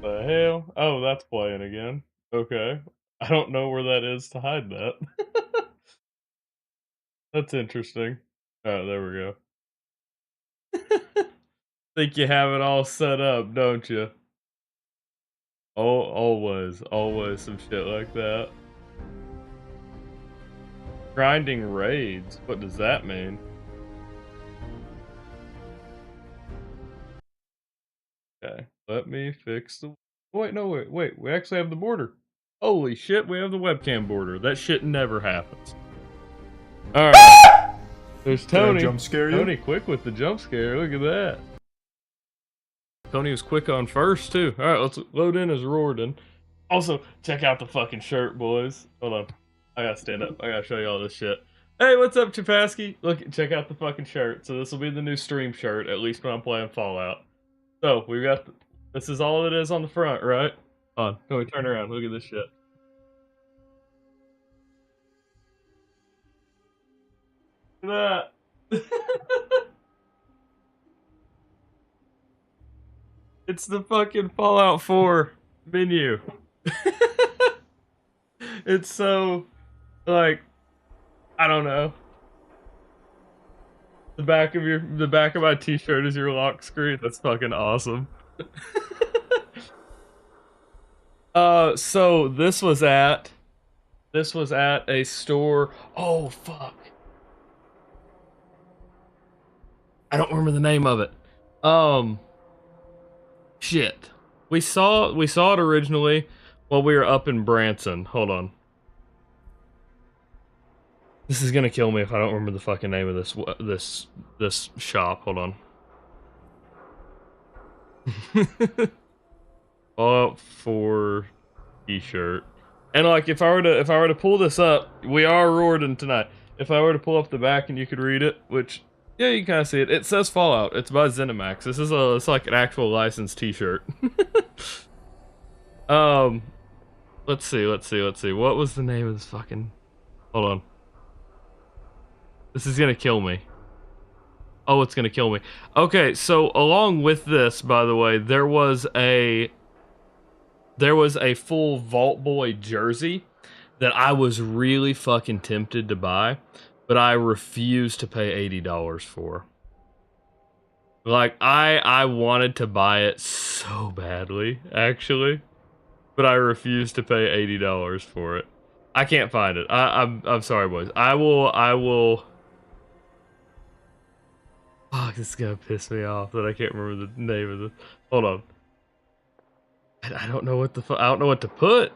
The hell? Oh, that's playing again. Okay. I don't know where that is to hide that. That's interesting. Oh, there we go. Think you have it all set up, don't you? Oh, always some shit like that. Grinding raids. What does that mean? Okay, let me fix the. Wait, no, wait. We actually have the border. Holy shit, we have the webcam border. That shit never happens. All right. There's Tony. Did I jump scare you? Tony, quick with the jump scare. Look at that. Tony was quick on first too. All right, let's load in as Rorden. Also, check out the fucking shirt, boys. Hold on, I gotta stand up. I gotta show you all this shit. Hey, what's up, Chapaski? Look, check out the fucking shirt. So this will be the new stream shirt, at least when I'm playing Fallout. So we got. This is all it is on the front, right? Hold on, can we turn around? Look at this shit. Look at that. It's the fucking Fallout 4 menu. It's so, like, I don't know. The back of my t-shirt is your lock screen. That's fucking awesome. So this was at a store. Oh fuck. I don't remember the name of it. Shit. We saw it originally while we were up in Branson. Hold on. This is gonna kill me if I don't remember the fucking name of this shop. Hold on. Fallout 4 t-shirt. And like if I were to pull this up, we are Rorden tonight. If I were to pull up the back and you could read it, which yeah, you can kind of see it. It says Fallout. It's by ZeniMax. It's like an actual licensed t-shirt. Let's see. What was the name of this fucking? Hold on. This is gonna kill me. Oh, it's gonna kill me. Okay, so along with this, by the way, there was a full Vault Boy jersey that I was really fucking tempted to buy, but I refused to pay $80 for. Like, I wanted to buy it so badly, actually, but I refused to pay $80 for it. I can't find it. I'm sorry, boys. I will. Fuck, this is gonna piss me off that I can't remember the name of the. Hold on. I don't know what I don't know what to put.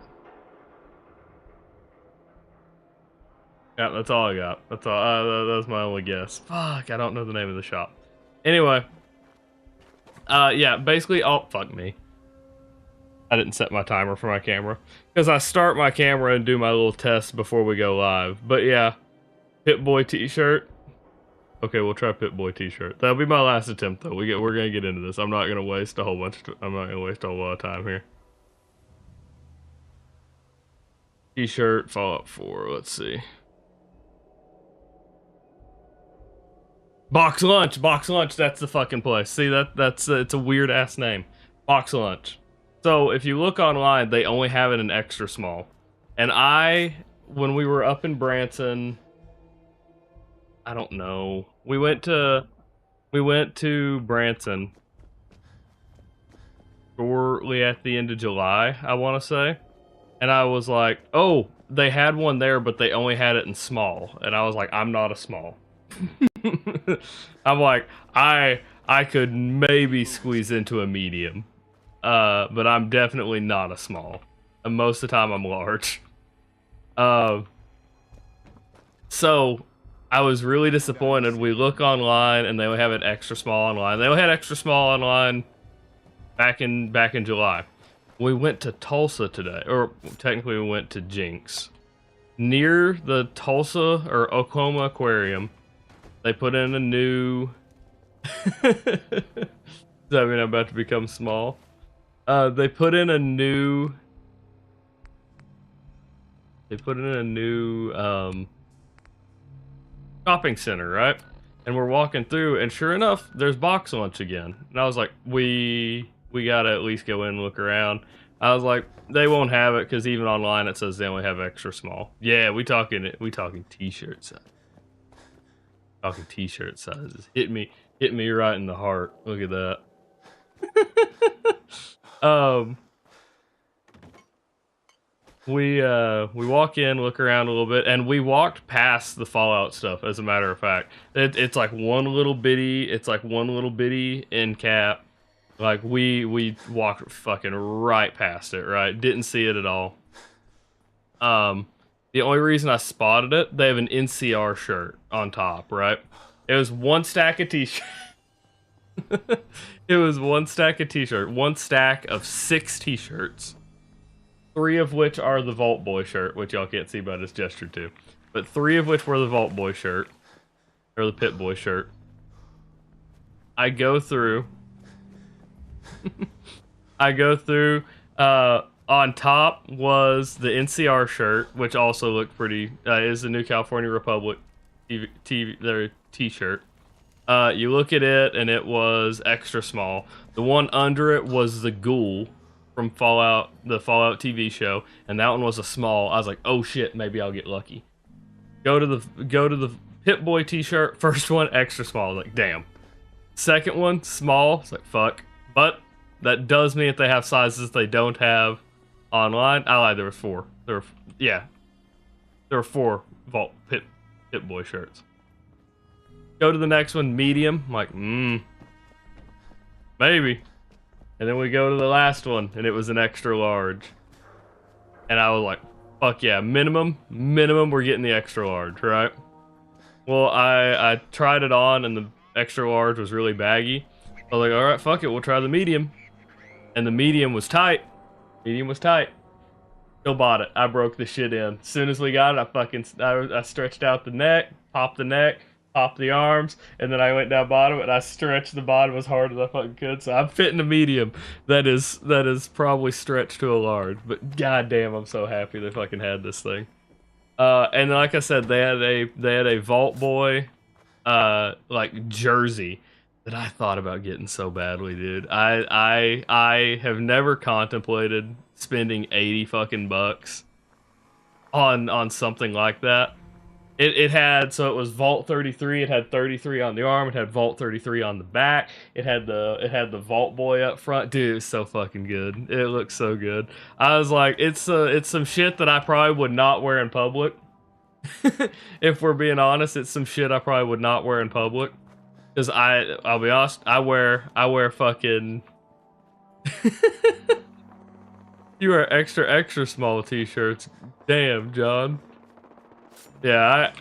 Yeah, that's all I got. That's all. That was my only guess. Fuck, I don't know the name of the shop. Anyway. Yeah, basically, oh, fuck me. I didn't set my timer for my camera. Because I start my camera and do my little test before we go live. But yeah, Pip-Boy t-shirt. Okay, we'll try Pip-Boy t-shirt. That'll be my last attempt, though. We're gonna get into this. I'm not gonna waste a whole lot of time here. T-shirt, Fallout 4, let's see. Box Lunch, that's the fucking place. See, that's it's a weird ass name. Box Lunch. So if you look online, they only have it in extra small. And when we were up in Branson, I don't know. We went to Branson shortly at the end of July, I want to say. And I was like, oh, they had one there, but they only had it in small. And I was like, I'm not a small. I'm like, I could maybe squeeze into a medium. But I'm definitely not a small. And most of the time I'm large. So I was really disappointed. We look online and they only have it extra small online. They only had extra small online back in July. We went to Tulsa today, or technically we went to Jinx. Near the Tulsa or Oklahoma Aquarium, they put in a new. Does that mean I'm about to become small? They put in a new. Shopping center, right? And we're walking through, and sure enough, there's Box Lunch again. And I was like, we we gotta at least go in and look around. I was like, they won't have it because even online it says they only have extra small. Yeah, we talking t-shirt size. Talking t-shirt sizes. Hit me right in the heart. Look at that. We walk in, look around a little bit, and we walked past the Fallout stuff. As a matter of fact, it's like one little bitty end cap. Like we walked fucking right past it. Right, didn't see it at all. The only reason I spotted it, they have an NCR shirt on top. Right, it was one stack of t-shirts. It was one stack of t-shirt, one stack of 6 t-shirts. 3 of which are the Vault Boy shirt, which y'all can't see, but I just gestured to. But 3 of which were the Vault Boy shirt, or the Pit Boy shirt. I go through. On top was the NCR shirt, which also looked pretty. Is the New California Republic their t-shirt. You look at it, and it was extra small. The one under it was the Ghoul from Fallout, the Fallout TV show, and that one was a small. I was like, oh shit, maybe I'll get lucky. Go to the Pit Boy t-shirt. First one, extra small. I was like, damn. Second one, small. It's like, fuck. But that does mean if they have sizes they don't have online. I lied, there was 4. There were 4 Vault Pit Boy shirts. Go to the next one, medium. I'm like, maybe. And then we go to the last one, and it was an extra large. And I was like, fuck yeah, minimum, we're getting the extra large, right? Well, I tried it on, and the extra large was really baggy. I was like, all right, fuck it, we'll try the medium. And the medium was tight. Still bought it. I broke the shit in. As soon as we got it, I stretched out the neck, popped the neck, popped the arms, and then I went down bottom and I stretched the bottom as hard as I fucking could. So I'm fitting a medium that is probably stretched to a large. But goddamn, I'm so happy they fucking had this thing. And like I said, they had a Vault Boy like jersey that I thought about getting so badly, dude. I have never contemplated spending 80 fucking bucks on something like that. It had, so it was Vault 33. It had 33 on the arm. It had Vault 33 on the back. It had the Vault Boy up front. Dude, it was so fucking good. It looked so good. I was like, it's some shit that I probably would not wear in public. If we're being honest, it's some shit I probably would not wear in public. Cause I'll be honest, I wear fucking. You wear extra small t-shirts. Damn, John. Yeah,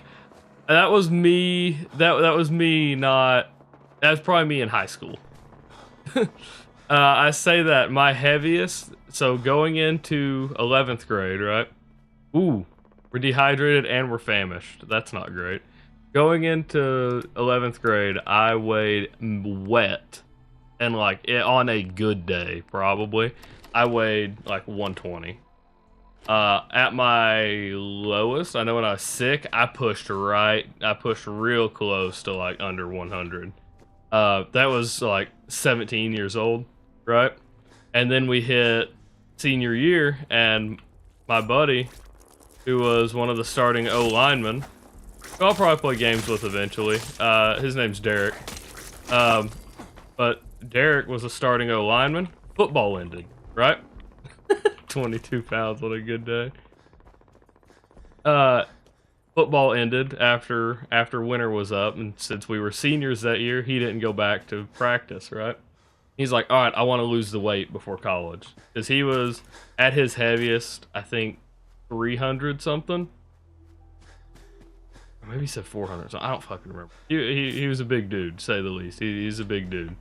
that was me. That was me. That was probably me in high school. I say that my heaviest. So going into 11th grade, right? Ooh, we're dehydrated and we're famished. That's not great. Going into 11th grade, I weighed wet, and like on a good day, probably, I weighed like 120. At my lowest, I know when I was sick, I pushed real close to like under 100. That was like 17 years old, right? And then we hit senior year, and my buddy, who was one of the starting O-linemen, who I'll probably play games with eventually, his name's Derek. But Derek was a starting O-lineman. Football ended, right? 22 pounds on a good day. Football ended after winter was up, and since we were seniors that year, he didn't go back to practice, right? He's like, all right, I want to lose the weight before college. Because he was, at his heaviest, I think, 300 something. Or maybe he said 400, so I don't fucking remember. He was a big dude, to say the least. He's a big dude.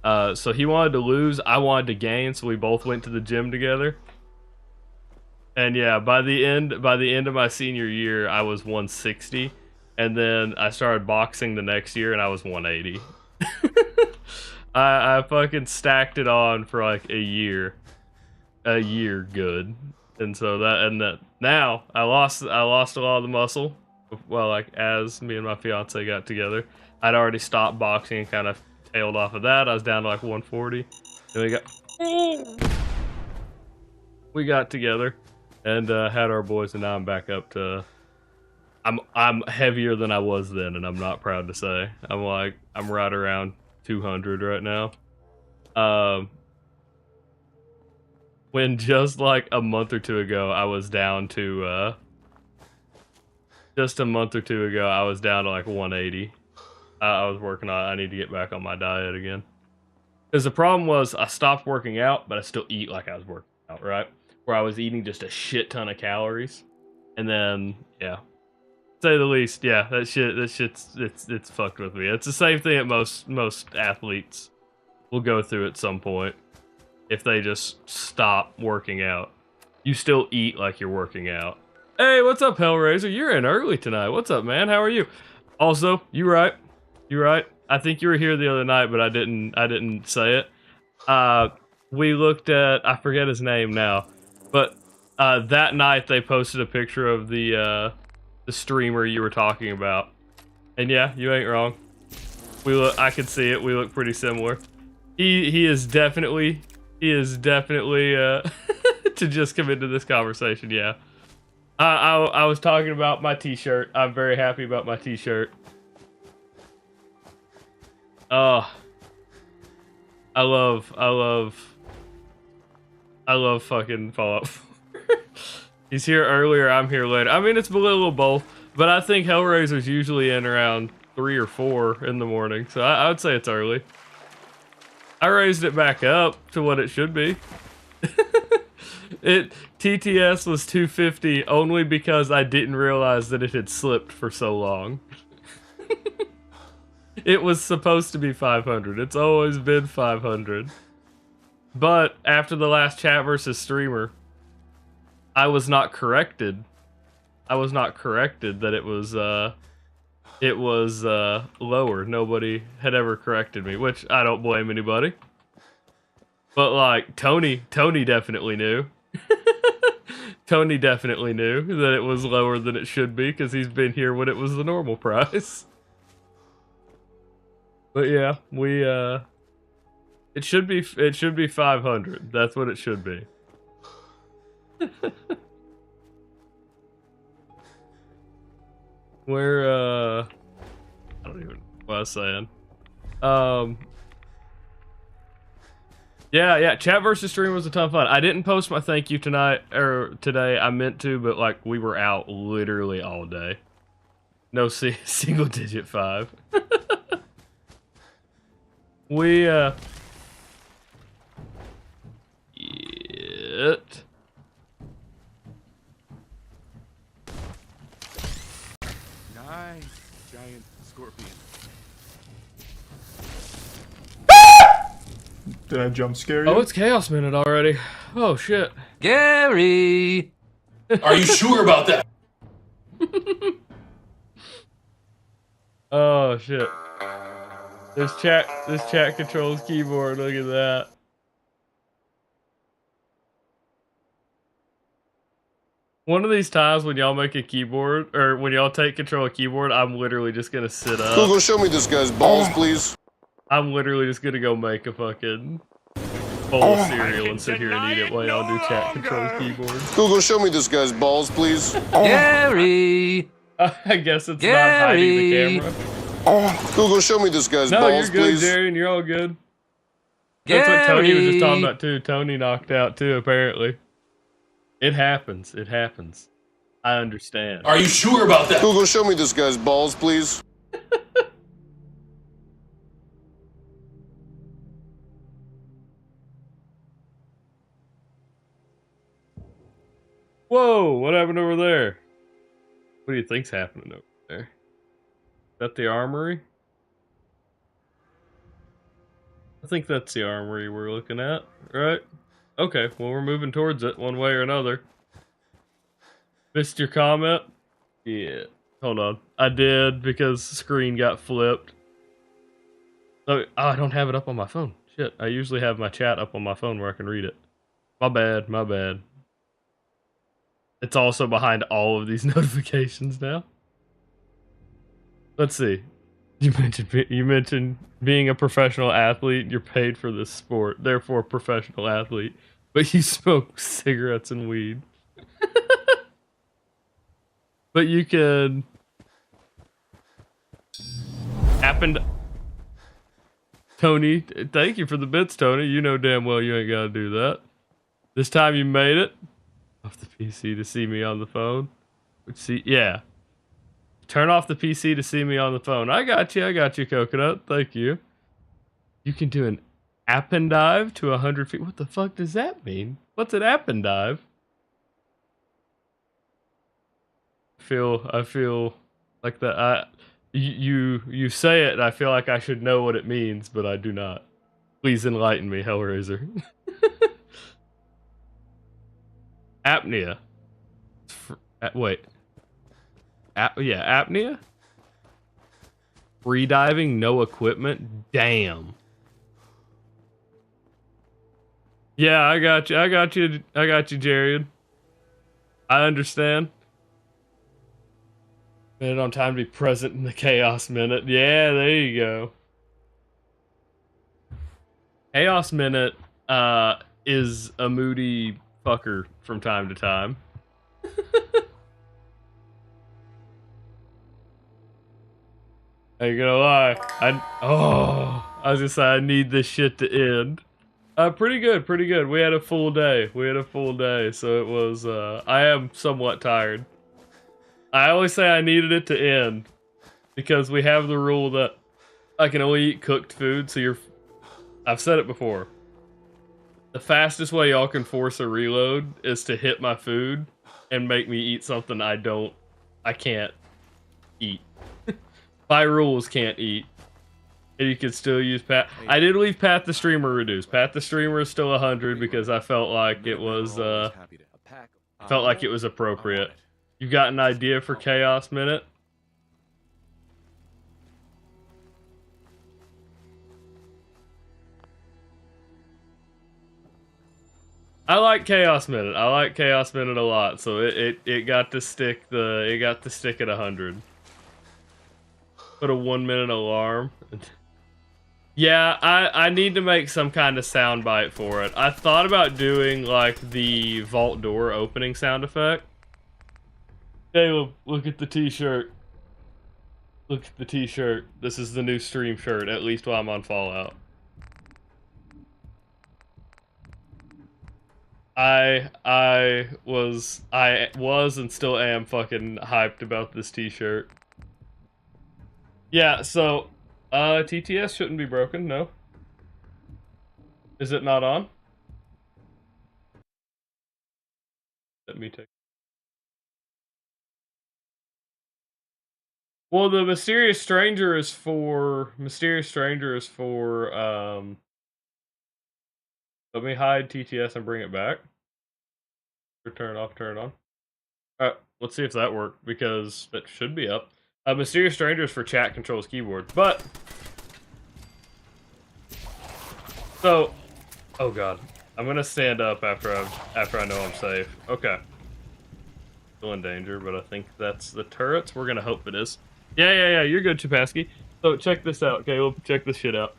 So he wanted to lose, I wanted to gain, so we both went to the gym together. And yeah, by the end of my senior year, I was 160, and then I started boxing the next year, and I was 180. I fucking stacked it on for like a year good, and so that now I lost a lot of the muscle. Well, like as me and my fiance got together, I'd already stopped boxing and kind of tailed off of that. I was down to like 140. And we got together and had our boys, and now I'm back up to. I'm heavier than I was then, and I'm not proud to say. I'm right around 200 right now. When just like a month or two ago, I was down to just a month or two ago, I was down to like 180. I was working on. I need to get back on my diet again. Because the problem was I stopped working out, but I still eat like I was working out, right? Where I was eating just a shit ton of calories, and then yeah, say the least, yeah, that shit's it's fucked with me. It's the same thing that most athletes will go through at some point if they just stop working out. You still eat like you're working out. Hey, what's up, Hellraiser? You're in early tonight. What's up, man? How are you? Also, you're right. I think you were here the other night, but I didn't say it. We looked at, I forget his name now, but that night they posted a picture of the streamer you were talking about, and yeah, you ain't wrong. I could see it. We look pretty similar. He is definitely to just come into this conversation. Yeah, I was talking about my t-shirt. I'm very happy about my t-shirt. Oh, I love fucking Fallout 4. He's here earlier, I'm here later. I mean, it's a little both, but I think Hellraiser's usually in around 3 or 4 in the morning, so I would say it's early. I raised it back up to what it should be. TTS was 250 only because I didn't realize that it had slipped for so long. It was supposed to be 500. It's always been 500. But after the last chat versus streamer, I was not corrected. That it was lower. Nobody had ever corrected me, which I don't blame anybody. But like Tony definitely knew. Tony definitely knew that it was lower than it should be because he's been here when it was the normal price. But yeah, it should be 500. That's what it should be. Where I don't even know what I was saying. Yeah, chat versus stream was a ton of fun. I didn't post my thank you tonight or today. I meant to, but like we were out literally all day. No single digit 5. We it. Nice giant scorpion. Did I jump scare you? Oh, it's Chaos Minute already. Oh shit. Gary! Are you sure about that? Oh shit. This chat controls keyboard. Look at that. One of these times when y'all make a keyboard, or when y'all take control of keyboard, I'm literally just gonna sit up. Google, show me this guy's balls, please. I'm literally just gonna go make a fucking bowl of cereal and sit here and eat it while y'all do chat controls keyboard. Google, show me this guy's balls, please. Gary! I guess it's not hiding the camera. Google, show me this guy's No, balls, you're good, please. Jarian. You're all good. That's what Tony was just talking about too. Tony knocked out too, apparently. It happens. It happens. I understand. Are you sure about that? Google, show me this guy's balls, please. Whoa, what happened over there? What do you think's happening over there? Is that the armory? I think that's the armory we're looking at, right? Okay, well we're moving towards it one way or another. Missed your comment? Yeah. Hold on. I did because the screen got flipped. Oh, I don't have it up on my phone. Shit, I usually have my chat up on my phone where I can read it. My bad, my bad. It's also behind all of these notifications now. Let's see. You mentioned being a professional athlete. You're paid for this sport, therefore professional athlete. But you smoke cigarettes and weed. But you can happened. Tony, thank you for the bits, Tony. You know damn well you ain't gotta do that. This time you made it off the PC to see me on the phone. Yeah. Turn off the PC to see me on the phone. I got you, Coconut. Thank you. You can do an appendive to 100 feet. What the fuck does that mean? What's an appendive? I feel like that. You say it, and I feel like I should know what it means, but I do not. Please enlighten me, Hellraiser. Apnea. Wait. Apnea? Free diving, no equipment? Damn. Yeah, I got you, Jared. I understand. Minute on time to be present in the chaos minute. Yeah, there you go. Chaos minute is a moody fucker from time to time. I ain't gonna lie. I was just saying I need this shit to end. Pretty good. We had a full day. So it was, I am somewhat tired. I always say I needed it to end because we have the rule that I can only eat cooked food, so I've said it before. The fastest way y'all can force a reload is to hit my food and make me eat something I can't eat. By rules, can't eat. And you can still use Pat. I did leave Pat the Streamer reduced. Pat the Streamer is still 100 because I felt like it was, appropriate. You got an idea for Chaos Minute? I like Chaos Minute. A lot, so it got to stick at 100. Put a 1 minute alarm. Yeah, I need to make some kind of sound bite for it. I thought about doing like the vault door opening sound effect. Caleb, look at the t-shirt. This is the new stream shirt, at least while I'm on Fallout. I was and still am fucking hyped about this t-shirt. Yeah, so TTS shouldn't be broken, no. Is it not on? Let me take. Well, the Mysterious Stranger is for let me hide TTS and bring it back. Turn it off, turn it on. Alright, let's see if that worked, because it should be up. Mysterious Stranger is for chat controls keyboard, but... So... Oh god. I'm gonna stand up after I know I'm safe. Okay. Still in danger, but I think that's the turrets. We're gonna hope it is. Yeah, you're good, Chapaski. So check this out, Caleb. Check this shit out.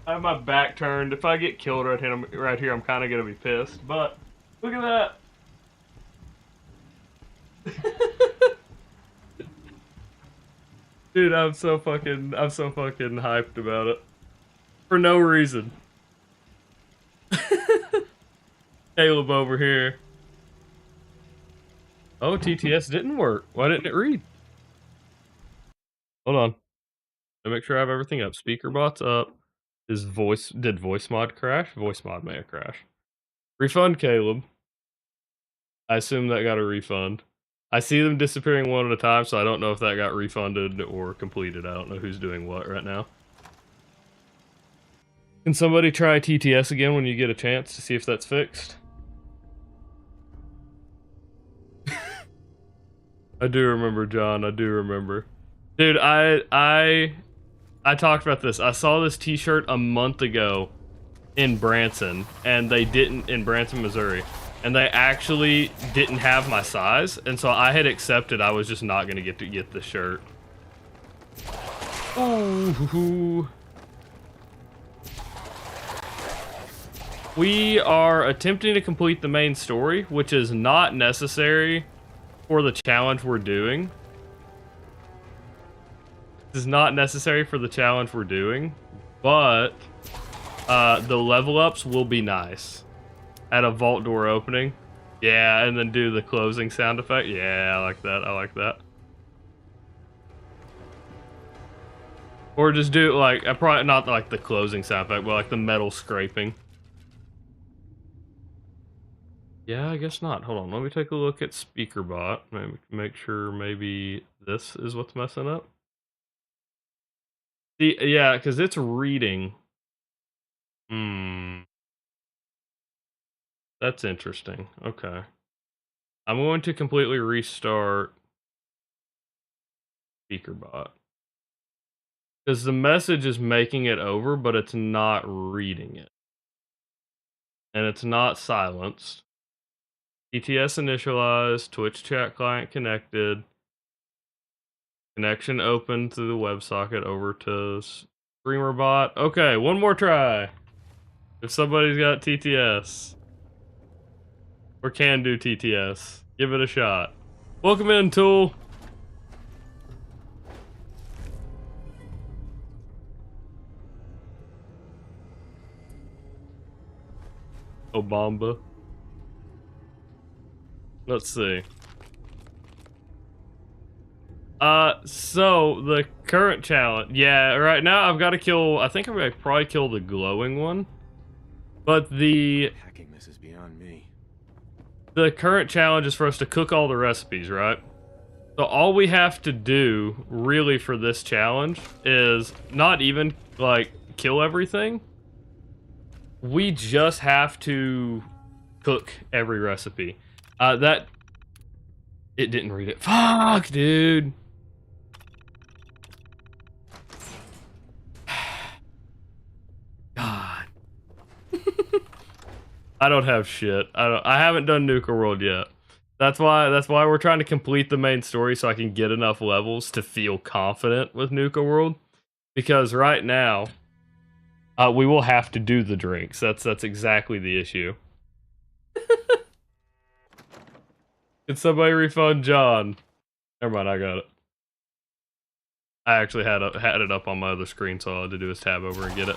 I have my back turned. If I get killed right here, I'm kind of gonna be pissed. But look at that, dude. I'm so fucking hyped about it for no reason. Caleb over here. Oh, TTS didn't work. Why didn't it read? Hold on. To make sure I have everything up. Speaker bot's up. Did voice mod crash? Voice mod may have crashed. Refund Caleb. I assume that got a refund. I see them disappearing one at a time, so I don't know if that got refunded or completed. I don't know who's doing what right now. Can somebody try TTS again when you get a chance to see if that's fixed? I do remember, John. I do remember. Dude, I talked about this. I saw this t-shirt a month ago in Branson, and they didn't, in Branson, Missouri, and they actually didn't have my size, and so I had accepted I was just not gonna get the shirt. Ooh. We are attempting to complete the main story, which is not necessary for the challenge we're doing. This is not necessary for the challenge we're doing, but the level ups will be nice. At a vault door opening. Yeah, and then do the closing sound effect. Yeah, I like that. I like that. Or just do like, probably not like the closing sound effect, but like the metal scraping. Yeah, I guess not. Hold on, let me take a look at SpeakerBot. Maybe make sure maybe this is what's messing up. See, yeah, because it's reading. That's interesting. Okay. I'm going to completely restart SpeakerBot. Because the message is making it over, but it's not reading it. And it's not silenced. TTS initialized, Twitch chat client connected. Connection open through the WebSocket over to StreamerBot. Okay, one more try. If somebody's got TTS. Or can do TTS. Give it a shot. Welcome in, Tool. Obamba. Let's see. So the current challenge, yeah, right now I've got to kill, I think I'm gonna probably kill the glowing one, but Hacking this is beyond me. The current challenge is for us to cook all the recipes, right? So all we have to do, really, for this challenge is not even, like, kill everything. We just have to cook every recipe. It didn't read it. Fuck, dude. God. I don't have shit. I haven't done Nuka World yet. That's why we're trying to complete the main story so I can get enough levels to feel confident with Nuka World. Because right now, we will have to do the drinks. That's exactly the issue. Can somebody refund John? Never mind, I got it. I actually had it up on my other screen, so all I had to do is tab over and get it.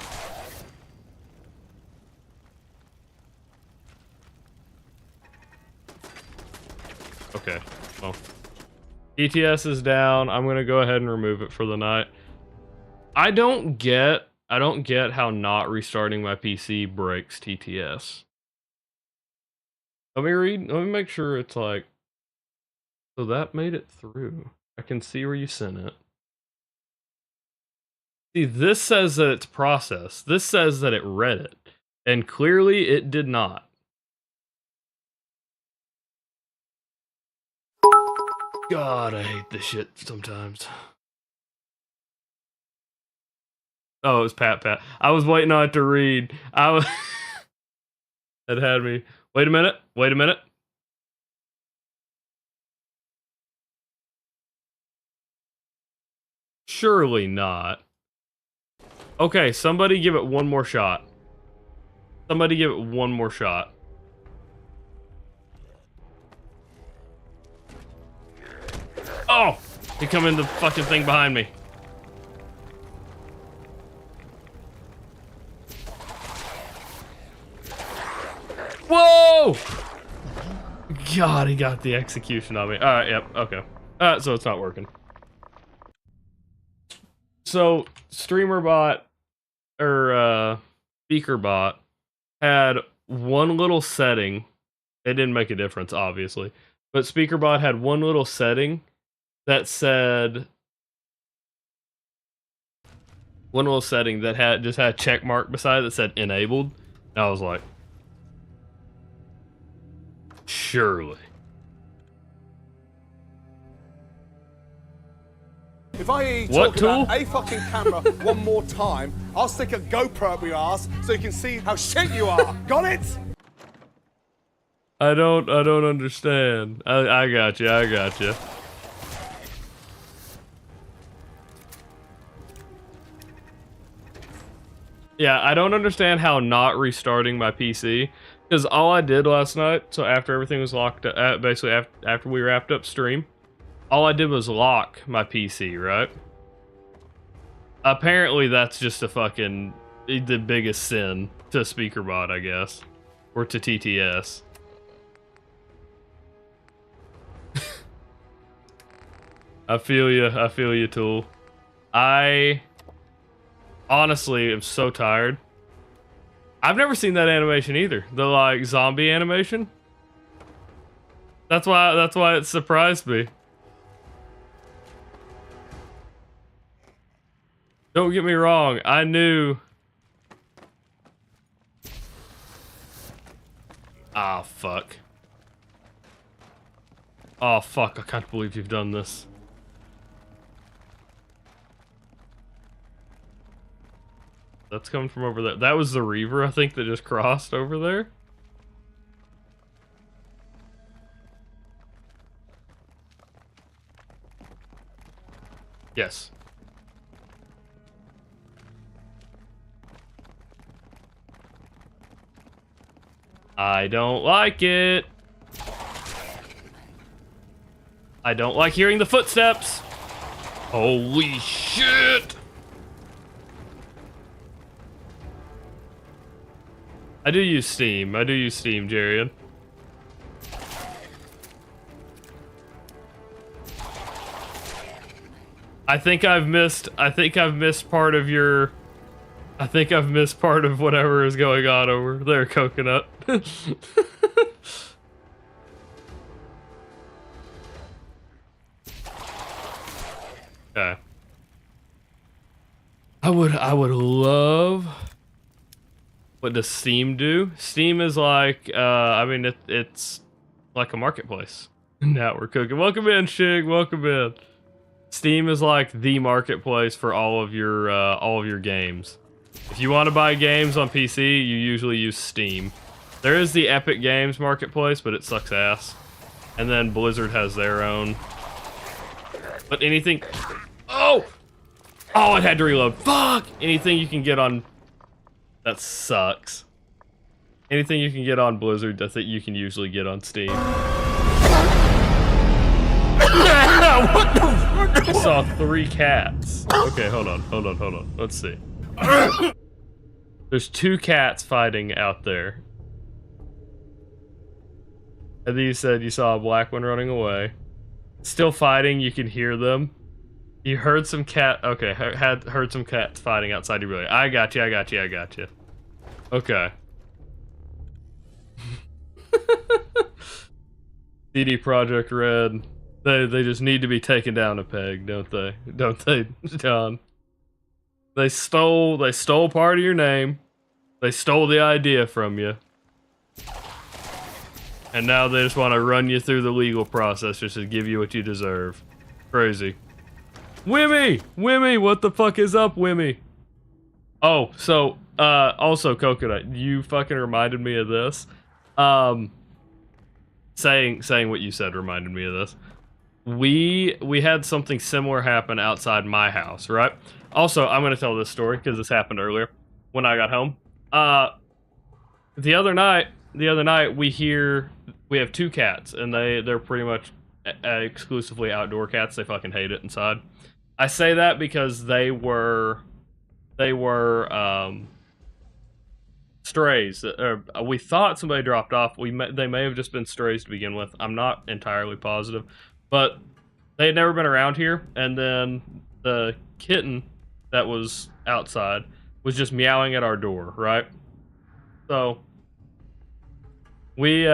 Okay, well, ETS is down. I'm gonna go ahead and remove it for the night. I don't get how not restarting my PC breaks TTS. Let me make sure it's like, so that made it through. I can see where you sent it. See, this says that it's processed. This says that it read it, and clearly it did not. God, I hate this shit sometimes. Oh, it was Pat. I was waiting on it to read. It had me. Wait a minute. Surely not. Okay, somebody give it one more shot. Oh! He come in the fucking thing behind me. Whoa! God, he got the execution on me. Alright, yep, okay. So it's not working. So, StreamerBot, or, SpeakerBot, had one little setting. It didn't make a difference, obviously. But SpeakerBot had one little setting that said... One little setting that just had a check mark beside it that said enabled. And I was like... Surely. If I What talk tool? about a fucking camera one more time, I'll stick a GoPro up your ass so you can see how shit you are. Got it? I don't understand. I got you. I got you. Yeah, I don't understand how not restarting my PC, because all I did last night, so after everything was locked, basically after we wrapped up stream, all I did was lock my PC, right? Apparently that's just a fucking, the biggest sin to SpeakerBot, I guess. Or to TTS. I feel you, Tool. I honestly am so tired. I've never seen that animation either. The like zombie animation. That's why it surprised me. Don't get me wrong, I knew. Ah, fuck. Oh, fuck, I can't believe you've done this. That's coming from over there. That was the Reaver, I think, that just crossed over there. Yes. I don't like it. I don't like hearing the footsteps. Holy shit. I do use Steam, Jarian. I think I've missed part of your... I think I've missed part of whatever is going on over there, Coconut. Okay. I would love... What does Steam do? Steam is like, I mean, it's like a marketplace. Now we're cooking. Welcome in, Shig. Welcome in. Steam is like the marketplace for all of your games. If you want to buy games on PC, you usually use Steam. There is the Epic Games marketplace, but it sucks ass. And then Blizzard has their own. But anything... Oh! Oh, it had to reload. Fuck! Anything you can get on... That sucks. Anything you can get on Blizzard that you can usually get on Steam. What the fuck? I saw 3 cats. Okay, hold on. Let's see. There's 2 cats fighting out there. And then you said you saw a black one running away. Still fighting, you can hear them. You heard some cat... Okay, heard some cats fighting outside your building. I got you. Okay. CD Projekt Red. They just need to be taken down a peg, don't they? Don't they, John? They stole part of your name. They stole the idea from you. And now they just want to run you through the legal process just to give you what you deserve. Crazy. Wimmy, what the fuck is up, Wimmy? Oh, so, also, Coconut, you fucking reminded me of this. Saying what you said reminded me of this. We had something similar happen outside my house, right? Also, I'm gonna tell this story because this happened earlier when I got home. The other night we have 2 cats, and they're pretty much exclusively outdoor cats. They fucking hate it inside. I say that because they were strays. We thought somebody dropped off. They may have just been strays to begin with. I'm not entirely positive, but they had never been around here. And then the kitten that was outside was just meowing at our door, right? So we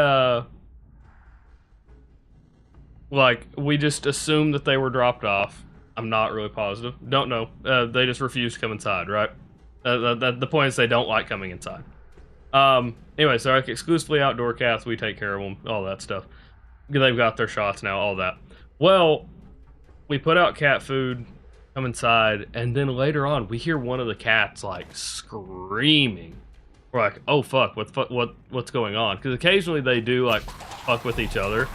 we just assumed that they were dropped off. I'm not really positive. Don't know. They just refused to come inside, right? The point is they don't like coming inside. Anyway, so like exclusively outdoor cats, we take care of them, all that stuff. They've got their shots now, all that. Well, we put out cat food, come inside, and then later on, we hear one of the cats, like, screaming. we're like, oh fuck, what's going on? Because occasionally they do like fuck with each other.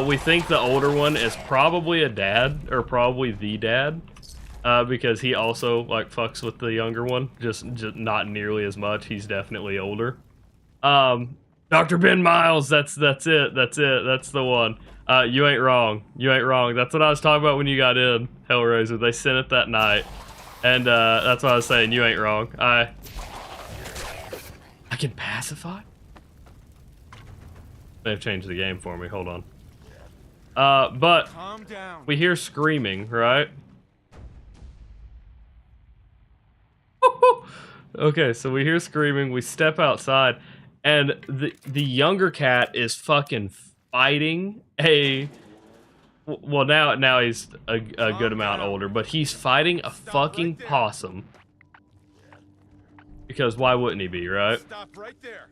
We think the older one is probably a dad, or probably the dad, because he also like fucks with the younger one, just not nearly as much. He's definitely older. Dr. Ben Miles, that's it, that's the one. You ain't wrong, That's what I was talking about when you got in, Hellraiser. They sent it that night, and that's what I was saying. You ain't wrong. I can pacify? They've changed the game for me. Hold on. But Calm down. we hear screaming, right? Okay, so we hear screaming. We step outside, and the younger cat is fucking fighting a. Well, now he's a good amount older, but he's fighting a fucking possum. Because why wouldn't he be, right? Stop right there.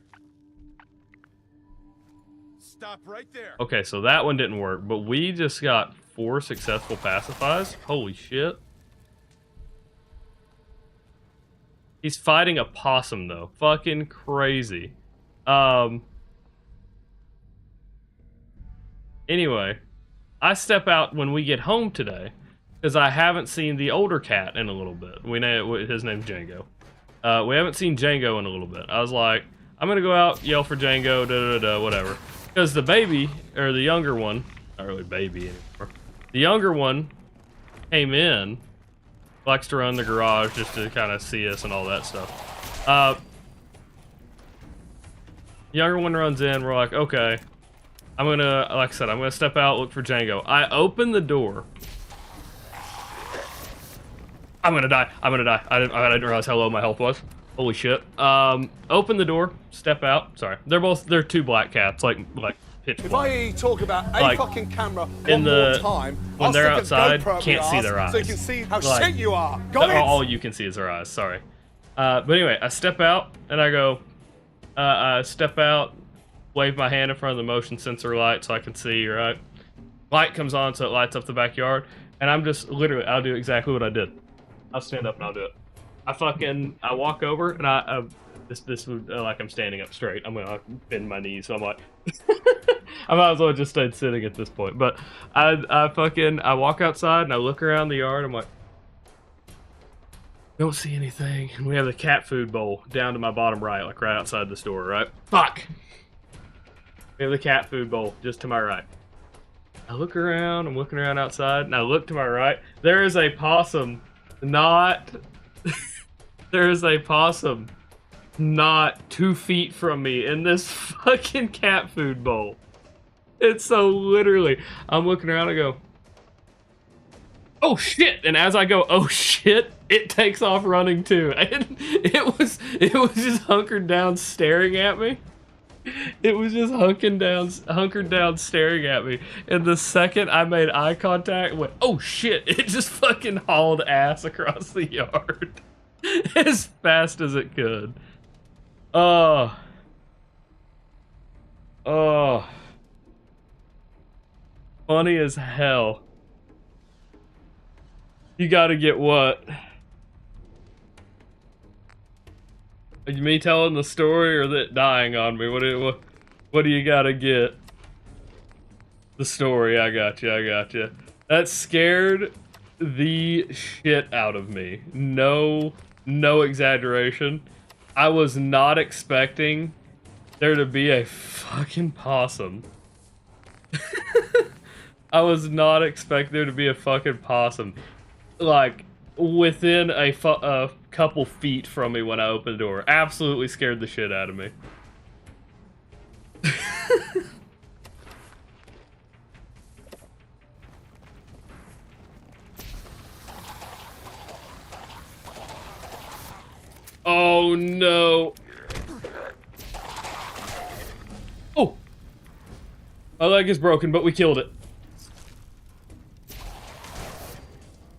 Stop right there. Okay, so that one didn't work, but we just got 4 successful pacifies. Holy shit. He's fighting a possum, though. Fucking crazy. Anyway, I step out when we get home today, because I haven't seen the older cat in a little bit. We know his name's Django. We haven't seen Django in a little bit. I was like, I'm gonna go out, yell for Django, whatever. Because the baby, or the younger one, not really baby anymore, the younger one came in, likes to run the garage just to kind of see us and all that stuff. The younger one runs in, we're like, okay, I'm gonna, like I said, I'm gonna step out, look for Django. I open the door. I'm gonna die. I didn't realize how low my health was. Holy shit. Open the door, step out. Sorry. They're 2 black cats, like pitch If black. I talk about a Like, fucking camera in one the- more time, when I'll they're stick a outside, GoPro up can't your see arse their so you eyes. can see how Like, shit you are. Got it? All you can see is their eyes, sorry. But anyway, I step out, and I go, I step out, wave my hand in front of the motion sensor light so I can see, right? Light comes on, so it lights up the backyard, and I'm just, literally, I'll do exactly what I did. I'll stand up and I'll do it. I walk over, and this would, like I'm standing up straight. I'm gonna bend my knees, so I'm like, I might as well just stayed sitting at this point. But I walk outside, and I look around the yard, I'm like, don't see anything. And we have the cat food bowl down to my bottom right, like right outside the store, right? Fuck! We have the cat food bowl just to my right. I look around, I'm looking around outside, and I look to my right. There is a possum not 2 feet from me in this fucking cat food bowl. It's so literally, I'm looking around, I go, oh shit! And as I go, oh shit, it takes off running too. And it was just hunkered down staring at me. It was just hunkered down staring at me. And the second I made eye contact, went, oh shit, it just fucking hauled ass across the yard. As fast as it could. Oh. Funny as hell. You gotta get what? Me telling the story or that dying on me? What do you gotta get? The story, I got you. That scared the shit out of me. No exaggeration. I was not expecting there to be a fucking possum. I was not expecting there to be a fucking possum. Like, within a couple feet from me when I opened the door. Absolutely scared the shit out of me. Oh no. Oh. My leg is broken, but we killed it.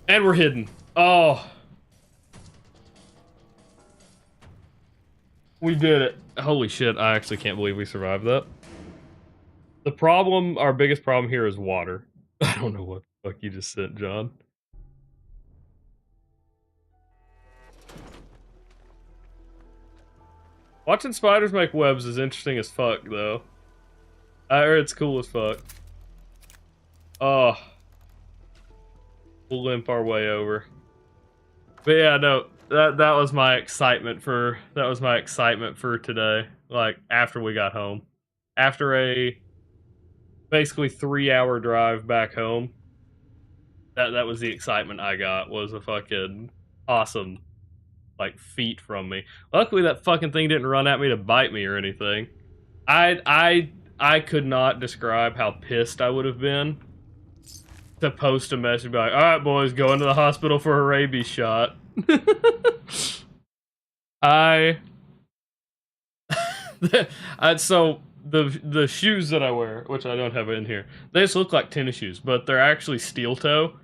And we're hidden. Oh. We did it. Holy shit, I actually can't believe we survived that. The problem, our biggest problem here is water. I don't know what the fuck you just said, John. Watching spiders make webs is interesting as fuck, though. I heard it's cool as fuck. Oh. We'll limp our way over. But yeah, no, that was my excitement for today. Like after we got home, after a basically 3-hour drive back home, that was the excitement I got. Was a fucking awesome like feat from me. Luckily, that fucking thing didn't run at me to bite me or anything. I could not describe how pissed I would have been to post a message like, all right, boys, go into the hospital for a rabies shot. So the shoes that I wear, which I don't have in here, they just look like tennis shoes, but they're actually steel toe.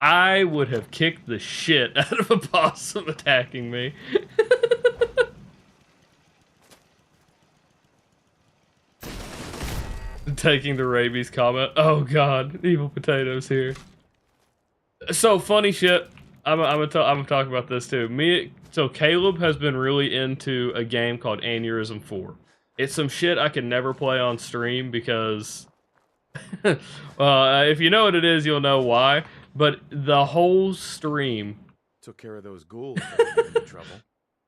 I would have kicked the shit out of a possum attacking me. Taking the rabies comment. Oh god, evil potatoes here. So funny shit. I'm gonna talk about this too. So Caleb has been really into a game called Aneurysm 4. It's some shit I can never play on stream because, if you know what it is, you'll know why. But the whole stream Took care of those ghouls. That were in trouble.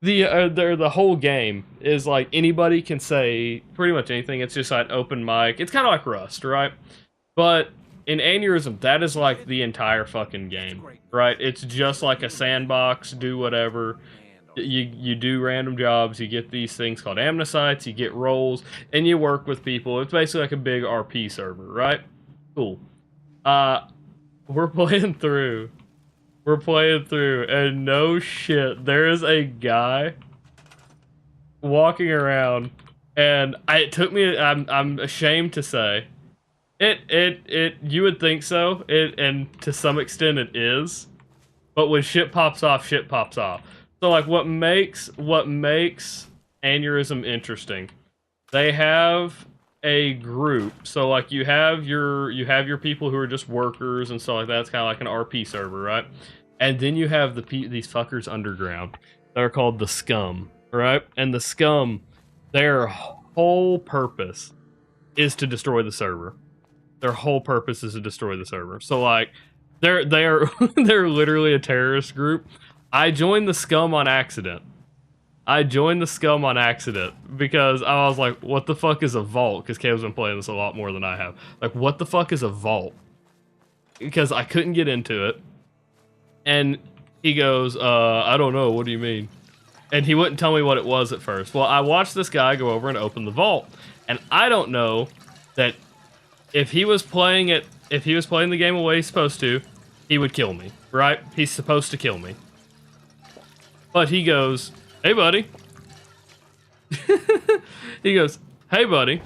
the whole game is like anybody can say pretty much anything. It's just like open mic. It's kind of like Rust, right? But in Aneurysm, that is like the entire fucking game, right? It's just like a sandbox. Do whatever. You do random jobs. You get these things called amnesites. You get roles, and you work with people. It's basically like a big RP server, right? Cool. We're playing through. And no shit, there is a guy walking around, and it took me. I'm ashamed to say, you would think so, and to some extent it is, but when shit pops off, shit pops off. So like, what makes Aneurysm interesting? They have a group. So like, you have your people who are just workers and stuff like that. It's kind of like an RP server, right? And then you have these fuckers underground. They're called the Scum, right? And the Scum, their whole purpose is to destroy the server. Their whole purpose is to destroy the server. So like, they're they're literally a terrorist group. I joined the Scum on accident. Because I was like, what the fuck is a vault? Because Caleb's been playing this a lot more than I have. Like, what the fuck is a vault? Because I couldn't get into it. And he goes, I don't know, what do you mean? And he wouldn't tell me what it was at first. Well, I watched this guy go over and open the vault. And I don't know that if he was playing the game the way he's supposed to, he would kill me, right? He's supposed to kill me. But he goes, hey, buddy. He goes, hey, buddy.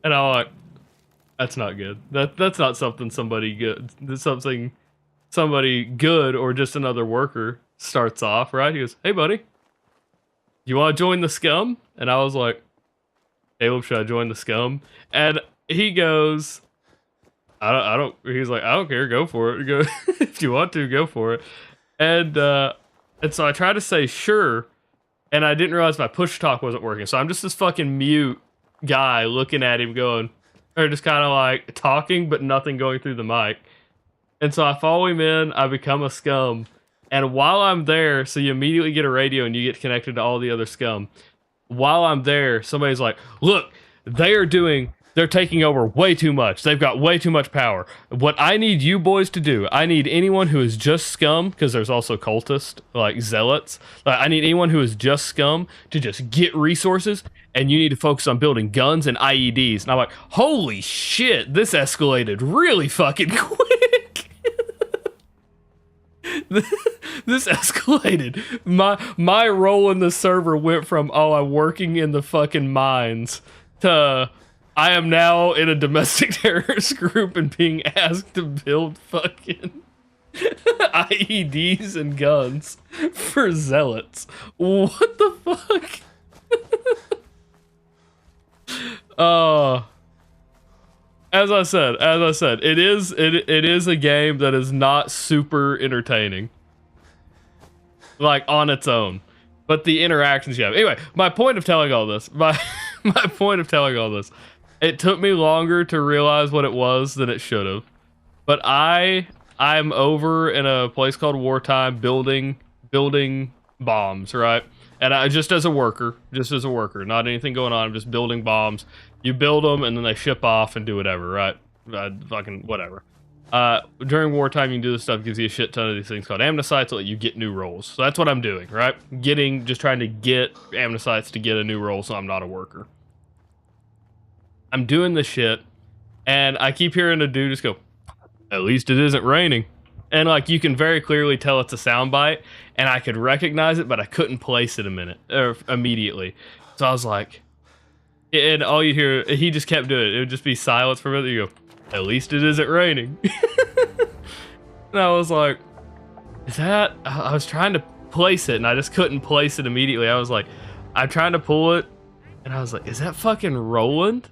And I'm like, that's not good. That's not something somebody good. That's somebody good or just another worker starts off, right? He goes, hey, buddy. You want to join the Scum? And I was like, Caleb, should I join the Scum? And he goes, I don't, he's like, I don't care, go for it. Go, if you want to, go for it. And so I tried to say sure, and I didn't realize my push talk wasn't working. So I'm just this fucking mute guy looking at him going, or just kind of like talking, but nothing going through the mic. And so I follow him in, I become a Scum. And while I'm there, so you immediately get a radio and you get connected to all the other Scum. While I'm there, somebody's like, look, they're taking over way too much. They've got way too much power. What I need you boys to do, I need anyone who is just Scum, because there's also cultists, like zealots. I need anyone who is just Scum to just get resources, and you need to focus on building guns and IEDs. And I'm like, holy shit, this escalated really fucking quick. This escalated. My role in the server went from, oh, I'm working in the fucking mines, to I am now in a domestic terrorist group and being asked to build fucking IEDs and guns for zealots. What the fuck? As I said, it is a game that is not super entertaining. Like, on its own. but the interactions you have. Anyway, my point of telling all this, it took me longer to realize what it was than it should have. But I'm over in a place called Wartime building bombs, right? And I just as a worker, not anything going on. I'm just building bombs. You build them and then they ship off and do whatever, right? Fucking whatever. During wartime, you can do this stuff. Gives you a shit ton of these things called amnesites that let you get new roles. So that's what I'm doing, right? Just trying to get amnesites to get a new role, so I'm not a worker. I'm doing this shit, and I keep hearing a dude just go, "At least it isn't raining." And like you can very clearly tell it's a soundbite, and I could recognize it, but I couldn't place it immediately. So I was like, and all you hear, he just kept doing it. It would just be silence for a minute. You go, "At least it isn't raining." And I was like, "Is that?" I was trying to place it, and I just couldn't place it immediately. I was like, I'm trying to pull it, and I was like, "Is that fucking Roland?"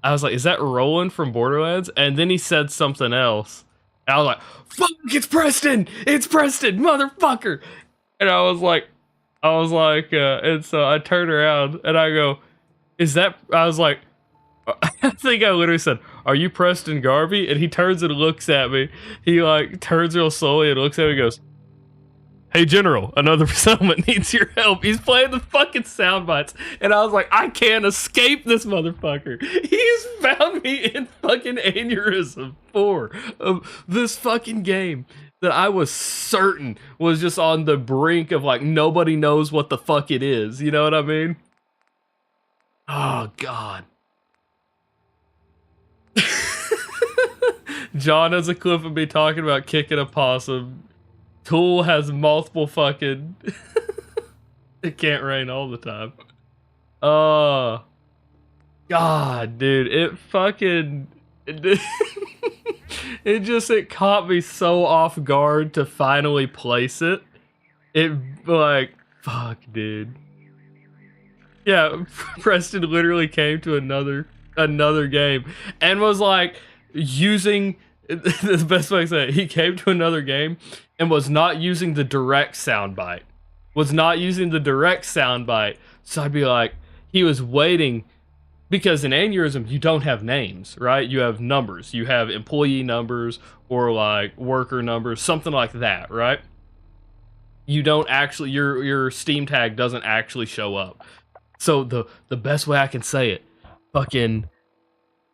I was like, "Is that Roland from Borderlands?" And then he said something else. And I was like, "Fuck, it's Preston! It's Preston, motherfucker!" And I was like, and so I turned around and I go, "Is that?" I was like, I think I literally said, "Are you Preston Garvey?" And he turns and looks at me. He like turns real slowly and looks at me and goes, "Hey, General, another settlement needs your help." He's playing the fucking sound bites. And I was like, I can't escape this motherfucker. He's found me in fucking Aneurysm 4 of this fucking game that I was certain was just on the brink of like, nobody knows what the fuck it is. You know what I mean? Oh, God. John has a clip of me talking about kicking a possum. Tool has multiple fucking... It can't rain all the time. Oh. God, dude. It fucking... It caught me so off guard to finally place it. It, like... Fuck, dude. Yeah, Preston literally came to another game and was like using... The best way to say it, he came to another game and was not using the direct soundbite. So I'd be like, he was waiting, because in Aneurysm, you don't have names, right? You have numbers. You have employee numbers or like worker numbers, something like that, right? You don't actually, your Steam tag doesn't actually show up. So the best way I can say it, fucking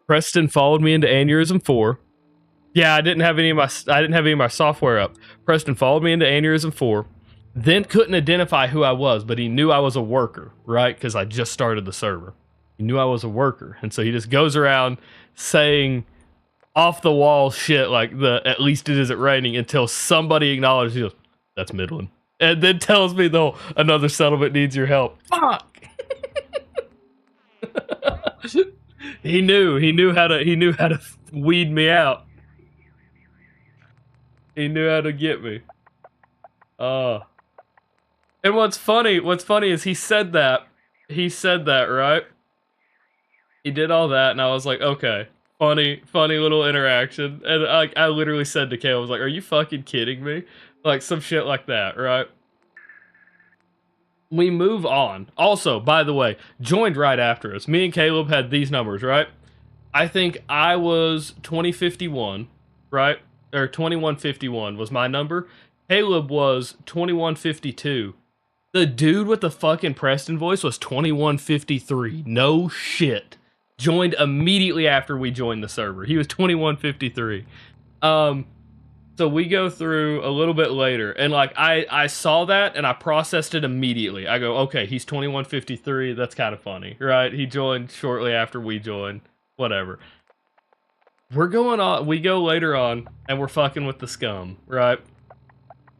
Preston followed me into Aneurysm 4. Yeah, I didn't have any of my software up. Preston followed me into Aneurysm 4, then couldn't identify who I was, but he knew I was a worker, right? Because I just started the server. He knew I was a worker, and so he just goes around saying off the wall shit like "at least it isn't raining" until somebody acknowledges. He goes, "That's Midland," and then tells me another settlement needs your help. Fuck. He knew how to weed me out. He knew how to get me. And what's funny is he said that, right? He did all that, and I was like, okay, funny little interaction. And I literally said to Kay, I was like, "Are you fucking kidding me?" Like some shit like that, right? We move on. Also, by the way, joined right after us. Me and Caleb had these numbers, right? I think I was 2051, right? Or 2151 was my number. Caleb was 2152. The dude with the fucking Preston voice was 2153. No shit. Joined immediately after we joined the server. He was 2153. So we go through a little bit later, and like I saw that and I processed it immediately. I go, okay, he's 2153. That's kind of funny, right? He joined shortly after we joined. Whatever. We go later on, and we're fucking with the scum, right?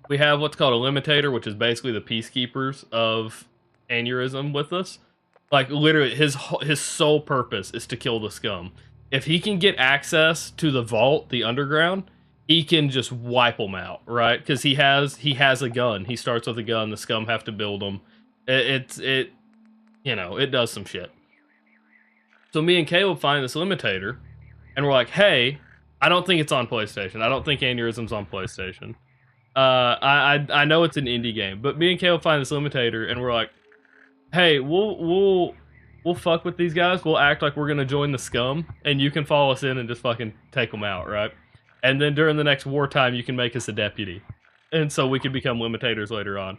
We have what's called a limitator, which is basically the peacekeepers of Aneurysm with us. Like, literally, his sole purpose is to kill the scum. If he can get access to the vault, the underground, he can just wipe them out, right? Because he has a gun. He starts with a gun. The scum have to build them. It does some shit. So me and Caleb find this limitator, and we're like, hey, I don't think it's on PlayStation. I don't think Aneurysm's on PlayStation. I know it's an indie game, but me and Caleb find this limitator, and we're like, hey, we'll fuck with these guys. We'll act like we're gonna join the scum, and you can follow us in and just fucking take them out, right? And then during the next wartime, you can make us a deputy, and so we can become limitators later on.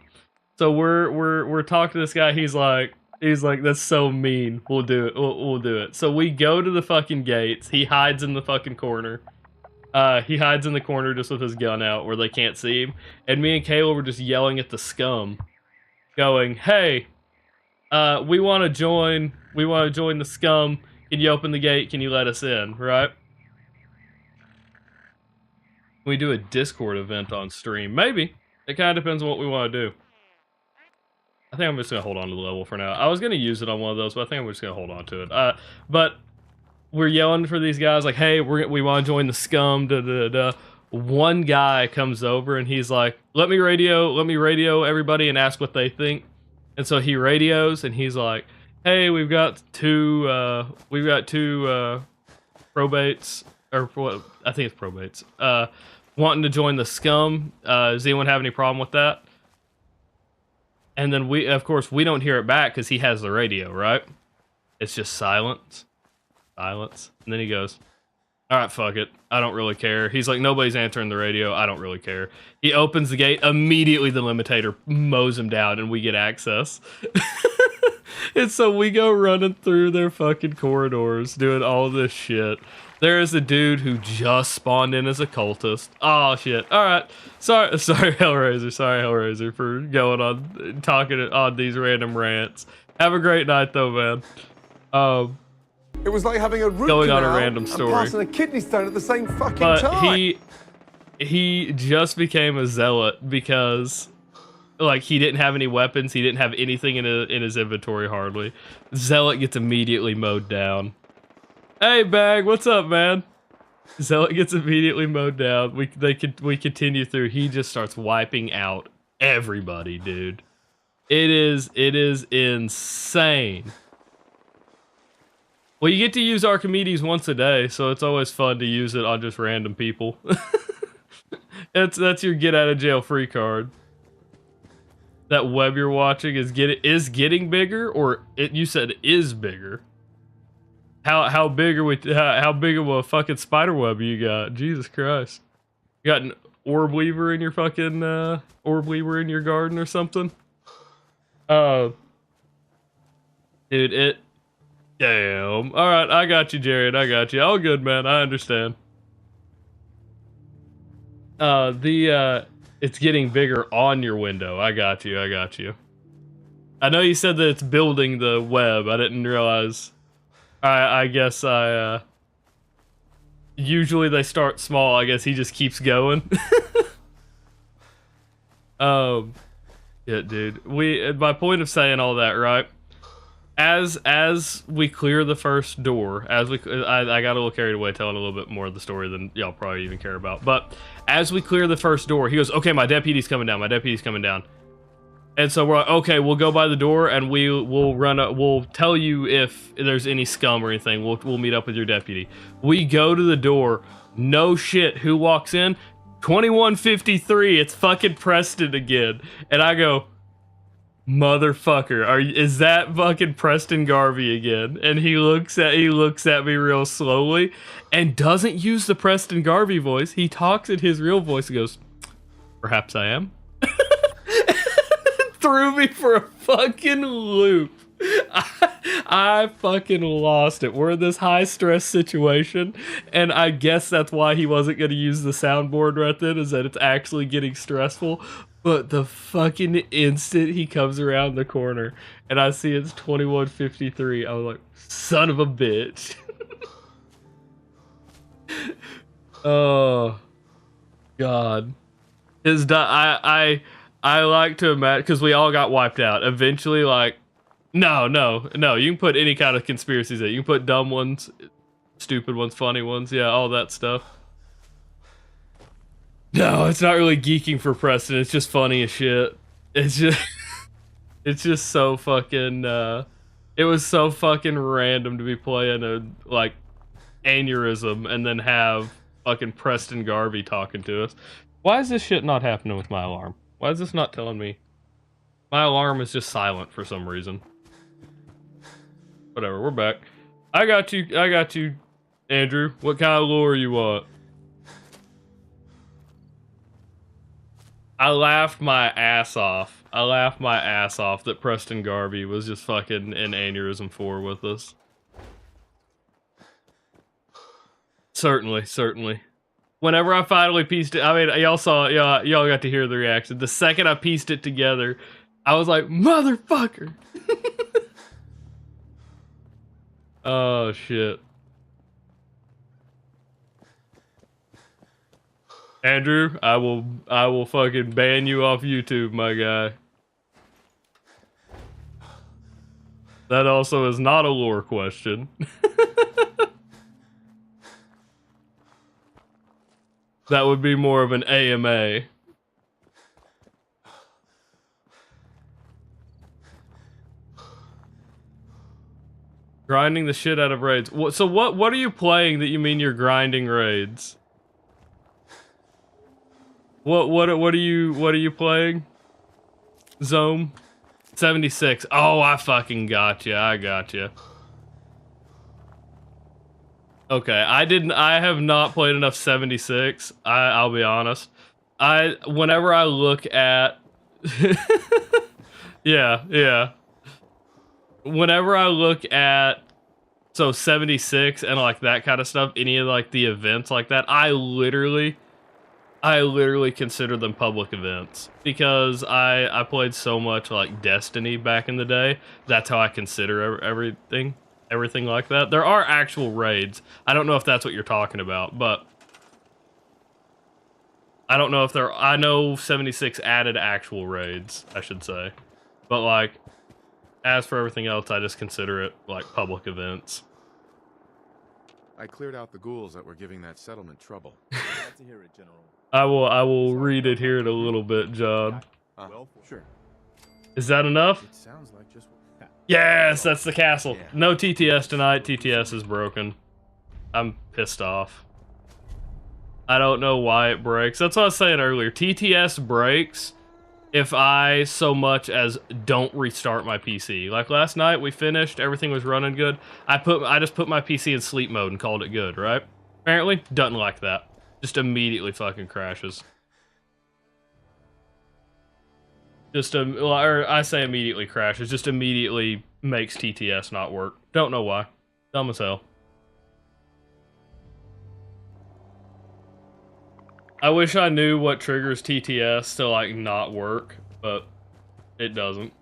So we're talking to this guy. He's like, that's so mean. We'll do it. We'll do it. So we go to the fucking gates. He hides in the fucking corner. He hides in the corner just with his gun out where they can't see him. And me and Caleb were just yelling at the scum, going, "Hey, we want to join. We want to join the scum. Can you open the gate? Can you let us in?" Right? We do a Discord event on stream. Maybe. It kind of depends on what we want to do. I think I'm just going to hold on to the level for now. I was going to use it on one of those, but I think I'm just going to hold on to it. But we're yelling for these guys like, hey, we want to join the scum. Da, da, da. One guy comes over and he's like, let me radio everybody and ask what they think. And so he radios and he's like, hey, we've got two probates, or what? I think it's probates, wanting to join the scum. Does anyone have any problem with that? And then of course, we don't hear it back because he has the radio, right? It's just silence. Silence. And then he goes, all right, fuck it. I don't really care. He's like, nobody's answering the radio. I don't really care. He opens the gate. Immediately, the limitator mows him down and we get access. And so we go running through their fucking corridors, doing all this shit. There is a dude who just spawned in as a cultist. Oh, shit. All right. Sorry, Hellraiser. Sorry, Hellraiser, for going on, talking on these random rants. Have a great night, though, man. It was like having a root Going on canal a random story. and passing a kidney stone at the same fucking But time. he just became a zealot because, like, he didn't have any weapons. He didn't have anything in his inventory hardly. Zealot gets immediately mowed down. Hey, Bag, what's up, man? Zealot gets immediately mowed down. We continue through. He just starts wiping out everybody, dude. It is insane. Well, you get to use Archimedes once a day, so it's always fun to use it on just random people. That's your get out of jail free card. That web you're watching is getting bigger, or you said is bigger. How big of a fucking spider web you got? Jesus Christ. You got an orb weaver in your fucking orb weaver in your garden or something? Dude, damn. Alright, I got you, Jared. I got you. All good, man. I understand. It's getting bigger on your window. I got you. I know you said that it's building the web. I didn't realize. I guess usually they start small. I guess he just keeps going. Yeah, dude. My point of saying all that, right? As we clear the first door, I got a little carried away telling a little bit more of the story than y'all probably even care about. But as we clear the first door, he goes, okay, my deputy's coming down. And so we're like, okay, we'll go by the door and we'll tell you if there's any scum or anything. We'll meet up with your deputy. We go to the door. No shit. Who walks in? 2153. It's fucking Preston again. And I go, motherfucker, is that fucking Preston Garvey again? And he looks at me real slowly and doesn't use the Preston Garvey voice. He talks in his real voice and goes, perhaps I am. Threw me for a fucking loop. I fucking lost it. We're in this high stress situation, and I guess that's why he wasn't going to use the soundboard right then, is that it's actually getting stressful. But the fucking instant he comes around the corner and I see it's 2153, I was like, son of a bitch. Oh God. I like to imagine, because we all got wiped out. Eventually, like, no, you can put any kind of conspiracies in. You can put dumb ones, stupid ones, funny ones, yeah, all that stuff. No, it's not really geeking for Preston. It's just funny as shit. It's just so fucking, it was so fucking random to be playing a, like, aneurysm and then have fucking Preston Garvey talking to us. Why is this shit not happening with my alarm? Why is this not telling me? My alarm is just silent for some reason. Whatever, we're back. I got you, Andrew. What kind of lore you want? I laughed my ass off. I laughed my ass off that Preston Garvey was just fucking in Aneurysm 4 with us. Certainly, certainly. Whenever I finally pieced it, I mean, y'all got to hear the reaction. The second I pieced it together, I was like, motherfucker! Oh, shit. Andrew, I will fucking ban you off YouTube, my guy. That also is not a lore question. That would be more of an AMA. Grinding the shit out of raids. So what are you playing that you mean you're grinding raids? What are you playing? Zome? 76. Oh, I fucking gotcha. I gotcha. Okay, I have not played enough 76. I'll be honest. Whenever I look at yeah. Whenever I look at 76 and like that kind of stuff, any of like the events like that, I literally consider them public events because I played so much like Destiny back in the day. That's how I consider everything like that. There are actual raids. I don't know if that's what you're talking about, but I don't know if I know 76 added actual raids, I should say. But like, as for everything else, I just consider it like public events. I cleared out the ghouls that were giving that settlement trouble. Glad to hear it, General. I will read it here in a little bit, John. Well, sure. Is that enough? It sounds like just... Yes, that's the castle. Yeah. No TTS tonight. TTS is broken. I'm pissed off. I don't know why it breaks. That's what I was saying earlier. TTS breaks if I so much as don't restart my PC. Like last night, we finished. Everything was running good. I just put my PC in sleep mode and called it good, right? Apparently, doesn't like that. Just immediately fucking crashes. Or I say immediately crashes, just immediately makes TTS not work. Don't know why. Dumb as hell. I wish I knew what triggers TTS to like not work, but it doesn't.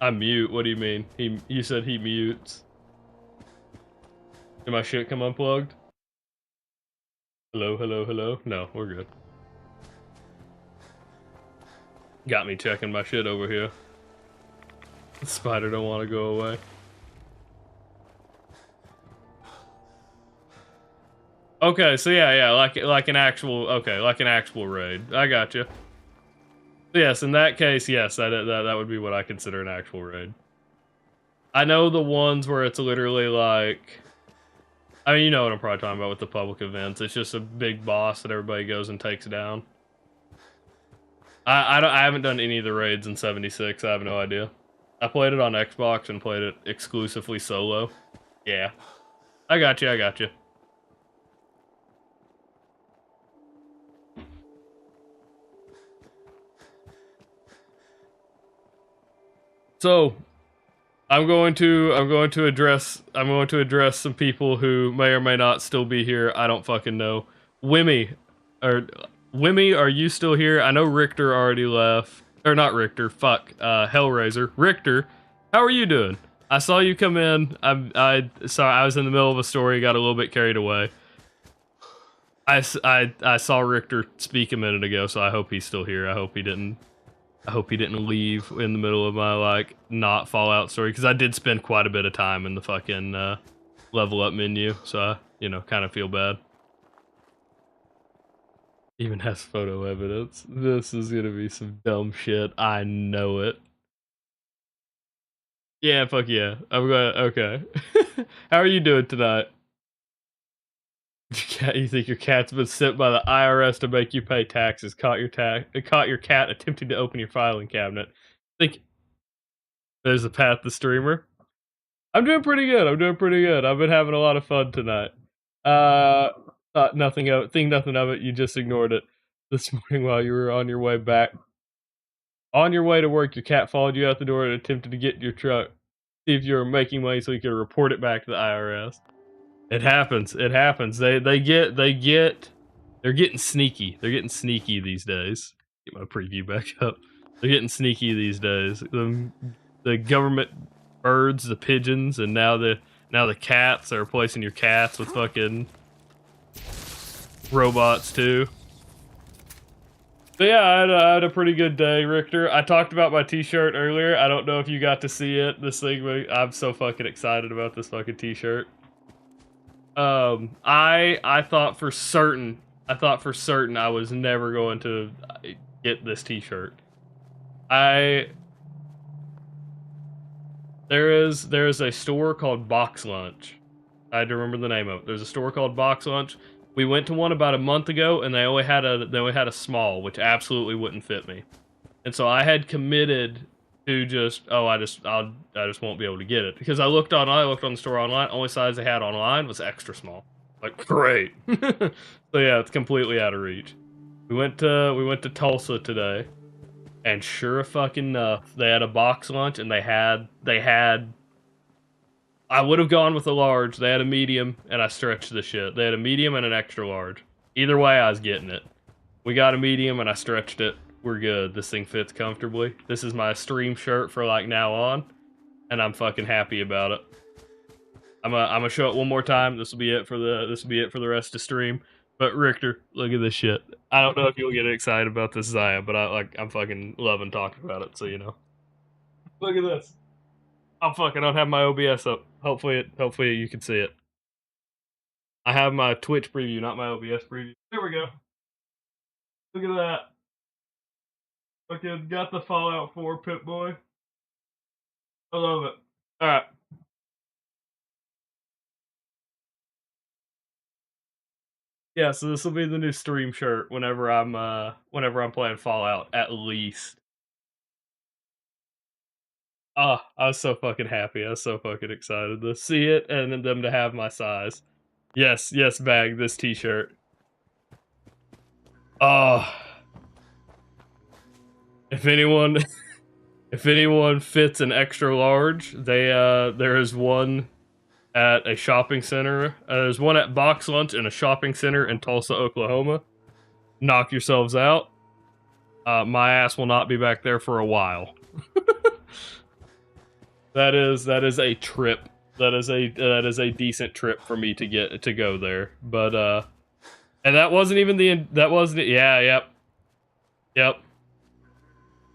I mute, what do you mean? You said he mutes. Did my shit come unplugged? Hello, hello, hello? No, we're good. Got me checking my shit over here. The spider don't want to go away. Okay, so yeah, like an actual raid. I got you. Yes, in that case, yes, that would be what I consider an actual raid. I know the ones where it's literally like, I mean, you know what I'm probably talking about with the public events. It's just a big boss that everybody goes and takes down. I haven't done any of the raids in 76. I have no idea. I played it on Xbox and played it exclusively solo. Yeah. I got you. So, I'm going to address some people who may or may not still be here. I don't fucking know. Wimmy, are you still here? I know Richter already left. Or not Richter, fuck. Hellraiser. Richter, how are you doing? I saw you come in. Sorry, I was in the middle of a story, got a little bit carried away. I saw Richter speak a minute ago, so I hope he's still here. I hope he didn't leave in the middle of my, like, not Fallout story, because I did spend quite a bit of time in the fucking level up menu, so I, you know, kind of feel bad. Even has photo evidence. This is gonna be some dumb shit. I know it. Yeah, fuck yeah. I'm gonna, okay. How are you doing tonight? You think your cat's been sent by the IRS to make you pay taxes? Caught your cat attempting to open your filing cabinet. Think there's a Pat the streamer. I'm doing pretty good. I've been having a lot of fun tonight. Thought nothing of it. Think nothing of it. You just ignored it this morning while you were on your way back. On your way to work, your cat followed you out the door and attempted to get in your truck. See if you were making money so you could report it back to the IRS. It happens. They're getting sneaky. They're getting sneaky these days. Get my preview back up. They're getting sneaky these days. The government birds, the pigeons, and now the cats are replacing your cats with fucking robots too. But yeah, I had a pretty good day, Richter. I talked about my t-shirt earlier. I don't know if you got to see it. This thing, I'm so fucking excited about this fucking t-shirt. I thought for certain I was never going to get this t-shirt. There is a store called Box Lunch. I had to remember the name of it. There's a store called Box Lunch. We went to one about a month ago, and they only had a small, which absolutely wouldn't fit me. And so I had committed to I just won't be able to get it, because I looked on the store online. Only size they had online was extra small. Like, great. So yeah, it's completely out of reach. We went to Tulsa today, and sure fucking enough, they had a Box Lunch, and they had I would have gone with a large. They had a medium, and I stretched the shit. They had a medium and an extra large. Either way, I was getting it. We got a medium, and I stretched it. We're good. This thing fits comfortably. This is my stream shirt for like now on, and I'm fucking happy about it. I'm gonna show it one more time. This will be it for the rest of stream. But Richter, look at this shit. I don't know if you'll get excited about this as I am, but I'm fucking loving talking about it. So you know. Look at this. I don't have my OBS up. Hopefully you can see it. I have my Twitch preview, not my OBS preview. There we go. Look at that. Okay, got the Fallout 4 Pip-Boy. I love it. Alright. Yeah, so this will be the new stream shirt whenever I'm playing Fallout, at least. I was so fucking happy. I was so fucking excited to see it and then them to have my size. Yes, bag this t-shirt. If anyone fits an extra large, there is one at a shopping center. There's one at Box Lunch in a shopping center in Tulsa, Oklahoma. Knock yourselves out. My ass will not be back there for a while. That is a trip. That is a decent trip for me to go there. But and that wasn't even yep.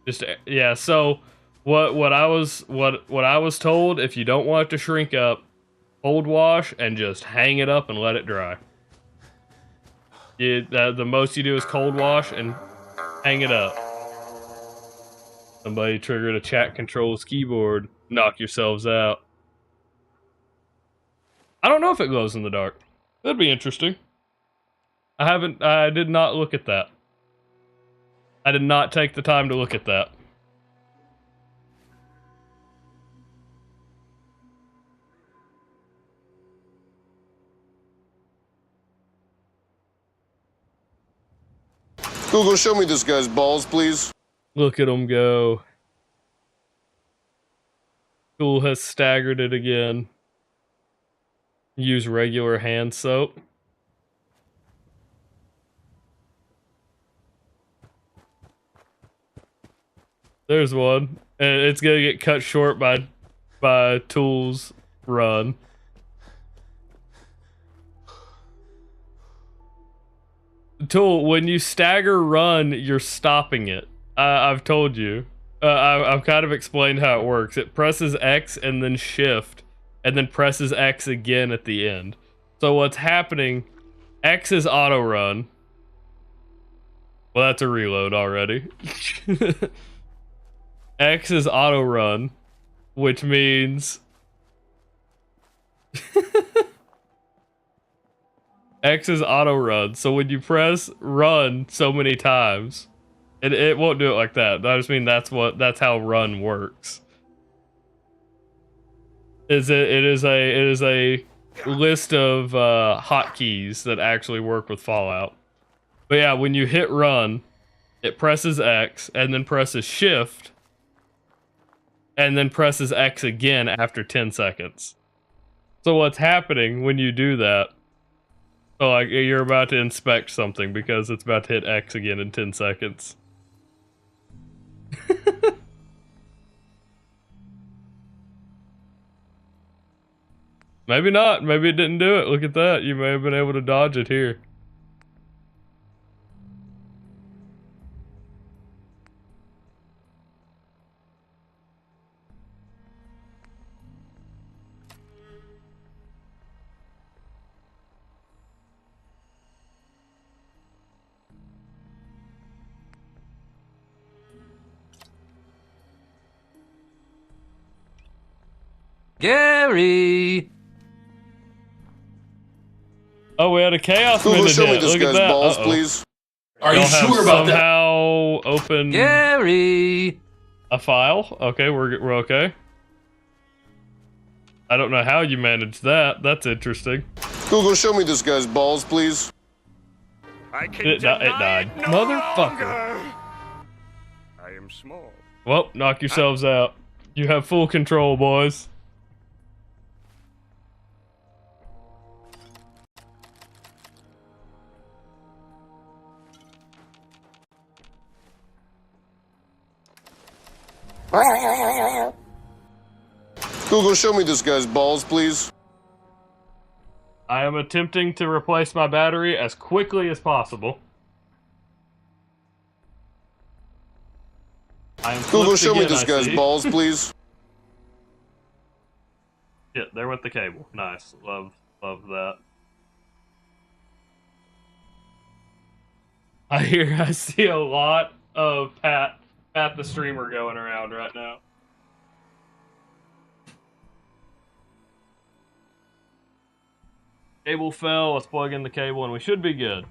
Just yeah, so what I was told, if you don't want it to shrink up, cold wash and just hang it up and let it dry. The most you do is cold wash and hang it up. Somebody triggered a chat controls keyboard. Knock yourselves out. I don't know if it glows in the dark. That'd be interesting. I did not look at that. I did not take the time to look at that. Google, show me this guy's balls, please. Look at him go. Cool has staggered it again. Use regular hand soap. There's one. And it's gonna get cut short by Tool's run. Tool, when you stagger run, you're stopping it. I've told you. I've kind of explained how it works. It presses X and then shift, and then presses X again at the end. So what's happening, X is auto run. Well, that's a reload already. X is auto run, which means X is auto run. So when you press run so many times, it won't do it like that. I just mean that's how run works. It is a list of hotkeys that actually work with Fallout. But yeah, when you hit run, it presses X and then presses shift and then presses X again after 10 seconds. So what's happening when you do that? So like you're about to inspect something because it's about to hit X again in 10 seconds. Maybe not. Maybe it didn't do it. Look at that. You may have been able to dodge it here. Gary! Oh, we had a chaos Google, minute show me hit. this Look at guy's that. balls, Uh-oh. please. Are you Y'all have sure about that? somehow open Gary! a file? Okay, we're okay. I don't know how you managed that. That's interesting. Google, show me this guy's balls, please. It died. Motherfucker. I am small. Well, knock yourselves out. You have full control, boys. Google, show me this guy's balls, please. I am attempting to replace my battery as quickly as possible. I am Google, flipped show me again, this I guy's see. balls, please. Yeah, there went the cable. Nice. Love that. I see a lot of Pat the streamer going around right now. Cable fell, let's plug in the cable and we should be good.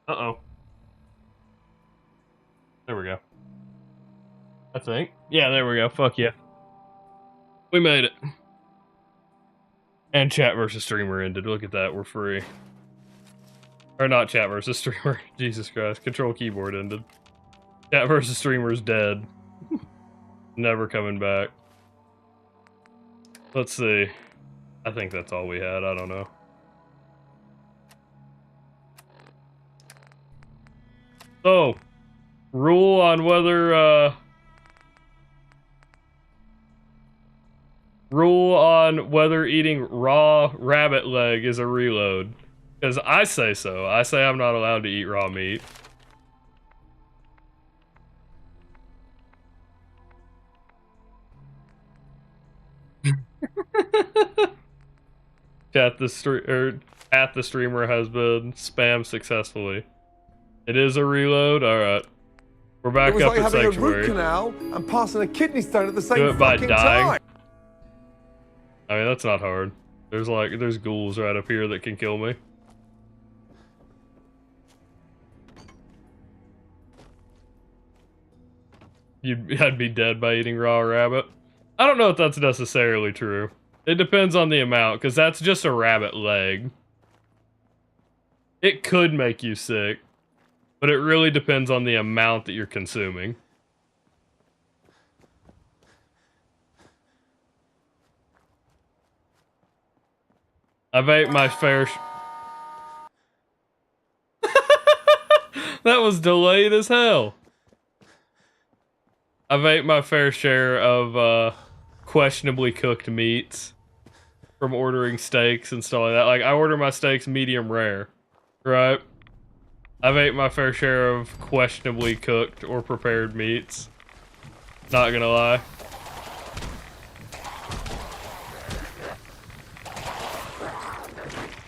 Uh-oh. There we go. I think. Yeah, there we go. Fuck yeah. We made it. And chat versus streamer ended. Look at that, we're free. Or not chat versus streamer. Jesus Christ. Control keyboard ended. Chat versus streamer is dead. Never coming back. Let's see. I think that's all we had. I don't know. So, rule on whether eating raw rabbit leg is a reload. Because I say so. I say I'm not allowed to eat raw meat. At the streamer has been spammed successfully. It is a reload. All right, we're back It was up like at having Sanctuary. a root canal and passing a kidney stone at the Do same it by fucking dying. time. I mean, that's not hard. There's ghouls right up here that can kill me. I'd be dead by eating raw rabbit. I don't know if that's necessarily true. It depends on the amount, because that's just a rabbit leg. It could make you sick, but it really depends on the amount that you're consuming. I've ate my fair That was delayed as hell. I've ate my fair share of questionably cooked meats from ordering steaks and stuff like that. Like, I order my steaks medium rare, right? I've ate my fair share of questionably cooked or prepared meats. Not gonna lie.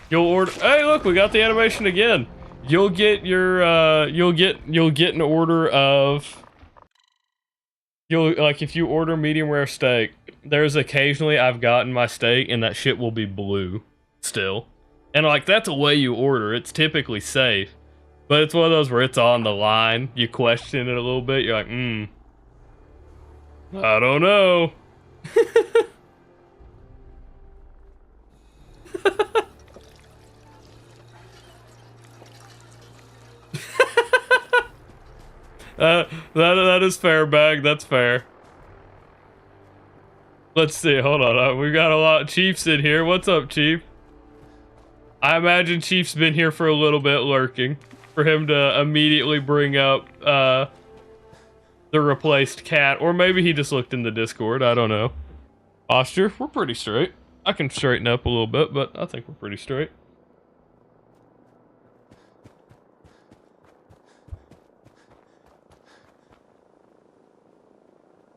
You'll order. Hey, look, we got the animation again. You'll get your you'll get an order of. Like if you order medium rare steak, there's occasionally I've gotten my steak and that shit will be blue still. And like, that's a way you order. It's typically safe. But it's one of those where it's on the line. You question it a little bit. You're like, I don't know. That is fair, Bag. That's fair. Let's see. Hold on. We got a lot of Chiefs in here. What's up, Chief? I imagine Chief's been here for a little bit, lurking. For him to immediately bring up the replaced cat, or maybe he just looked in the Discord. I don't know. Posture, we're pretty straight. I can straighten up a little bit, but I think we're pretty straight.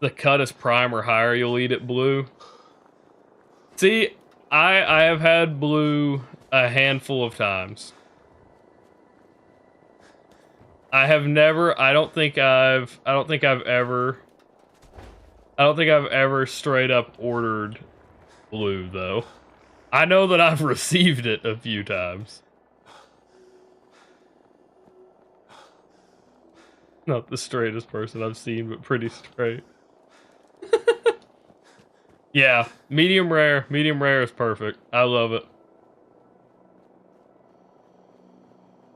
The cut is prime or higher, you'll eat it blue. See, I have had blue a handful of times. I have never, I don't think I've ever straight up ordered blue though. I know that I've received it a few times. Not the straightest person I've seen, but pretty straight. Yeah, medium rare. Medium rare is perfect. I love it.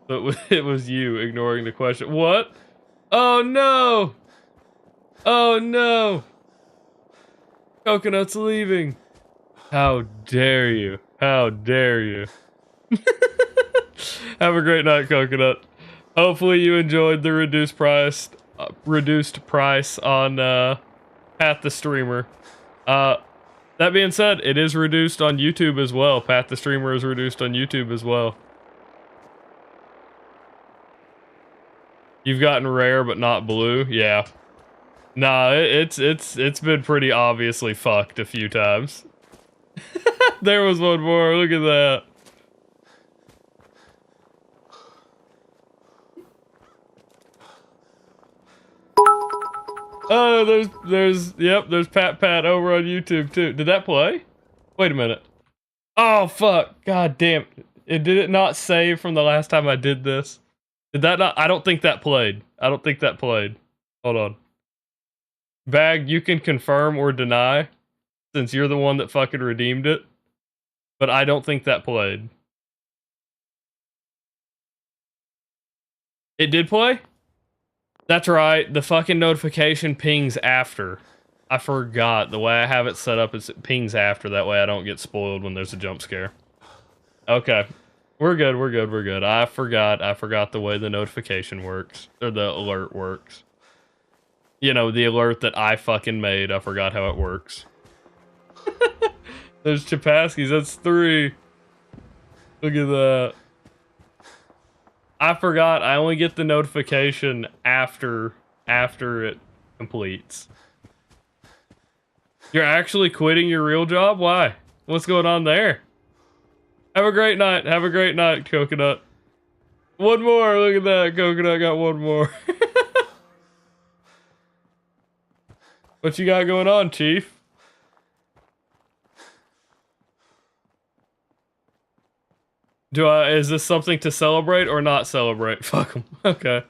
But it was you ignoring the question. What? Oh no! Oh no! Coconut's leaving. How dare you? How dare you? Have a great night, Coconut. Hopefully you enjoyed the reduced price on Pat the Streamer. That being said, it is reduced on YouTube as well. Pat the Streamer is reduced on YouTube as well. You've gotten rare but not blue? Yeah. Nah, it's been pretty obviously fucked a few times. There was one more, look at that. Oh, there's Pat over on YouTube too. Did that play? Wait a minute. Oh fuck, god damn. Did it not save from the last time I did this? Did that not? I don't think that played. I don't think that played. Hold on. Bag, you can confirm or deny, since you're the one that fucking redeemed it. But I don't think that played. It did play? That's right, the fucking notification pings after. I forgot. The way I have it set up is it pings after, that way I don't get spoiled when there's a jump scare. Okay. We're good, we're good, we're good. I forgot the way the notification works, or the alert works. You know, the alert that I fucking made, I forgot how it works. There's Chapaskis, that's 3. Look at that. I forgot, I only get the notification after it completes. You're actually quitting your real job? Why? What's going on there? Have a great night. Have a great night, Coconut. One more. Look at that. Coconut got one more. What you got going on, Chief? Is this something to celebrate or not celebrate? Fuck them. Okay.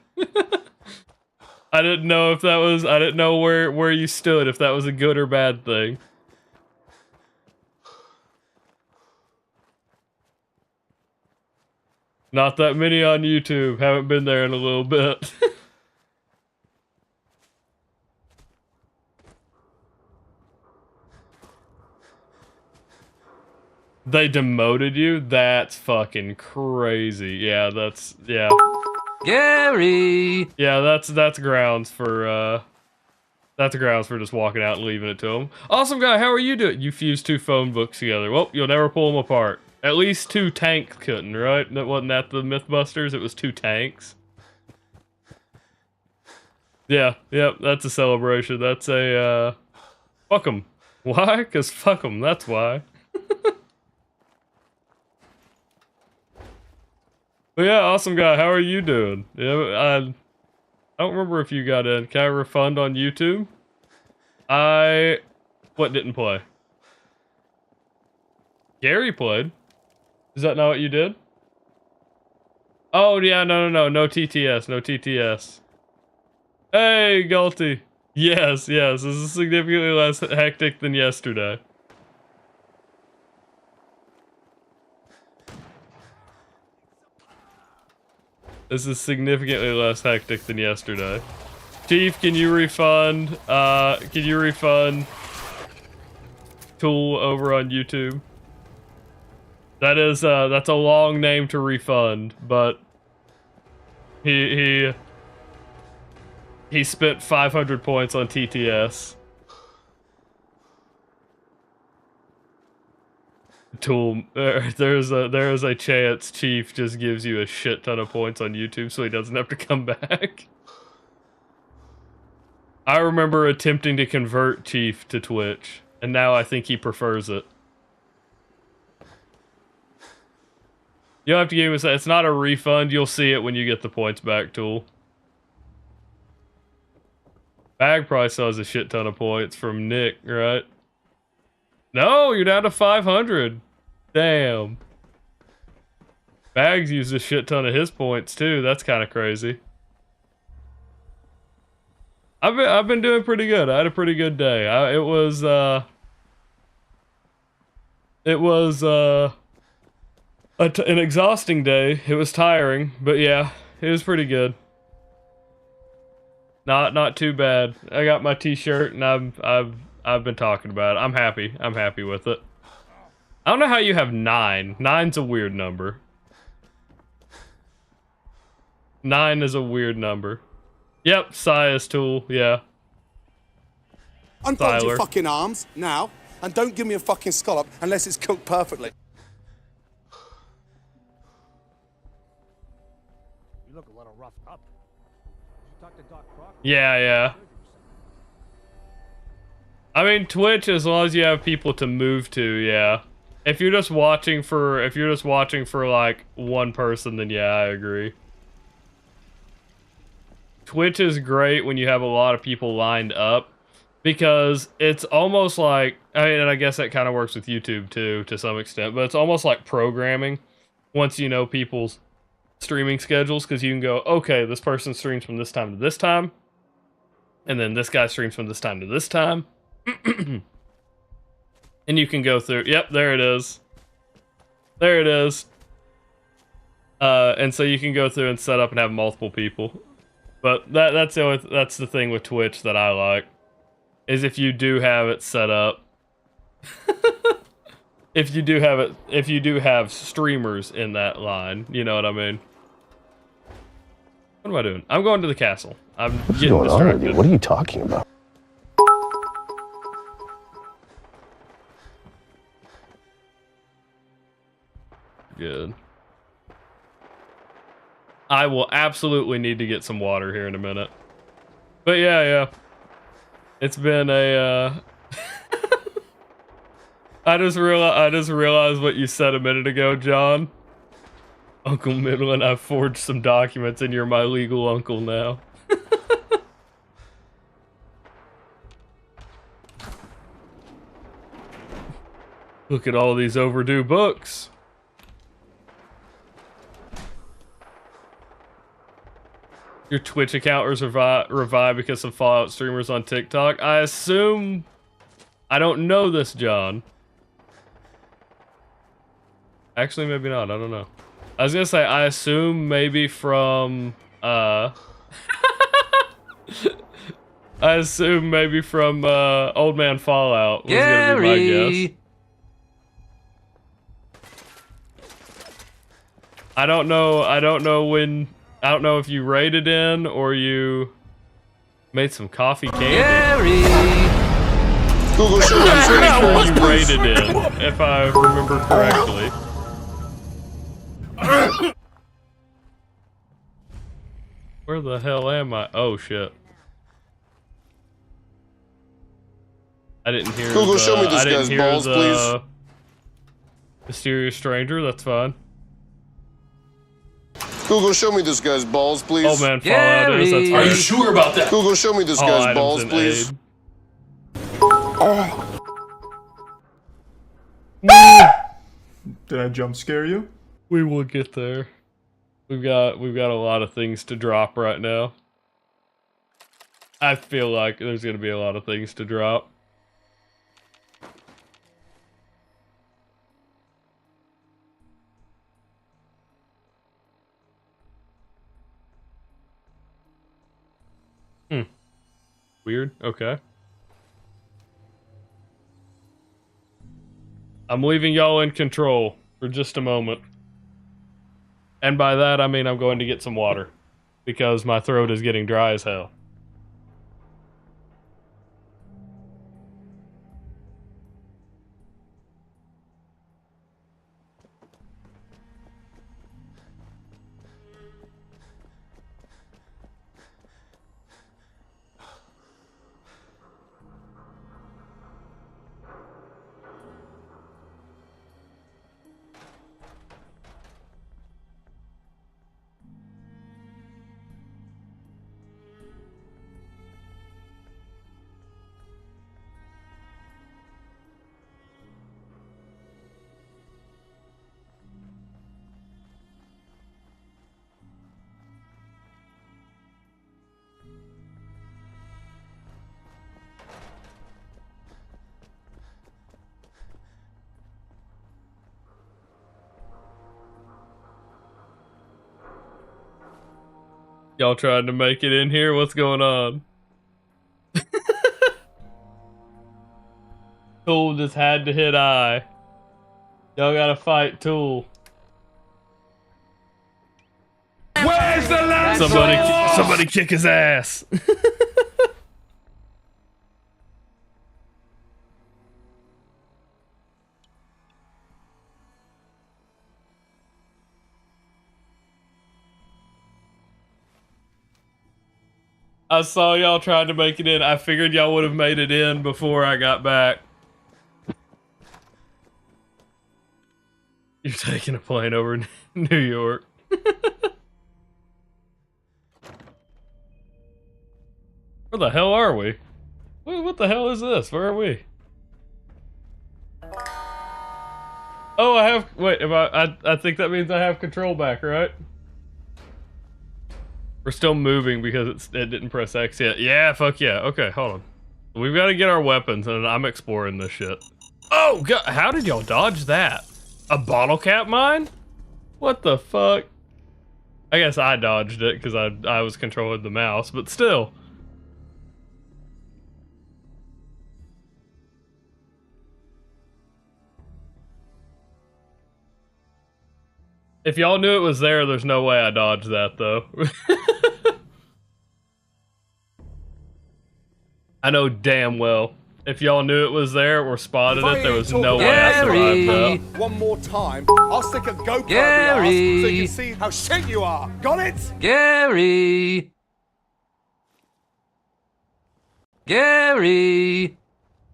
I didn't know if that was, I didn't know where you stood, if that was a good or bad thing. Not that many on YouTube. Haven't been there in a little bit. They demoted you? That's fucking crazy. Yeah, yeah. Gary! Yeah, that's grounds for just walking out and leaving it to him. Awesome guy, how are you doing? You fused 2 phone books together. Well, you'll never pull them apart. At least 2 tanks couldn't, right? That wasn't that the Mythbusters? It was 2 tanks. Yeah, yep, that's a celebration. That's a, fuck 'em. Why? 'Cause fuck 'em, that's why. But yeah, awesome guy, how are you doing? Yeah, I don't remember if you got in. Can I refund on YouTube? I What didn't play? Gary played. Is that not what you did? Oh, yeah, no TTS, no TTS. Hey, Galty. Yes, this is significantly less hectic than yesterday. This is significantly less hectic than yesterday. Chief, can you refund Tool over on YouTube? That is, that's a long name to refund, but he spent 500 points on TTS. Tool, there is a chance Chief just gives you a shit ton of points on YouTube so he doesn't have to come back. I remember attempting to convert Chief to Twitch, and now I think he prefers it. You'll have to give him a, it's not a refund, you'll see it when you get the points back, Tool. Bag probably still has a shit ton of points from Nick, right? No, you're down to 500. Damn. Bags used a shit ton of his points too. That's kind of crazy. I've been doing pretty good. I had a pretty good day. It was an exhausting day. It was tiring, but yeah, it was pretty good. Not too bad. I got my t-shirt and I've been talking about it. I'm happy. I'm happy with it. I don't know how you have 9. 9's a weird number. 9 is a weird number. Yep, Sias Tool, yeah. Unfold your fucking arms now, and don't give me a fucking scallop unless it's cooked perfectly. You look a little roughed up. Did you talk to Doc Croc? Yeah. I mean, Twitch, as long as you have people to move to, yeah. If you're just watching for like one person, then yeah, I agree. Twitch is great when you have a lot of people lined up because it's almost like, I mean, and I guess that kind of works with YouTube too, to some extent, but it's almost like programming once you know people's streaming schedules, because you can go, okay, this person streams from this time to this time, and then this guy streams from this time to this time. And you can go through, yep, there it is. There it is. And so you can go through and set up and have multiple people. But that's the thing with Twitch that I like, is if you do have it set up. if you do have streamers in that line, you know what I mean? What am I doing? I'm going to the castle. I'm getting distracted. What are you talking about? Good. I will absolutely need to get some water here in a minute. But yeah. It's been a I just realized what you said a minute ago, John. Uncle Midland, I've forged some documents and you're my legal uncle now. Look at all these overdue books. Your Twitch account was revived because of Fallout streamers on TikTok. I assume... I don't know this, John. Actually, maybe not. I don't know. I was gonna say, I assume maybe from... I assume maybe from Old Man Fallout was gonna be my guess. I don't know when... I don't know if you raided in or you made some coffee candy. Gary! Google, show me I'm this pretty guy's sure balls, you please. raided in, if I remember correctly. Where the hell am I? Oh shit. I didn't hear Google, show me this guy's balls, please. Mysterious stranger, that's fine. Google, show me this guy's balls, please. Old Man Fallout is, that's Gary! Are fine. you sure about that? Google, show me this All guy's items balls, in please. aid. Did I jump scare you? We will get there. We've got a lot of things to drop right now. I feel like there's gonna be a lot of things to drop. Weird. Okay. I'm leaving y'all in control for just a moment. And by that, I mean I'm going to get some water. Because my throat is getting dry as hell. Y'all trying to make it in here? What's going on? Tool just had to hit I. Y'all gotta fight Tool. Where's the land? Somebody kick his ass. I saw y'all trying to make it in. I figured y'all would have made it in before I got back. You're taking a plane over New York. Where the hell are we? What the hell is this? Where are we? Oh, I have. Wait, I think that means I have control back, right? We're still moving because it didn't press X yet. Yeah, fuck yeah. Okay, hold on. We've got to get our weapons, and I'm exploring this shit. Oh, God, how did y'all dodge that? A bottle cap mine? What the fuck? I guess I dodged it because I was controlling the mouse, but still. If y'all knew it was there, there's no way I dodged that, though. I know damn well. If y'all knew it was there or spotted it, there was no way I survived that. One more time, I'll stick a GoPro up your ass so you can see how shit you are. Got it? Gary! Gary!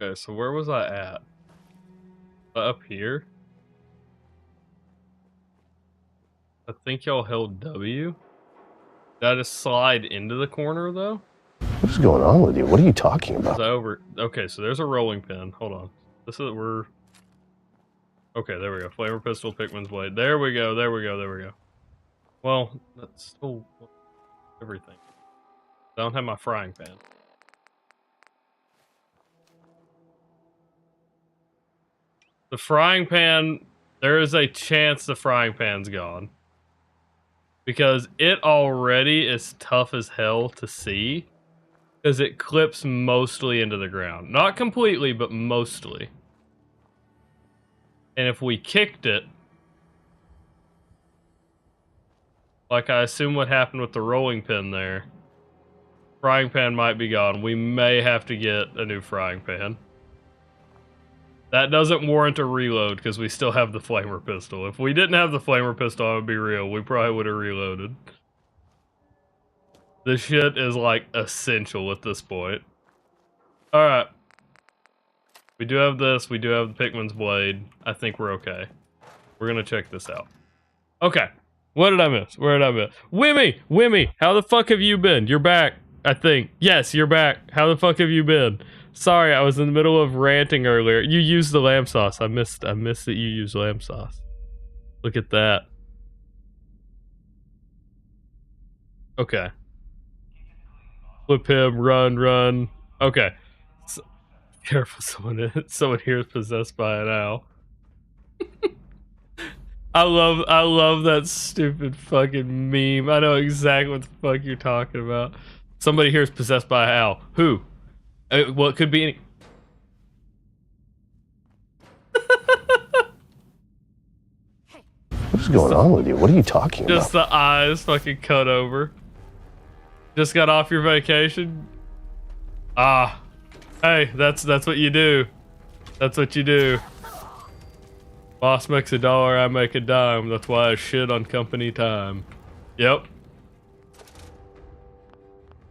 Okay, so where was I at? Up here? I think y'all held W. Did I just slide into the corner, though? What is going on with you? What are you talking about? Is that over? Okay, so there's a rolling pin. Hold on. This is we're. Okay, there we go. Flamer pistol, Pickman's blade. There we go. There we go. There we go. Well, that's still everything. I don't have my frying pan. The frying pan. There is a chance the frying pan's gone. Because it already is tough as hell to see. Because it clips mostly into the ground. Not completely, but mostly. And if we kicked it, like I assume what happened with the rolling pin there, frying pan might be gone. We may have to get a new frying pan. That doesn't warrant a reload because we still have the flamer pistol. If we didn't have the flamer pistol, I would be real. We probably would have reloaded. This shit is like essential at this point. Alright. We do have this. We do have the Pickman's blade. I think we're okay. We're gonna check this out. Okay. What did I miss? Where did I miss? Wimmy! Wimmy! How the fuck have you been? You're back, I think. Yes, you're back. How the fuck have you been? Sorry, I was in the middle of ranting earlier. You used the lamb sauce. I missed that you used lamb sauce. Look at that. Okay. Flip him, run. Okay. So, careful, someone here is possessed by an owl. I love that stupid fucking meme. I know exactly what the fuck you're talking about. Somebody here is possessed by an owl. Who? Well, it could be any. What is going on with you? What are you talking about? Just the eyes fucking cut over. Just got off your vacation? Ah. Hey, that's what you do. That's what you do. Boss makes $1, I make a dime. That's why I shit on company time. Yep.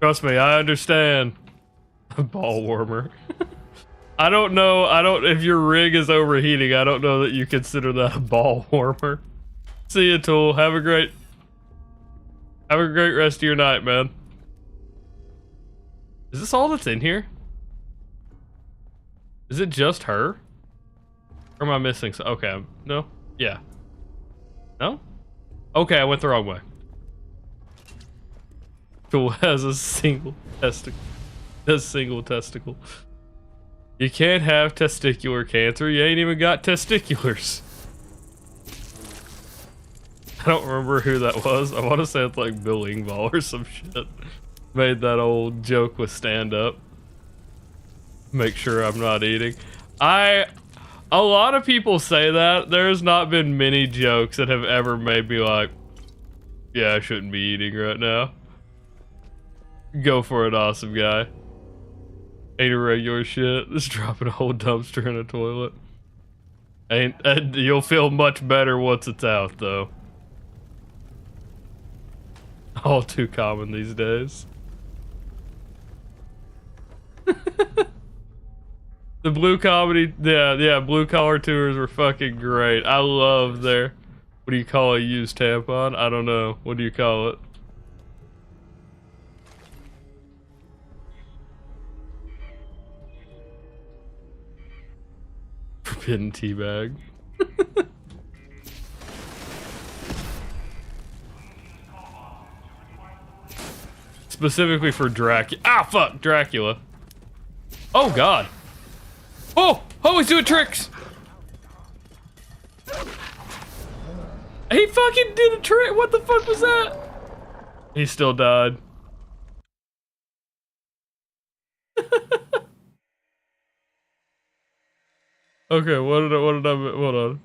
Trust me, I understand. Ball warmer. I don't know, if your rig is overheating, I don't know that you consider that a ball warmer. See you, Tool. Have a great rest of your night, man. Is this all that's in here? Is it just her? Or am I missing some? Okay, no? Yeah. No? Okay, I went the wrong way. Tool has a single testicle. You can't have testicular cancer. You ain't even got testiculars. I don't remember who that was. I want to say it's like Bill Engvall or some shit. Made that old joke with stand-up. Make sure I'm not eating. A lot of people say that. There's not been many jokes that have ever made me like, yeah, I shouldn't be eating right now. Go for it, awesome guy. Ain't a regular shit. Just dropping a whole dumpster in a toilet. You'll feel much better once it's out, though. All too common these days. The blue comedy, yeah, blue collar tours were fucking great. I love their, what do you call a used tampon? I don't know. What do you call it? Forbidden teabag. Specifically for Dracula. Ah, fuck, Dracula. Oh, God. Oh, he's doing tricks. He fucking did a trick. What the fuck was that? He still died. Okay, what did I, hold on.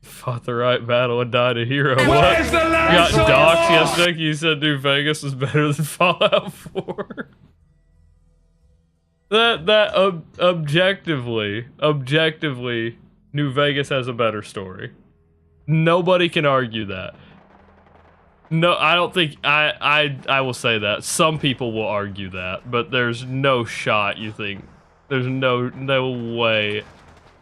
Fought the right battle and died a hero. What? Where's the Got Lancer? doxxed yesterday. You said New Vegas was better than Fallout 4. Objectively, New Vegas has a better story. Nobody can argue that. No, I don't think I will say that. Some people will argue that, but there's no shot you think. There's no way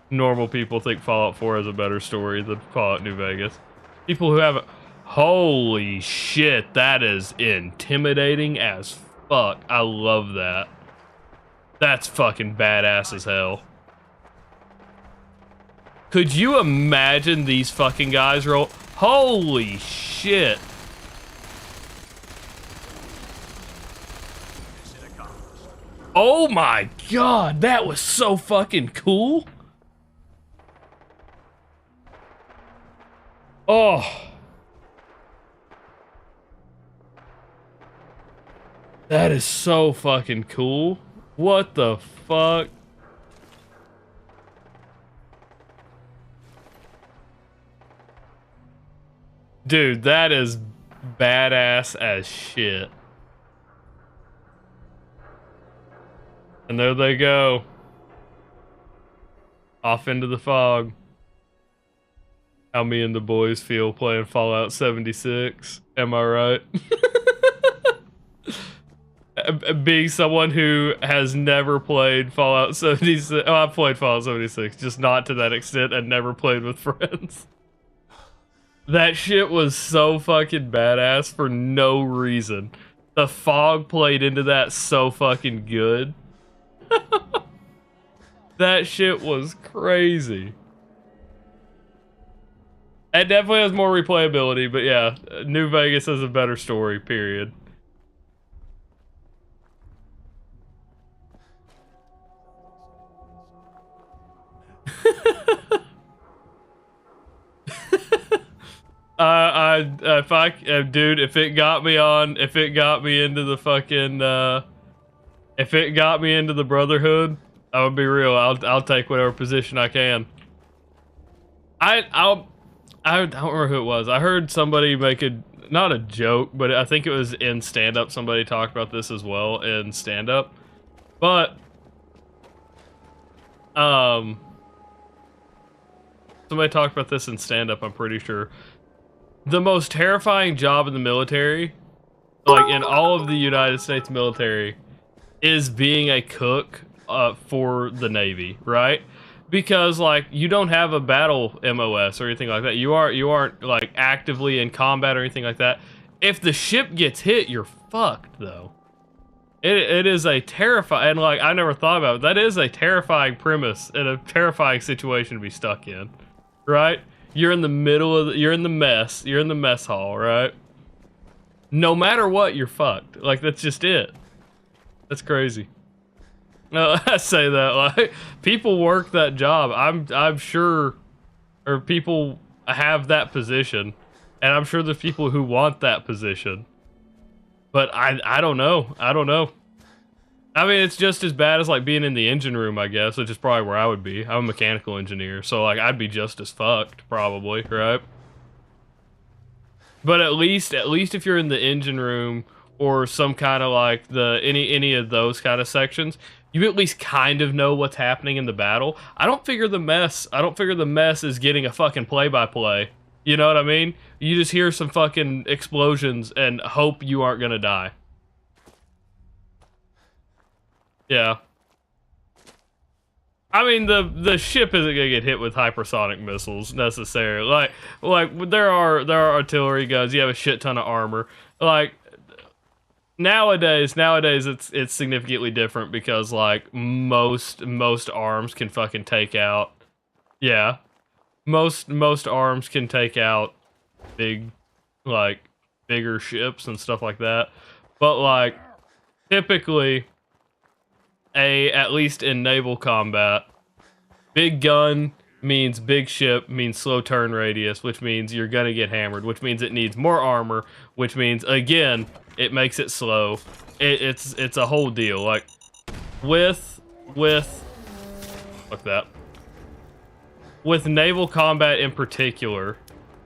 normal people think Fallout 4 has a better story than Fallout New Vegas. People who haven't. Holy shit, that is intimidating as fuck. I love that. That's fucking badass as hell. Could you imagine these fucking guys roll? Holy shit. Oh my god, that was so fucking cool. Oh. That is so fucking cool. What the fuck? Dude, that is badass as shit. And there they go. Off into the fog. How me and the boys feel playing Fallout 76. Am I right? Being someone who has never played Fallout 76. Oh, I've played Fallout 76, just not to that extent, and never played with friends. That shit was so fucking badass for no reason. The fog played into that so fucking good. That shit was crazy. It definitely has more replayability, but yeah, New Vegas has a better story, period. Dude, if it got me into the fucking, if it got me into the Brotherhood, I would be real. I'll take whatever position I can. I don't remember who it was. I heard somebody make not a joke, but I think it was in stand-up. Somebody talked about this as well in stand-up. But, somebody talked about this in stand-up, I'm pretty sure. The most terrifying job in the military, like in all of the United States military, is being a cook for the Navy, right? Because like you don't have a battle MOS or anything like that. You aren't like actively in combat or anything like that. If the ship gets hit, you're fucked though. It is a terrifying, and like I never thought about it. That is a terrifying premise and a terrifying situation to be stuck in, right? You're in the middle of you're in the mess hall, right? No matter what, you're fucked. Like that's just it. That's crazy. No, I say that like people work that job. I'm sure, or people have that position, and I'm sure there's people who want that position. But I don't know. I don't know. I mean, it's just as bad as like being in the engine room, I guess, which is probably where I would be. I'm a mechanical engineer, so like I'd be just as fucked, probably, right? But at least if you're in the engine room or some kind of like any of those kind of sections, you at least kind of know what's happening in the battle. I don't figure the mess is getting a fucking play-by-play. You know what I mean? You just hear some fucking explosions and hope you aren't gonna die. Yeah. I mean, the ship isn't gonna get hit with hypersonic missiles necessarily. Like there are artillery guns. You have a shit ton of armor. Like nowadays it's significantly different because like most arms can fucking take out. Yeah. Most arms can take out bigger ships and stuff like that. But like typically at least in naval combat, big gun means big ship means slow turn radius, which means you're gonna get hammered, which means it needs more armor, which means again it makes it slow. It's a whole deal. Like with fuck that. With naval combat in particular,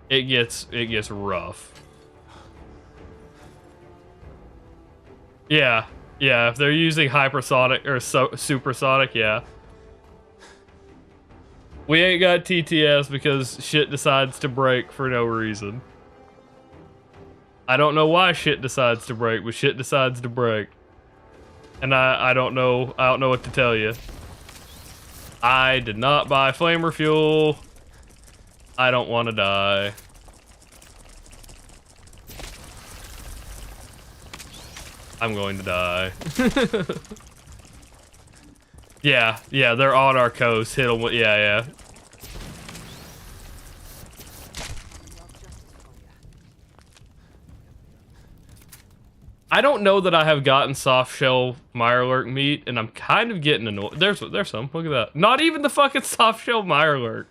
it gets rough. Yeah, if they're using hypersonic or supersonic, yeah. We ain't got TTS because shit decides to break for no reason. I don't know why shit decides to break, but shit decides to break. And I don't know what to tell you. I did not buy flamer fuel. I don't want to die. I'm going to die. Yeah, they're on our coast. Hit them with, yeah. I don't know that I have gotten soft shell Mirelurk meat, and I'm kind of getting annoyed. There's some. Look at that. Not even the fucking soft shell Mirelurk.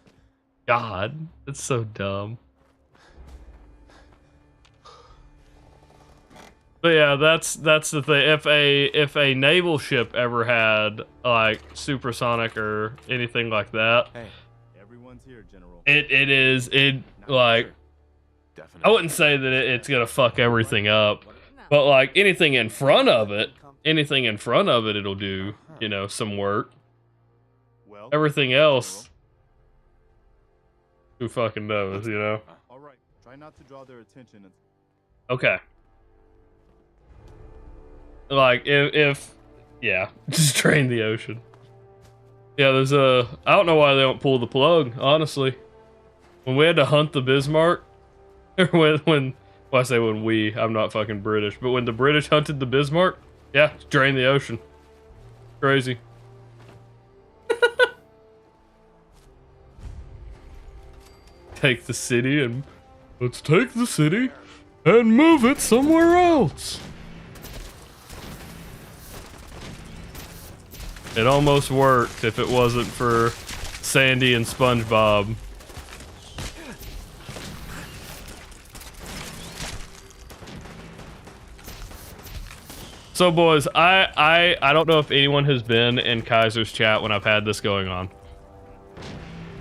God, that's so dumb. But yeah, that's the thing. If a naval ship ever had like supersonic or anything like that, Hey, everyone's here, General. it like Definitely. I wouldn't say that it's gonna fuck everything up, but like anything in front of it, it'll do, you know, some work. Well, Everything else, who fucking knows, you know? all right. Try not to draw their attention. Okay. Like, if yeah, just drain the ocean. Yeah, there's I don't know why they don't pull the plug, honestly. When we had to hunt the Bismarck, or when well, I say when I'm not fucking British, but when the British hunted the Bismarck, yeah, drain the ocean. Crazy. take the city and let's take the city and move it somewhere else. It almost worked if it wasn't for Sandy and SpongeBob. So boys, I don't know if anyone has been in Kaiser's chat when I've had this going on.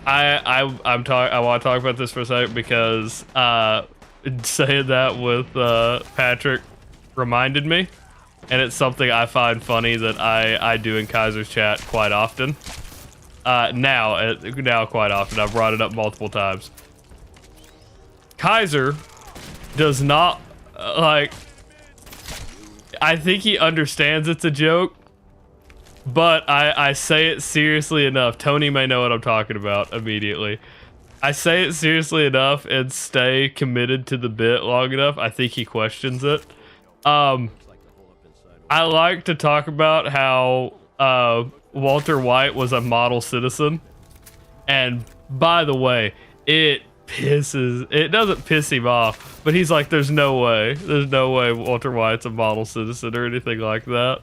I want to talk about this for a second because saying that with Patrick reminded me, and it's something I find funny that I do in Kaiser's chat quite often. Now quite often. I've brought it up multiple times. Kaiser does not like. I think he understands it's a joke, but I say it seriously enough. Tony may know what I'm talking about immediately. I say it seriously enough and stay committed to the bit long enough. I think he questions it. I like to talk about how Walter White was a model citizen, and by the way, it doesn't piss him off, but he's like, there's no way Walter White's a model citizen or anything like that.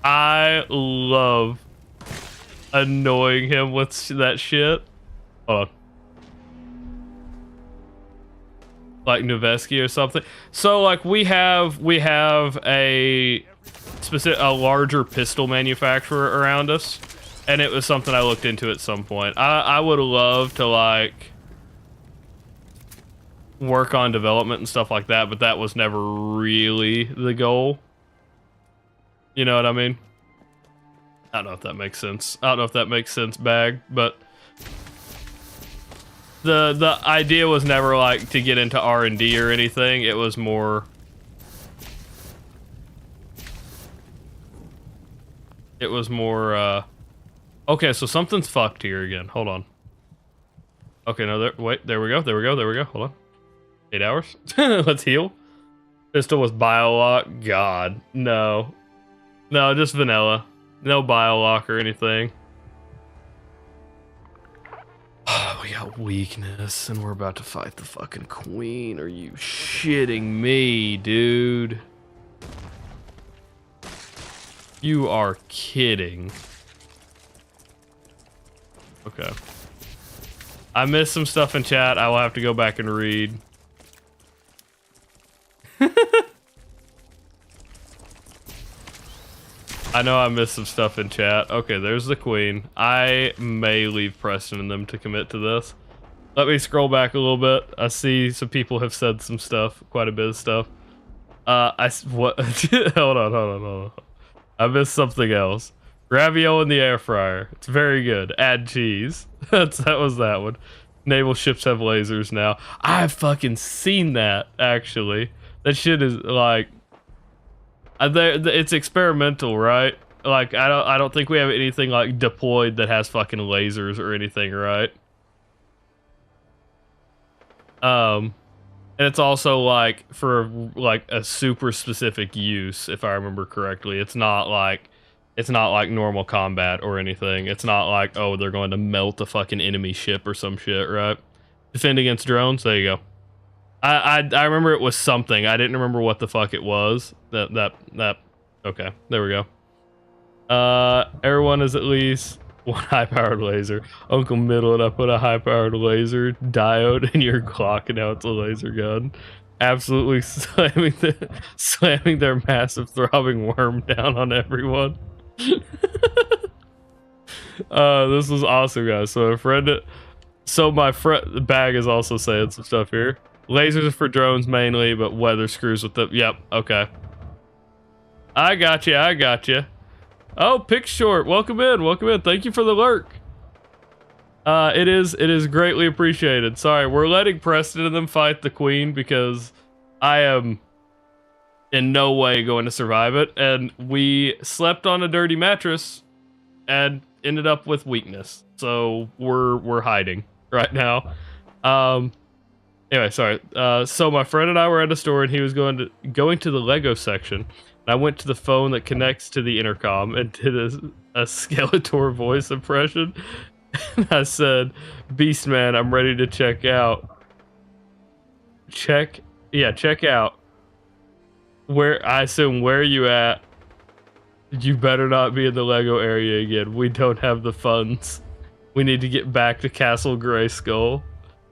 I love annoying him with that shit. Hold on. Like Noveski or something. So like we have a larger pistol manufacturer around us, and it was something I looked into at some point. I would love to like work on development and stuff like that, but that was never really the goal. You know what I mean? I don't know if that makes sense. I don't know if that makes sense, Bag, but the idea was never like to get into R&D or anything. It was more okay, so something's fucked here again. Hold on. Okay, no, there we go. Hold on. 8 hours. Let's heal. Pistol was biolock. God, no, just vanilla. No biolock or anything. We got weakness, and we're about to fight the fucking queen. Are you shitting me, dude? You are kidding. Okay. I missed some stuff in chat. I will have to go back and read. I know I missed some stuff in chat. Okay, there's the queen. I may leave Preston and them to commit to this. Let me scroll back a little bit. I see some people have said some stuff, quite a bit of stuff. What? Hold on. I missed something else. Ravioli in the air fryer. It's very good. Add cheese. that was that one. Naval ships have lasers now. I've fucking seen that, actually. That shit is like, it's experimental, right? Like I don't think we have anything like deployed that has fucking lasers or anything, right? And it's also like for like a super specific use, if I remember correctly. It's not like normal combat or anything. It's not like, oh, they're going to melt a fucking enemy ship or some shit, right? Defend against drones. There you go. I remember it was something. I didn't remember what the fuck it was. That okay, there we go. Everyone is at least one high-powered laser. Uncle Middle and I put a high-powered laser diode in your clock, and now it's a laser gun. Absolutely slamming their massive throbbing worm down on everyone. This was awesome, guys. So my friend Bag is also saying some stuff here. Lasers are for drones mainly, but weather screws with them. Yep, okay. I got you. Oh, Pick Short, welcome in. Thank you for the lurk. It is greatly appreciated. Sorry, we're letting Preston and them fight the queen because I am in no way going to survive it, and we slept on a dirty mattress and ended up with weakness. So we're hiding right now. Anyway, sorry. So my friend and I were at a store, and he was going to the Lego section. And I went to the phone that connects to the intercom and did a Skeletor voice impression. I said, Beastman, I'm ready to check out. Check out. Where, I assume, where are you at? You better not be in the Lego area again. We don't have the funds. We need to get back to Castle Grayskull.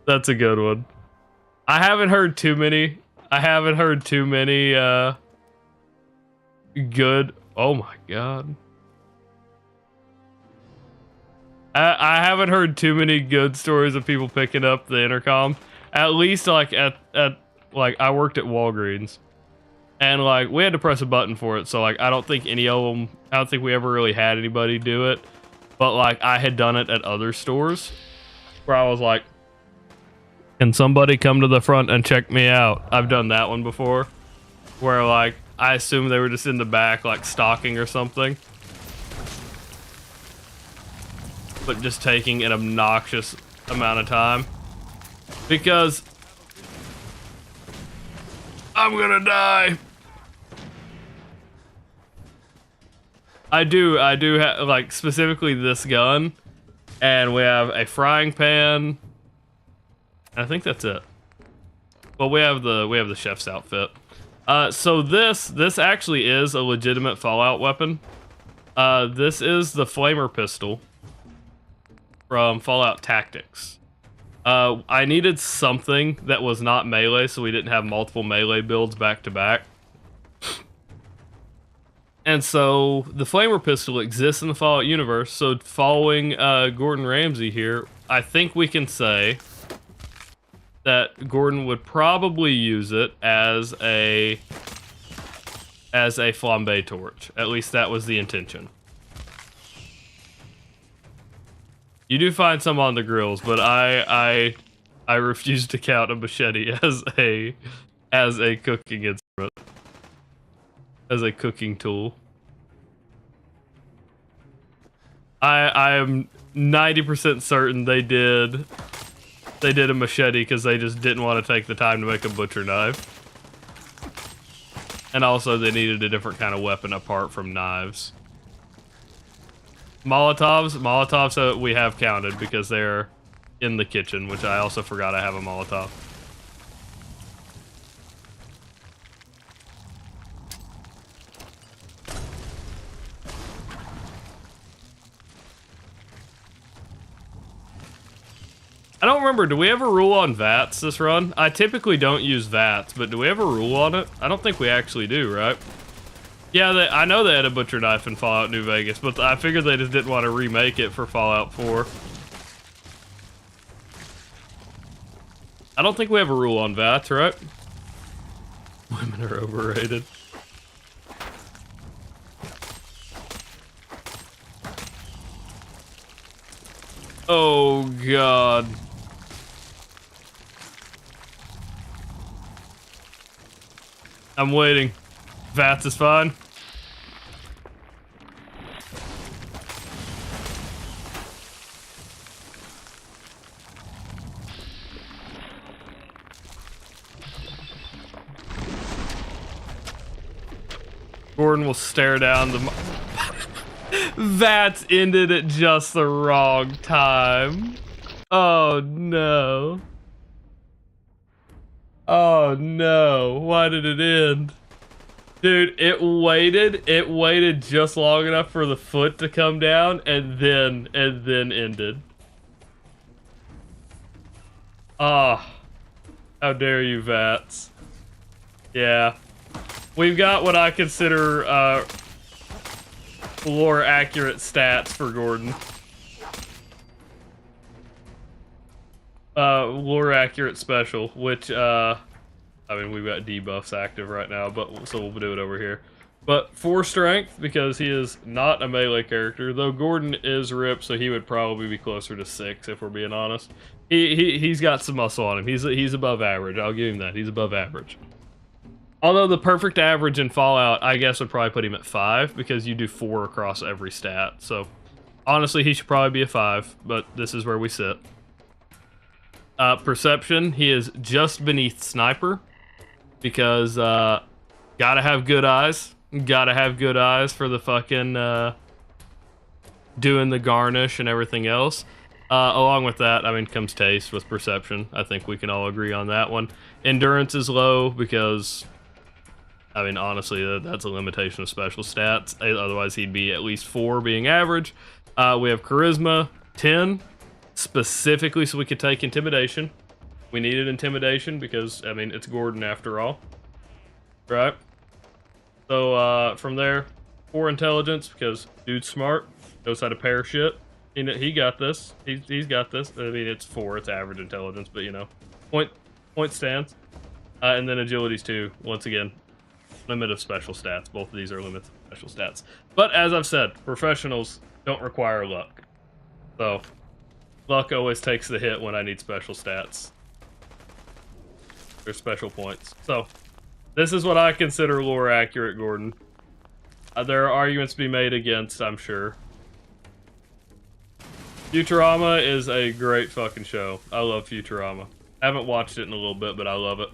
That's a good one. I haven't heard too many good. Oh my god. I haven't heard too many good stories of people picking up the intercom. At least like at like I worked at Walgreens. And like we had to press a button for it, so like I don't think any of them, I don't think we ever really had anybody do it. But like I had done it at other stores where I was like, can somebody come to the front and check me out? I've done that one before where like I assume they were just in the back like stocking or something, but just taking an obnoxious amount of time because I'm gonna die. I do have like specifically this gun, and we have a frying pan. I think that's it. Well, we have the chef's outfit. So this actually is a legitimate Fallout weapon. This is the flamer pistol from Fallout Tactics. I needed something that was not melee, so we didn't have multiple melee builds back to back. And so the flamer pistol exists in the Fallout universe. So following Gordon Ramsay here, I think we can say that Gordon would probably use it as a flambe torch. At least that was the intention. You do find some on the grills, but I refuse to count a machete as a cooking instrument, as a cooking tool. I am 90% certain they did a machete because they just didn't want to take the time to make a butcher knife. And also they needed a different kind of weapon apart from knives. Molotovs we have counted because they're in the kitchen, which I also forgot I have a Molotov. I don't remember, do we ever rule on VATS this run? I typically don't use VATS, but do we ever rule on it? I don't think we actually do, right? Yeah, I know they had a butcher knife in Fallout New Vegas, but I figured they just didn't want to remake it for Fallout 4. I don't think we have a rule on VATS, right? Women are overrated. Oh, God. I'm waiting. VATS is fine. Gordon will stare down the... VATS ended at just the wrong time. Oh no. Oh no, why did it end? Dude, it waited just long enough for the foot to come down and then ended. Ah, how dare you, VATS. Yeah. We've got what I consider lore accurate stats for Gordon. Lore accurate special, which I mean, we've got debuffs active right now, but so we'll do it over here. But 4 strength, because he is not a melee character, though Gordon is ripped, so he would probably be closer to 6 if we're being honest. He's got some muscle on him. He's above average. I'll give him that. He's above average. Although the perfect average in Fallout, I guess, would probably put him at 5, because you do 4 across every stat. So, honestly, he should probably be a 5, but this is where we sit. Perception, he is just beneath Sniper, because, gotta have good eyes. Gotta have good eyes for the fucking, doing the garnish and everything else. Along with that, I mean, comes taste with perception. I think we can all agree on that one. Endurance is low because, I mean, honestly, that's a limitation of special stats. Otherwise, he'd be at least 4 being average. We have charisma, 10, specifically so we could take intimidation. We needed intimidation because, I mean, it's Gordon after all. Right? So, from there, 4 intelligence because dude's smart, knows how to pair shit. He got this. He's got this. I mean, it's 4. It's average intelligence, but you know, point stands. And then agility's 2. Once again, limit of special stats. Both of these are limits of special stats. But as I've said, professionals don't require luck. So, luck always takes the hit when I need special stats. There's special points. So, this is what I consider lore accurate, Gordon. There are arguments to be made against, I'm sure. Futurama is a great fucking show. I love Futurama. I haven't watched it in a little bit, but I love it.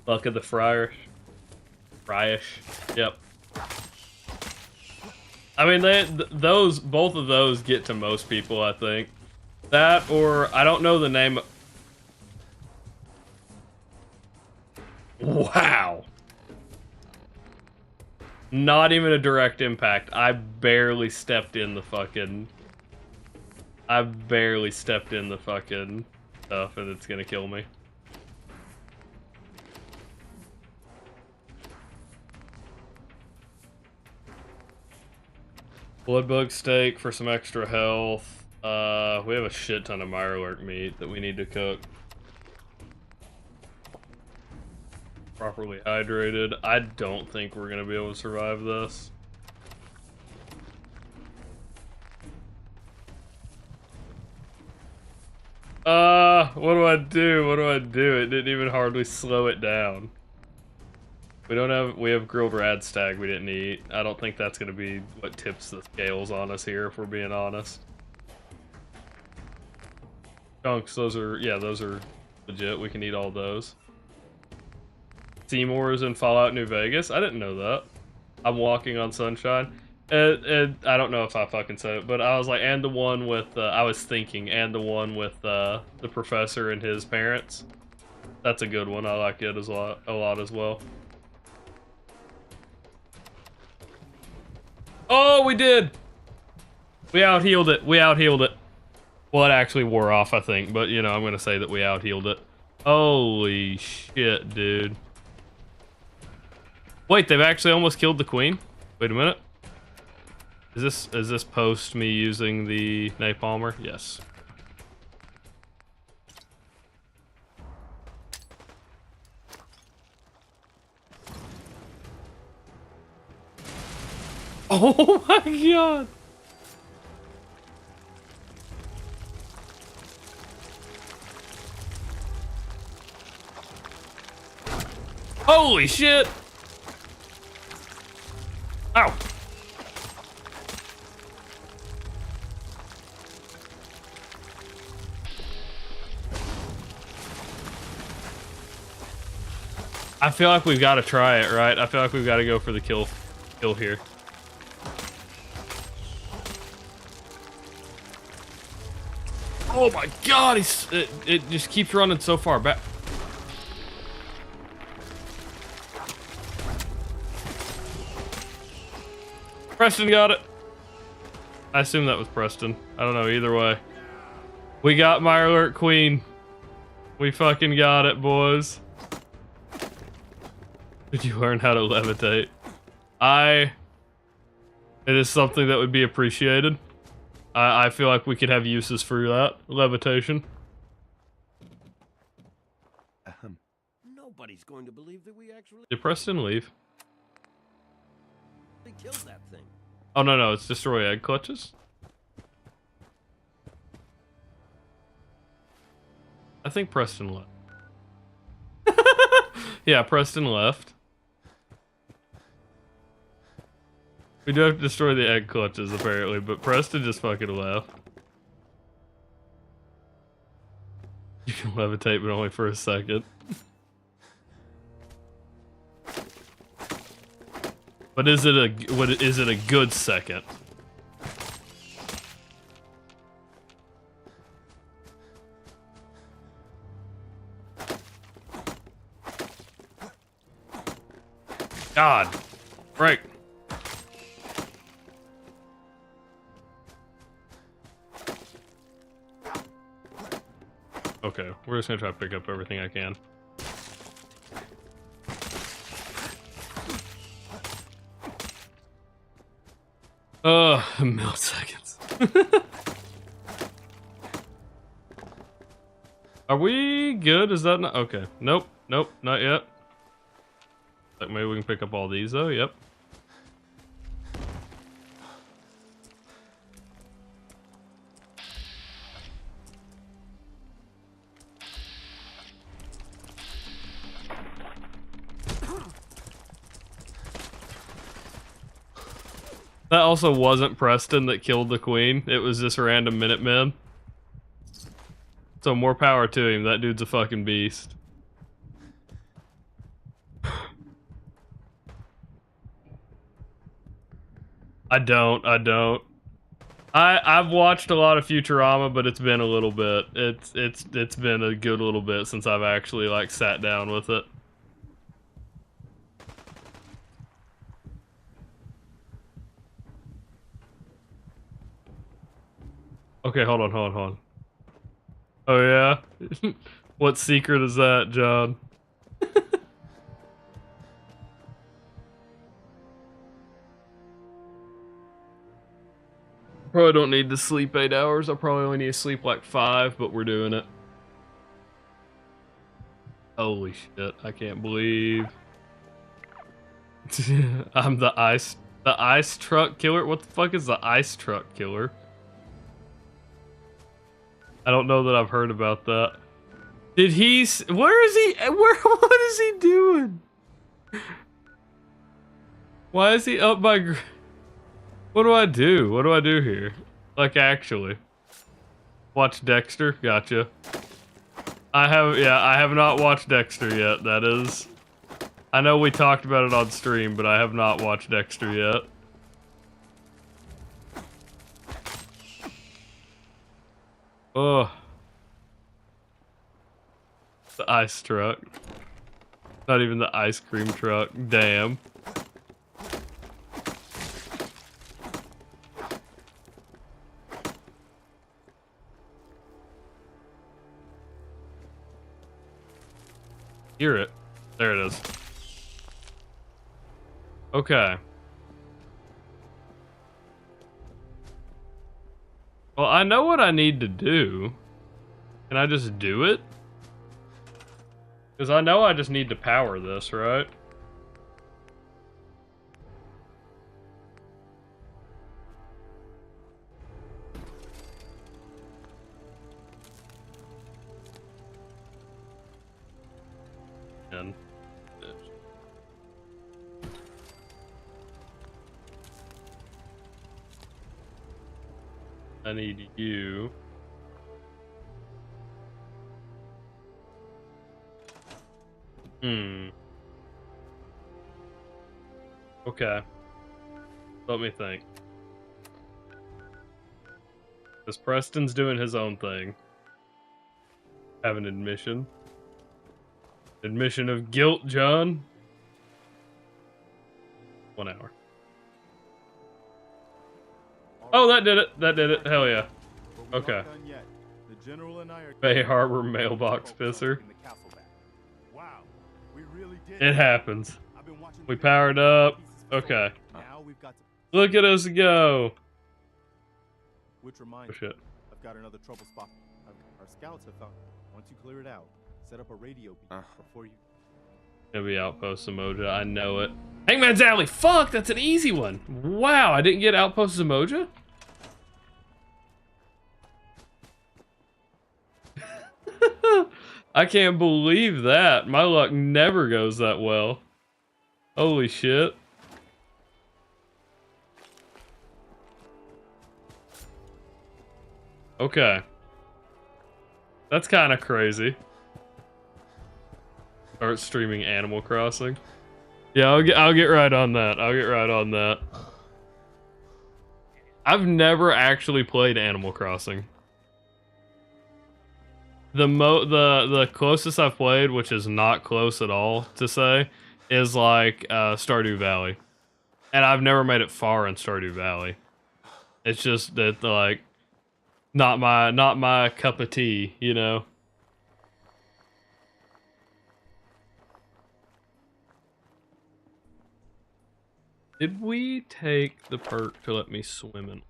Luck of the Fryish. Yep. I mean, both of those get to most people, I think. That, or, I don't know the name. Wow. Not even a direct impact. I barely stepped in the fucking stuff and it's gonna kill me. Bloodbug steak for some extra health. We have a shit ton of Mirelurk meat that we need to cook. Properly hydrated. I don't think we're gonna be able to survive this. What do I do? What do I do? It didn't even hardly slow it down. We have grilled rad stag we didn't eat. I don't think that's gonna be what tips the scales on us here, if we're being honest. Chunks, those are legit. We can eat all those. Seymour's in Fallout New Vegas. I didn't know that. I'm walking on sunshine. I don't know if I fucking said it, but I was like, and the one with, I was thinking, and the one with the professor and his parents. That's a good one. I like it a lot as well. Oh, we did! We out-healed it. We out-healed it. Well, it actually wore off, I think, but, you know, I'm gonna say that we out-healed it. Holy shit, dude. Wait, they've actually almost killed the queen? Wait a minute. Is this post me using the napalmer? Yes. Oh my god! Holy shit! Ow! I feel like we've got to try it, right? I feel like we've got to go for the kill here. Oh my god, it just keeps running so far back. Preston got it. I assume that was Preston. I don't know, either way. We got Mirelurk Queen. We fucking got it, boys. Did you learn how to levitate? It is something that would be appreciated. I feel like we could have uses for that. Levitation. Nobody's going to believe that we actually Did Preston leave? killed that thing. Oh, no, it's destroy egg clutches. I think Preston left. Yeah, Preston left. We do have to destroy the egg clutches, apparently, but Preston just fucking left. You can levitate, but only for a second. But is it a good second? God, break. Okay, we're just gonna try to pick up everything I can. Milliseconds. Are we good? Is that not okay? Nope, nope, not yet. Like maybe we can pick up all these though. Yep. That also wasn't Preston that killed the queen. It was this random Minutemen. So more power to him. That dude's a fucking beast. I don't. I've watched a lot of Futurama, but it's been a little bit. It's been a good little bit since I've actually like sat down with it. Okay, hold on. Oh yeah? What secret is that, John? Probably don't need to sleep 8 hours. I probably only need to sleep like 5, but we're doing it. Holy shit, I can't believe. I'm the ice truck killer? What the fuck is the ice truck killer? I don't know that I've heard about that. Did he? Where is he? What is he doing? Why is he up by? What do I do? What do I do here? Like actually, watch Dexter. Gotcha. I have not watched Dexter yet. That is, I know we talked about it on stream, but I have not watched Dexter yet. Oh. The ice truck. Not even the ice cream truck. Damn. Hear it. There it is. Okay. Well, I know what I need to do. Can I just do it? Because I know I just need to power this, right? And I need you. Okay. Let me think. Because Preston's doing his own thing. Have an admission. Admission of guilt, John. 1 hour. Oh, that did it. That did it. Hell yeah. Okay. Bay Harbor mailbox pisser. It happens. We powered up. Okay. Look at us go. Which reminds Oh shit. I've got another trouble spot. Our scouts have found. Once you clear it out, set up a radio beat before you. Gonna be Outpost Samoja. I know it. Hangman's Alley. Fuck, that's an easy one. Wow, I didn't get Outpost Samoja. I can't believe that. My luck never goes that well. Holy shit. Okay. That's kind of crazy. Start streaming Animal Crossing. Yeah, I'll get right on that. I'll get right on that. I've never actually played Animal Crossing. The closest I've played, which is not close at all to say, is like Stardew Valley. And I've never made it far in Stardew Valley. It's just that like not my cup of tea, you know. Did we take the perk to let me swim in?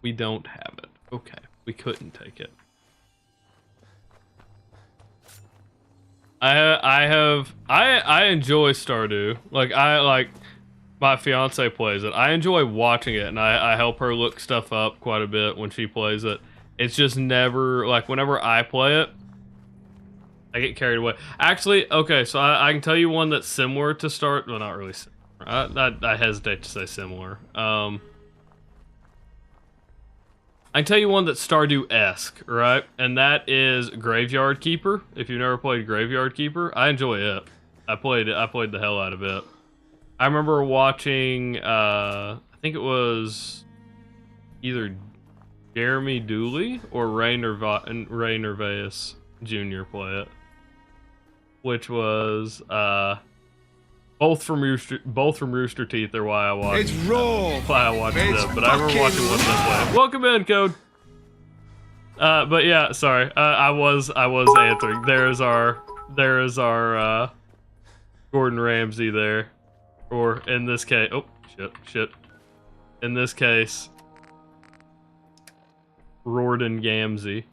We don't have it. Okay, we couldn't take it. I enjoy Stardew. Like my fiance plays it. I enjoy watching it, and I help her look stuff up quite a bit when she plays it. It's just never like whenever I play it, I get carried away. Actually, okay, so I can tell you one that's similar to well, not really similar. I hesitate to say similar. I can tell you one that's Stardew-esque, right? And that is Graveyard Keeper. If you've never played Graveyard Keeper, I enjoy it. I played the hell out of it. I remember watching, I think it was either Jeremy Dooley or Ray Nervaeus Jr. play it, which was both from Rooster Teeth are why I watched. It's raw. Why I watched It's them, but I remember watching one of them play. Welcome in, Code. But yeah, sorry. I was answering. There is our Gordon Ramsay there, or in this case, oh shit. In this case, Rorden Gamzee.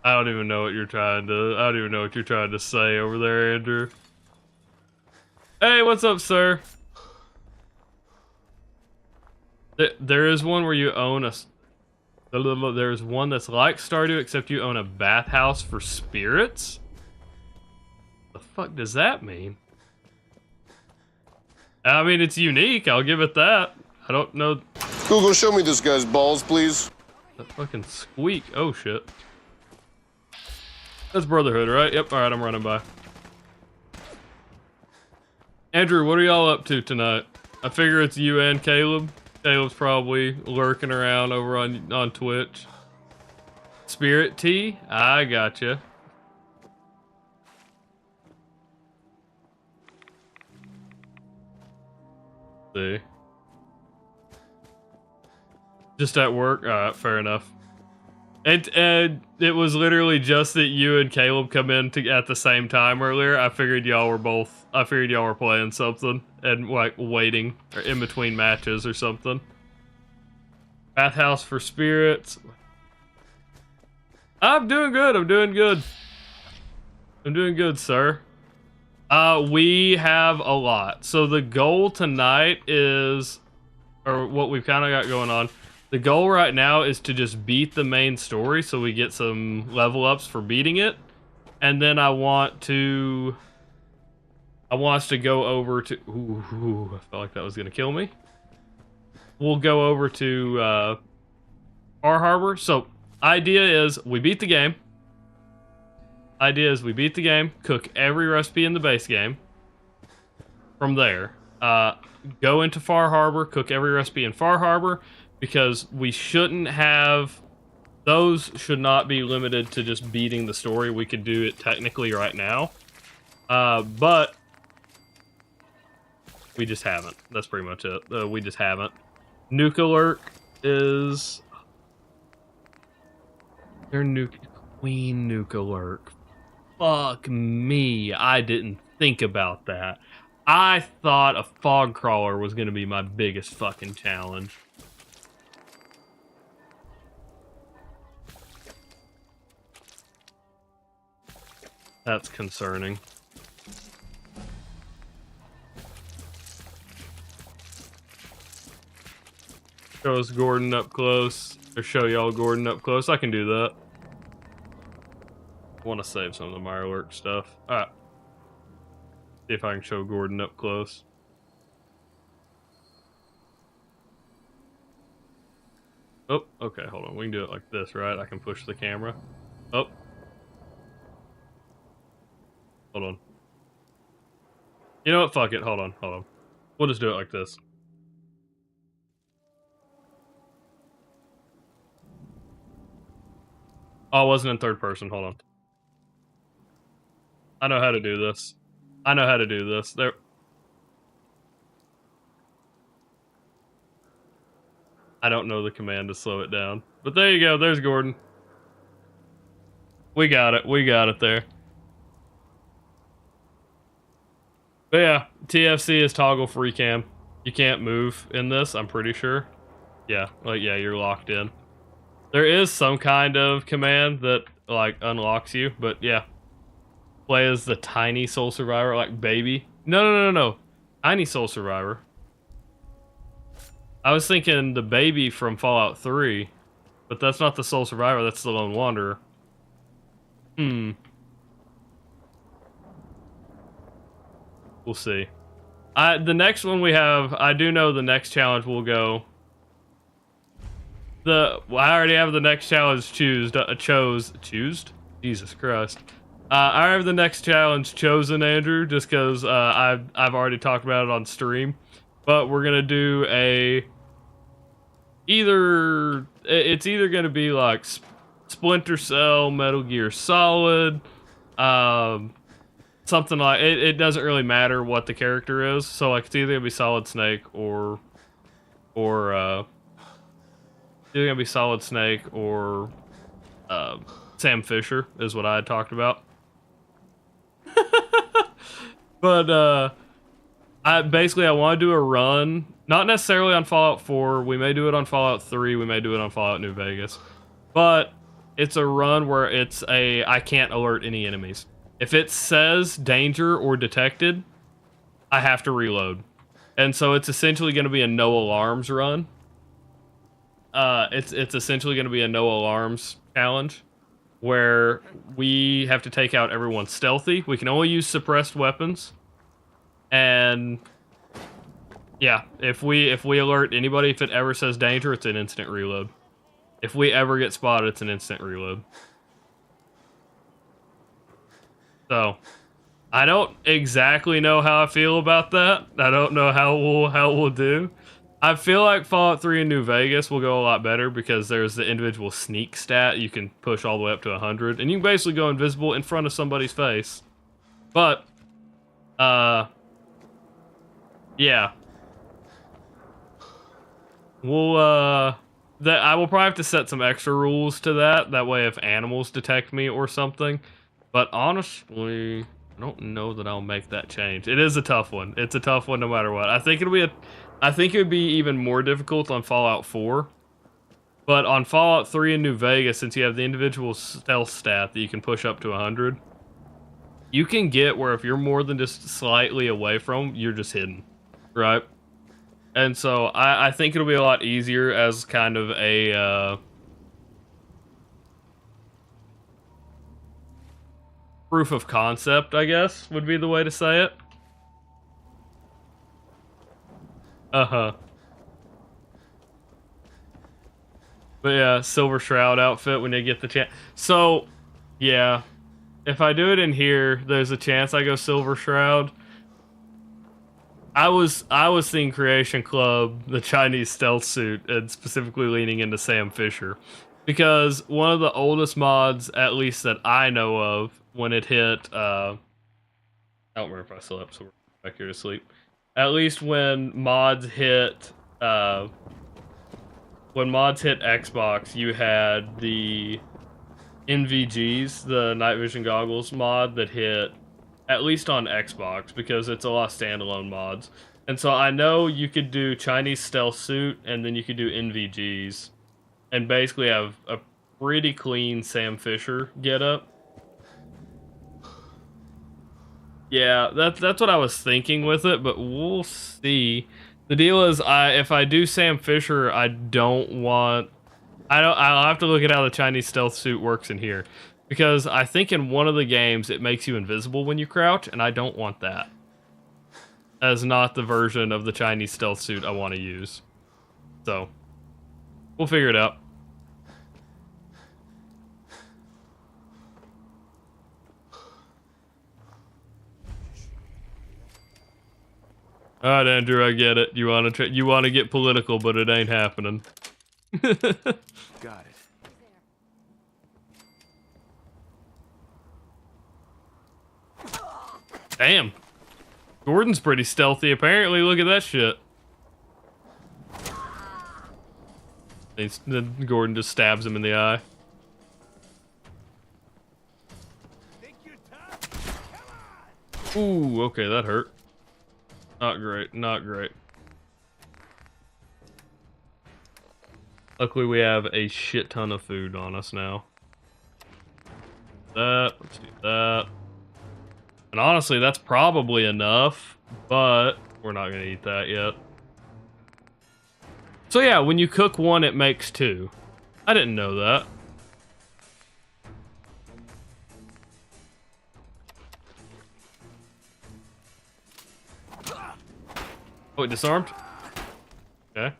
I don't even know what you're trying to say over there, Andrew. Hey, what's up, sir? There is one where you own there's one that's like Stardew, except you own a bathhouse for spirits? The fuck does that mean? I mean, it's unique, I'll give it that. I don't know. Google, show me this guy's balls, please. That fucking squeak. Oh, shit. That's Brotherhood, right? Yep, alright, I'm running by. Andrew, what are y'all up to tonight? I figure it's you and Caleb. Caleb's probably lurking around over on Twitch. Spirit Tea? I gotcha. See. Just at work? Alright, fair enough. And it was literally just that you and Caleb come in at the same time earlier. I figured y'all were playing something and like waiting or in between matches or something. Bathhouse for spirits. I'm doing good. I'm doing good, sir. We have a lot. So the goal tonight is, or what we've kind of got going on. The goal right now is to just beat the main story so we get some level ups for beating it. And then I want us to go over to... Ooh, I felt like that was going to kill me. We'll go over to Far Harbor. So, idea is we beat the game. Cook every recipe in the base game. From there, go into Far Harbor, cook every recipe in Far Harbor. Because we shouldn't have... Those should not be limited to just beating the story. We could do it technically right now. But... we just haven't. That's pretty much it. We just haven't. Nuke Alert is... Queen Nuke Alert. Fuck me. I didn't think about that. I thought a fog crawler was going to be my biggest fucking challenge. That's concerning. Show us Gordon up close. Or show y'all Gordon up close. I can do that. I want to save some of the Mirelurk stuff. Alright. See if I can show Gordon up close. Oh, okay, hold on. We can do it like this, right? I can push the camera. Oh. Hold on. You know what? Fuck it. Hold on. We'll just do it like this. Oh, I wasn't in third person. Hold on. I know how to do this. There. I don't know the command to slow it down. But there you go. There's Gordon. We got it there. But yeah, TFC is toggle free cam. You can't move in this, I'm pretty sure. Yeah, like, yeah, you're locked in. There is some kind of command that, like, unlocks you, but yeah. Play as the tiny soul survivor, like baby. No. Tiny soul survivor. I was thinking the baby from Fallout 3, but that's not the soul survivor, that's the lone wanderer. We'll see. The next one we have, I do know the next challenge will go. I already have the next challenge chose. Jesus Christ. I have the next challenge chosen, Andrew, just because I've already talked about it on stream. But we're gonna do it's either gonna be like Splinter Cell, Metal Gear Solid, something like it doesn't really matter what the character is. So like it's either gonna be Solid Snake or Sam Fisher is what I had talked about. But I want to do a run, not necessarily on Fallout 4. We may do it on Fallout 3. We may do it on Fallout New Vegas. But it's a run where I can't alert any enemies. If it says danger or detected, I have to reload. And so it's essentially going to be a no alarms run. It's essentially going to be a no alarms challenge where we have to take out everyone stealthy. We can only use suppressed weapons. And yeah, if we alert anybody, if it ever says danger, it's an instant reload. If we ever get spotted, it's an instant reload. So, I don't exactly know how I feel about that. I don't know how we'll do. I feel like Fallout 3 and New Vegas will go a lot better because there's the individual sneak stat. You can push all the way up to 100, and you can basically go invisible in front of somebody's face. But, yeah. I will probably have to set some extra rules to that. That way if animals detect me or something. But honestly, I don't know that I'll make that change. It is a tough one. It's a tough one no matter what. I think it would be even more difficult on Fallout 4. But on Fallout 3 and New Vegas, since you have the individual stealth stat that you can push up to 100, you can get where if you're more than just slightly away from, you're just hidden, right? And so I think it'll be a lot easier as kind of a proof of concept, I guess, would be the way to say it. Uh-huh. But yeah, Silver Shroud outfit when they get the chance. So, yeah. If I do it in here, there's a chance I go Silver Shroud. I was seeing Creation Club, the Chinese stealth suit, and specifically leaning into Sam Fisher. Because one of the oldest mods, at least that I know of, when it hit, I don't remember if I slept, so we're back here to sleep. At least when mods hit Xbox, you had the NVGs, the night vision goggles mod that hit at least on Xbox, because it's a lot of standalone mods. And so I know you could do Chinese stealth suit, and then you could do NVGs, and basically have a pretty clean Sam Fisher getup. Yeah, that's what I was thinking with it, but we'll see. The deal is, if I do Sam Fisher, I'll have to look at how the Chinese stealth suit works in here. Because I think in one of the games, it makes you invisible when you crouch, and I don't want that. That is not the version of the Chinese stealth suit I want to use. So, We'll figure it out. All right, Andrew, I get it. You want to get political, but it ain't happening. Got it. Damn. Gordon's pretty stealthy, apparently. Look at that shit. Then Gordon just stabs him in the eye. Ooh, okay, that hurt. Not great, not great. Luckily, we have a shit ton of food on us now. Let's do that. And honestly, that's probably enough, but we're not gonna eat that yet. So yeah, when you cook one, it makes two. I didn't know that. Oh, it disarmed? Okay.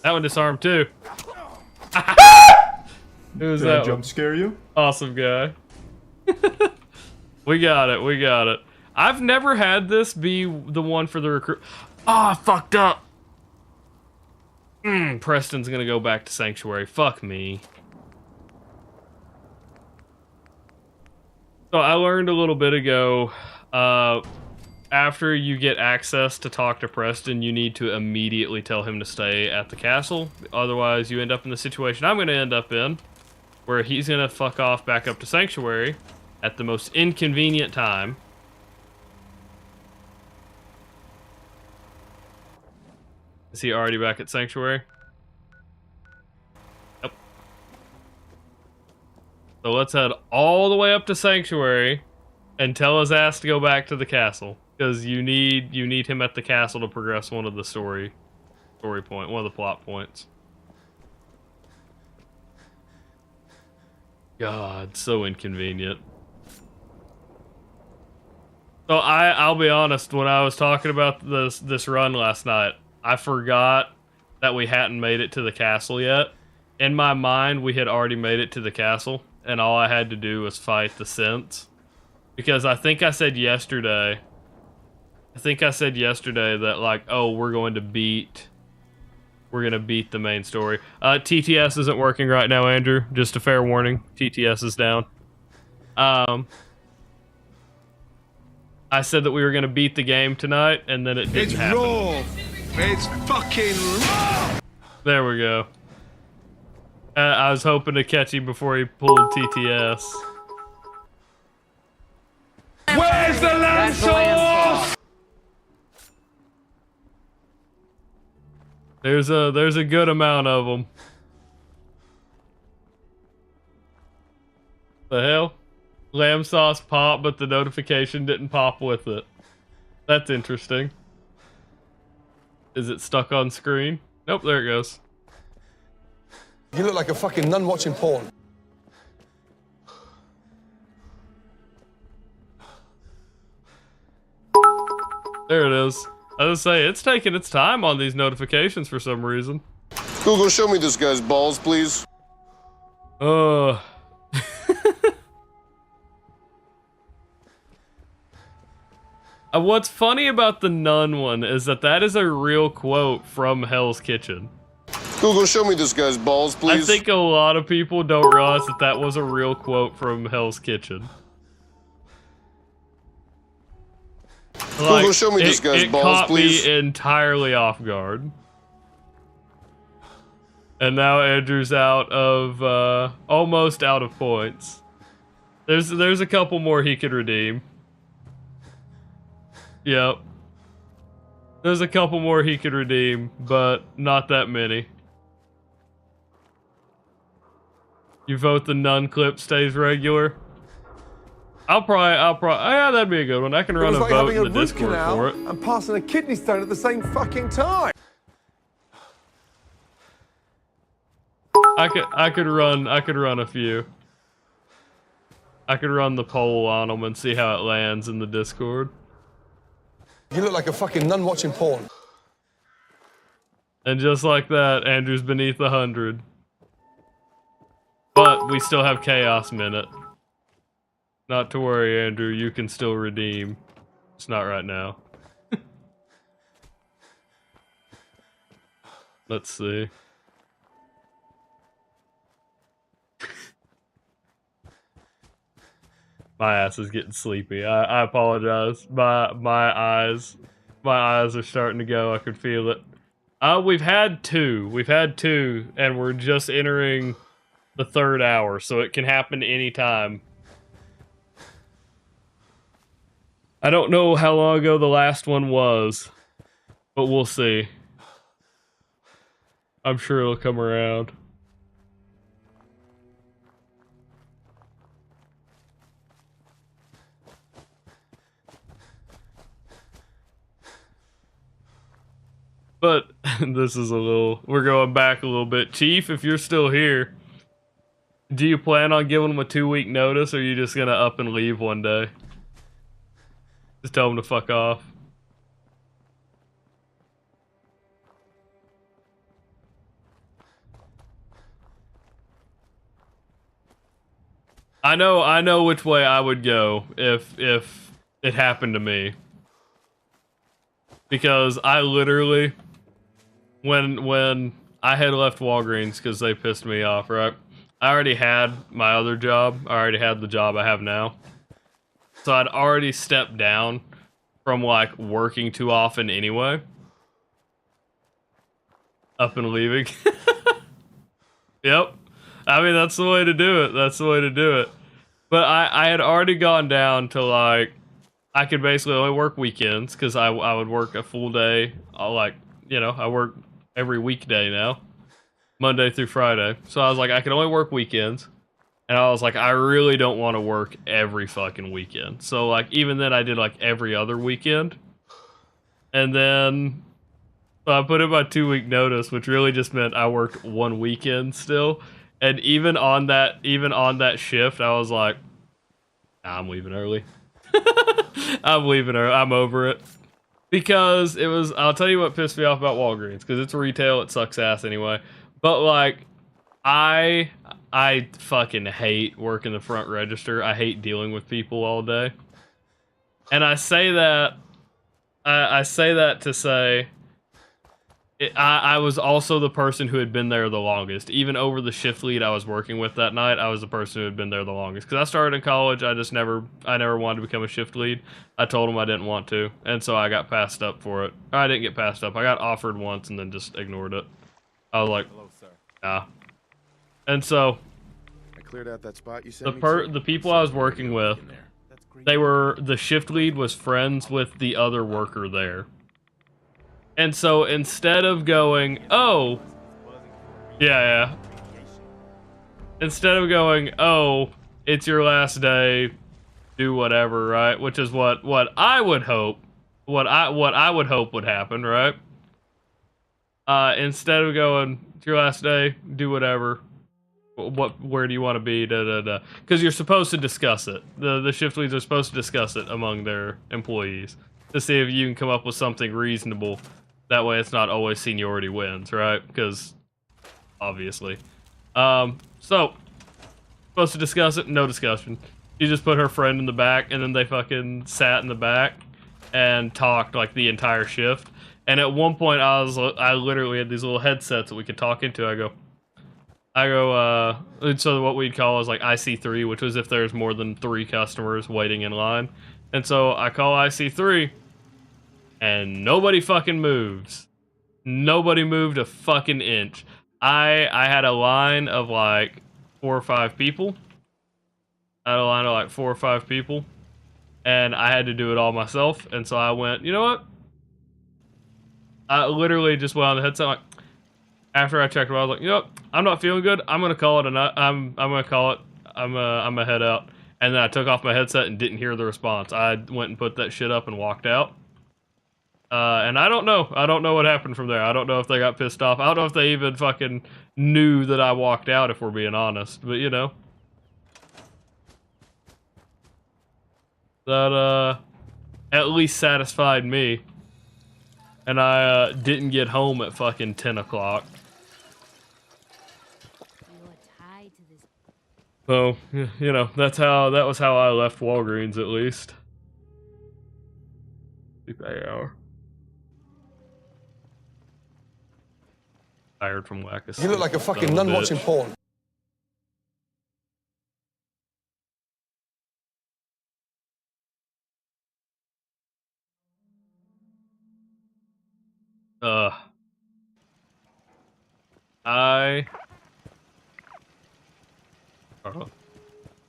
That one disarmed too. Who's Did that I jump one? scare you? Awesome guy. We got it, we got it. I've never had this be the one for the recruit. Oh, I fucked up. Preston's gonna go back to Sanctuary. Fuck me. So I learned a little bit ago, after you get access to talk to Preston, you need to immediately tell him to stay at the castle. Otherwise, you end up in the situation I'm gonna end up in, where he's gonna fuck off back up to Sanctuary at the most inconvenient time. Is he already back at Sanctuary? Yep. So let's head all the way up to Sanctuary and tell his ass to go back to the castle. Because you need him at the castle to progress one of the one of the plot points. God, so inconvenient. So I'll be honest, when I was talking about this run last night, I forgot that we hadn't made it to the castle yet. In my mind, we had already made it to the castle, and all I had to do was fight the synths. Because I think I said yesterday that, like, oh, we're gonna beat the main story. TTS isn't working right now, Andrew. Just a fair warning. TTS is down. I said that we were gonna beat the game tonight, and then it didn't happen. Raw. It's fucking raw. There we go. I was hoping to catch him before he pulled TTS. Where's the lamb sauce? There's a good amount of them. The hell? Lamb sauce popped, but the notification didn't pop with it. That's interesting. Is it stuck on screen? Nope, there it goes. You look like a fucking nun watching porn. There it is. I was say it's taking its time on these notifications for some reason. Google, show me this guy's balls, please. What's funny about the nun one is that is a real quote from Hell's Kitchen. Google, show me this guy's balls, please. I think a lot of people don't realize that was a real quote from Hell's Kitchen. Google, show me this guy's balls, please. It caught me entirely off guard. And now Andrew's out of, almost out of points. There's a couple more he could redeem. Yep. There's a couple more he could redeem, but not that many. You vote the nun clip stays regular? I'll probably, yeah, that'd be a good one. I can run a vote in the Discord for it. And passing a kidney stone at the same fucking time. I could run a few. I could run the poll on them and see how it lands in the Discord. You look like a fucking nun watching porn. And just like that, Andrew's beneath 100. But we still have Chaos Minute. Not to worry, Andrew, you can still redeem. It's not right now. Let's see. My ass is getting sleepy. I apologize. My eyes are starting to go. I can feel it. We've had two, and we're just entering the 3rd hour, so it can happen anytime. I don't know how long ago the last one was, but we'll see. I'm sure it'll come around. But this is we're going back a little bit. Chief, if you're still here, do you plan on giving them a 2-week notice, or are you just gonna up and leave one day? Just tell them to fuck off. I know which way I would go if it happened to me. Because I literally, when I had left Walgreens because they pissed me off, right? I already had my other job. I already had the job I have now. So I'd already stepped down from like working too often anyway. Up and leaving. Yep. I mean, that's the way to do it. That's the way to do it. But I had already gone down to like, I could basically only work weekends because I would work a full day. I work every weekday now, Monday through Friday. So I was like, I can only work weekends. And I was like, I really don't want to work every fucking weekend. So like, even then I did like every other weekend. And then so I put in my 2-week notice, which really just meant I worked 1 weekend still. And even on that shift, I was like, nah, I'm leaving early. I'm leaving early. I'm over it. Because it was, I'll tell you what pissed me off about Walgreens, because it's retail, it sucks ass anyway. But like, I fucking hate working the front register. I hate dealing with people all day. And I say that to say, I was also the person who had been there the longest. Even over the shift lead I was working with that night, I was the person who had been there the longest. Because I started in college, I never wanted to become a shift lead. I told them I didn't want to, and so I got passed up for it. Or I didn't get passed up. I got offered once and then just ignored it. I was like, hello, sir. Nah. And so, I cleared out that spot you sent the people I was working with, the shift lead was friends with the other worker there. And so instead of going, oh, yeah. Instead of going, oh, it's your last day, do whatever, right? Which is what I would hope, what I would hope would happen, right? Instead of going, it's your last day, do whatever. Where do you want to be? Because you're supposed to discuss it. The shift leads are supposed to discuss it among their employees to see if you can come up with something reasonable. That way it's not always seniority wins, right? Because, obviously. So, supposed to discuss it, no discussion. She just put her friend in the back, and then they fucking sat in the back and talked, like, the entire shift. And at one point, I literally had these little headsets that we could talk into. I go, so what we'd call is, like, IC3, which was if there's more than 3 customers waiting in line. And so I call IC3, and nobody fucking moves. Nobody moved a fucking inch. I had a line of like 4 or 5 people. And I had to do it all myself. And so I went, you know what? I literally just went on the headset. Like, after I checked it, I was like, you know what? I'm not feeling good. I'm gonna call it a night. I'm gonna call it. I'm gonna head out. And then I took off my headset and didn't hear the response. I went and put that shit up and walked out. And I don't know. I don't know what happened from there. I don't know if they got pissed off. I don't know if they even fucking knew that I walked out, if we're being honest. But, you know. That, at least satisfied me. and I didn't get home at fucking 10 o'clock. So, you know, that was how I left Walgreens, at least. Sleep 8 hour. Tired from lack of sleep. You look like a fucking nun watching porn.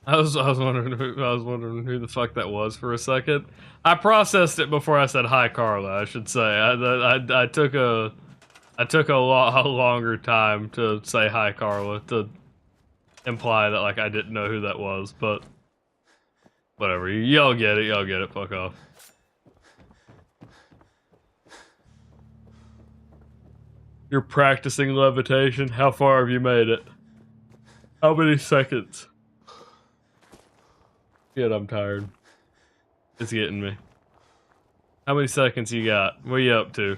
I was wondering who the fuck that was for a second. I processed it before I said hi, Carla. I should say I took a lot longer time to say hi, Carla, to imply that like I didn't know who that was, but whatever. Y'all get it. Y'all get it. Fuck off. You're practicing levitation. How far have you made it? How many seconds? Shit, I'm tired. It's getting me. How many seconds you got? What are you up to?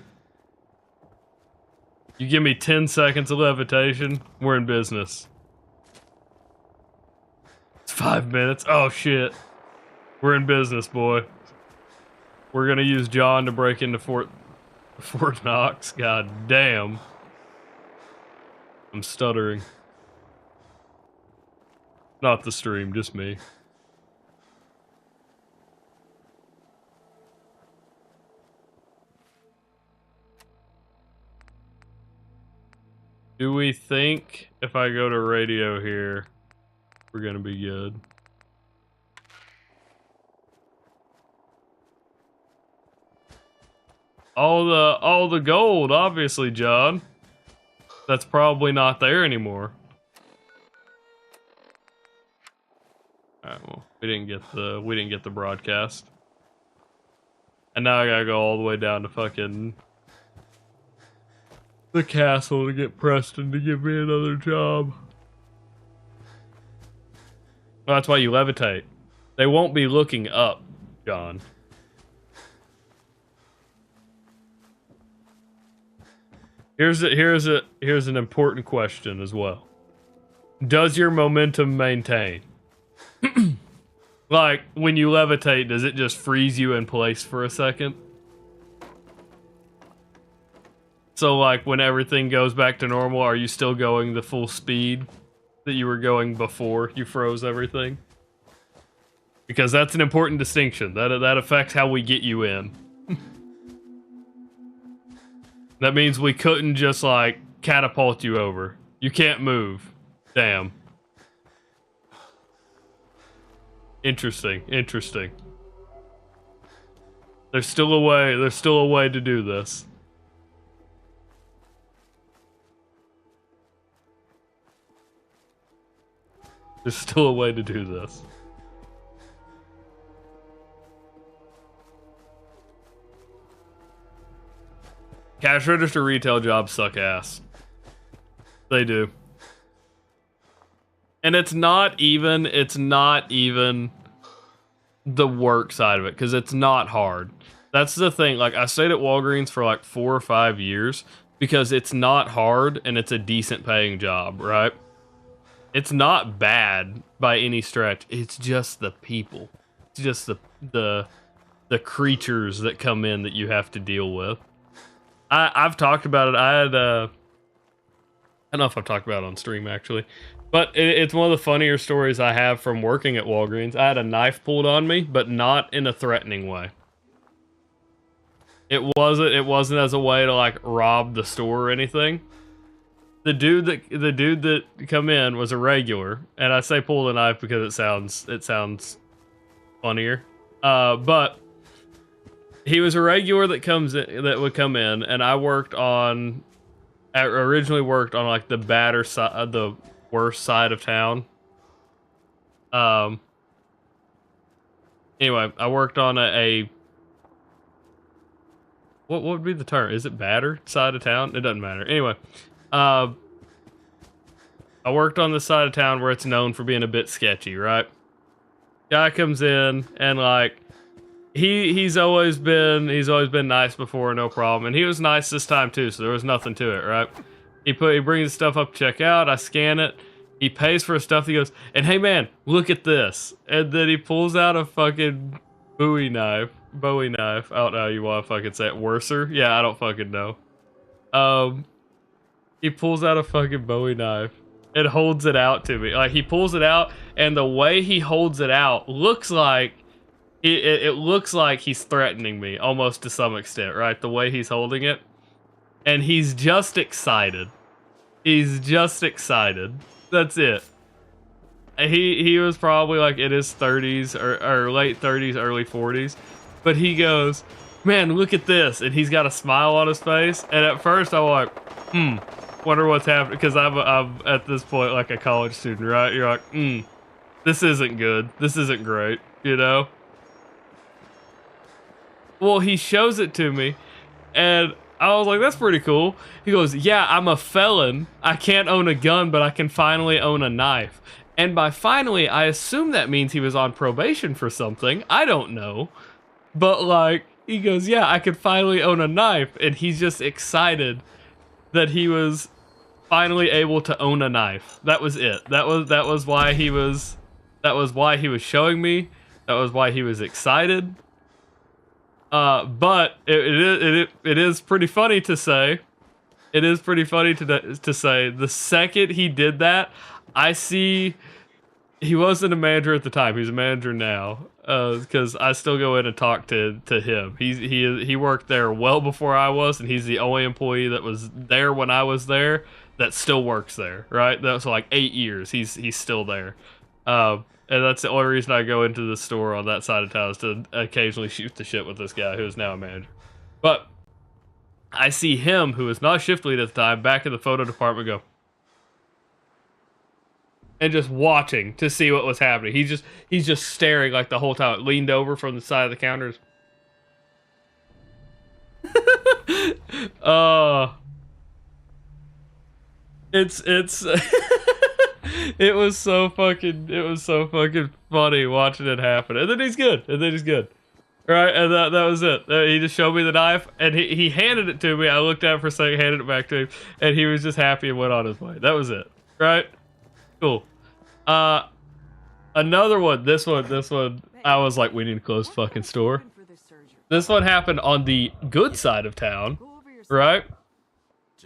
You give me 10 seconds of levitation, we're in business. It's 5 minutes. Oh shit. We're in business, boy. We're gonna use John to break into Fort Knox. God damn. I'm stuttering. Not the stream, just me. Do we think if I go to radio here, we're gonna be good? All the gold, obviously, John. That's probably not there anymore. Alright, well, we didn't get the broadcast. And now I gotta go all the way down to fucking the castle to get Preston to give me another job. Well, that's why you levitate. They won't be looking up, John. Here's an important question as well. Does your momentum maintain? Like, when you levitate, does it just freeze you in place for a second? So, like, when everything goes back to normal, are you still going the full speed that you were going before you froze everything? Because that's an important distinction. That affects how we get you in. That means we couldn't just, like, catapult you over. You can't move. Damn. Interesting. Interesting. There's still a way to do this. There's still a way to do this. Cash register retail jobs suck ass. They do. And it's not even the work side of it, because it's not hard. That's the thing. Like, I stayed at Walgreens for like 4 or 5 years because it's not hard and it's a decent paying job, right? It's not bad by any stretch. It's just the people. It's just the creatures that come in that you have to deal with. I've talked about it. I don't know if I've talked about it on stream actually, but it's one of the funnier stories I have from working at Walgreens. I had a knife pulled on me, but not in a threatening way. It wasn't as a way to like rob the store or anything. The dude that come in was a regular, and I say pull the knife because it sounds funnier. But he was a regular that would come in, and I originally worked on like the worst side of town. Anyway, I worked on what would be the term? Is it battered side of town? It doesn't matter. Anyway, I worked on the side of town where it's known for being a bit sketchy, right? Guy comes in and like he's always been nice before, no problem, and he was nice this time too, so there was nothing to it, right? He brings stuff up, check out, I scan it, he pays for his stuff, he goes, and hey man, look at this, and then he pulls out a fucking Bowie knife, I don't know how you want to fucking say it, worser? Yeah, I don't fucking know. He pulls out a fucking Bowie knife and holds it out to me. Like, he pulls it out, and the way he holds it out looks like it looks like he's threatening me, almost to some extent, right? The way he's holding it. And he's just excited. He's just excited. That's it. He was probably like in his 30s or late 30s, early 40s. But he goes, man, look at this. And he's got a smile on his face. And at first I'm like, wonder what's happening. Because I'm at this point like a college student, right? You're like, this isn't good. This isn't great, you know? Well, he shows it to me. And I was like, that's pretty cool. He goes, yeah, I'm a felon. I can't own a gun, but I can finally own a knife. And by finally, I assume that means he was on probation for something. I don't know. But like, he goes, yeah, I could finally own a knife. And he's just excited that he was finally able to own a knife. That was it. That was why he was showing me. That was why he was excited. But it is pretty funny to say. It is pretty funny to say. The second he did that, I see he wasn't a manager at the time. He's a manager now. Because I still go in and talk to him. He worked there well before I was, and he's the only employee that was there when I was there that still works there. Right? That was like 8 years. He's still there. And that's the only reason I go into the store on that side of town, is to occasionally shoot the shit with this guy who is now a manager. But I see him, who was not shift lead at the time, back in the photo department go. And just watching to see what was happening. He's just staring like the whole time. Leaned over from the side of the counters. It's it was so fucking funny watching it happen. And then he's good. Right? And that was it. He just showed me the knife, and he handed it to me. I looked at it for a second, handed it back to him, and he was just happy and went on his way. That was it. Right? Cool. Another one. This one, I was like, we need to close the fucking store. This one happened on the good side of town. Right?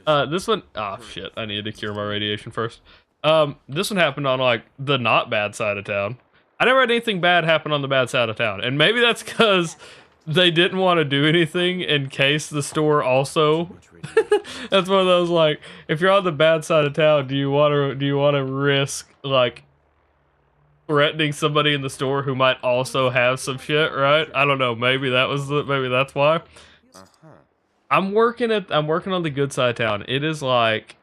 This one, oh shit, I needed to cure my radiation first. This one happened on like the not bad side of town. I never had anything bad happen on the bad side of town, and maybe that's because they didn't want to do anything in case the store also. That's one of those, like, if you're on the bad side of town, do you want to risk like threatening somebody in the store who might also have some shit, right? I don't know. Maybe that's why. I'm working on the good side of town. It is like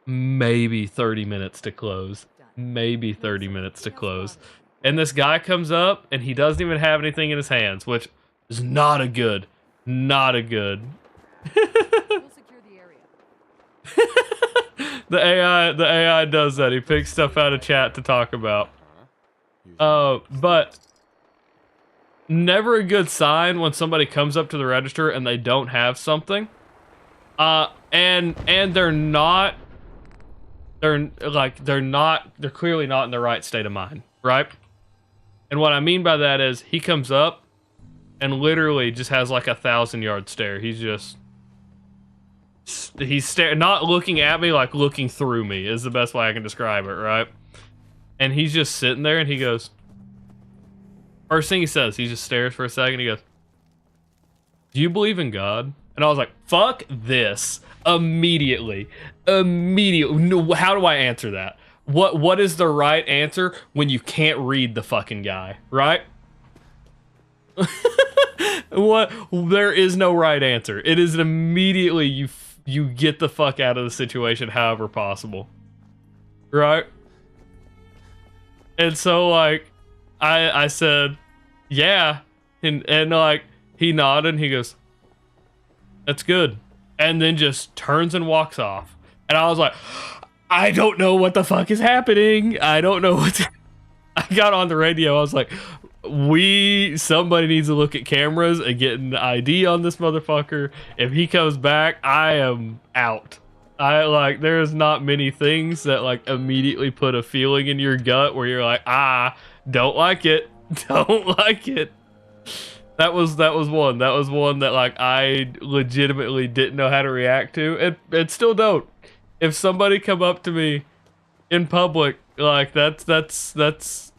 maybe 30 minutes to close. Maybe 30 minutes to close. And this guy comes up and he doesn't even have anything in his hands, which is not a good. The AI does that. He picks stuff out of chat to talk about. But never a good sign when somebody comes up to the register and they don't have something. And they're clearly not in the right state of mind, right? And what I mean by that is he comes up and literally just has like a 1,000-yard stare. He's not looking at me, like looking through me is the best way I can describe it, right? And he's just sitting there and he goes, first thing he says, he just stares for a second. He goes, "Do you believe in God?" And I was like, fuck this. Immediately. No, how do I answer that? What is the right answer when you can't read the fucking guy, right? There is no right answer. It is immediately you get the fuck out of the situation however possible. Right? And so like I said, yeah, and like he nodded and he goes, "That's good." And then just turns and walks off. And I was like, I don't know what the fuck is happening. I don't know what I got on the radio. I was like, somebody needs to look at cameras and get an ID on this motherfucker. If he comes back, I am out. There's not many things that like immediately put a feeling in your gut where you're like, don't like it. Don't like it. That was one. That was one that like I legitimately didn't know how to react to. And still don't. If somebody come up to me in public, like that's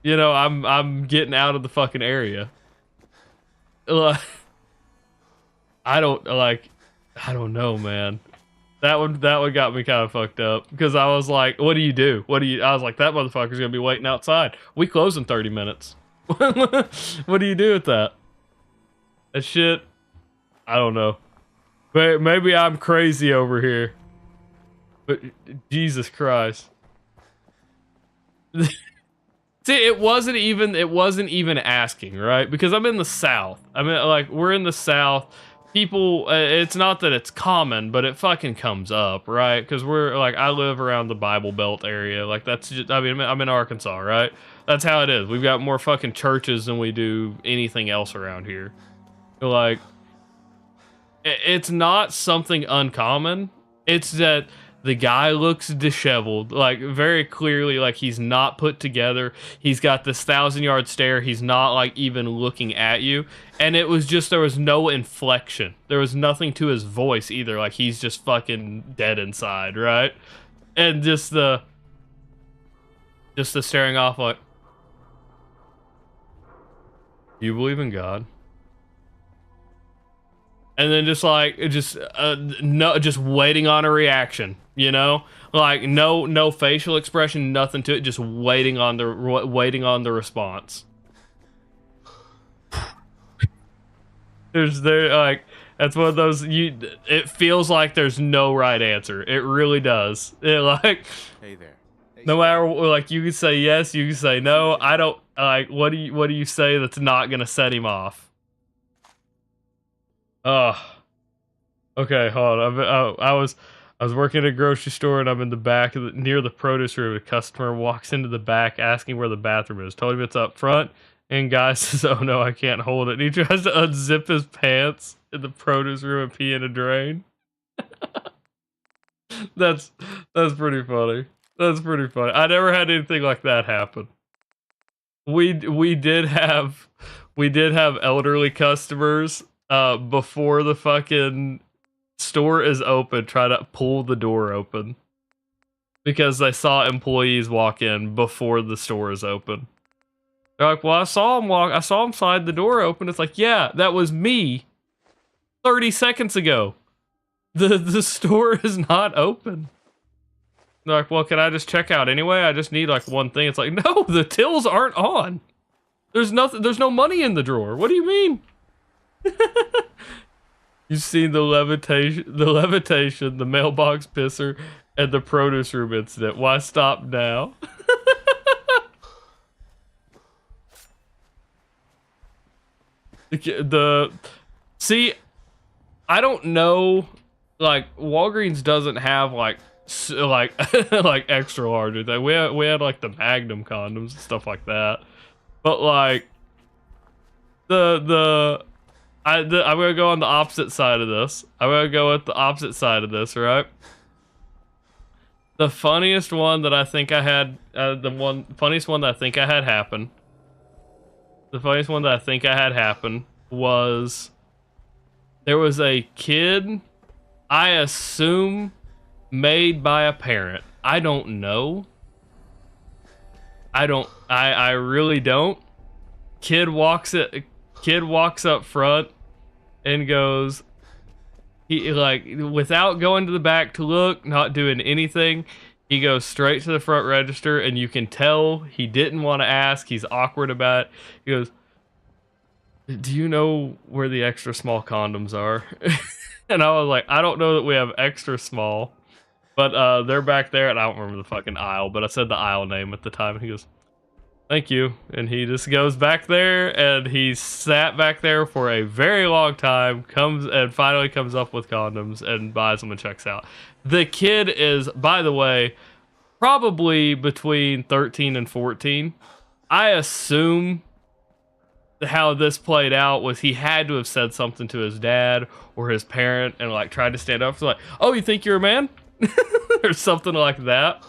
you know, I'm getting out of the fucking area. Like I don't know, man. That one got me kind of fucked up because I was like, what do you do? I was like, that motherfucker's gonna be waiting outside. We close in 30 minutes. What do you do with that? That shit, I don't know. But maybe I'm crazy over here. But Jesus Christ. See, it wasn't even asking, right? Because I'm in the South. I mean, like, we're in the South. People, it's not that it's common, but it fucking comes up, right? Because we're, like, I live around the Bible Belt area. Like, that's just, I mean, I'm in Arkansas, right? That's how it is. We've got more fucking churches than we do anything else around here. Like, it's not something uncommon. It's that the guy looks disheveled, like very clearly, like he's not put together. He's got this 1,000-yard stare. He's not like even looking at you. And it was just, there was no inflection. There was nothing to his voice either. Like he's just fucking dead inside, right? And just the staring off like, you believe in God? And then just waiting on a reaction, you know, like no facial expression, nothing to it, just waiting on the response. That's one of those, it feels like there's no right answer. It really does. Hey there. No matter, like, you can say yes, you can say no. I don't, like, what do you say that's not gonna set him off? Okay, hold on. I was working at a grocery store and I'm in the back near the produce room. A customer walks into the back asking where the bathroom is. Told him it's up front, and guy says, "Oh no, I can't hold it." And he tries to unzip his pants in the produce room and pee in a drain. That's pretty funny. That's pretty funny. I never had anything like that happen. We did have elderly customers before the fucking store is open try to pull the door open because they saw employees walk in before the store is open. They're like, well, I saw him slide the door open. It's like, yeah, that was me 30 seconds ago. The store is not open. They're like, well, can I just check out anyway? I just need like one thing. It's like, no, the tills aren't on. There's no money in the drawer. What do you mean? You've seen the levitation, the mailbox pisser, and the produce room incident. Why stop now? See, I don't know. Like Walgreens doesn't have like extra large. We had like the Magnum condoms and stuff like that, but like I'm gonna go on the opposite side of this. I'm gonna go with the opposite side of this, right? The funniest one that I think I had, funniest one that I think I had happen. The funniest one that I think I had happen was there was a kid, I assume, made by a parent. I don't know. I really don't. Kid walks up front and goes, he like, without going to the back to look, not doing anything, he goes straight to the front register, and you can tell he didn't want to ask. He's awkward about it. He goes, do you know where the extra small condoms are? And I was like, I don't know that we have extra small, but they're back there, and I don't remember the fucking aisle, but I said the aisle name at the time, and he goes, thank you. And he just goes back there, and he sat back there for a very long time, finally comes up with condoms and buys them and checks out. The kid is, by the way, probably between 13 and 14. I assume how this played out was he had to have said something to his dad or his parent and like tried to stand up for like, oh, you think you're a man? Or something like that.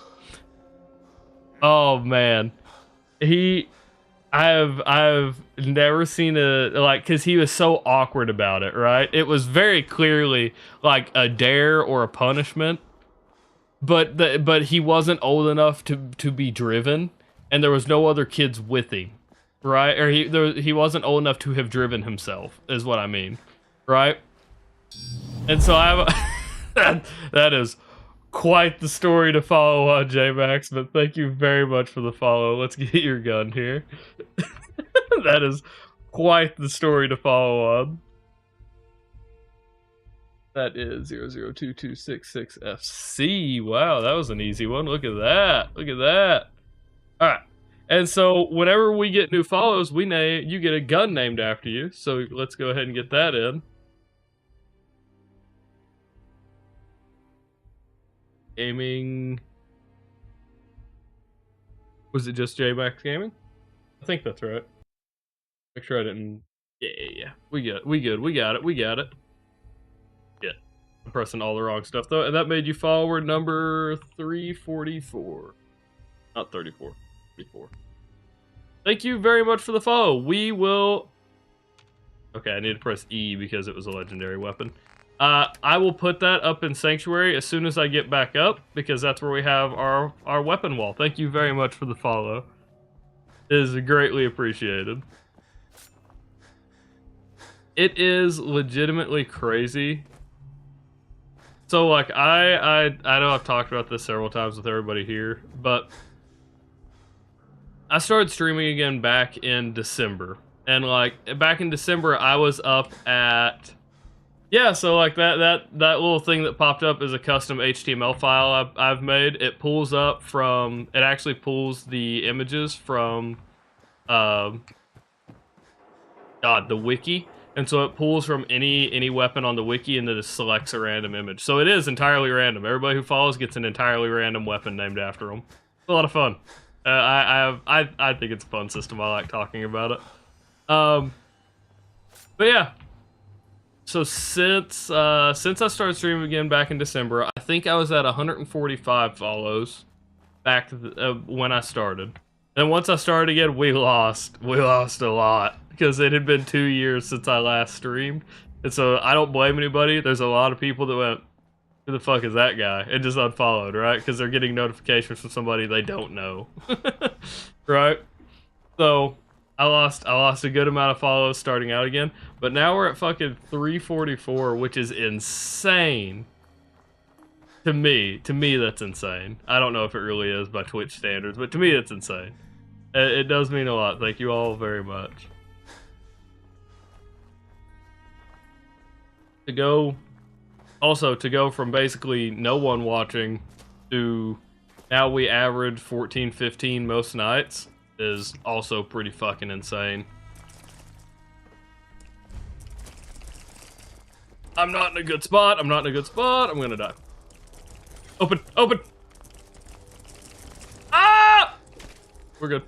Oh man. I've never seen cause he was so awkward about it, right? It was very clearly like a dare or a punishment, but he wasn't old enough to be driven, and there was no other kids with him, right? Or he wasn't old enough to have driven himself, is what I mean, right? And so that is quite the story to follow on J-Max, but thank you very much for the follow. Let's get your gun here. That is quite the story to follow on. That is 002266FC. Wow, that was an easy one. Look at that. Look at that. All right. And so whenever we get new follows, you get a gun named after you. So let's go ahead and get that in. Gaming. Was it just J-Max Gaming? I think that's right. Make sure I didn't. Yeah. We got it. Yeah. I'm pressing all the wrong stuff though, and that made you follower number 344. Not 34. 34. Thank you very much for the follow. We will. Okay, I need to press E because it was a legendary weapon. I will put that up in Sanctuary as soon as I get back up, because that's where we have our weapon wall. Thank you very much for the follow. It is greatly appreciated. It is legitimately crazy. So, like, I know I've talked about this several times with everybody here, but I started streaming again back in December. And, like, back in December, I was up at... Yeah, so like that little thing that popped up is a custom HTML file I've made. It pulls up from, it actually pulls the images from, the wiki, and so it pulls from any weapon on the wiki and then it selects a random image. So it is entirely random. Everybody who follows gets an entirely random weapon named after them. It's a lot of fun. I think it's a fun system. I like talking about it. But yeah. So since I started streaming again back in December, I think I was at 145 follows back when I started. And once I started again, we lost a lot because it had been 2 years since I last streamed. And so I don't blame anybody. There's a lot of people that went, who the fuck is that guy? And just unfollowed, right? Because they're getting notifications from somebody they don't know. Right? So I lost a good amount of follows starting out again, but now we're at fucking 344, which is insane. To me, that's insane. I don't know if it really is by Twitch standards, but to me, it's insane. It does mean a lot. Thank you all very much. To go from basically no one watching to now we average 14, 15 most nights is also pretty fucking insane. I'm not in a good spot. I'm gonna die. Open. Ah! We're good.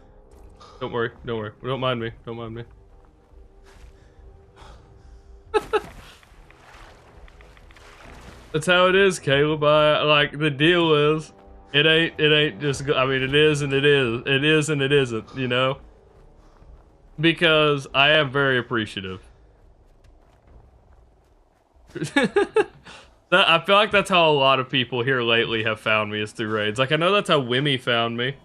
Don't worry. Don't mind me. That's how it is, Caleb. Like, the deal is, it ain't just, I mean, it is and it isn't, you know? Because I am very appreciative. I feel like that's how a lot of people here lately have found me, is through raids. Like, I know that's how Wimmy found me.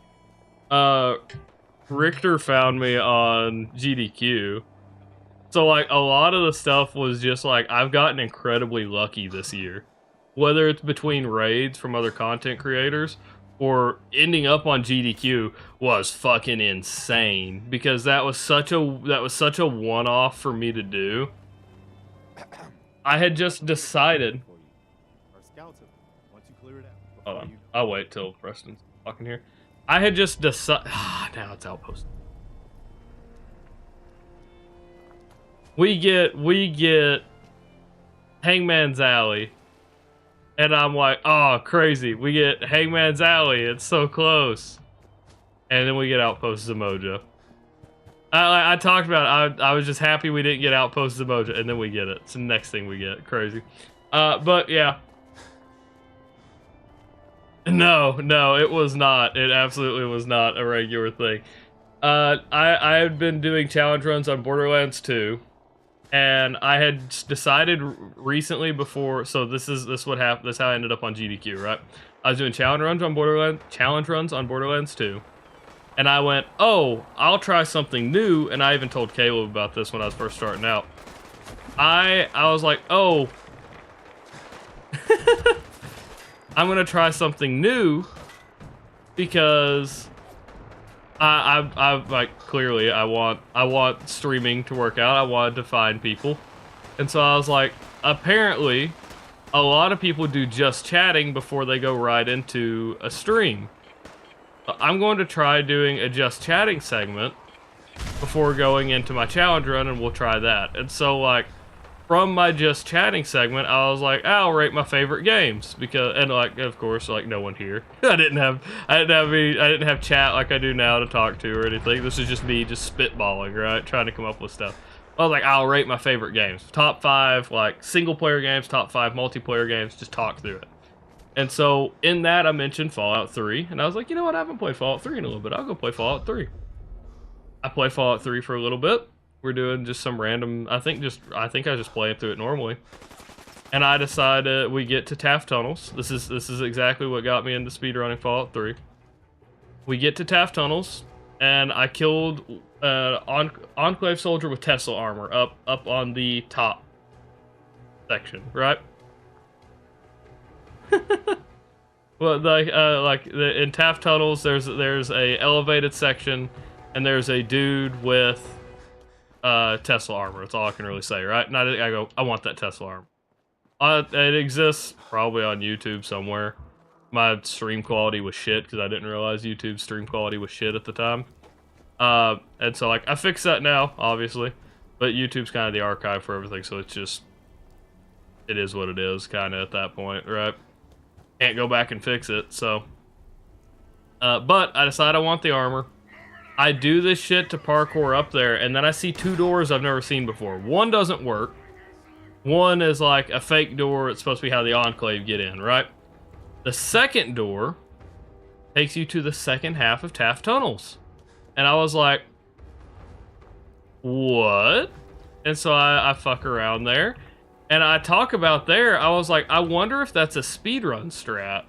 Richter found me on GDQ. So, like, a lot of the stuff was just, like, I've gotten incredibly lucky this year. Whether it's between raids from other content creators or ending up on GDQ was fucking insane, because that was such a one-off for me to do. I had just decided. Hold on, I'll wait till Preston's talking here. I had just decided. Now it's outpost. We get Hangman's Alley. And I'm like, oh, crazy. We get Hangman's Alley. It's so close. And then we get Outpost Zamoja. I talked about it. I was just happy we didn't get Outpost Zamoja, and then we get it. It's the next thing we get. Crazy. But yeah. No, it was not. It absolutely was not a regular thing. I had been doing challenge runs on Borderlands 2, and I had decided recently before. So this what happened. This is how I ended up on GDQ, right? I was doing challenge runs on Borderlands 2. And I went, oh, I'll try something new. And I even told Caleb about this when I was first starting out. I was like, oh, I'm gonna try something new because I like clearly I want streaming to work out. I wanted to find people, and so I was like, apparently, a lot of people do just chatting before they go right into a stream. I'm going to try doing a just chatting segment before going into my challenge run, and we'll try that. And so, like, from my just chatting segment, I was like, I'll rate my favorite games because, and like, of course, like no one here. I didn't have chat like I do now to talk to or anything. This is just me just spitballing, right, trying to come up with stuff. I was like, I'll rate my favorite games, top 5 like single player games, top 5 multiplayer games, just talk through it. And so, in that, I mentioned Fallout 3, and I was like, you know what, I haven't played Fallout 3 in a little bit, I'll go play Fallout 3. I played Fallout 3 for a little bit. We're doing just some random, I think I was just playing through it normally. And I decided we get to Taft Tunnels. This is exactly what got me into speedrunning Fallout 3. We get to Taft Tunnels, and I killed Enclave soldier with Tesla armor up on the top section, right? Well, in Taft Tunnels, there's a elevated section, and there's a dude with Tesla armor. That's all I can really say, right? And I go, I want that Tesla armor. It exists probably on YouTube somewhere. My stream quality was shit because I didn't realize YouTube's stream quality was shit at the time. And so like I fixed that now, obviously, but YouTube's kind of the archive for everything, so it's just it is what it is, kind of at that point, right? Can't go back and fix it, so. But I decide I want the armor. I do this shit to parkour up there, and then I see 2 doors I've never seen before. One doesn't work. One is like a fake door. It's supposed to be how the Enclave get in, right? The second door takes you to the second half of Taft Tunnels. And I was like, what? And so I fuck around there. And I talk about there, I was like, I wonder if that's a speedrun strat.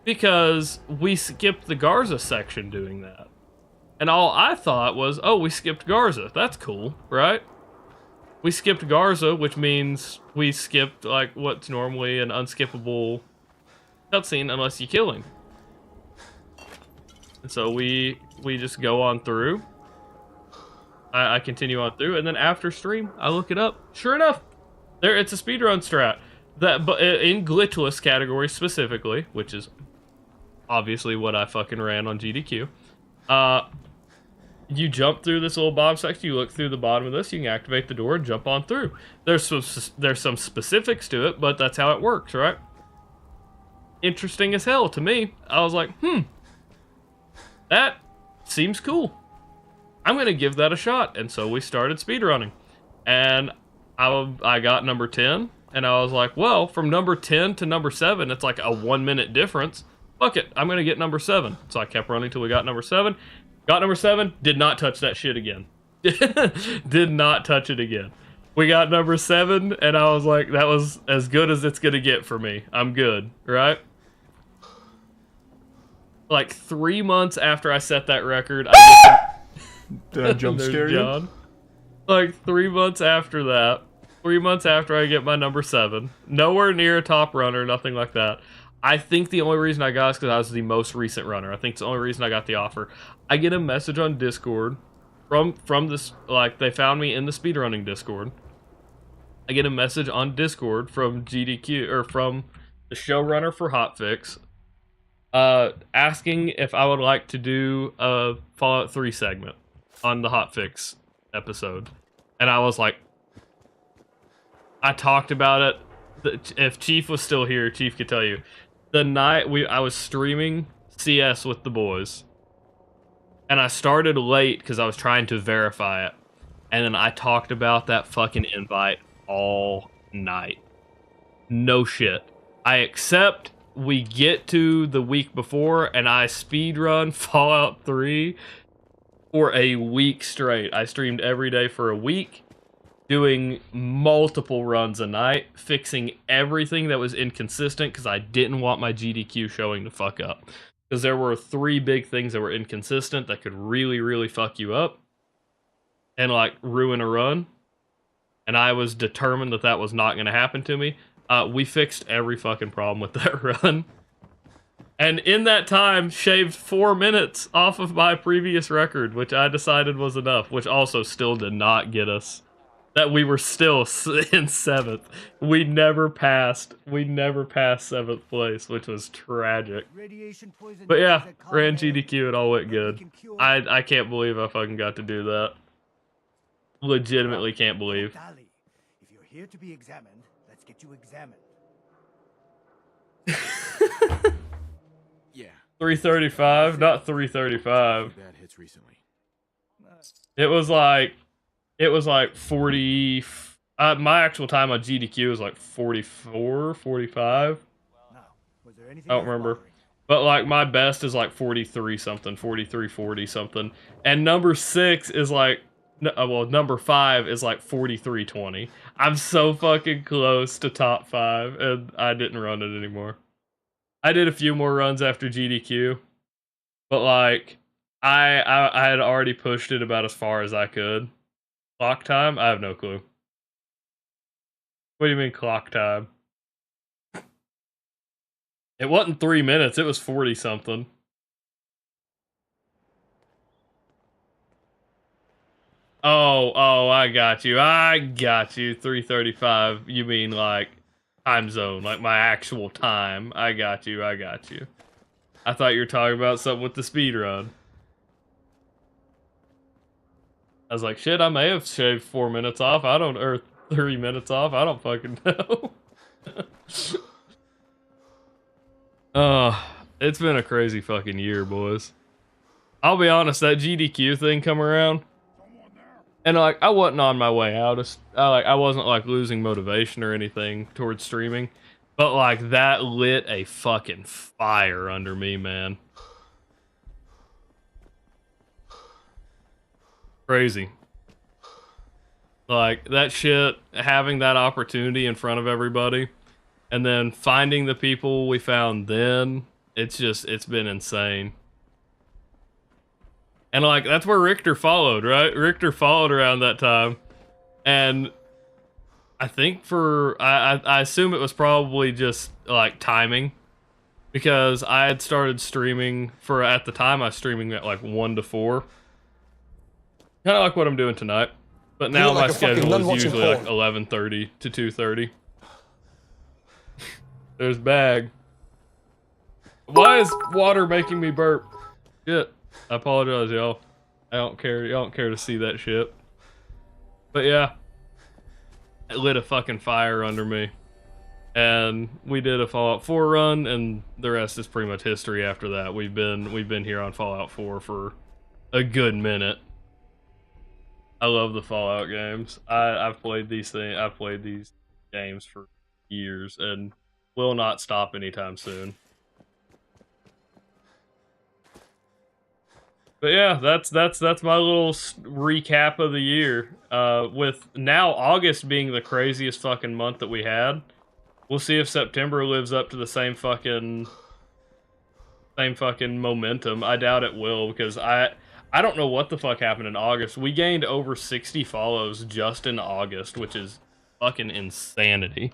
Because we skipped the Garza section doing that. And all I thought was, oh, we skipped Garza. That's cool, right? We skipped Garza, which means we skipped, like, what's normally an unskippable cutscene unless you kill him. And so we just go on through. I continue on through, and then after stream, I look it up. Sure enough, it's a speedrun strat. But in glitchless category specifically, which is obviously what I fucking ran on GDQ. You jump through this little bottom section, you look through the bottom of this, you can activate the door and jump on through. There's some specifics to it, but that's how it works, right? Interesting as hell to me. I was like, that seems cool. I'm gonna give that a shot. And so we started speedrunning. And I got number 10, and I was like, well, from number 10 to number 7, it's like a 1 minute difference. Fuck it, I'm gonna get number 7. So I kept running till we got number 7. Got number 7, did not touch that shit again. Did not touch it again. We got number 7, and I was like, that was as good as it's gonna get for me. I'm good, right? Like 3 months after I set that record, Did I jump scare you? Like 3 months after that, 3 months after I get my number 7, nowhere near a top runner, nothing like that. I think the only reason I got it is because I was the most recent runner. I think it's the only reason I got the offer. I get a message on Discord from this, like, they found me in the speedrunning Discord. I get a message on Discord from GDQ, or from the showrunner for Hotfix, asking if I would like to do a Fallout 3 segment on the Hotfix episode. And I was like, I talked about it. If Chief was still here, Chief could tell you. The night I was streaming CS with the boys, And I started late because I was trying to verify it. And then I talked about that fucking invite all night. No shit. I accept we get to the week before and I speedrun Fallout 3 for a week straight. I streamed every day for a week, doing multiple runs a night, fixing everything that was inconsistent because I didn't want my GDQ showing to fuck up. Because there were 3 big things that were inconsistent that could really, really fuck you up and, like, ruin a run. And I was determined that that was not going to happen to me. We fixed every fucking problem with that run. And in that time, shaved 4 minutes off of my previous record, which I decided was enough, which also still did not get us. That we were still in 7th. We never passed 7th place, which was tragic. But yeah, ran GDQ, it all went good. I can't believe I fucking got to do that. Legitimately can't believe. If you're here to be examined, let's get you examined. Yeah. 335, not 335. Bad hits recently. It was like 40. My actual time on GDQ was like 44, 45. Now, was there anything I don't remember. But like my best is like 43 something, 43, 40 something. And number 6 is like, well, number 5 is like 4320. I'm so fucking close to top 5, and I didn't run it anymore. I did a few more runs after GDQ, but like I had already pushed it about as far as I could. Clock time? I have no clue. What do you mean clock time? It wasn't 3 minutes, it was 40 something. Oh, I got you. 335. You mean like time zone, like my actual time. I got you. I thought you were talking about something with the speed run. I was like, shit, I may have shaved 4 minutes off. Or 3 minutes off. I don't fucking know. It's been a crazy fucking year, boys. I'll be honest, that GDQ thing come around. And like, I wasn't on my way out. I wasn't like losing motivation or anything towards streaming. But like, that lit a fucking fire under me, man. Crazy. Like, that shit, having that opportunity in front of everybody, and then finding the people we found then, it's been insane. And like, that's where Richter followed, right? Richter followed around that time. And I think I assume it was probably just like timing. Because I had started streaming at the time I was streaming at like 1 to 4. Kind of like what I'm doing tonight. But now my schedule is usually like 11:30 to 2:30. There's Bag. Why is water making me burp? Shit. I apologize, y'all. I don't care. Y'all don't care to see that shit. But yeah, it lit a fucking fire under me, and we did a Fallout 4 run, and the rest is pretty much history. After that, we've been here on Fallout 4 for a good minute. I love the Fallout games. I've played these games for years, and will not stop anytime soon. But yeah, that's my little recap of the year. With now August being the craziest fucking month that we had, we'll see if September lives up to the same fucking momentum. I doubt it will, because I don't know what the fuck happened in August. We gained over 60 follows just in August, which is fucking insanity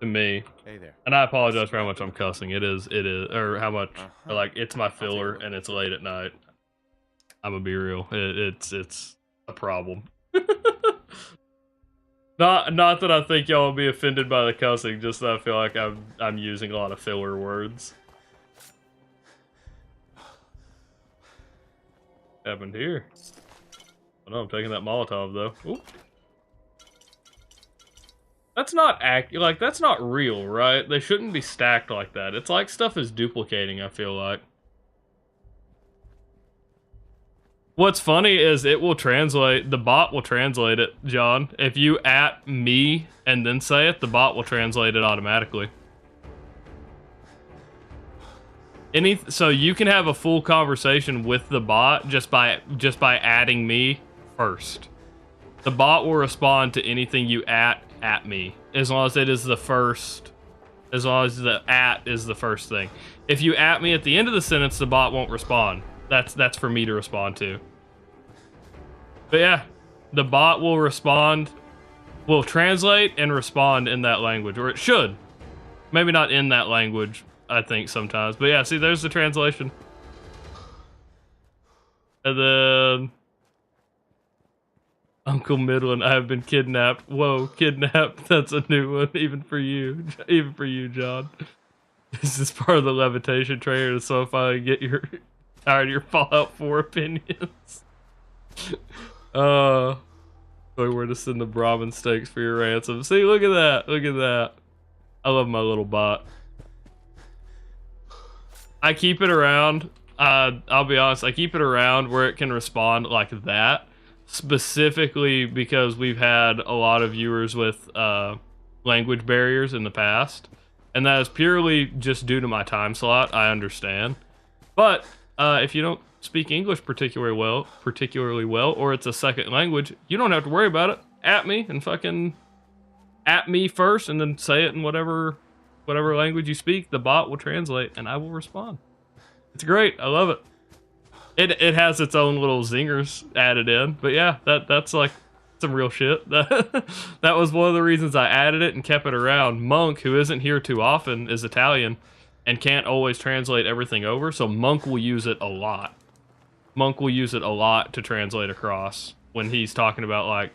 to me. Hey there. And I apologize for how much I'm cussing. It is, or how much, like, it's my filler, and it's late at night. I'm gonna be real. It's a problem. Not that I think y'all will be offended by the cussing, just that I feel like I'm using a lot of filler words. What happened here? Oh no, I'm taking that Molotov though. Ooh. That's not that's not real, right? They shouldn't be stacked like that. It's like stuff is duplicating, I feel like. What's funny is it will translate, the bot will translate it, John. If you at me and then say it, the bot will translate it automatically. So you can have a full conversation with the bot just by adding me first. The bot will respond to anything you at me, as long as it is the first, as long as the at is the first thing. If you at me at the end of the sentence, the bot won't respond. That's for me to respond to. But yeah, the bot will respond, will translate and respond in that language, or it should. Maybe not in that language, I think sometimes. But yeah, see, there's the translation. And then Uncle Midland, I have been kidnapped. Whoa, kidnapped. That's a new one, even for you, John. This is part of the levitation trailer, so if I get tired of your Fallout 4 opinions. So where to send the Brahmin steaks for your ransom. See, look at that. Look at that. I love my little bot. I keep it around. I'll be honest, I keep it around where it can respond like that. Specifically because we've had a lot of viewers with language barriers in the past. And that is purely just due to my time slot, I understand. But if you don't speak English particularly well, or it's a second language, you don't have to worry about it. At me and fucking at me first, and then say it in whatever language you speak. The bot will translate, and I will respond. It's great. I love it. It has its own little zingers added in, but yeah, that's like some real shit. That was one of the reasons I added it and kept it around. Monk, who isn't here too often, is Italian and can't always translate everything over, so Monk will use it a lot. Monk will use it a lot to translate across when he's talking about like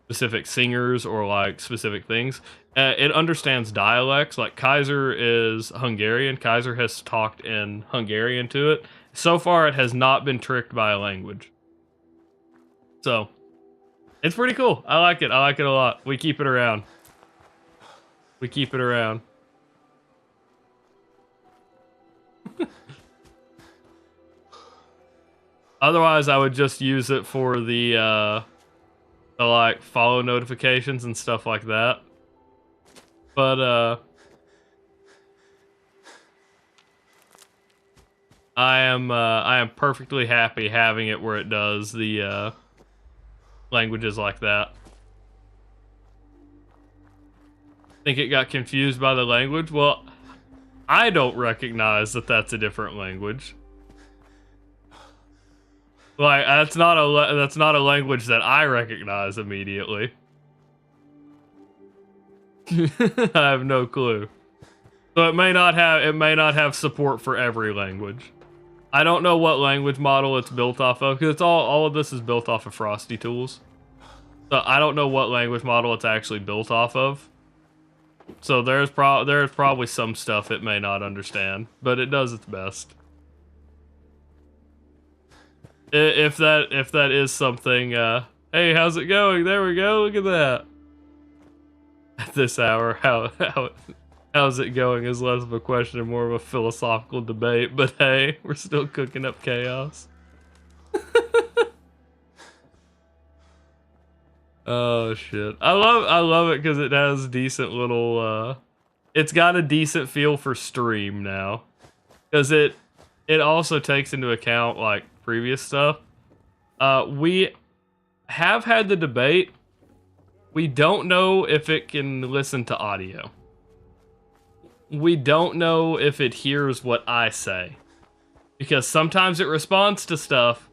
specific singers or like specific things. It understands dialects. Like Kaiser is Hungarian. Kaiser has talked in Hungarian to it. So far, it has not been tricked by a language. So, it's pretty cool. I like it. I like it a lot. We keep it around. We keep it around. Otherwise, I would just use it for the like follow notifications and stuff like that. But I am perfectly happy having it where it does the languages like that. Think it got confused by the language? Well, I don't recognize that that's a different language. Like that's not a language that I recognize immediately. I have no clue. So it may not have support for every language. I don't know what language model it's built off of, because it's all of this is built off of Frosty tools. So I don't know what language model it's actually built off of. So there's probably some stuff it may not understand, but it does its best. If that is something, hey, how's it going? There we go. Look at that. At this hour, how's it going is less of a question and more of a philosophical debate. But hey, we're still cooking up chaos. Oh shit! I love it because it has decent little. It's got a decent feel for stream now, because it also takes into account like previous stuff. We have had the debate. We don't know if it can listen to audio. We don't know if it hears what I say, because sometimes it responds to stuff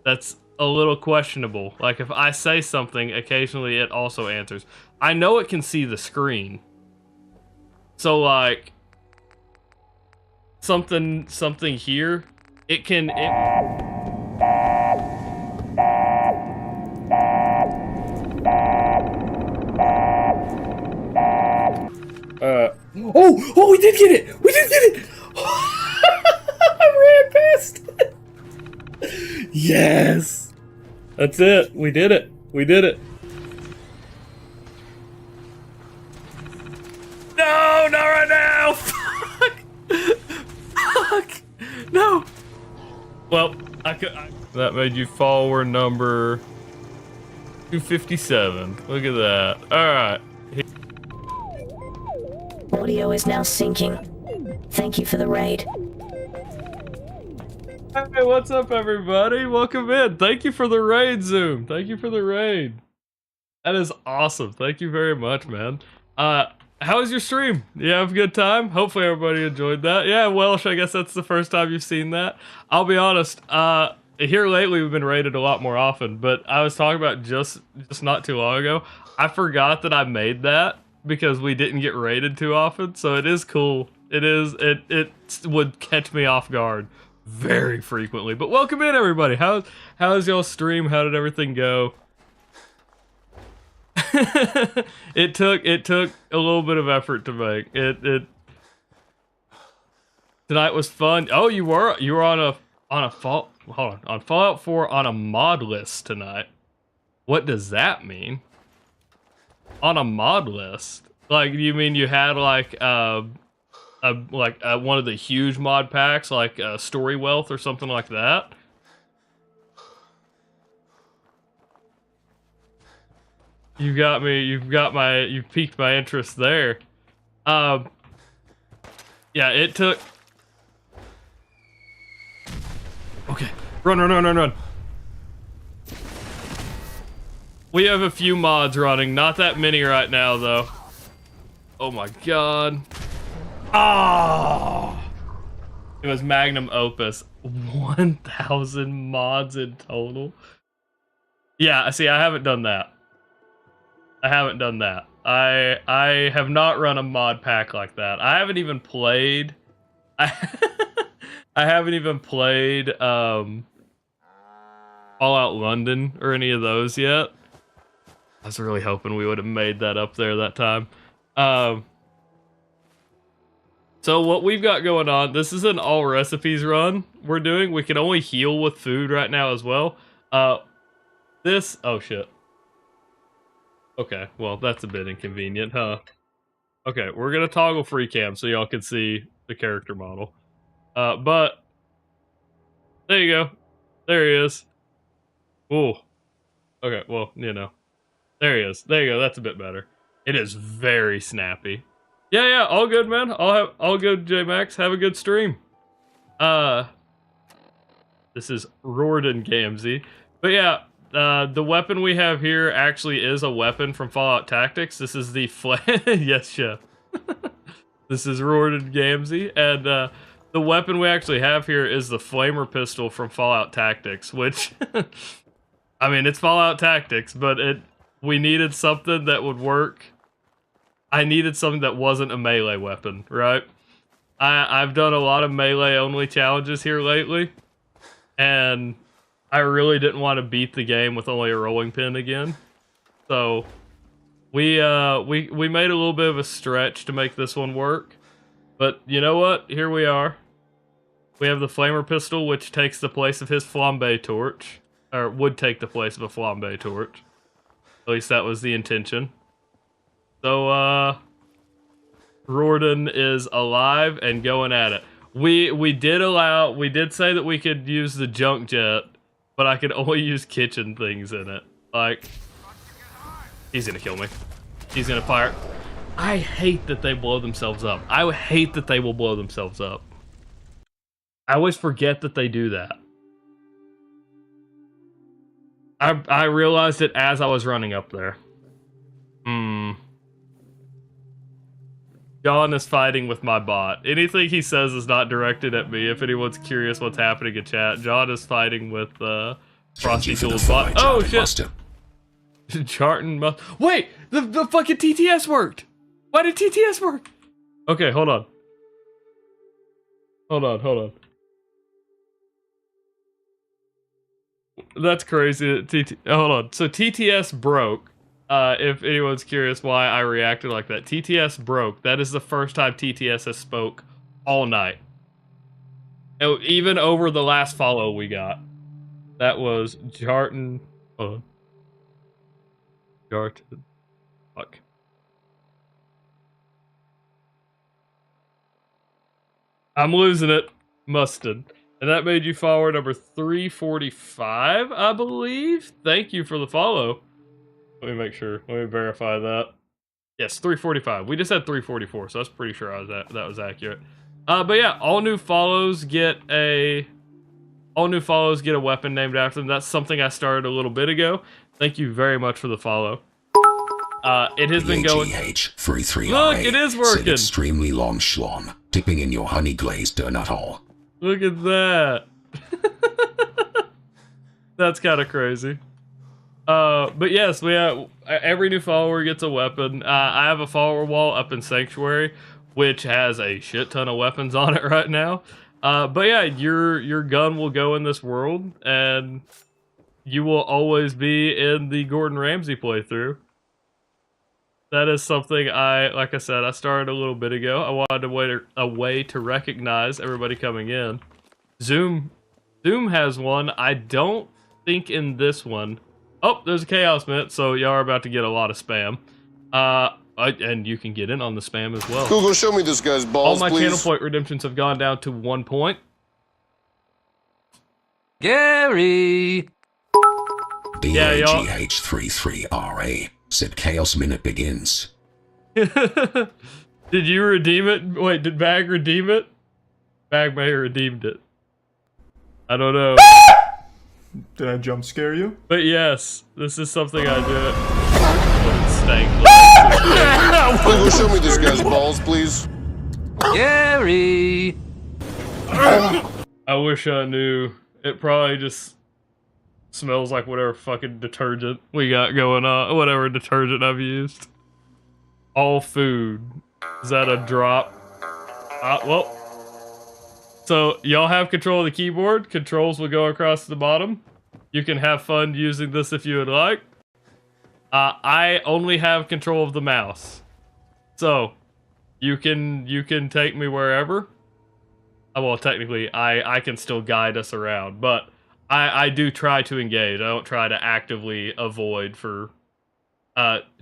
that's a little questionable. Like if I say something, occasionally it also answers. I know it can see the screen. So like something here, it can Oh, we did get it! We did get it! I ran past it! Yes! That's it. We did it. We did it. No, not right now! Fuck! Fuck! No! Well, that made you follower number 257. Look at that. All right. Audio is now syncing. Thank you for the raid. Hey, what's up, everybody? Welcome in. Thank you for the raid, Zoom. Thank you for the raid. That is awesome. Thank you very much, man. How was your stream? You have a good time? Hopefully everybody enjoyed that. Yeah, Welsh, I guess that's the first time you've seen that. I'll be honest, here lately we've been raided a lot more often, but I was talking about just not too long ago. I forgot that I made that because we didn't get raided too often, so it is cool. It would catch me off guard very frequently. But welcome in, everybody. How's y'all stream? How did everything go? It took a little bit of effort to make it. Tonight was fun. Oh, you were on Fallout 4 on a mod list tonight. What does that mean? On a mod list? Like, you mean you had like one of the huge mod packs, like Story Wealth or something like that? You've piqued my interest there. Yeah, it took... Okay, run. We have a few mods running, not that many right now, though. Oh my god. Ah! It was Magnum Opus. 1,000 mods in total. Yeah, see, I haven't done that. I have not run a mod pack like that. I haven't even played... I haven't even played Fallout London or any of those yet. I was really hoping we would have made that up there that time. So what we've got going on, this is an all recipes run we're doing. We can only heal with food right now as well. Oh shit. Okay, well, that's a bit inconvenient, huh? Okay, we're gonna toggle free cam so y'all can see the character model. But there you go. There he is. Ooh. Okay, well, you know. There he is. There you go. That's a bit better. It is very snappy. Yeah, all good, man. All good, J-Max. Have a good stream. This is Rorden Gamzee. But yeah, the weapon we have here actually is a weapon from Fallout Tactics. This is the yes, chef. This is Rorden Gamzee, and the weapon we actually have here is the flamer pistol from Fallout Tactics, which I mean, it's Fallout Tactics, but we needed something that would work. I needed something that wasn't a melee weapon, right? I've done a lot of melee only challenges here lately, and I really didn't want to beat the game with only a rolling pin again. So we made a little bit of a stretch to make this one work. But you know what? Here we are. We have the flamer pistol, which takes the place of his flambe torch, or would take the place of a flambe torch. At least that was the intention. So Rorden is alive and going at it. We did say that we could use the junk jet, but I could only use kitchen things in it. Like, he's gonna kill me. He's gonna fire. I hate that they blow themselves up. I hate that they will blow themselves up. I always forget that they do that. I realized it as I was running up there. John is fighting with my bot. Anything he says is not directed at me. If anyone's curious what's happening in chat, John is fighting with Frosty Tool's bot. Oh shit! Charton must. Wait, the fucking TTS worked. Why did TTS work? Okay, hold on. That's crazy. Hold on. So TTS broke. If anyone's curious why I reacted like that, TTS broke. That is the first time TTS has spoke all night. Even over the last follow we got. That was Jarton. Jarton. Fuck. I'm losing it. Mustard. And that made you follower number 345, I believe. Thank you for the follow. Let me make sure. Let me verify that. Yes, 345. We just had 344, so that's pretty sure that was accurate. But yeah, all new follows get a weapon named after them. That's something I started a little bit ago. Thank you very much for the follow. It has been going. Look, it is working. Extremely long schlong, dipping in your honey glazed donut hole. Look at that. That's kind of crazy. But yes, we have every new follower gets a weapon. I have a follower wall up in Sanctuary, which has a shit ton of weapons on it right now. But yeah, your gun will go in this world, and you will always be in the Gordon Ramsay playthrough. That is something like I said, I started a little bit ago. I wanted a way to recognize everybody coming in. Zoom has one. I don't think in this one. Oh, there's a Chaos Mint, so y'all are about to get a lot of spam. And you can get in on the spam as well. Google, show me this guy's balls, All my please. channel point redemptions have gone down to 1 point. Gary! Yeah, y'all. BAGH33RA said Chaos Minute begins. Did you redeem it? Wait, did Bag redeem it? Bag may have redeemed it. I don't know. Did I jump scare you? But yes, this is something I did. Google, show me this guy's balls, please. Gary! I wish I knew. It probably just smells like whatever fucking detergent we got going on. Whatever detergent I've used. All food. Is that a drop? Well. So, y'all have control of the keyboard. Controls will go across the bottom. You can have fun using this if you would like. I only have control of the mouse. So, you can take me wherever. Well, technically, I can still guide us around, but I do try to engage. I don't try to actively avoid for...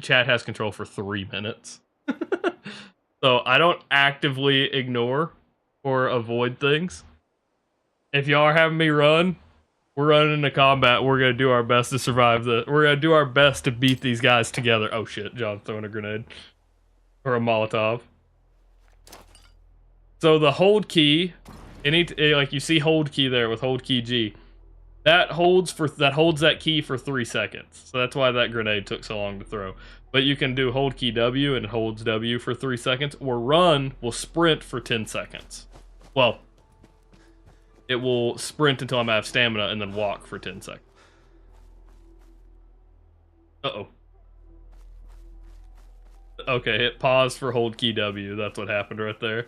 chat has control for 3 minutes. So, I don't actively ignore or avoid things. If y'all are having me run, we're running into combat. We're gonna do our best to survive we're gonna do our best to beat these guys together. Oh shit, John's throwing a grenade. Or a Molotov. So the hold key, like you see hold key there with hold key G. That holds that key for 3 seconds. So that's why that grenade took so long to throw. But you can do hold key W and it holds W for 3 seconds, or run will sprint for 10 seconds. Well, it will sprint until I'm out of stamina and then walk for 10 seconds. Uh-oh. Okay, hit pause for hold key W. That's what happened right there.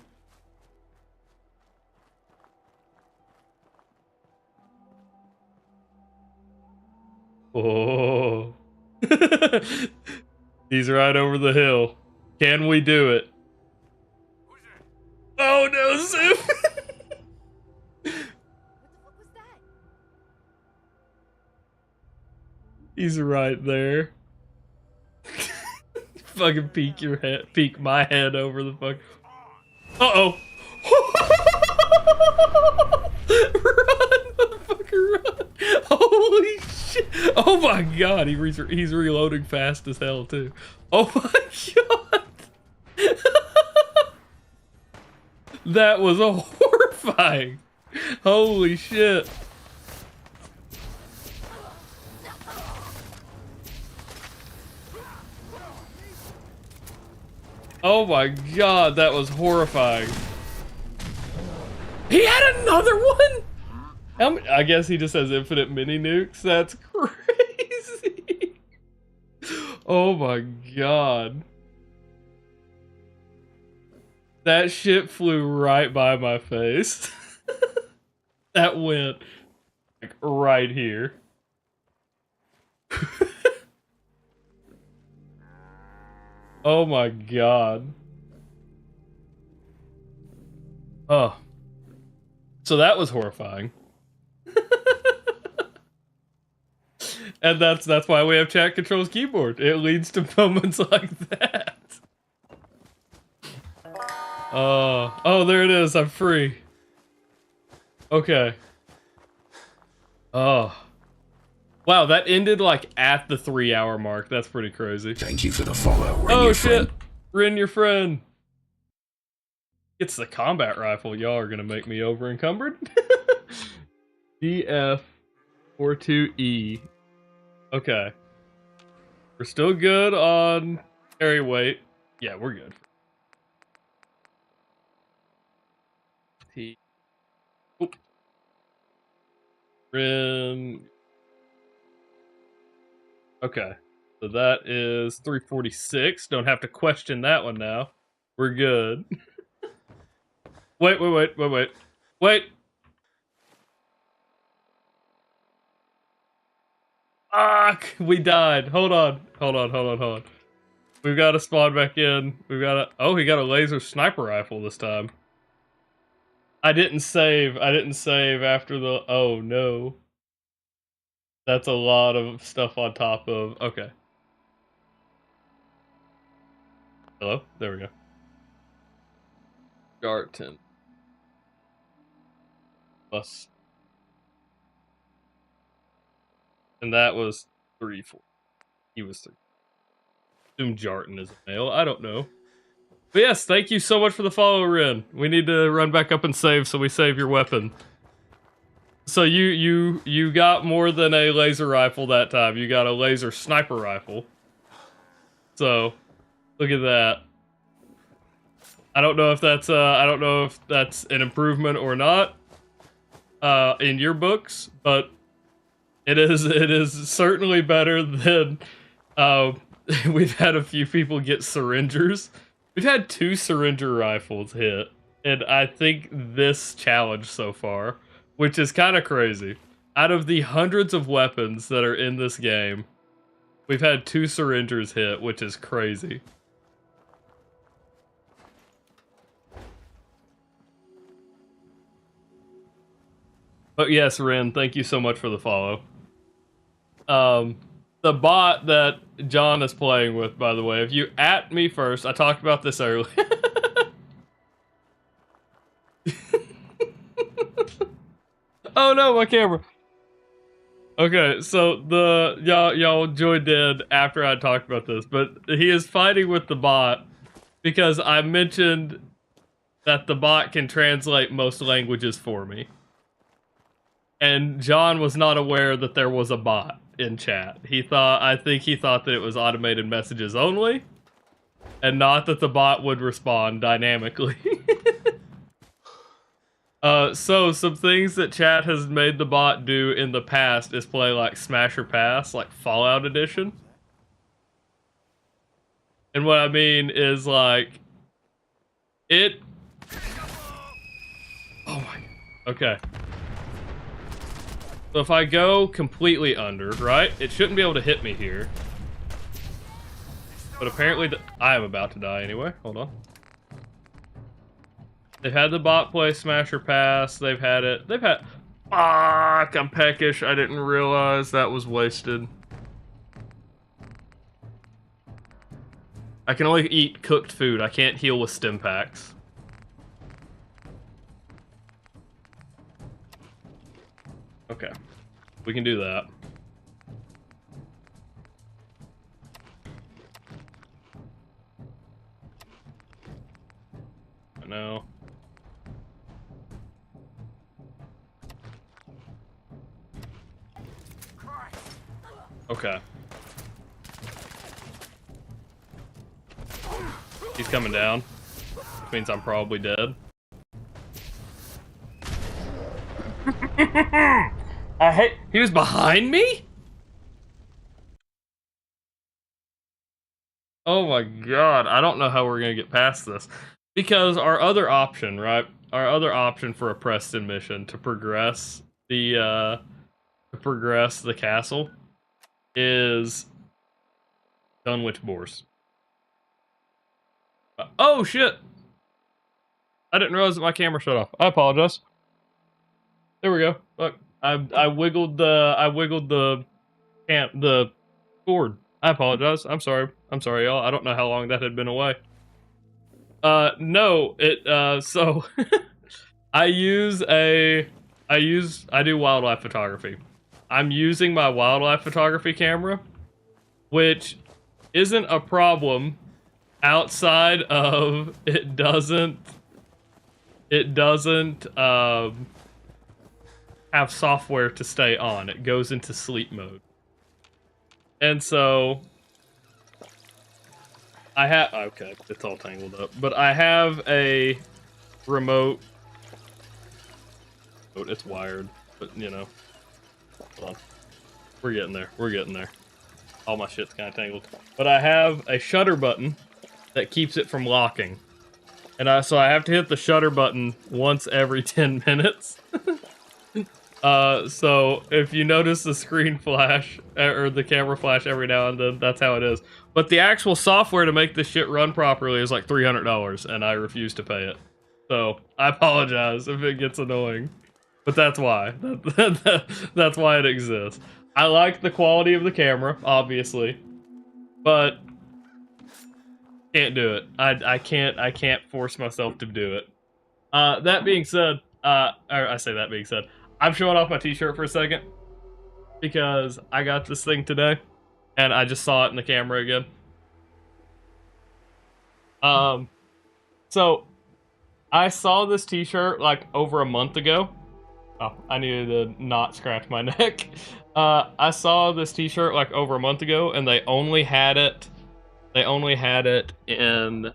Oh. He's right over the hill. Can we do it? Oh no, Zoom! He's right there. Fucking peek my head over the fuck. Uh-oh. Run, motherfucker, run. Holy shit. Oh my god, he's reloading fast as hell too. Oh my god. That was horrifying. Holy shit. Oh my god, that was horrifying. He had another one? I guess he just has infinite mini nukes? That's crazy. Oh my god. That shit flew right by my face. That went like right here. Oh my god. Oh. So that was horrifying. And that's why we have chat controls keyboard. It leads to moments like that. Oh, there it is. I'm free. Okay. Oh. Wow, that ended like at the 3-hour mark. That's pretty crazy. Thank you for the follow. Ren, Oh your shit! friend. Ren, your friend. It's the combat rifle. Y'all are gonna make me over encumbered. DF42E. Okay. We're still good on carry weight. Yeah, we're good. T. Oop. Ren. Okay. So that is 346. Don't have to question that one now. We're good. Wait. Fuck! We died. Hold on. We've got to spawn back in. We've got to... Oh, he got a laser sniper rifle this time. I didn't save after the... Oh, no. That's a lot of stuff on top of... Okay. Hello? There we go. Garton. Plus. And that was 3-4. He was 3. Assume Jarton is a male. I don't know. But yes, thank you so much for the follow, Ren. We need to run back up and save, so we save your weapon. So you got more than a laser rifle that time. You got a laser sniper rifle. So, look at that. I don't know if that's an improvement or not in your books, but it is certainly better than we've had a few people get syringers. We've had 2 syringer rifles hit, and I think this challenge so far, which is kind of crazy. Out of the hundreds of weapons that are in this game, we've had 2 syringers hit, which is crazy. But yes, Ren, thank you so much for the follow. The bot that John is playing with, by the way, if you at me first, I talked about this earlier. Oh no, my camera. Okay, so y'all joined in after I talked about this, but he is fighting with the bot because I mentioned that the bot can translate most languages for me. And John was not aware that there was a bot in chat. I think he thought that it was automated messages only, and not that the bot would respond dynamically. So some things that chat has made the bot do in the past is play like Smash or Pass, like Fallout Edition. And what I mean is like, oh my god, okay. So if I go completely under, right, it shouldn't be able to hit me here. But apparently I am about to die anyway, hold on. They've had the bot play Smash or Pass, fuck, I'm peckish, I didn't realize that was wasted. I can only eat cooked food, I can't heal with stim packs. Okay, we can do that. No. Okay. He's coming down, which means I'm probably dead. He was behind me? Oh my god, I don't know how we're gonna get past this. Because our other option, right? Our other option for a Preston mission to progress the castle is Dunwich Boars. Oh shit! I didn't realize that my camera shut off. I apologize. There we go. Look, I wiggled the cord. I apologize. I'm sorry, y'all. I don't know how long that had been away. No, so I use a I do wildlife photography. I'm using my wildlife photography camera, which isn't a problem outside of it doesn't have software to stay on. It goes into sleep mode. And so I have, okay, it's all tangled up, but I have a remote. It's wired, but you know, hold on. We're getting there. We're getting there. All my shit's kind of tangled. But I have a shutter button that keeps it from locking. And so I have to hit the shutter button once every 10 minutes. So if you notice the screen flash, or the camera flash every now and then, that's how it is. But the actual software to make this shit run properly is like $300, and I refuse to pay it. So I apologize if it gets annoying. But that's why. That's why it exists. I like the quality of the camera, obviously. But can't do it. I can't force myself to do it. That being said, I say that being said, I'm showing off my t-shirt for a second because I got this thing today and I just saw it in the camera again. So I saw this t-shirt like over a month ago. Oh, I needed to not scratch my neck. I saw this t-shirt like over a month ago and they only had it in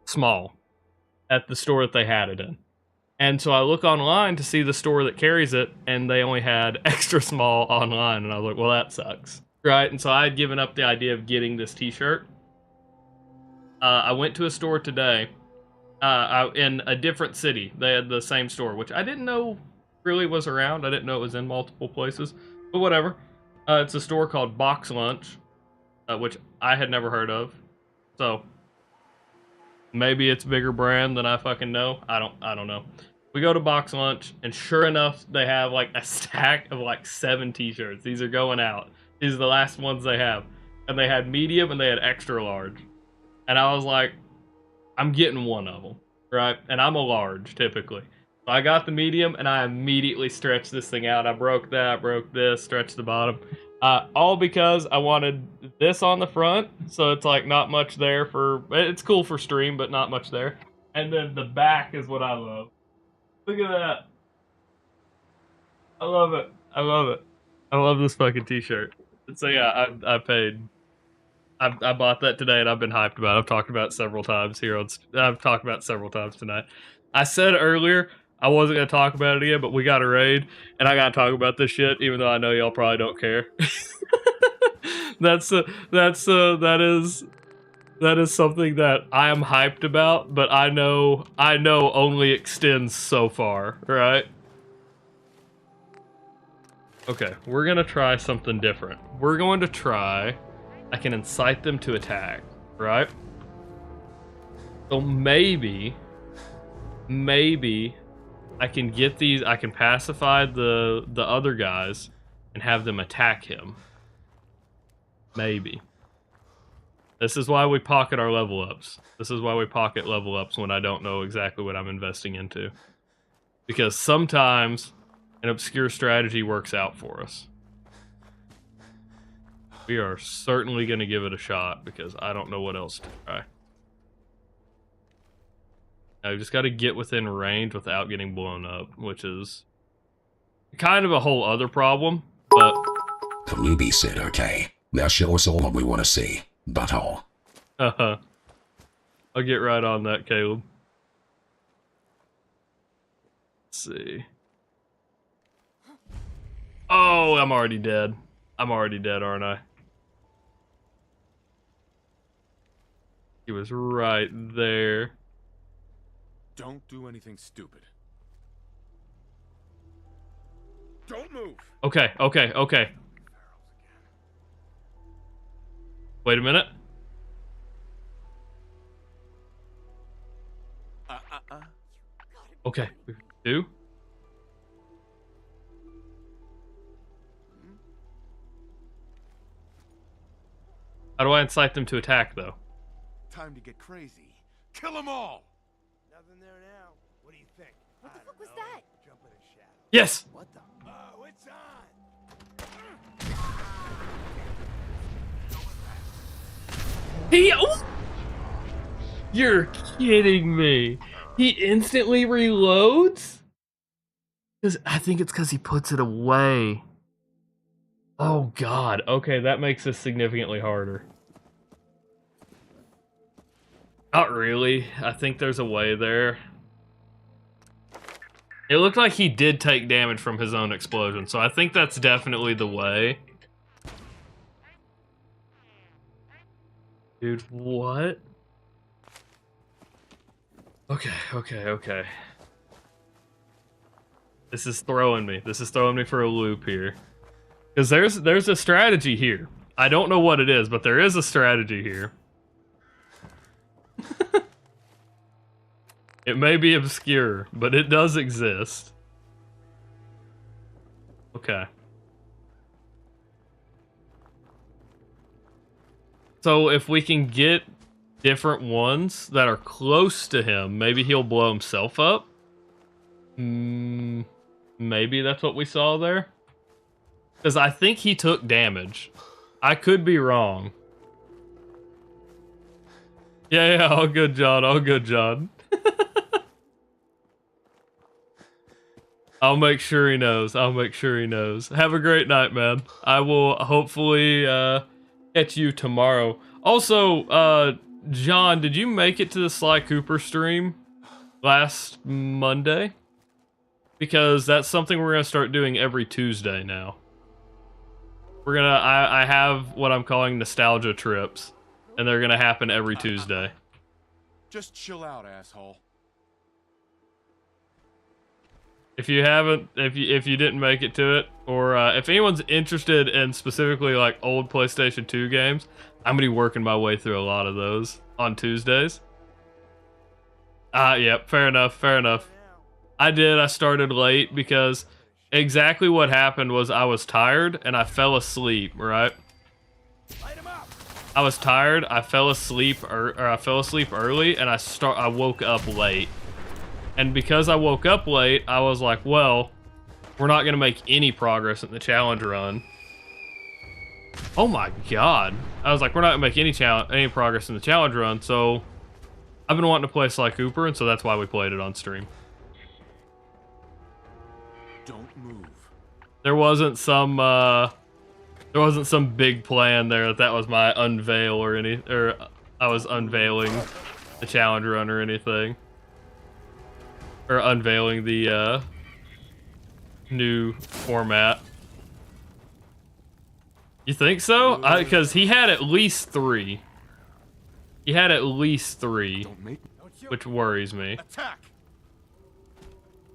small at the store that they had it in. And so I look online to see the store that carries it, and they only had extra small online, and I was like, well, that sucks. Right? And so I had given up the idea of getting this t-shirt. I went to a store today in a different city. They had the same store, which I didn't know really was around. I didn't know it was in multiple places, but whatever. It's a store called Box Lunch, which I had never heard of. So maybe it's a bigger brand than I fucking know. I don't know. We go to Box Lunch, and sure enough, they have like a stack of like 7 t-shirts. These are going out. These are the last ones they have. And they had medium and they had extra large. And I was like, I'm getting one of them, right? And I'm a large, typically. So I got the medium, and I immediately stretched this thing out. I broke that, broke this, stretched the bottom. All because I wanted this on the front, so it's like not much there for... It's cool for stream, but not much there. And then the back is what I love. Look at that. I love it. I love it. I love this fucking t-shirt. So yeah, I paid... I bought that today, and I've been hyped about it. I've talked about it several times here. I've talked about it several times tonight. I said earlier I wasn't going to talk about it again, but we got a raid, and I got to talk about this shit, even though I know y'all probably don't care. That is something that I am hyped about, but I know only extends so far, right? Okay, we're going to try something different. We're going to try... I can incite them to attack, right? So maybe I can get these, I can pacify the other guys and have them attack him. Maybe. This is why we pocket our level ups. This is why we pocket level ups when I don't know exactly what I'm investing into. Because sometimes an obscure strategy works out for us. We are certainly going to give it a shot because I don't know what else to try. Now, we just got to get within range without getting blown up, which is kind of a whole other problem, but... The newbie said okay. Now show us all what we want to see. But all. I'll get right on that, Caleb. Let's see. Oh, I'm already dead. I'm already dead, aren't I? He was right there. Don't do anything stupid. Don't move. Okay. Wait a minute. Okay, 2. How do I incite them to attack, though? Time to get crazy. Kill them all. Nothing there now. What do you think? What the fuck was that? Yes! What the? Oh, it's on. Oh! You're kidding me. He instantly reloads? I think it's because he puts it away. Oh god. Okay, that makes this significantly harder. Not really. I think there's a way there. It looked like he did take damage from his own explosion, so I think that's definitely the way. Dude, what? Okay. This is throwing me. This is throwing me for a loop here. Because there's a strategy here. I don't know what it is, but there is a strategy here. It may be obscure, but it does exist. Okay. So if we can get different ones that are close to him, maybe he'll blow himself up? Maybe that's what we saw there? Because I think he took damage. I could be wrong. Yeah, all good, John. All good, John. I'll make sure he knows. I'll make sure he knows. Have a great night, man. I will hopefully catch you tomorrow. Also, John, did you make it to the Sly Cooper stream last Monday? Because that's something we're gonna start doing every Tuesday now. We're gonna, I have what I'm calling nostalgia trips, and they're gonna happen every Tuesday. Just chill out, asshole. If you haven't, if you didn't make it to it, or if anyone's interested in specifically like old PlayStation 2 games, I'm gonna be working my way through a lot of those on Tuesdays. Yep, fair enough, fair enough. I started late because exactly what happened was I was tired and I fell asleep, right? I was tired, I fell asleep, or I fell asleep early, and I woke up late. And because I woke up late, I was like, well, we're not gonna make any progress in the challenge run. Oh my god. I was like, we're not gonna make any progress in the challenge run, so I've been wanting to play Sly Cooper, and so that's why we played it on stream. Don't move. There wasn't some big plan there that was my unveil or I was unveiling the challenge run or anything. Or unveiling the new format. You think so? Because he had at least 3. He had at least 3, which worries me. Attack.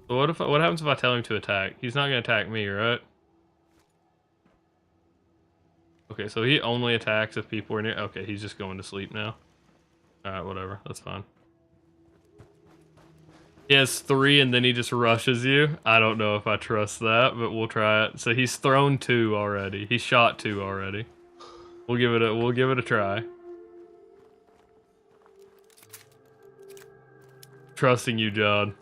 So what happens if I tell him to attack? He's not gonna attack me, right? Okay, so he only attacks if people are near. Okay, he's just going to sleep now. All right, whatever. That's fine. He has 3 and then he just rushes you. I don't know if I trust that, but we'll try it. So he's thrown 2 already. He shot 2 already. We'll give it a try. Trusting you, John.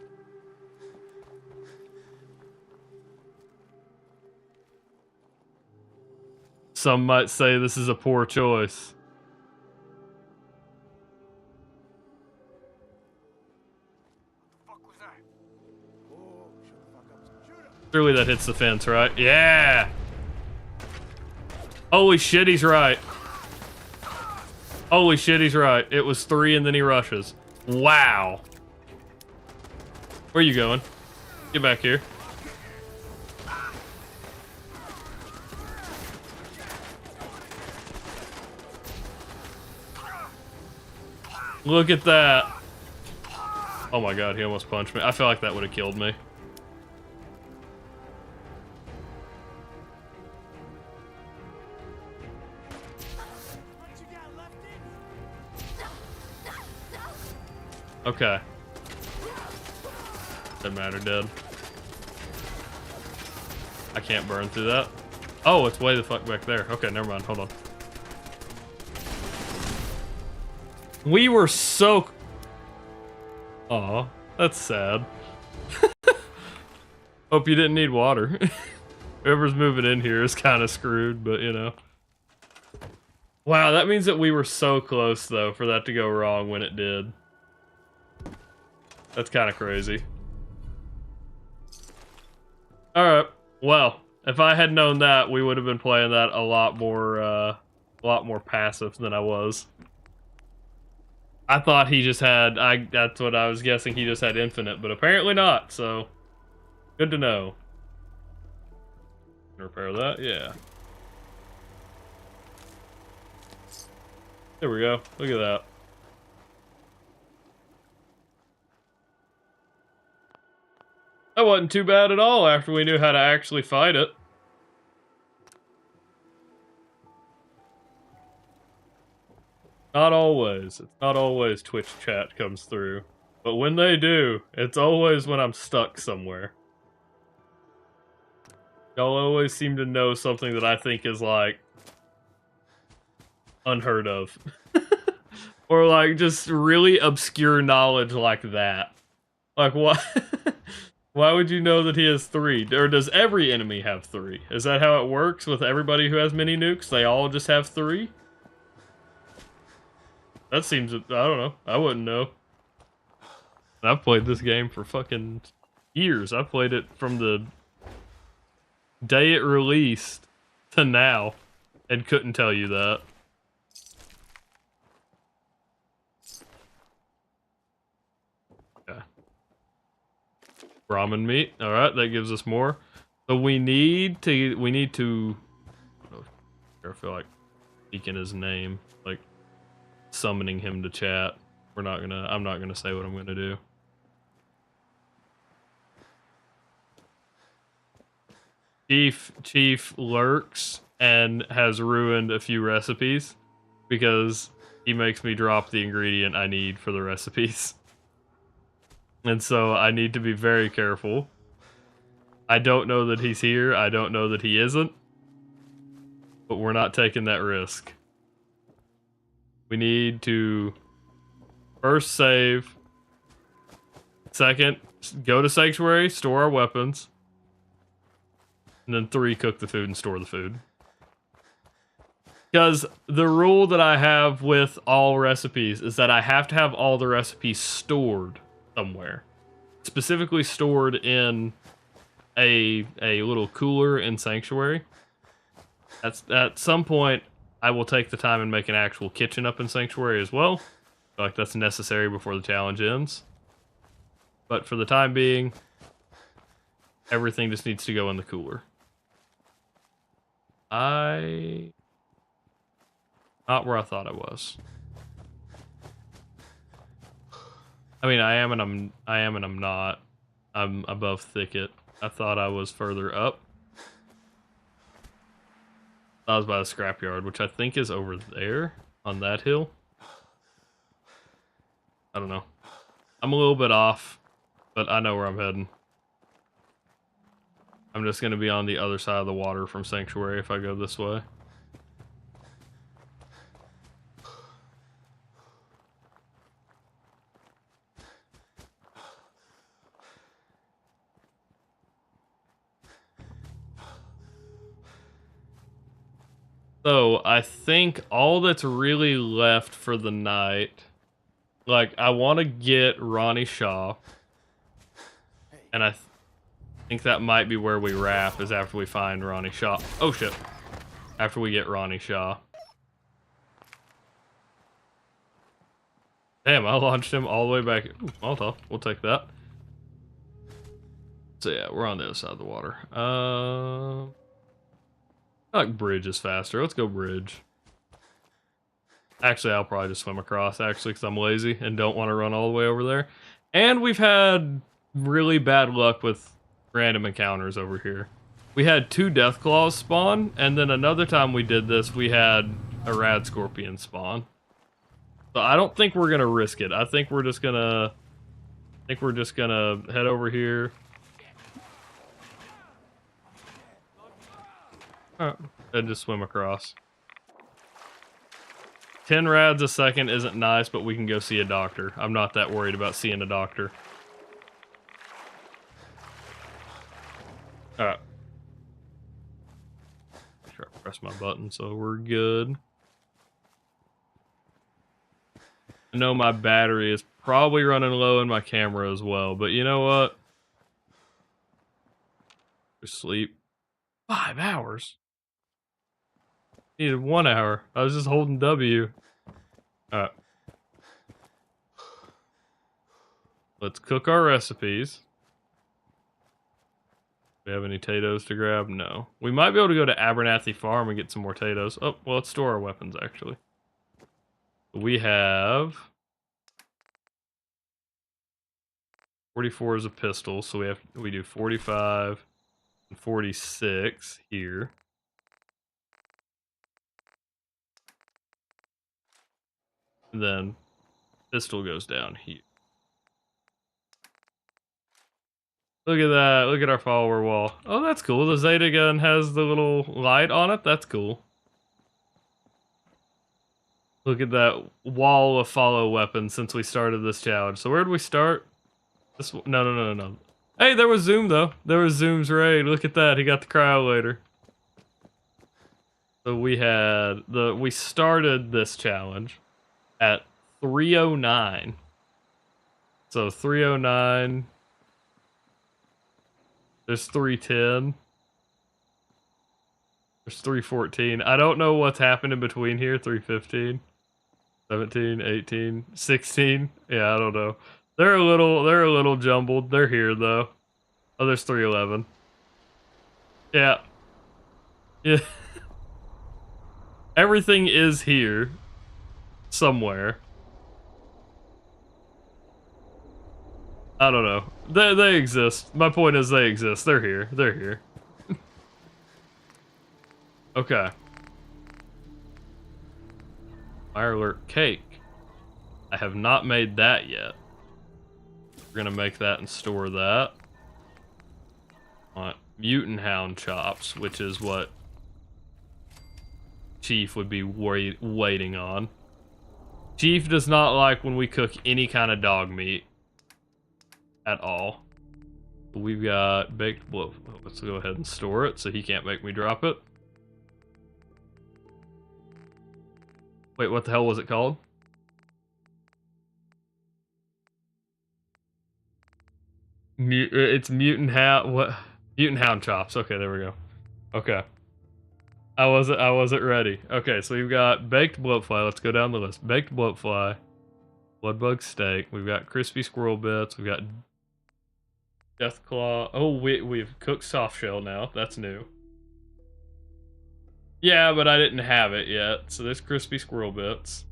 Some might say this is a poor choice. Surely that hits the fence, right? Yeah! Holy shit, he's right. Holy shit, he's right. It was 3 and then he rushes. Wow. Where are you going? Get back here. Look at that. Oh my god, he almost punched me. I feel like that would have killed me. Okay. Doesn't matter, dead. I can't burn through that. Oh, it's way the fuck back there. Okay, never mind. Hold on. We were so... Aw, that's sad. Hope you didn't need water. Whoever's moving in here is kind of screwed, but you know. Wow, that means that we were so close, though, for that to go wrong when it did. That's kind of crazy. Alright, well, if I had known that, we would have been playing that a lot more passive than I was. I thought he just had, that's what I was guessing, he just had infinite, but apparently not, so good to know. Repair that, yeah. There we go. Look at that. That wasn't too bad at all after we knew how to actually fight it. Not always. It's not always Twitch chat comes through. But when they do, it's always when I'm stuck somewhere. Y'all always seem to know something that I think is like unheard of. Or like just really obscure knowledge like that. Like what? Why would you know that he has 3? Or does every enemy have 3? Is that how it works with everybody who has mini nukes? They all just have 3? That seems, I don't know. I wouldn't know. I've played this game for fucking years. I've played it from the day it released to now and couldn't tell you that. Ramen meat. All right, that gives us more. So we need to. I feel like speaking his name, like summoning him to chat. I'm not gonna say what I'm gonna do. Chief lurks and has ruined a few recipes because he makes me drop the ingredient I need for the recipes. And so I need to be very careful. I don't know that he's here. I don't know that he isn't. But we're not taking that risk. We need to first save. Second, go to Sanctuary, store our weapons. And then 3, cook the food and store the food. Because the rule that I have with all recipes is that I have to have all the recipes stored somewhere, specifically stored in a little cooler in Sanctuary. At some point I will take the time and make an actual kitchen up in Sanctuary as well. I feel like that's necessary before the challenge ends. But for the time being, everything just needs to go in the cooler. Not where I thought I was. I mean, I am and I'm not. I'm above thicket. I thought I was further up. I was by the scrapyard, which I think is over there on that hill. I don't know. I'm a little bit off, but I know where I'm heading. I'm just going to be on the other side of the water from Sanctuary if I go this way. So, I think all that's really left for the night, like, I want to get Ronnie Shaw, and I think that might be where we wrap, is after we find Ronnie Shaw. Oh, shit. After we get Ronnie Shaw. Damn, I launched him all the way back. Ooh, Molotov. We'll take that. So, yeah, we're on the other side of the water. I like bridge is faster. Let's go bridge. Actually, I'll probably just swim across, actually, because I'm lazy and don't want to run all the way over there. And we've had really bad luck with random encounters over here. We had 2 deathclaws spawn, and then another time we did this, we had a rad scorpion spawn. So I don't think we're gonna risk it. I think we're just gonna head over here. And just swim across. 10 rads a second isn't nice, but we can go see a doctor. I'm not that worried about seeing a doctor. Alright. Make sure I press my button so we're good. I know my battery is probably running low in my camera as well, but you know what? Just sleep. 5 hours? Needed 1 hour. I was just holding W. Alright. Let's cook our recipes. Do we have any potatoes to grab? No. We might be able to go to Abernathy Farm and get some more potatoes. Oh, well, let's store our weapons, actually. We have 44 is a pistol, so we do 45 and 46 here. And then pistol goes down here. Look at that. Look at our follower wall. Oh, that's cool. The Zeta gun has the little light on it. That's cool. Look at that wall of follow weapons since we started this challenge. So where did we start? This no. Hey, there was Zoom though. There was Zoom's raid. Look at that. He got the cryo later. So we started this challenge at 3:09. So 3:09. There's 3:10. There's 3:14. I don't know what's happened in between here. 3:15, 17, 18, 16. Yeah, I don't know. They're a little jumbled. They're here though. Oh, there's 3:11. Yeah. Yeah. Everything is here somewhere. I don't know. They exist. My point is they exist. They're here. They're here. Okay. Fire alert cake. I have not made that yet. We're gonna make that and store that. Mutant hound chops, which is what Chief would be waiting on. Chief does not like when we cook any kind of dog meat. At all. We've got baked blow. Let's go ahead and store it so he can't make me drop it. Wait, what the hell was it called? It's mutant hound. What? Mutant hound chops. Okay, there we go. Okay. I wasn't ready. Okay, so we've got baked bloatfly. Let's go down the list. Baked bloatfly, bloodbug steak. We've got crispy squirrel bits. We've got deathclaw. Oh, we've cooked soft shell now. That's new. Yeah, but I didn't have it yet. So there's crispy squirrel bits.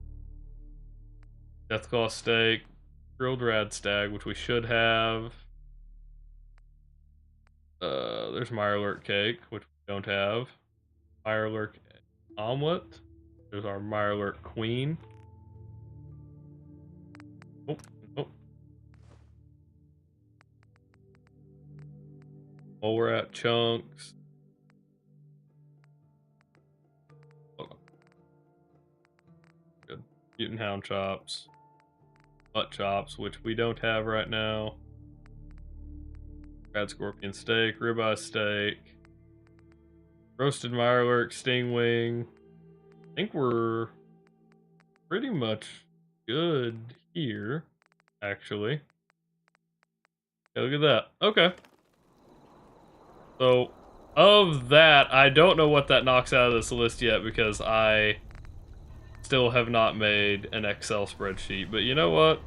Deathclaw steak. Grilled radstag, which we should have. There's Mirelurk cake, which we don't have. Mirelurk omelet. There's our Mirelurk queen. Oh. While we're at chunks. Good. Mutant hound chops. Butt chops, which we don't have right now. Red scorpion steak, ribeye steak. Roasted Mirelurk sting wing. I think we're pretty much good here, actually. Yeah, look at that. Okay. So, of that, I don't know what that knocks out of this list yet because I still have not made an Excel spreadsheet. But you know what?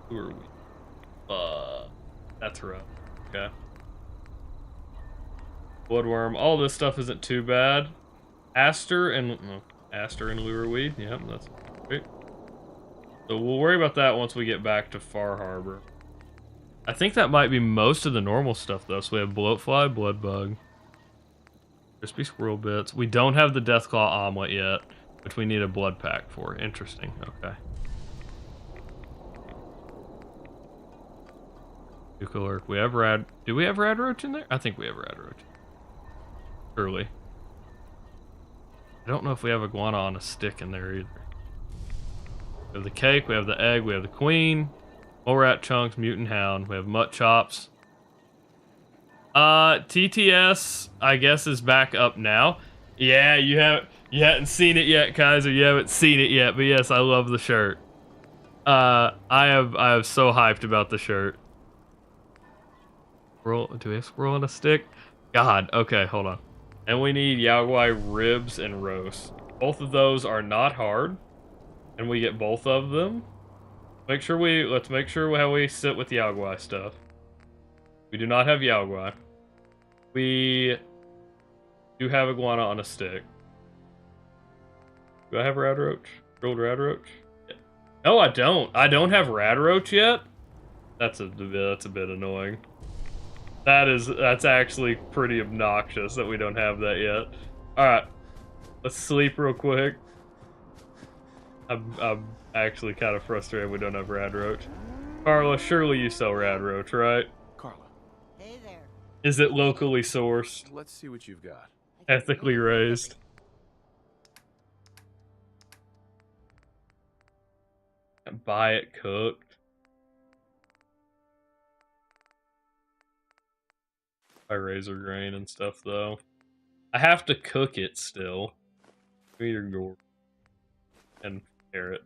Who are we? That's rough. Okay. Bloodworm. All this stuff isn't too bad. Aster and lureweed. Yep, that's great. So we'll worry about that once we get back to Far Harbor. I think that might be most of the normal stuff, though. So we have bloatfly, bloodbug, crispy squirrel bits. We don't have the deathclaw omelet yet, which we need a blood pack for. Interesting. Okay. Nuclear. We have rad. Do we have radroach in there? I think we have radroach. Surely. I don't know if we have iguana on a stick in there either. We have the cake. We have the egg. We have the queen. Mole rat chunks, mutant hound. We have mutt chops. TTS, I guess, is back up now. Yeah, you hadn't seen it yet, Kaiser. You haven't seen it yet, but yes, I love the shirt. I have so hyped about the shirt. Do we have squirrel on a stick? God, okay, hold on. And we need Yaguai ribs and roast. Both of those are not hard, and we get both of them. Let's make sure how we sit with Yaguai stuff. We do not have Yaguai. We do have iguana on a stick. Do I have radroach? Grilled radroach? Yeah. No, I don't. I don't have radroach yet. That's a bit annoying. That's actually pretty obnoxious that we don't have that yet. All right, let's sleep real quick. I'm actually kind of frustrated we don't have radroach. Carla, surely you sell radroach, right? Carla, Hey there. Is it locally sourced? let's see what you've got. Ethically raised? Buy it cooked? By razor grain and stuff, though. I have to cook it still. Give me your gourd. And carrots.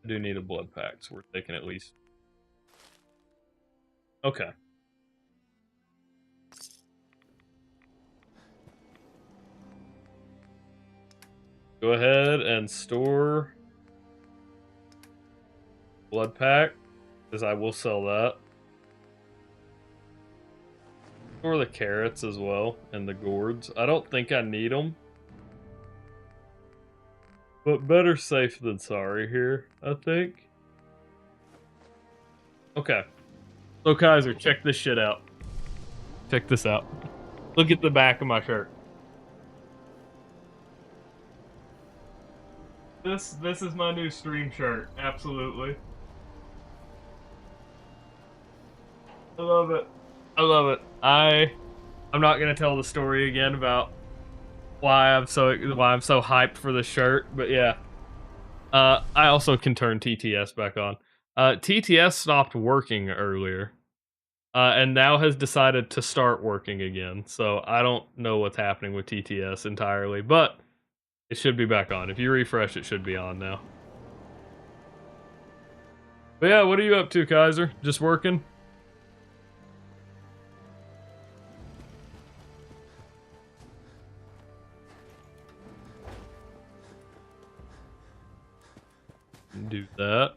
I do need a blood pack, so we're taking at least... Okay. Go ahead and store blood pack, because I will sell that. Store the carrots as well, and the gourds. I don't think I need them. But better safe than sorry here, I think. Okay. So Kaiser, check this shit out. Check this out. Look at the back of my shirt. This is my new stream shirt. Absolutely. I love it. I love it. I'm not gonna tell the story again about why I'm so hyped for the shirt, but yeah. I also can turn TTS back on. TTS stopped working earlier, and now has decided to start working again. So I don't know what's happening with TTS entirely, but it should be back on. If you refresh, it should be on now. But yeah, what are you up to, Kaiser? Just working? Do that.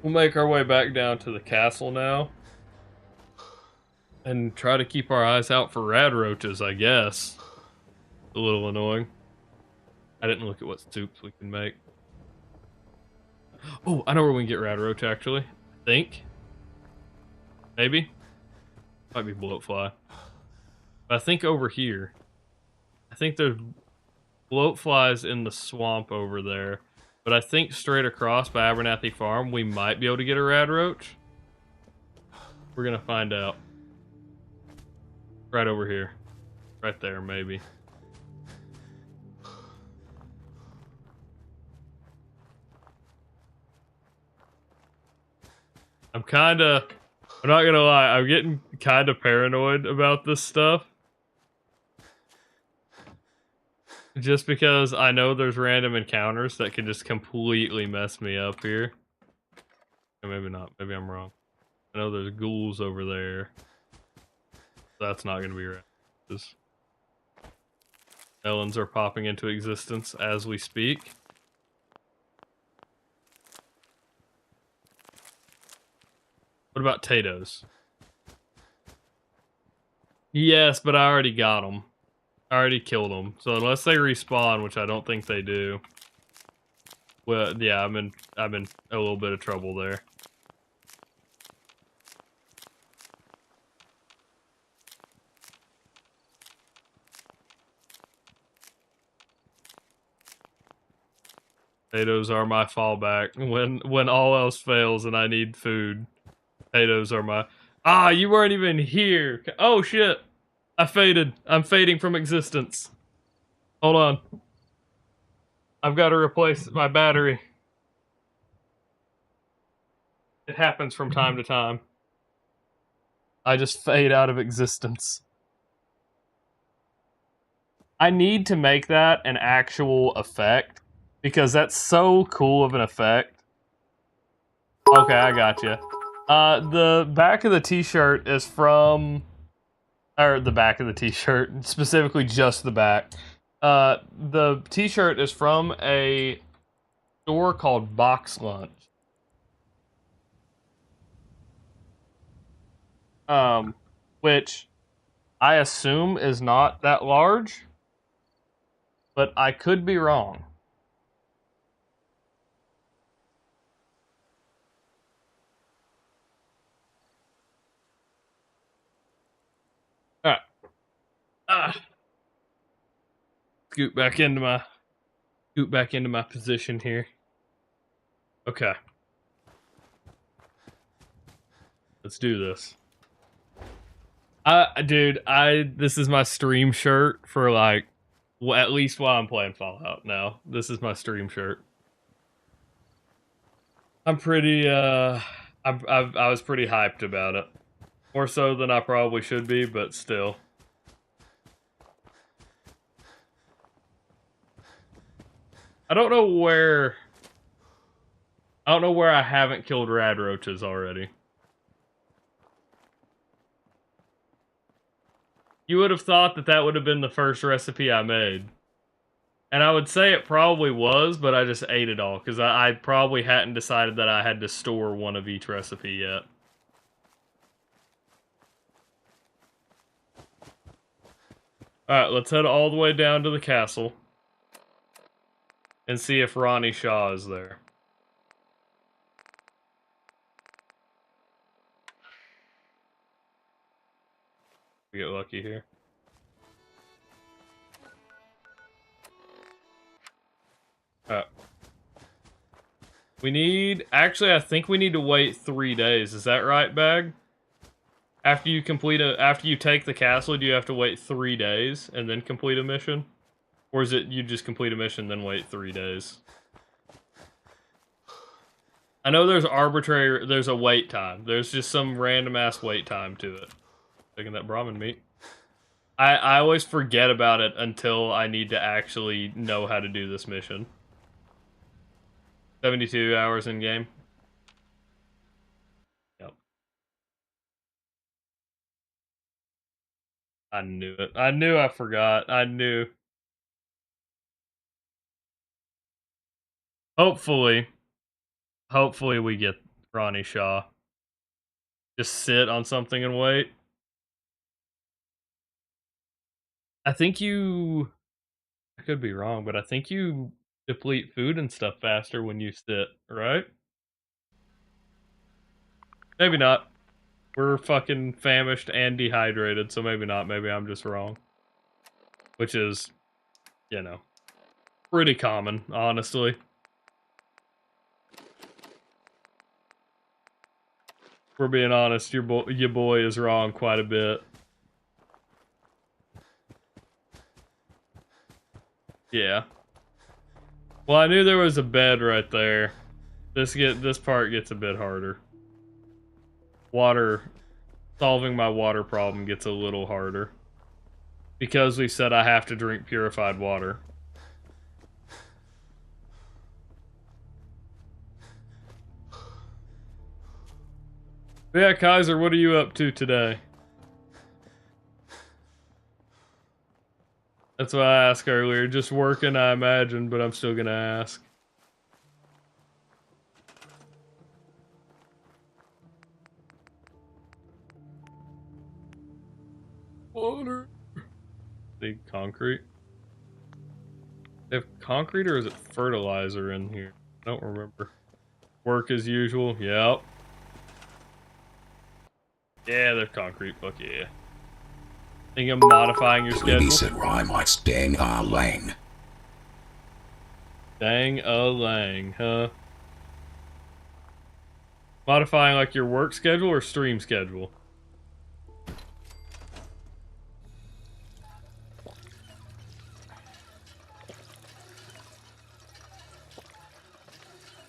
We'll make our way back down to the castle now. And try to keep our eyes out for radroaches, I guess. A little annoying. I didn't look at what soups we can make. Oh, I know where we can get radroach, actually. I think. Maybe. Might be bloatfly. But I think over here. I think there's bloatflies in the swamp over there. But I think straight across by Abernathy Farm, we might be able to get a radroach. We're gonna find out. Right over here. Right there, maybe. I'm not gonna lie, I'm getting kinda paranoid about this stuff. Just because I know there's random encounters that could just completely mess me up here. Or maybe not, maybe I'm wrong. I know there's ghouls over there. That's not gonna be right. Melons are popping into existence as we speak. What about potatoes? Yes, but I already got them. I already killed them. So unless they respawn, which I don't think they do. Well, yeah, I'm in a little bit of trouble there. Potatoes are my fallback when all else fails and I need food. Potatoes are my... Ah, you weren't even here. Oh shit. I faded. I'm fading from existence. Hold on. I've got to replace my battery. It happens from time to time. I just fade out of existence. I need to make that an actual effect, because that's so cool of an effect. Okay, I got you. The back of the t-shirt is from... Or the back of the t-shirt, specifically just the back. The t-shirt is from a store called Box Lunch. Which I assume is not that large, but I could be wrong. Alright. Scoot back into my position here. Okay. Let's do this. Dude, this is my stream shirt for like, at least while I'm playing Fallout now. This is my stream shirt. I'm pretty, I was pretty hyped about it. More so than I probably should be, but still. I don't know where I haven't killed rad roaches already. You would have thought that that would have been the first recipe I made. And I would say it probably was, but I just ate it all, because I probably hadn't decided that I had to store one of each recipe yet. Alright, let's head all the way down to the castle. And see if Ronnie Shaw is there. We get lucky here. We need... Actually, I think we need to wait 3 days. Is that right, Bag? After you take the castle, do you have to wait 3 days and then complete a mission? Or is it you just complete a mission then wait 3 days? I know there's a wait time. There's just some random ass wait time to it. Taking that Brahmin meat. I always forget about it until I need to actually know how to do this mission. 72 hours in game. Yep. I knew it. I knew I forgot. I knew. Hopefully we get Ronnie Shaw. Just sit on something and wait. I think you... I could be wrong, but I think you deplete food and stuff faster when you sit, right? Maybe not. We're fucking famished and dehydrated, so maybe not. Maybe I'm just wrong. Which is, you know, pretty common, honestly. If we're being honest, your boy is wrong quite a bit. Yeah. Well, I knew there was a bed right there. This part gets a bit harder. Solving my water problem gets a little harder. Because we said I have to drink purified water. But yeah, Kaiser, what are you up to today? That's what I asked earlier. Just working, I imagine, but I'm still gonna ask. Water. Big concrete. They have concrete or is it fertilizer in here? I don't remember. Work as usual. Yep. Yeah, they're concrete. Fuck yeah. Think of modifying your schedule? Maybe said rhyme like dang a lang. Dang a lang, huh? Modifying like your work schedule or stream schedule?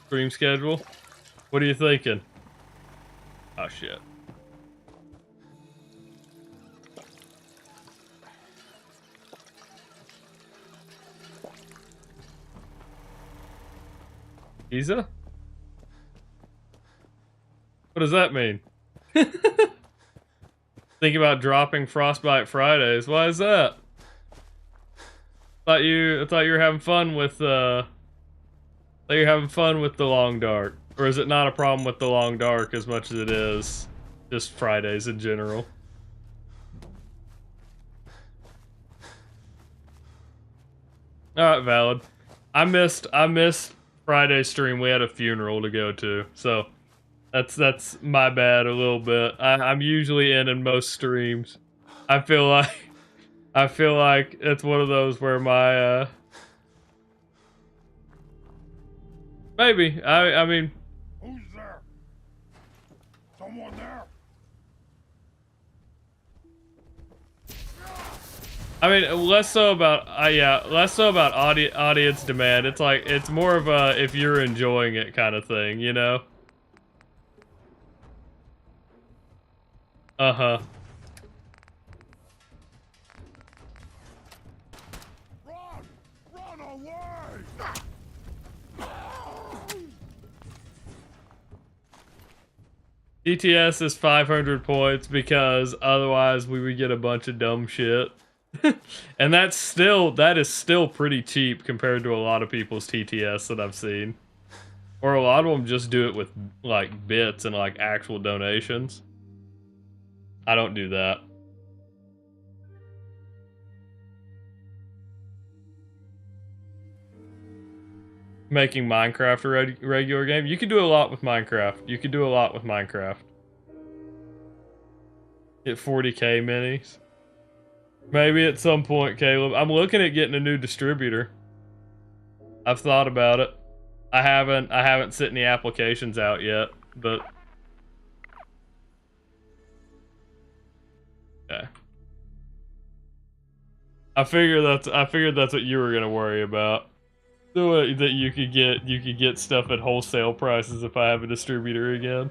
Stream schedule? What are you thinking? Oh shit. Giza? What does that mean? Think about dropping Frostbite Fridays. Why is that? I thought you were having fun with thought you were having fun with the Long Dark. Or is it not a problem with the Long Dark as much as it is just Fridays in general? Alright, valid. I missed Friday's stream. We had a funeral to go to, so that's my bad a little bit. I'm usually in most streams. I feel like it's one of those where my maybe I mean. Who's there? Someone there? I mean, less so about audience demand. It's like it's more of a if you're enjoying it kind of thing, you know? Uh-huh. Run away! TTS is 500 points because otherwise we would get a bunch of dumb shit. And that is still pretty cheap compared to a lot of people's TTS that I've seen. Or a lot of them just do it with like bits and like actual donations. I don't do that. Making Minecraft a regular game. You can do a lot with Minecraft. You can do a lot with Minecraft. Get 40k minis. Maybe at some point, Caleb. I'm looking at getting a new distributor. I've thought about it. I haven't sent any applications out yet, but yeah. I figured that's what you were gonna worry about. That you could get stuff at wholesale prices if I have a distributor again.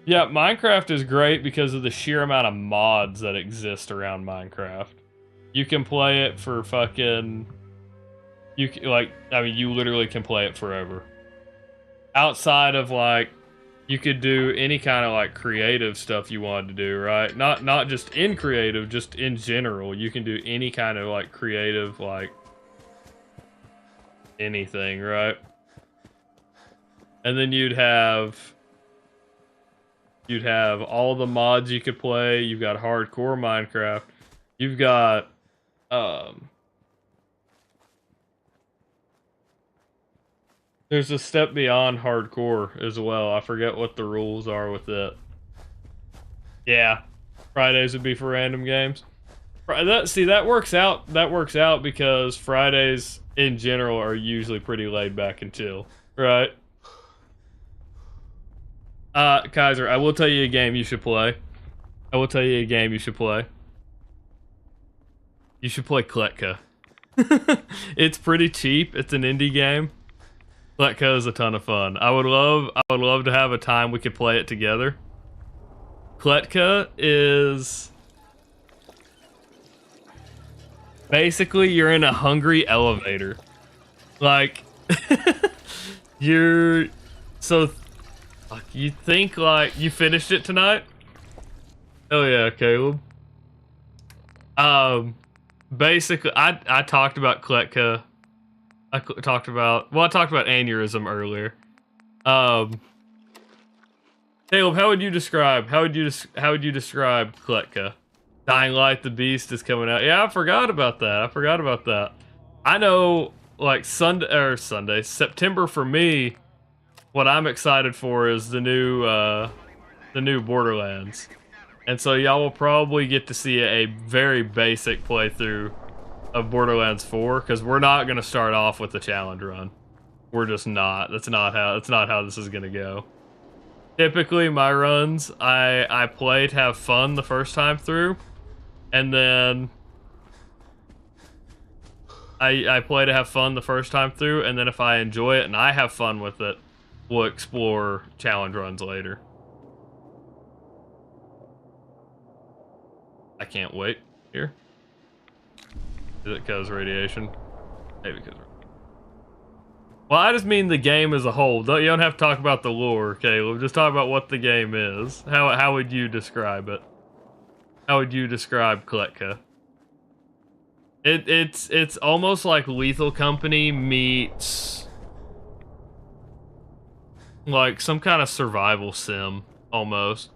Yeah, Minecraft is great because of the sheer amount of mods that exist around Minecraft. You can play it for fucking... You literally can play it forever. Outside of, like, you could do any kind of, like, creative stuff you wanted to do, right? Not just in creative, just in general. You can do any kind of, like, creative, like, anything, right? And then you'd have all the mods you could play. You've got hardcore Minecraft. You've got there's a step beyond hardcore as well. I forget what the rules are with it. Yeah, Fridays would be for random games. That works out. That works out because Fridays in general are usually pretty laid back and chill, right? Kaiser, I will tell you a game you should play. You should play Kletka. It's pretty cheap. It's an indie game. Kletka is a ton of fun. I would love to have a time we could play it together. Kletka is basically you're in a hungry elevator. Like you think like you finished it tonight? Oh yeah, Caleb. Basically, I talked about Kletka. I talked about aneurysm earlier. Caleb, how would you describe Kletka? Dying Light, the Beast is coming out. Yeah, I forgot about that. I know, like Sunday, September for me. What I'm excited for is the new Borderlands. And so y'all will probably get to see a very basic playthrough of Borderlands 4 because we're not going to start off with the challenge run. We're just not. That's not how this is going to go. Typically my runs, I play to have fun the first time through, and then I play to have fun the first time through, and then if I enjoy it and I have fun with it, we'll explore challenge runs later. I can't wait here. Is it because radiation? Maybe because. Well, I just mean the game as a whole. You don't have to talk about the lore, Caleb. Just talk about what the game is. How would you describe it? How would you describe Kletka? It's almost like Lethal Company meets like some kind of survival sim almost.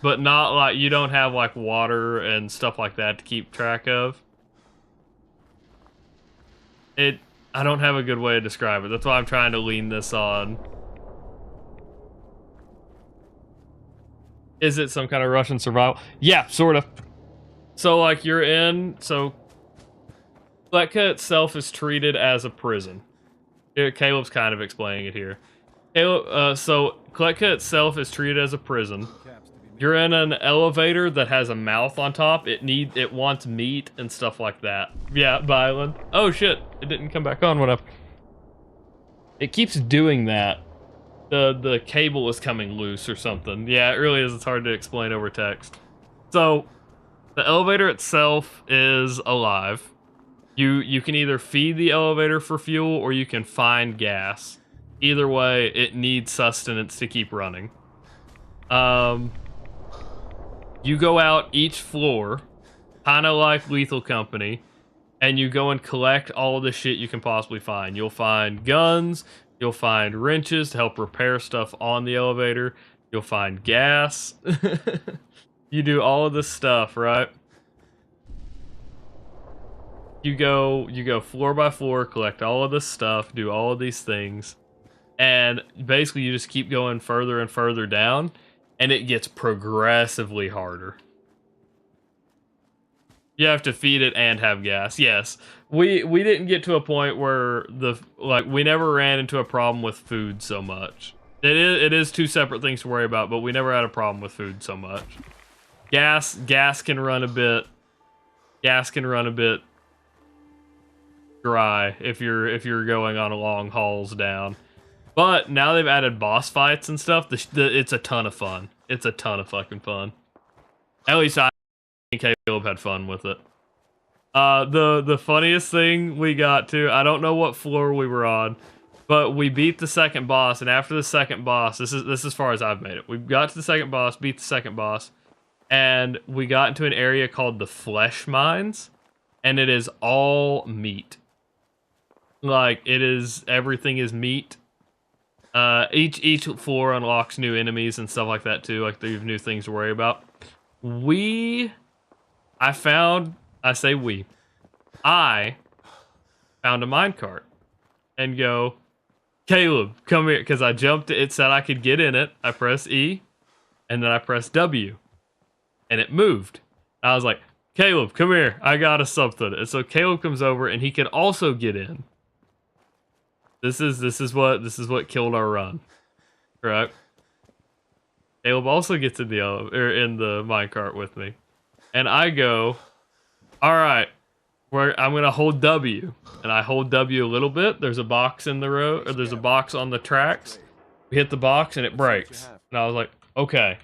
But not like you don't have like water and stuff like that to keep track of. I don't have a good way to describe it. That's why I'm trying to lean this on. Is it some kind of Russian survival? Yeah, sort of. So like so Kletka itself is treated as a prison. Here, Caleb's kind of explaining it here. So Kletka itself is treated as a prison. You're in an elevator that has a mouth on top. It wants meat and stuff like that. Yeah, Byland. Oh shit! It didn't come back on when I. It keeps doing that. The cable is coming loose or something. Yeah, it really is. It's hard to explain over text. So, the elevator itself is alive. You can either feed the elevator for fuel or you can find gas. Either way, it needs sustenance to keep running. You go out each floor, kind of like Lethal Company, and you go and collect all of the shit you can possibly find. You'll find guns, you'll find wrenches to help repair stuff on the elevator, you'll find gas. You do all of this stuff, right? You go floor by floor, collect all of this stuff, do all of these things, and basically you just keep going further and further down. And it gets progressively harder. You have to feed it and have gas. Yes, we didn't get to a point where we never ran into a problem with food so much. It is two separate things to worry about, but we never had a problem with food so much. Gas can run a bit. Gas can run a bit dry if you're going on long hauls down. But now they've added boss fights and stuff. It's a ton of fun. It's a ton of fucking fun. At least I and Caleb had fun with it. The funniest thing we got to, I don't know what floor we were on, but we beat the second boss, and after the second boss, this is as far as I've made it. We got to the second boss, beat the second boss, and we got into an area called the Flesh Mines, and it is all meat. Like everything is meat. Each floor unlocks new enemies and stuff like that too. Like they have new things to worry about. I found a minecart and go, Caleb, come here, because I jumped. It said I could get in it. I press E, and then I press W, and it moved. I was like, Caleb, come here. I got us something. And so Caleb comes over, and he can also get in. This is what killed our run, right? Caleb also gets in the minecart with me, and I go, all right, I'm gonna hold W, and I hold W a little bit. There's a box in the road, or there's a box on the tracks. We hit the box and it breaks, and I was like, okay,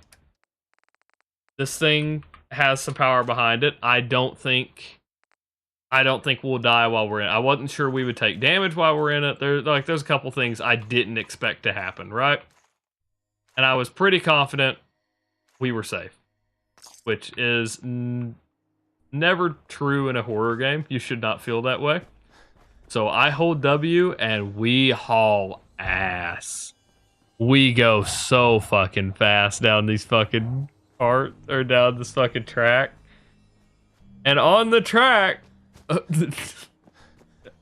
this thing has some power behind it. I don't think we'll die while we're in it. I wasn't sure we would take damage while we're in it. There's a couple things I didn't expect to happen, right? And I was pretty confident we were safe, which is never true in a horror game. You should not feel that way. So I hold W and we haul ass. We go so fucking fast down these fucking down this fucking track. And on the track,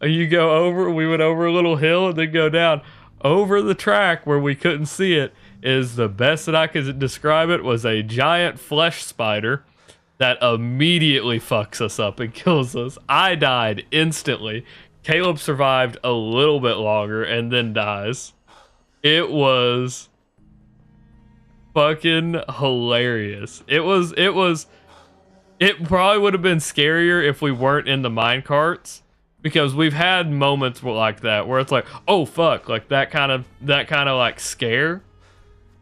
we went over a little hill and then go down. Over the track where we couldn't see it is the best that I could describe it was a giant flesh spider that immediately fucks us up and kills us. I died instantly. Caleb survived a little bit longer and then dies. It was fucking hilarious. It probably would have been scarier if we weren't in the minecarts, Because we've had moments like that where it's like, oh fuck, like that kind of like scare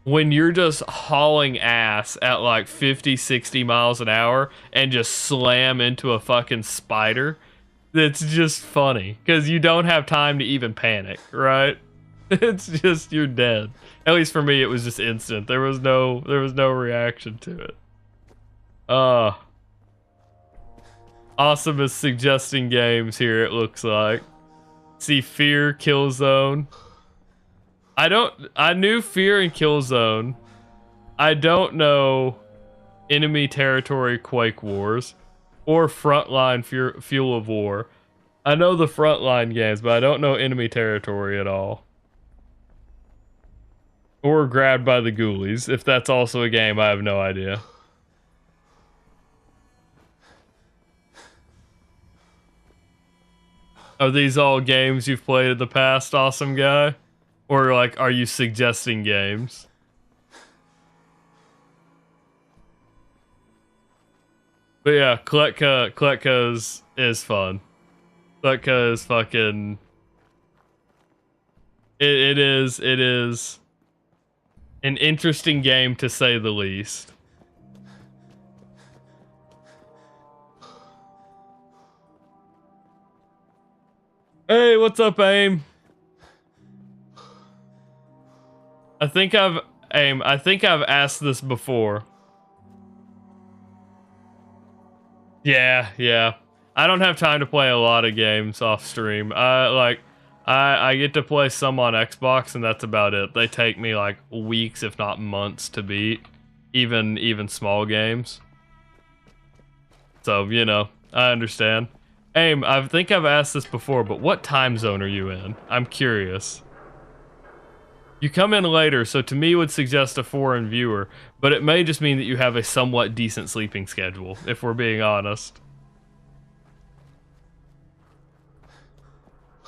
when you're just hauling ass at like 50, 60 miles an hour and just slam into a fucking spider. That's just funny because you don't have time to even panic, right? It's just you're dead. At least for me, it was just instant. There was no reaction to it. Awesome is suggesting games here, it looks like. See, Fear, Killzone. I knew Fear and Killzone. I don't know Enemy Territory Quake Wars or Frontline Fuel of War. I know the Frontline games, but I don't know Enemy Territory at all. Or Grabbed by the Ghoulies. If that's also a game, I have no idea. Are these all games you've played in the past, awesome guy? Or like, are you suggesting games? But yeah, Kletka is fun. Kletka is fucking... It is an interesting game to say the least. Hey, what's up, Aim? I think I've asked this before. Yeah. I don't have time to play a lot of games off stream. I get to play some on Xbox and that's about it. They take me like weeks, if not months, to beat, even small games. So, you know, I understand. Aim, I think I've asked this before, but what time zone are you in? I'm curious. You come in later, so to me would suggest a foreign viewer, but it may just mean that you have a somewhat decent sleeping schedule, if we're being honest.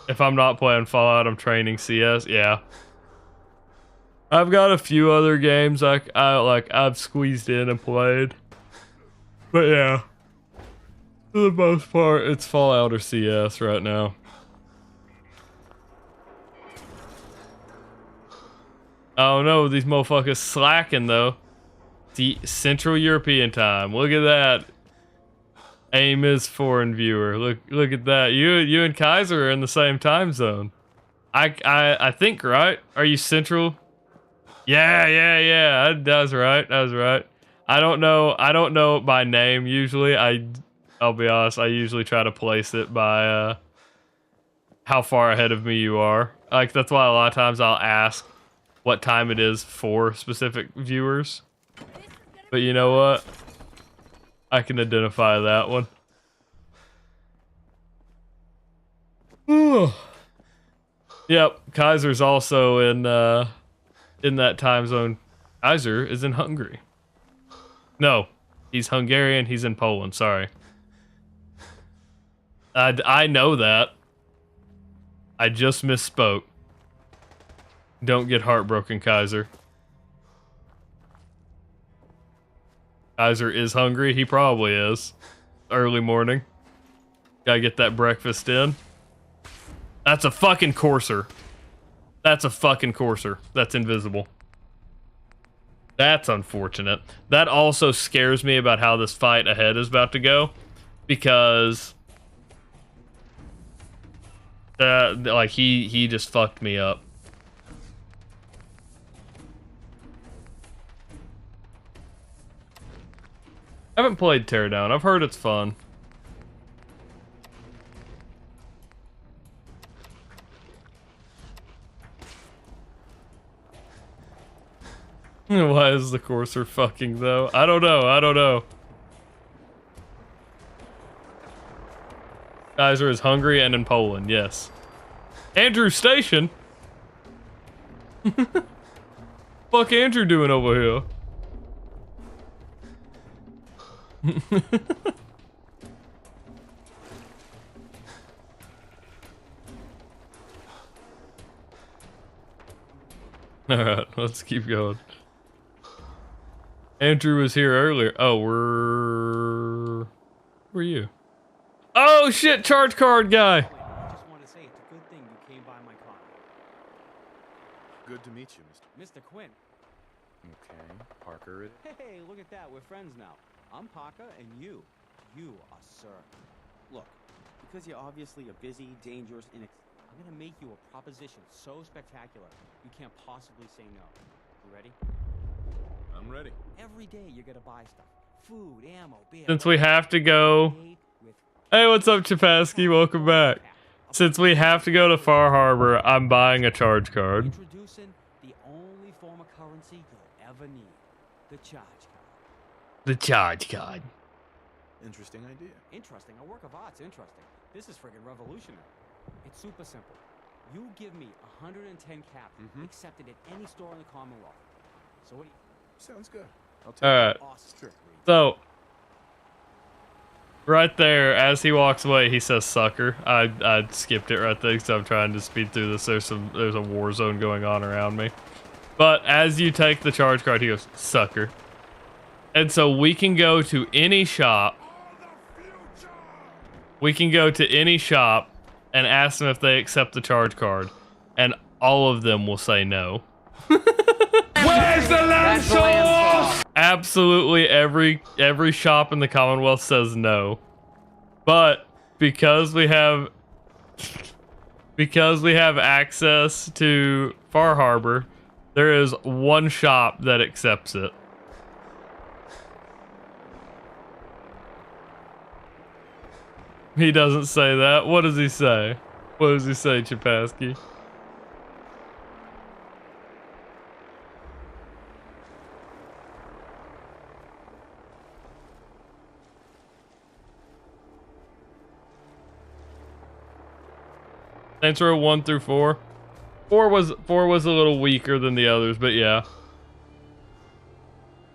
If I'm not playing Fallout, I'm training CS, yeah. I've got a few other games I've squeezed in and played. But yeah. For the most part, it's Fallout or CS right now. Oh no, these motherfuckers slacking though. The Central European time. Look at that. Aim is foreign viewer. Look at that. You and Kaiser are in the same time zone. I think, right? Are you Central? Yeah. That was right. I don't know it by name usually. I'll be honest, I usually try to place it by how far ahead of me you are. Like, that's why a lot of times I'll ask what time it is for specific viewers. But you know what? I can identify that one. Yep, Kaiser's also in that time zone. Kaiser is in Hungary. No, he's Hungarian, he's in Poland, sorry. I know that. I just misspoke. Don't get heartbroken, Kaiser. Kaiser is hungry. He probably is. Early morning. Gotta get that breakfast in. That's a fucking courser. That's invisible. That's unfortunate. That also scares me about how this fight ahead is about to go. Because... like, he just fucked me up. I haven't played Teardown. I've heard it's fun. Why is the courser fucking though? I don't know. Kaiser is hungry and in Poland, yes. Andrew Station? Fuck Andrew doing over here? Alright, let's keep going. Andrew was here earlier. Oh, where are you? Oh shit, charge card guy! Good to meet you, Mr. Quinn. Okay, Parker. Hey, look at that. We're friends now. I'm Parker, and you are Sir. Look, because you're obviously a busy, dangerous, I'm gonna make you a proposition so spectacular you can't possibly say no. You ready? I'm ready. Every day you're gonna buy stuff. Food, ammo, beer. Since we have to go... Hey, what's up, Chapasky? Welcome back. Since we have to go to Far Harbor, I'm buying a charge card. Introducing the only form of currency you'll ever need. The charge card. The charge card. Interesting idea. Interesting. A work of art's interesting. This is friggin' revolutionary. It's super simple. You give me 110 cap, accepted at any store in the Commonwealth. So what do you... Sounds good. I'll take Alright. Awesome. So, right there, as he walks away, he says sucker. I skipped it right there because I'm trying to speed through this. There's a war zone going on around me. But as you take the charge card, he goes, sucker. And so we can go to any shop. We can go to any shop and ask them if they accept the charge card. And all of them will say no. Where's the land source? Absolutely every shop in the Commonwealth says no. But because we have access to Far Harbor, there is one shop that accepts it. He doesn't say that. What does he say? What does he say, Chapasky? Saints Row 1 through 4. 4 was a little weaker than the others, but yeah.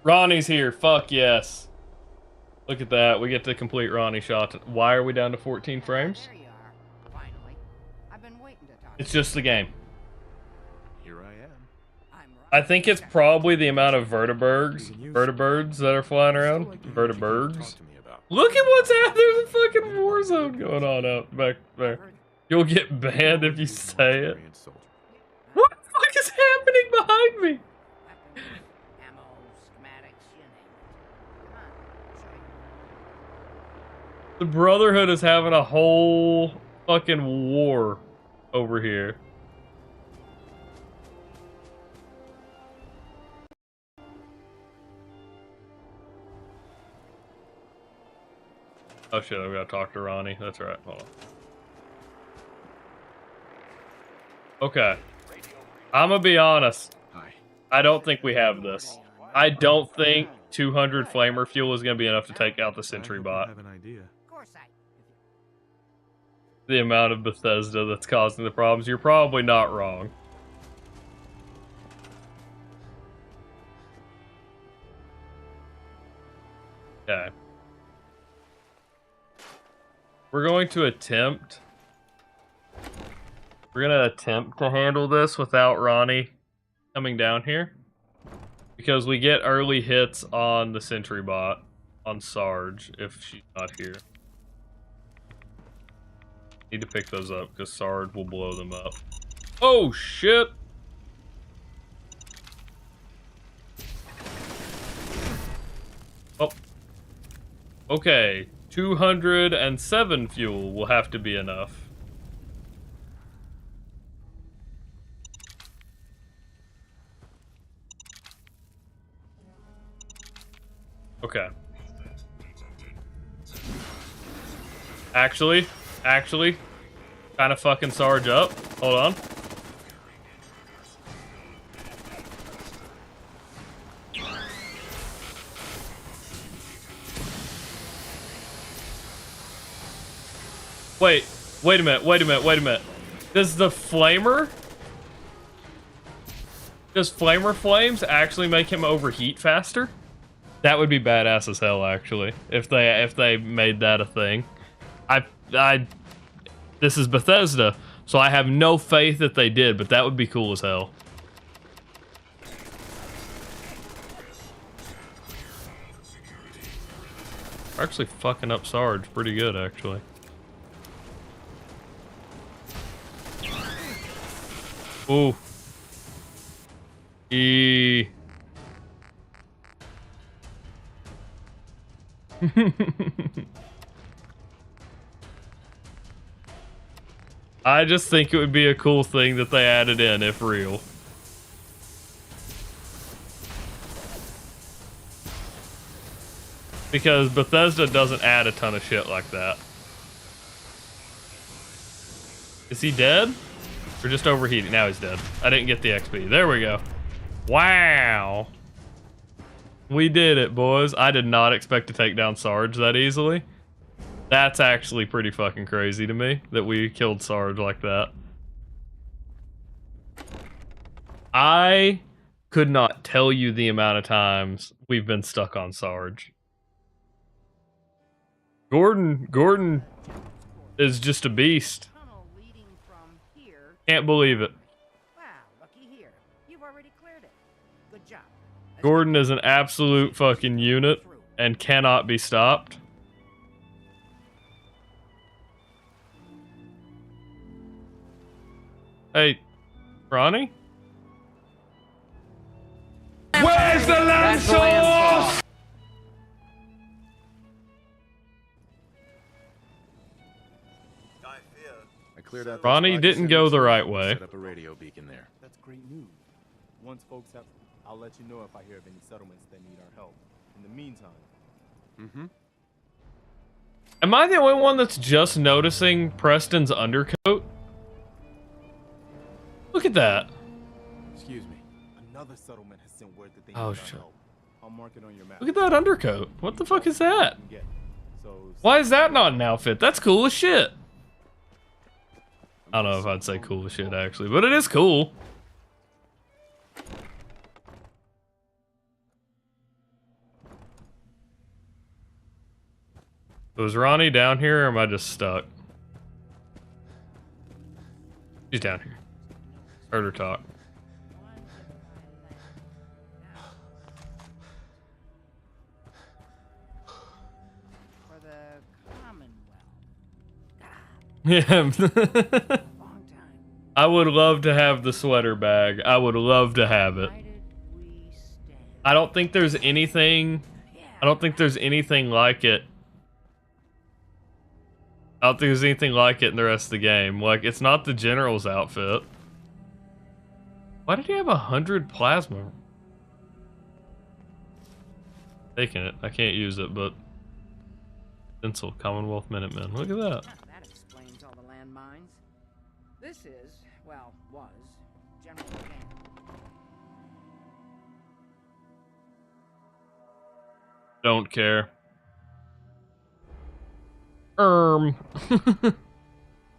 Ronnie's here. Fuck yes. Look at that. We get to complete Ronnie shots. Why are we down to 14 frames? There you are. Finally. I've been waiting to talk. It's just the game. Here I am. I think it's probably the amount of vertibirds that are flying around. Vertibirds. Look at what's happening. There's a fucking war zone going on out back there. You'll get banned if you say it. What the fuck is happening behind me? Ammo, schematics, you name it. Come on, show you. The Brotherhood is having a whole fucking war over here. Oh shit, I've got to talk to Ronnie. That's right. Hold on. Okay. I'm gonna be honest. I don't think we have this. I don't think 200 flamer fuel is gonna be enough to take out the sentry bot. The amount of Bethesda that's causing the problems. You're probably not wrong. Okay. We're going to attempt to handle this without Ronnie coming down here. Because we get early hits on the sentry bot, on Sarge, if she's not here. Need to pick those up, because Sarge will blow them up. Oh, shit! Oh. Okay, 207 fuel will have to be enough. Okay. Actually, kind of fucking Sarge up. Hold on. Wait a minute. Does flamer flames actually make him overheat faster? That would be badass as hell, actually, if they made that a thing. This is Bethesda, so I have no faith that they did, but that would be cool as hell. We're actually fucking up Sarge pretty good, actually. Ooh. E. I just think it would be a cool thing that they added in if real. Because Bethesda doesn't add a ton of shit like that. Is he dead? Or just overheating? Now he's dead. I didn't get the XP. There we go. Wow. We did it, boys. I did not expect to take down Sarge that easily. That's actually pretty fucking crazy to me that we killed Sarge like that. I could not tell you the amount of times we've been stuck on Sarge. Gordon is just a beast. Can't believe it. Wow, looky here. You've already cleared it. Good job. Gordon is an absolute fucking unit and cannot be stopped. Hey, Ronnie? Where's the land sauce? I cleared out. Ronnie didn't go the right way. Set up a radio beacon there. That's great news. Once folks have, I'll let you know if I hear of any settlements that need our help. In the meantime. Mm-hmm. Am I the only one that's just noticing Preston's undercoat? Look at that. Excuse me. Another settlement has sent word that they need Oh, our shit. help. I'll mark it on your map. Look at that undercoat. What the fuck is that? So, Why is that not an outfit? That's cool as shit. I don't know if I'd say cool as shit, actually, but it is cool. Was Ronnie down here, or am I just stuck? She's down here. Heard her talk. For the Commonwealth. Yeah. I would love to have the sweater bag. I would love to have it. I don't think there's anything. I don't think there's anything like it. I don't think there's anything like it in the rest of the game. Like, it's not the general's outfit. Why did he have 100 plasma? Taking it. I can't use it, but Stencil, Commonwealth Minutemen. Look at that. That explains all the landmines. This is, well, was General Camp. Don't care.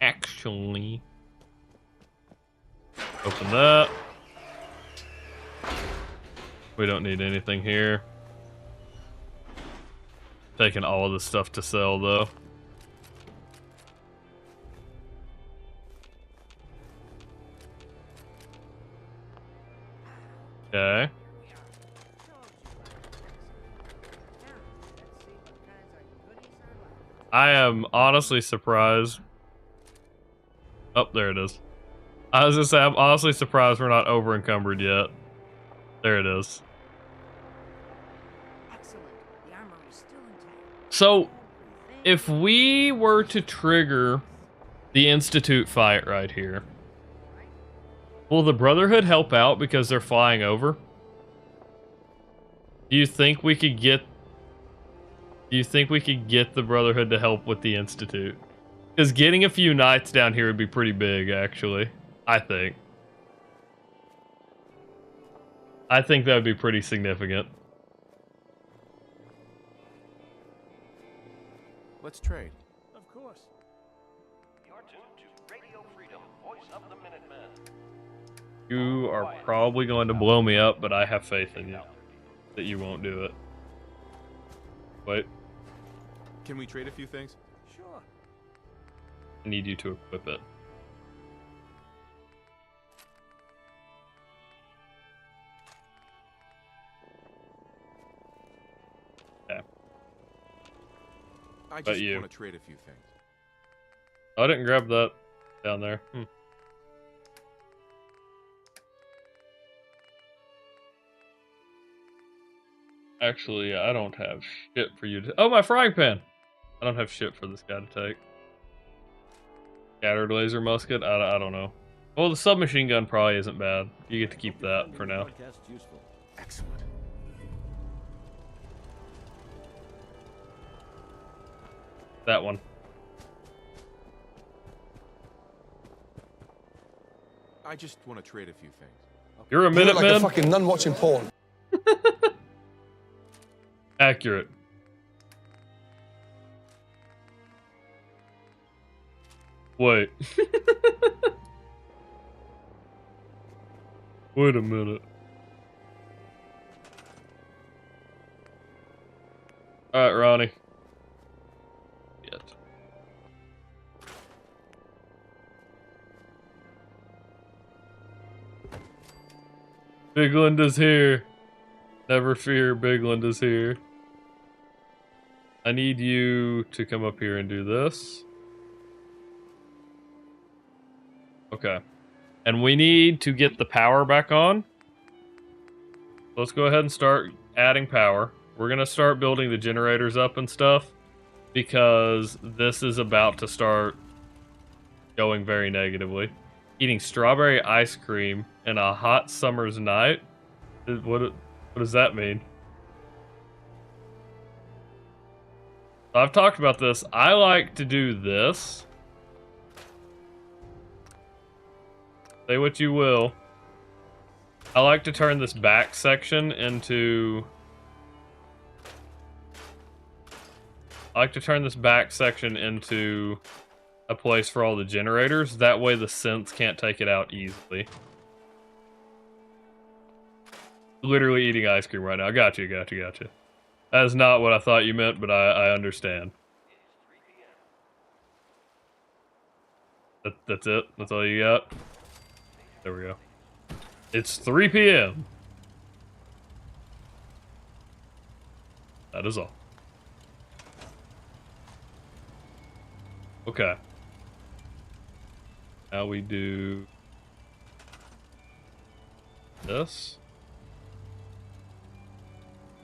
Actually. Open that. We don't need anything here. Taking all of the stuff to sell, though. Okay. I am honestly surprised. Oh, there it is. I was gonna say, I'm honestly surprised we're not over encumbered yet. There it is. So, if we were to trigger the Institute fight right here, will the Brotherhood help out because they're flying over? Do you think we could get the Brotherhood to help with the Institute? Because getting a few knights down here would be pretty big, actually. I think that would be pretty significant. Let's trade. Of course. You're tuned to Radio Freedom, voice of the Minutemen. You are probably going to blow me up, but I have faith in you that you won't do it. Wait. Can we trade a few things? Sure. I need you to equip it. Okay. I But just you. want to trade a few things. I didn't grab that down there. Actually, I don't have shit for you to... Oh, my frying pan! I don't have shit for this guy to take. Scattered laser musket? I don't know. Well, the submachine gun probably isn't bad. You get to keep that for now. Excellent. That one. I just want to trade a few things. You're a Minuteman? Like a fucking nun watching porn. Accurate. Wait. Wait a minute. Alright, Ronnie. Yet. Big Linda's here. Never fear, Big Linda's here. I need you to come up here and do this. Okay. And we need to get the power back on. Let's go ahead and start adding power. We're going to start building the generators up and stuff because this is about to start going very negatively. Eating strawberry ice cream in a hot summer's night? What does that mean? I've talked about this. I like to do this. Say what you will. I like to turn this back section into... a place for all the generators. That way the synths can't take it out easily. Literally eating ice cream right now. Gotcha. That is not what I thought you meant, but I understand. That's it? That's all you got? There we go. It's 3 p.m. That is all. Okay. Now we do this.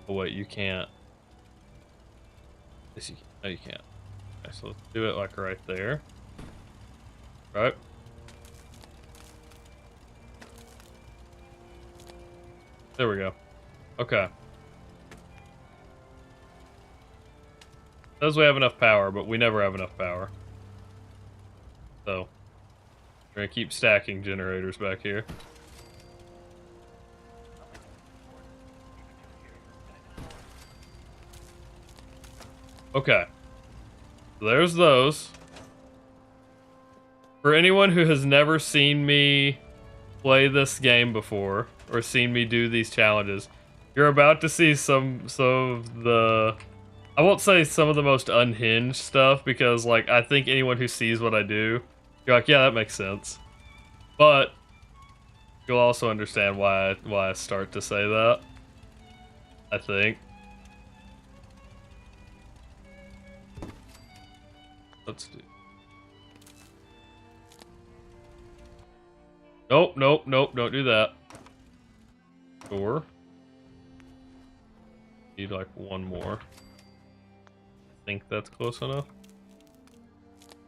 Oh wait, you can't. Yes, you can. No, you can't. Okay, so let's do it like right there. Right? There we go. Okay. Says we have enough power, but we never have enough power. So, we're gonna keep stacking generators back here. Okay. So there's those. For anyone who has never seen me play this game before, or seen me do these challenges, you're about to see some of the... I won't say some of the most unhinged stuff, because, like, I think anyone who sees what I do, you're like, yeah, that makes sense. But you'll also understand why I start to say that, I think. Let's do... Nope, don't do that. Sure. Need, like, one more. Think that's close enough?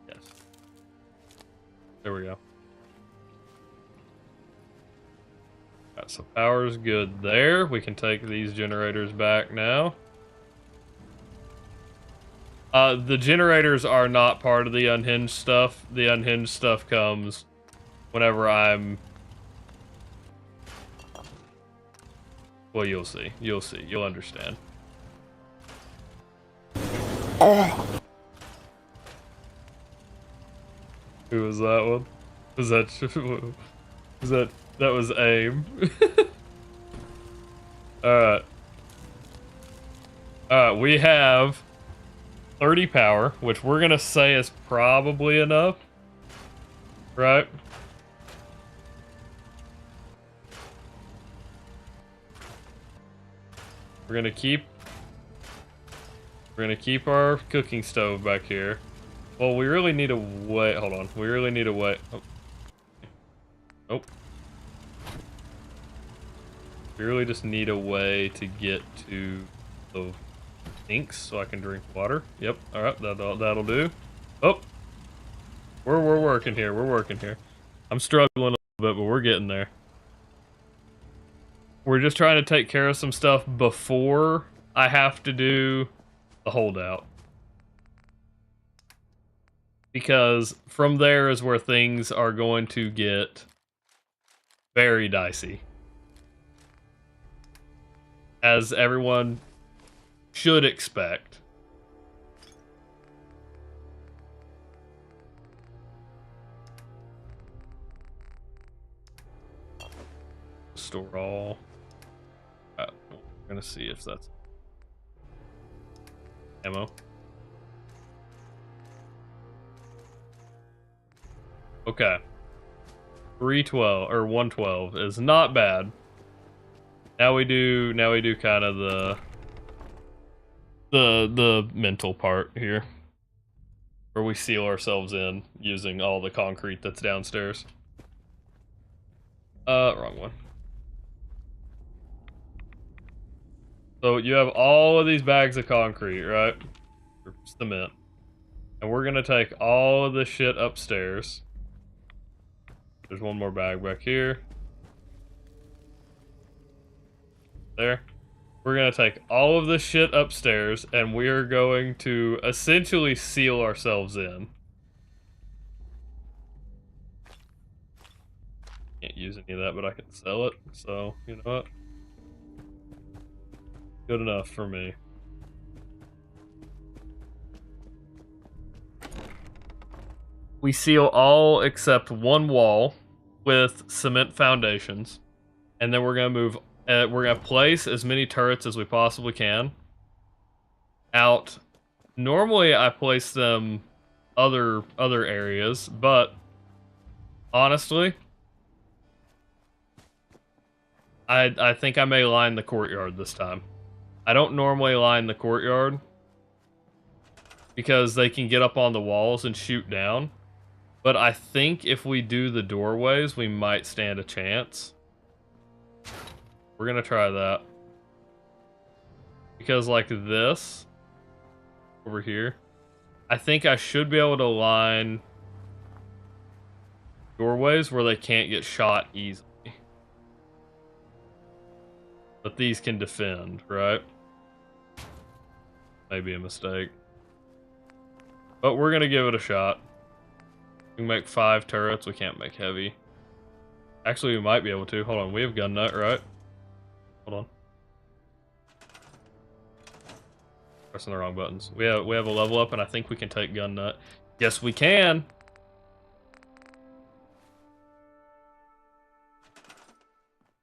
Yes. There we go. Alright, so power's good there. We can take these generators back now. The generators are not part of the unhinged stuff. The unhinged stuff comes whenever I'm... Well, you'll see. You'll see. You'll understand. Who was that one? Was that... That was AIM. Alright. Alright, we have 30 power, which we're gonna say is probably enough. Right? We're gonna keep our cooking stove back here. Well, we really need a way. Hold on. We really need a way. Oh. Nope. We really just need a way to get to of inks so I can drink water. Yep. All right. That'll do. Oh, we're working here. We're working here. I'm struggling a little bit, but we're getting there. We're just trying to take care of some stuff before I have to do the holdout. Because from there is where things are going to get very dicey. As everyone should expect. Store all. We're gonna see if that's ammo. Okay. 312 or 112 is not bad. Now we do kind of the mental part here. Where we seal ourselves in using all the concrete that's downstairs. Wrong one. So you have all of these bags of concrete, right? Or cement. And we're gonna take all of this shit upstairs. There's one more bag back here. There. We're gonna take all of this shit upstairs and we're going to essentially seal ourselves in. Can't use any of that, but I can sell it. So, you know what? Good enough for me. We seal all except one wall with cement foundations. And then we're gonna move, we're gonna place as many turrets as we possibly can out. Normally I place them other areas, but honestly, I think I may line the courtyard this time. I don't normally line the courtyard because they can get up on the walls and shoot down. But I think if we do the doorways, we might stand a chance. We're gonna try that. Because like this, over here, I think I should be able to line doorways where they can't get shot easily. But these can defend, right? Maybe a mistake. But we're gonna give it a shot. We can make 5 turrets, we can't make heavy. Actually, we might be able to. Hold on, we have gun nut, right? Hold on. Pressing the wrong buttons. We have a level up and I think we can take gun nut. Yes, we can!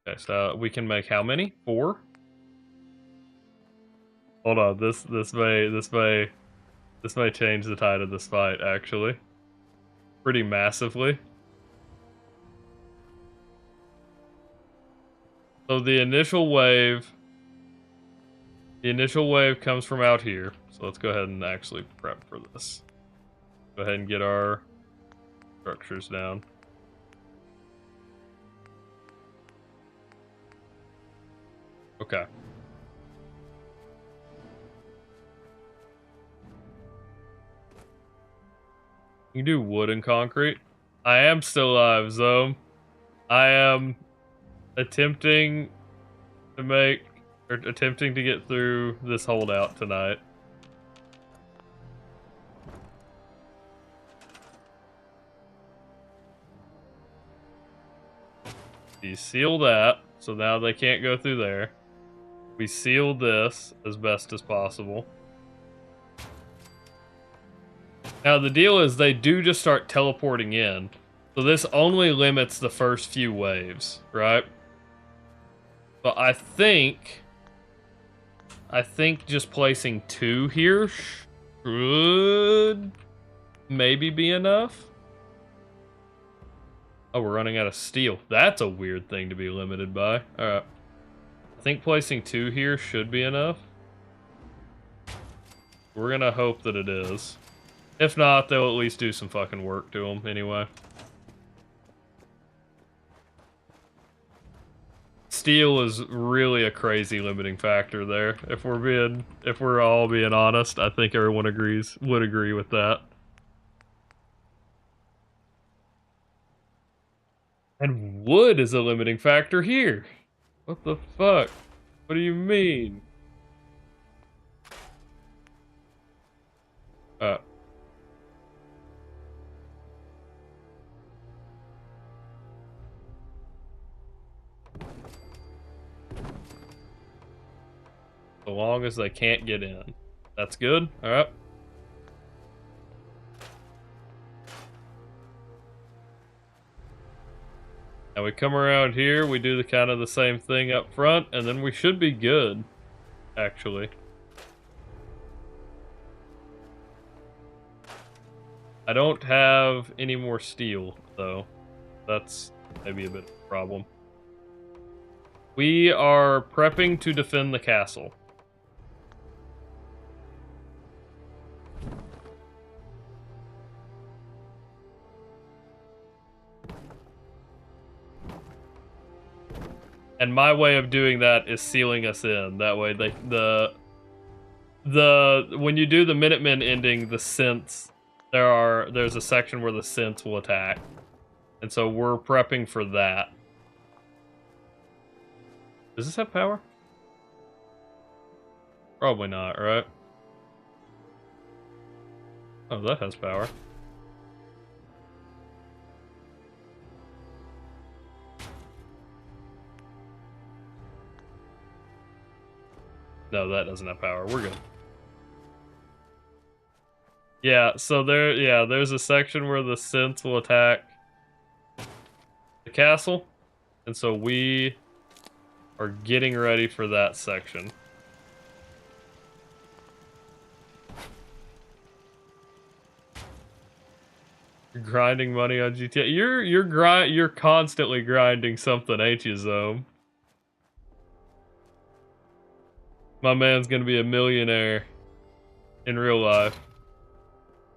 Okay, so we can make how many? 4? Hold on, this may change the tide of this fight, actually. Pretty massively. So the initial wave comes from out here. So let's go ahead and actually prep for this. Go ahead and get our structures down. Okay. You can do wood and concrete. I am still alive, Zome. I am attempting to get through this holdout tonight. You seal that, so now they can't go through there. We seal this as best as possible. Now the deal is they do just start teleporting in. So this only limits the first few waves, right? But I think just placing 2 here should maybe be enough. Oh, we're running out of steel. That's a weird thing to be limited by. Alright. I think placing 2 here should be enough. We're gonna hope that it is. If not, they'll at least do some fucking work to them anyway. steel is really a crazy limiting factor there. If we're all being honest, I think everyone would agree with that. And wood is a limiting factor here. What the fuck? What do you mean? So long as they can't get in. That's good. Alright. Now we come around here, we do the kind of the same thing up front, and then we should be good, actually. I don't have any more steel, though. That's maybe a bit of a problem. We are prepping to defend the castle. And my way of doing that is sealing us in. That way, when you do the Minutemen ending, the synths, there's a section where the synths will attack, and so we're prepping for that. Does this have power? Probably not, right? Oh, that has power. No, that doesn't have power. We're good. Yeah, so there's a section where the synths will attack the castle, and so we are getting ready for that section. You're grinding money on GTA. You're constantly grinding something, ain't you, Zome? My man's gonna be a millionaire in real life.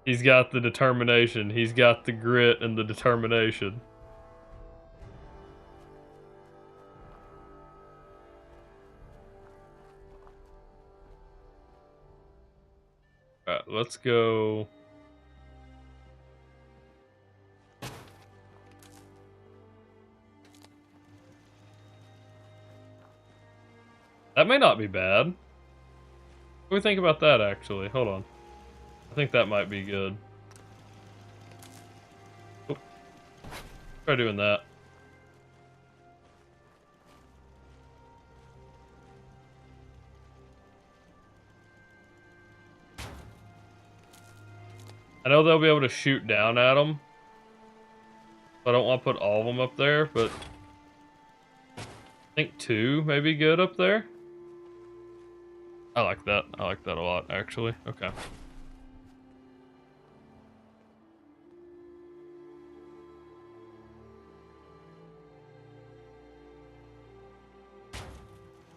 He's got the determination. He's got the grit and the determination. Alright, let's go. That may not be bad. What do we think about that, actually? Hold on. I think that might be good. Oop. Try doing that. I know they'll be able to shoot down at them. I don't want to put all of them up there, but I think 2 may be good up there. I like that. I like that a lot, actually. Okay.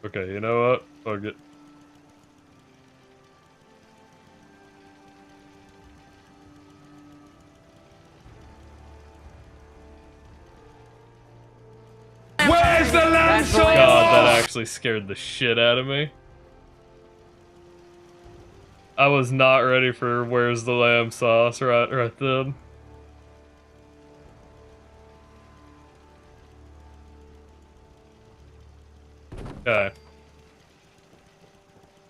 Okay, you know what? Fuck it. Where's the lamb sauce? God, that actually scared the shit out of me. I was not ready for where's the lamb sauce right then. Okay.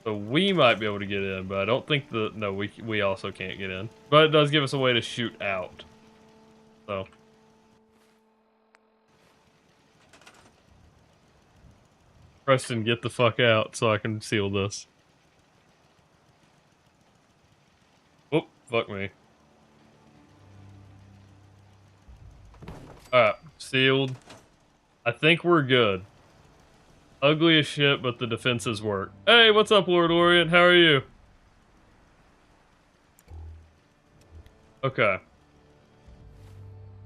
So we might be able to get in, but I don't think no, we also can't get in. But it does give us a way to shoot out. So. Preston, get the fuck out so I can seal this. Whoop, fuck me. Alright, sealed. I think we're good. Ugly as shit, but the defenses work. Hey, what's up, Lord Orient? How are you? Okay.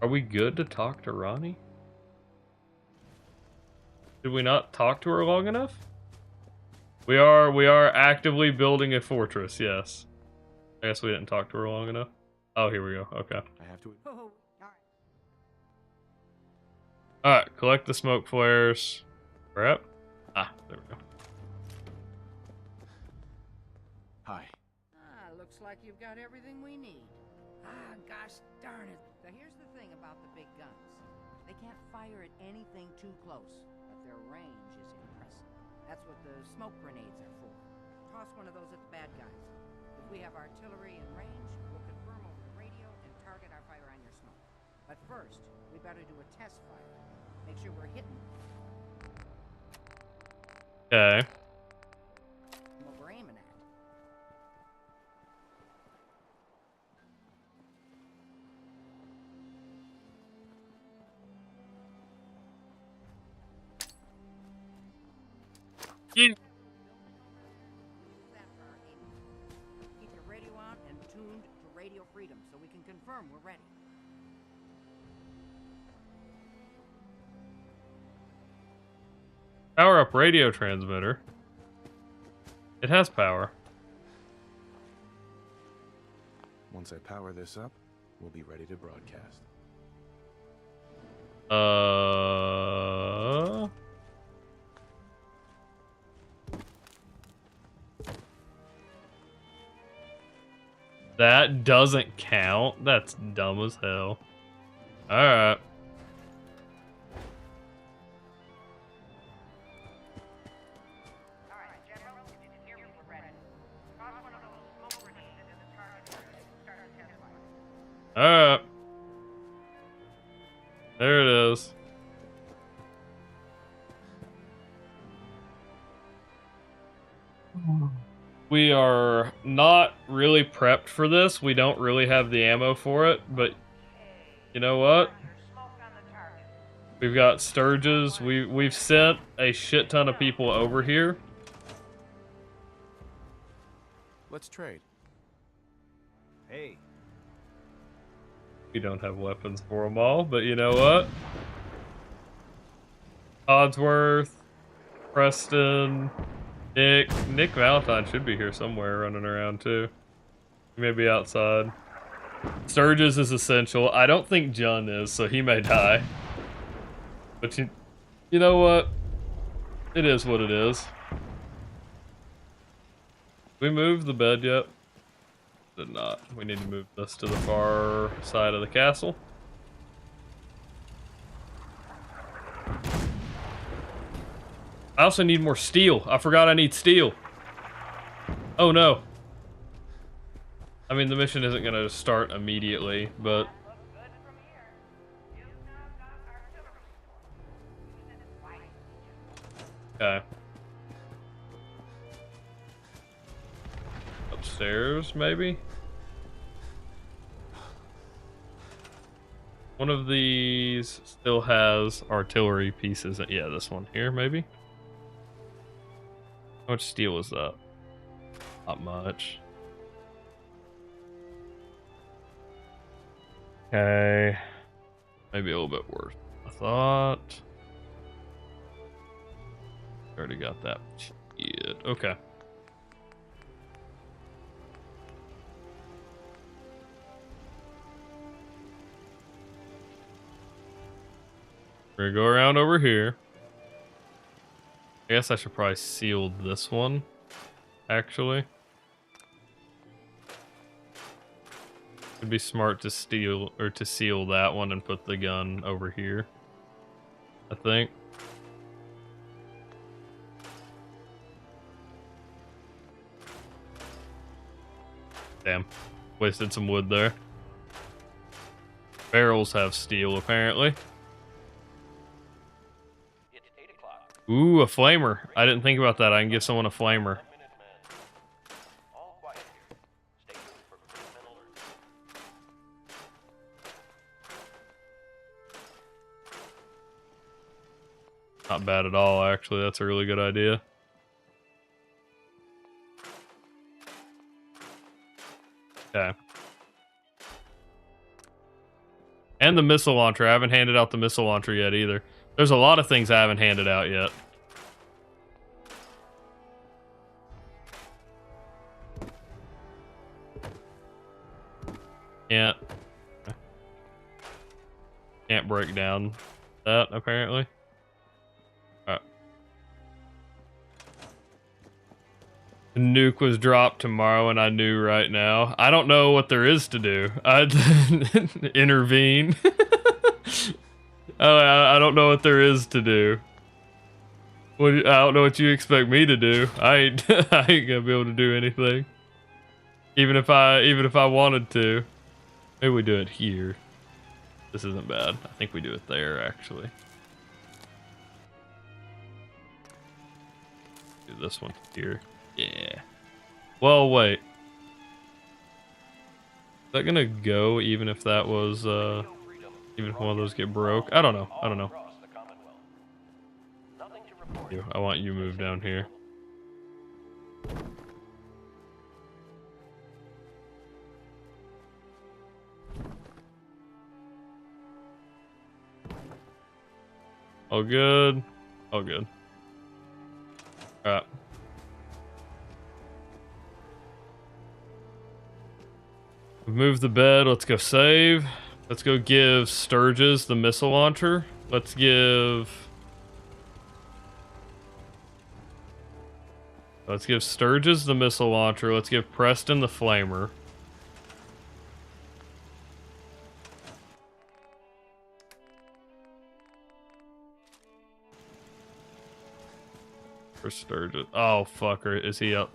Are we good to talk to Ronnie? Did we not talk to her long enough? We are actively building a fortress, yes. I guess we didn't talk to her long enough. Oh, here we go. Okay. I have to. Alright, collect the smoke flares. Crap. Ah, there we go. Hi. Looks like you've got everything we need. Gosh darn it. Now here's the thing about the big guns. They can't fire at anything too close, but their range is impressive. That's what the smoke grenades are for. Toss one of those at the bad guys. If we have artillery in range, we'll confirm over the radio and target our fire on your smoke. But first, we better do a test fire. Make sure we're hitting Okay. what we're aiming at. Yeah. Keep your radio on and tuned to Radio Freedom so we can confirm we're ready. Power up radio transmitter. It has power. Once I power this up, we'll be ready to broadcast. That doesn't count. That's dumb as hell. Alright. Alright. There it is. We are not really prepped for this. We don't really have the ammo for it, but you know what? We've got Sturges. We've sent a shit ton of people over here. Let's trade. Hey. We don't have weapons for them all, but you know what? Codsworth, Preston, Nick Valentine should be here somewhere running around too. He may be outside. Sturges is essential. I don't think John is, so he may die. But you know what? It is what it is. We moved the bed yet? Did not. We need to move this to the far side of the castle. I also need more steel. I forgot I need steel. Oh no. I mean, the mission isn't gonna start immediately, but... Okay. Upstairs, maybe? One of these still has artillery pieces. Yeah, this one here, maybe? How much steel is that? Not much. Okay. Maybe a little bit worse. I thought. Already got that. Shit. Okay. We're gonna go around over here. I guess I should probably seal this one, actually. It'd be smart to seal that one and put the gun over here, I think. Damn, wasted some wood there. Barrels have steel, apparently. Ooh, a flamer. I didn't think about that. I can give someone a flamer. Not bad at all, actually. That's a really good idea. Okay. And the missile launcher. I haven't handed out the missile launcher yet either. There's a lot of things I haven't handed out yet. Can't break down that, apparently. Alright. A nuke was dropped tomorrow and I knew right now. I don't know what there is to do. I'd intervene. I don't know what there is to do. I don't know what you expect me to do. I ain't gonna be able to do anything. Even if I wanted to. Maybe we do it here. This isn't bad. I think we do it there actually. Do this one here. Yeah. Well, wait. Is that gonna go even if that was even if one of those get broke? I don't know. I don't know. I want you moved down here. All good. All good. Alright. Move the bed. Let's go save. Let's go give Sturgis the missile launcher. Let's give Sturgis the missile launcher. Let's give Preston the flamer. For Sturgis. Oh, fucker. Is he up?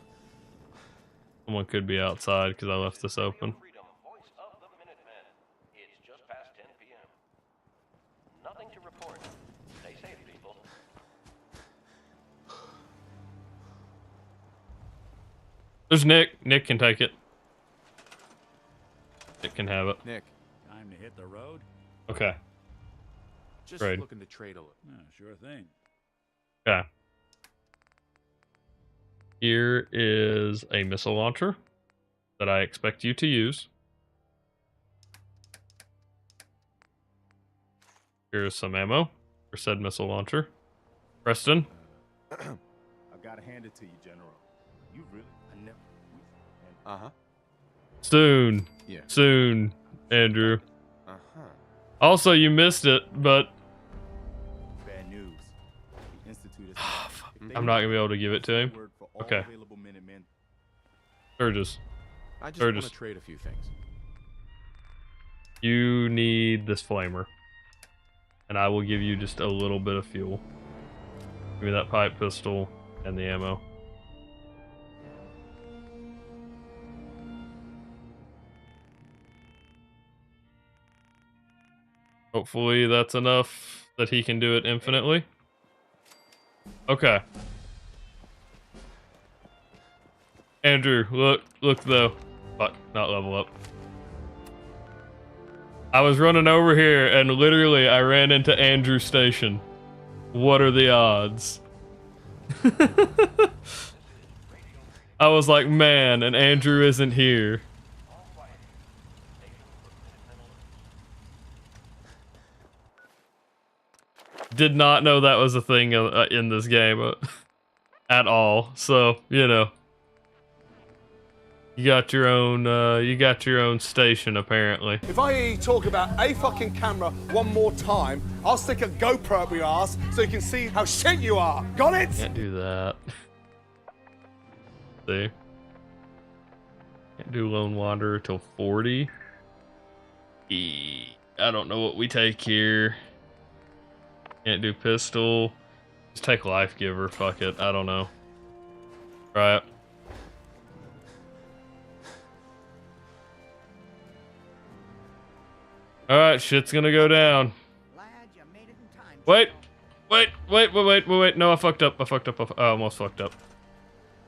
Someone could be outside because I left this open. Voice of the Minutemen. It's just past 10 p.m. Nothing to report. Stay safe, people. There's Nick. Nick can take it. Nick can have it. Nick. Time to hit the road? Okay. Just Great. looking to trade a little. Sure thing. Okay. Here is a missile launcher that I expect you to use. Here's some ammo for said missile launcher. Preston. I've got to hand it to you, General. You really, I never. Uh-huh. Soon. Yeah. Soon, Andrew. Uh-huh. Also, you missed it, but Bad news. The Institute is I'm not gonna be able to give it to him. Okay. Sturgis. I just want to trade a few things. You need this flamer. And I will give you just a little bit of fuel. Give me that pipe pistol and the ammo. Hopefully that's enough that he can do it infinitely. Okay. Andrew, look though. Fuck, not level up. I was running over here and literally I ran into Andrew's station. What are the odds? I was like, man, and Andrew isn't here. Did not know that was a thing in this game at all. So, you know. You got your own station apparently. If I hear you talk about a fucking camera one more time, I'll stick a GoPro up your ass so you can see how shit you are. Got it? Can't do that. See? Can't do Lone Wanderer till 40. I don't know what we take here. Can't do pistol. Just take Life Giver. Fuck it. I don't know. Right. Alright, shit's gonna go down. Wait! No, I fucked up. I almost fucked up.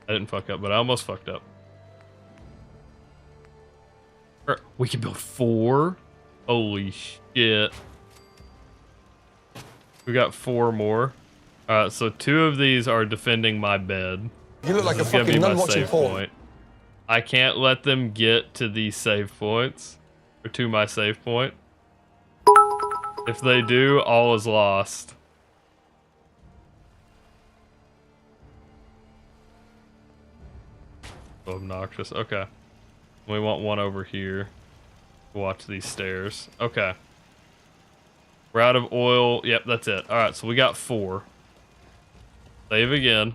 I didn't fuck up, but I almost fucked up. We can build 4? Holy shit. We got 4 more. Alright, so 2 of these are defending my bed. You look like a fucking nun watching porn. I can't let them get to these save points. Or to my save point. If they do, all is lost. So obnoxious. Okay. We want one over here. Watch these stairs. Okay. We're out of oil. Yep, that's it. Alright, so we got 4. Save again.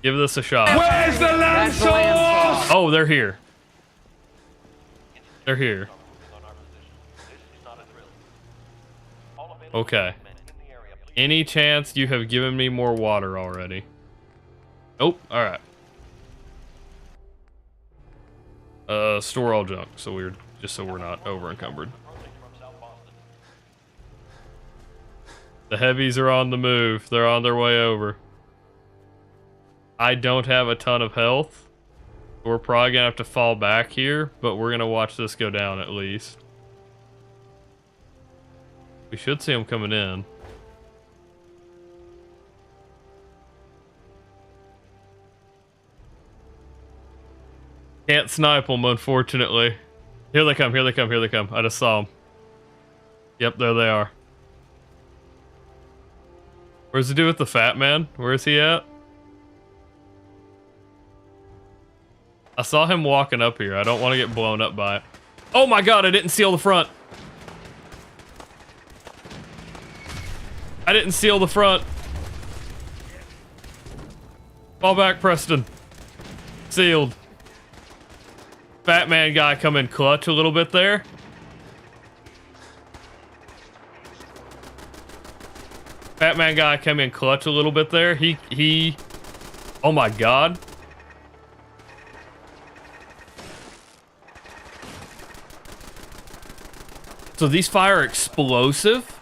Give this a shot. Where's the land source? Oh, they're here. They're here. Okay. Any chance you have given me more water already? Nope. All right. Store all junk, so we're not over encumbered. The heavies are on the move. They're on their way over. I don't have a ton of health. We're probably gonna have to fall back here, but we're gonna watch this go down at least. We should see them coming in. Can't snipe them, unfortunately. Here they come, here they come, here they come. I just saw them. Yep, there they are. Where's the dude with the fat man? Where is he at? I saw him walking up here. I don't want to get blown up by it. Oh my god, I didn't seal the front. I didn't seal the front. Fall back, Preston. Sealed. Fat man guy come in clutch a little bit there. Fat man guy come in clutch a little bit there. He oh my god. So these fire explosive?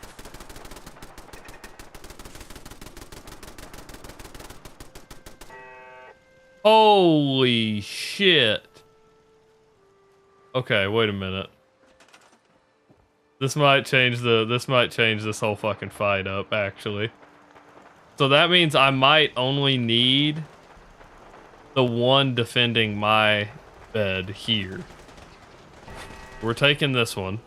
Holy shit. Okay, wait a minute. This might change this whole fucking fight up, actually. So that means I might only need the one defending my bed here. We're taking this one.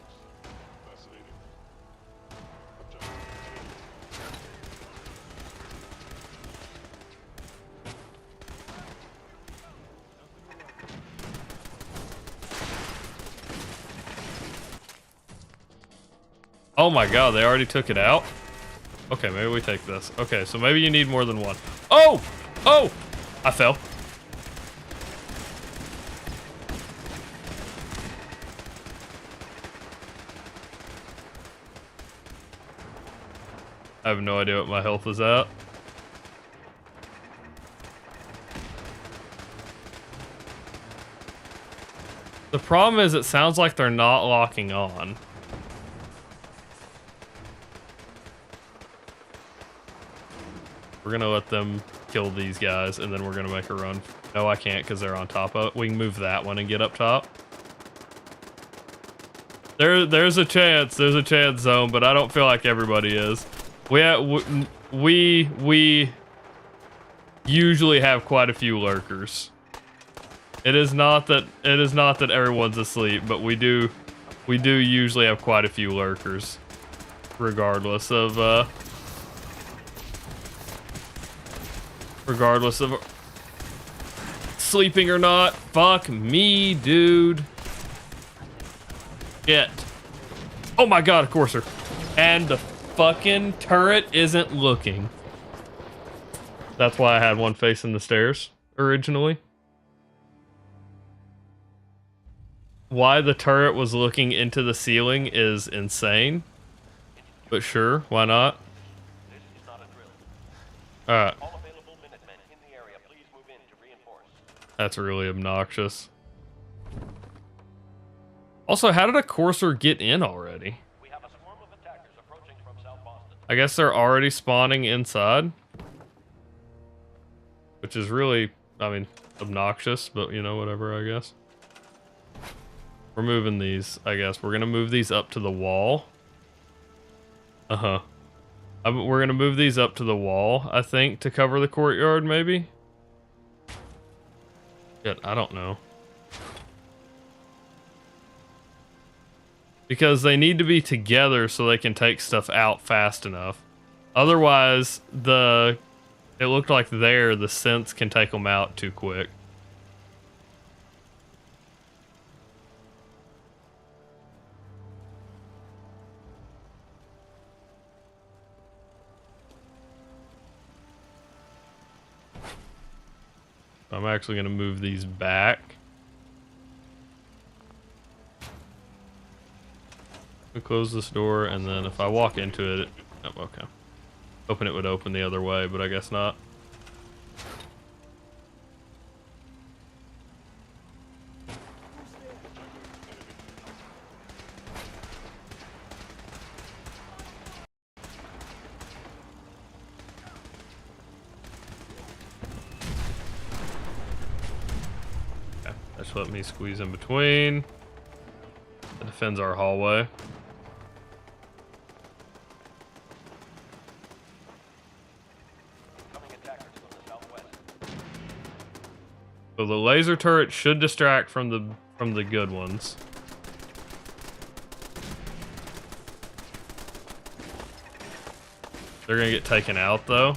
Oh my god, they already took it out? Okay, maybe we take this. Okay, so maybe you need more than one. Oh! Oh! I fell. I have no idea what my health is at. The problem is it sounds like they're not locking on. We're gonna let them kill these guys, and then we're gonna make a run. No, I can't because they're on top of it. We can move that one and get up top. There's a chance, Zone, but I don't feel like everybody is. We usually have quite a few lurkers. It is not that everyone's asleep, but we do usually have quite a few lurkers, regardless of sleeping or not. Fuck me, dude. Shit. Oh my god, a courser. And the fucking turret isn't looking. That's why I had one facing the stairs originally. Why the turret was looking into the ceiling is insane. But sure, why not? Alright. That's really obnoxious. Also, how did a courser get in already? I guess they're already spawning inside. Which is really, I mean, obnoxious, but you know, whatever, I guess. We're moving these, I guess. We're gonna move these up to the wall. Uh-huh. We're gonna move these up to the wall, I think, to cover the courtyard, maybe? Shit, I don't know. Because they need to be together so they can take stuff out fast enough. Otherwise, it looked like the synths can take them out too quick. I'm actually going to move these back. We close this door, and then if I walk into it, oh, okay. Hoping it would open the other way, but I guess not. Okay, just let me squeeze in between. That defends our hallway. So the laser turret should distract from the good ones. They're gonna get taken out though.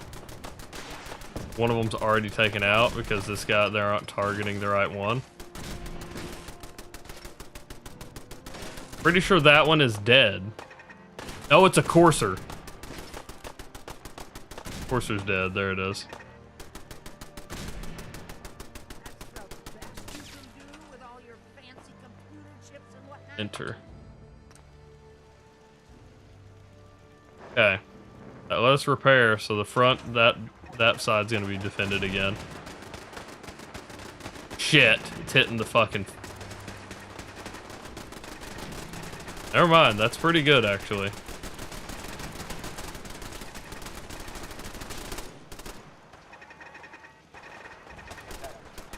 One of them's already taken out because this guy, they're not targeting the right one. Pretty sure that one is dead. Oh, it's a courser. Courser's dead. There it is. Enter. Okay. Let us repair, so the front, that side's gonna be defended again. Shit, it's hitting the fucking... Never mind, that's pretty good, actually.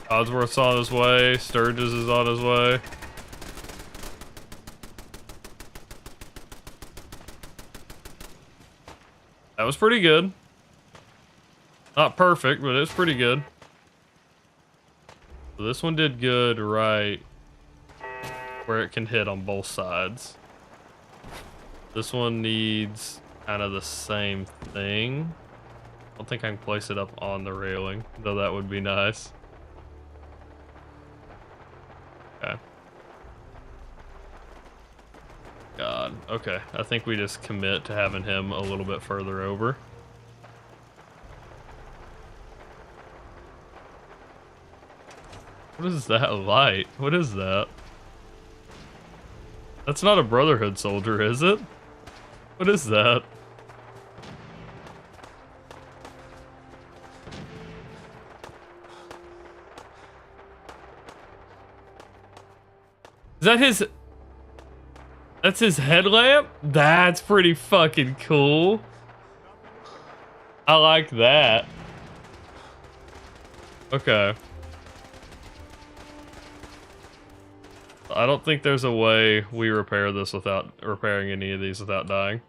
Codsworth's on his way, Sturgis is on his way. That was pretty good. Not perfect, but it's pretty good. So this one did good right where it can hit on both sides. This one needs kind of the same thing. I don't think I can place it up on the railing, though that would be nice. Okay. God, okay. I think we just commit to having him a little bit further over. What is that light? What is that? That's not a Brotherhood soldier, is it? What is that? Is that his... That's his headlamp? That's pretty fucking cool. I like that. Okay. I don't think there's a way we repair this without repairing any of these without dying.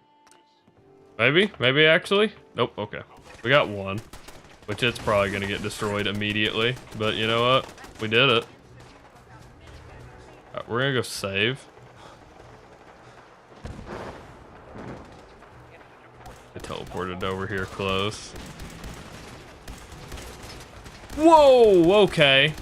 Maybe? Maybe actually? Nope, okay. We got one. Which it's probably gonna get destroyed immediately. But you know what? We did it. Alright, we're gonna go save. I teleported over here close. Whoa! Okay.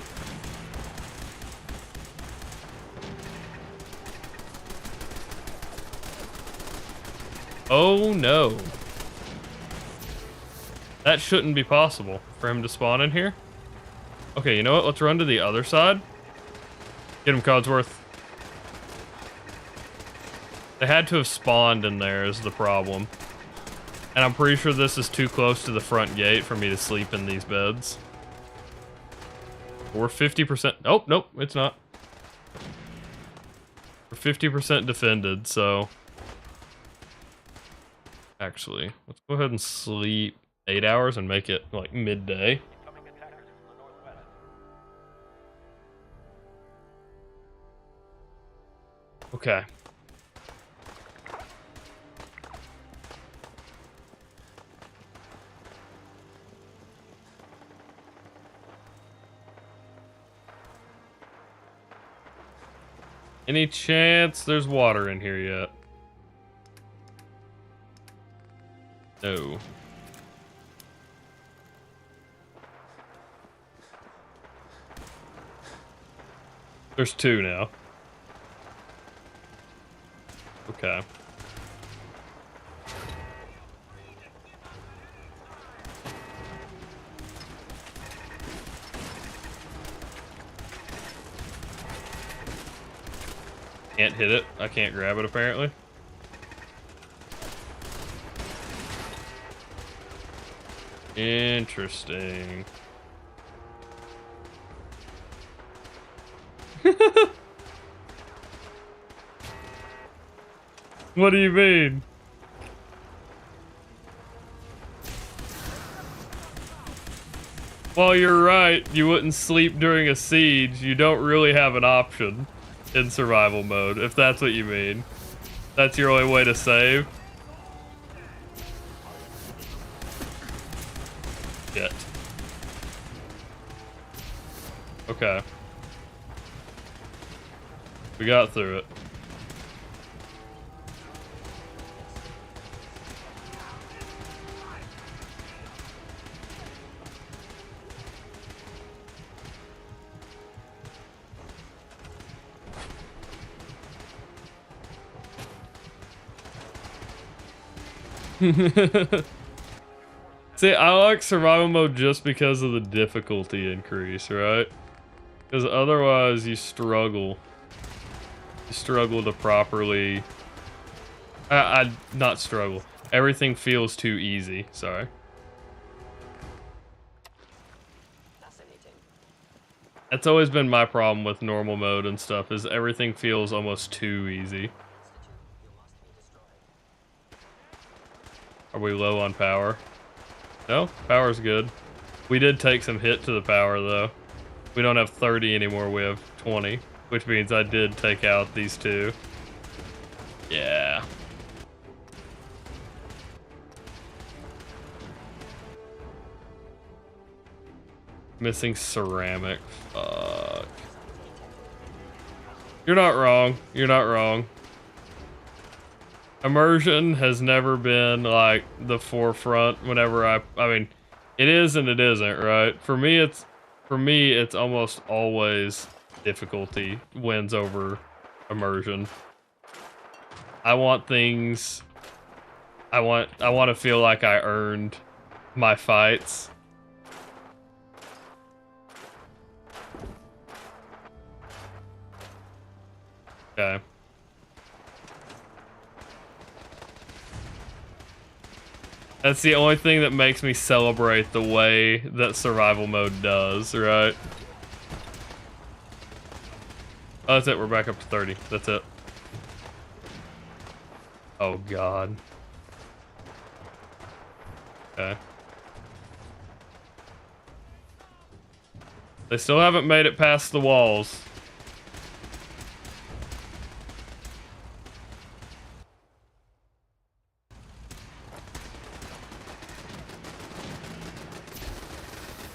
Oh no. That shouldn't be possible for him to spawn in here. Okay, you know what? Let's run to the other side. Get him, Codsworth. They had to have spawned in there is the problem. And I'm pretty sure this is too close to the front gate for me to sleep in these beds. We're 50%. Oh, nope, it's not. We're 50% defended, so... Actually, let's go ahead and sleep 8 hours and make it like midday. Okay. Any chance there's water in here yet? No. There's two now. Okay. Can't hit it. I can't grab it apparently. Interesting. What do you mean? Well, you're right. You wouldn't sleep during a siege. You don't really have an option in survival mode, if that's what you mean. That's your only way to save. Shit. Okay. We got through it. See, I like survival mode just because of the difficulty increase, right? Because otherwise you struggle. You struggle to properly... not struggle. Everything feels too easy, sorry. That's always been my problem with normal mode and stuff, is everything feels almost too easy. Are we low on power? No, power's good. We did take some hit to the power though. We don't have 30 anymore, we have 20. Which means I did take out these two. Yeah. Missing ceramic. Fuck. You're not wrong. You're not wrong. Immersion has never been like the forefront whenever I mean, it is and it isn't, right? For me it's almost always difficulty wins over immersion. I want things I want to feel like I earned my fights. Okay. That's the only thing that makes me celebrate the way that survival mode does, right? Oh, that's it. We're back up to 30. That's it. Oh, God. Okay. They still haven't made it past the walls.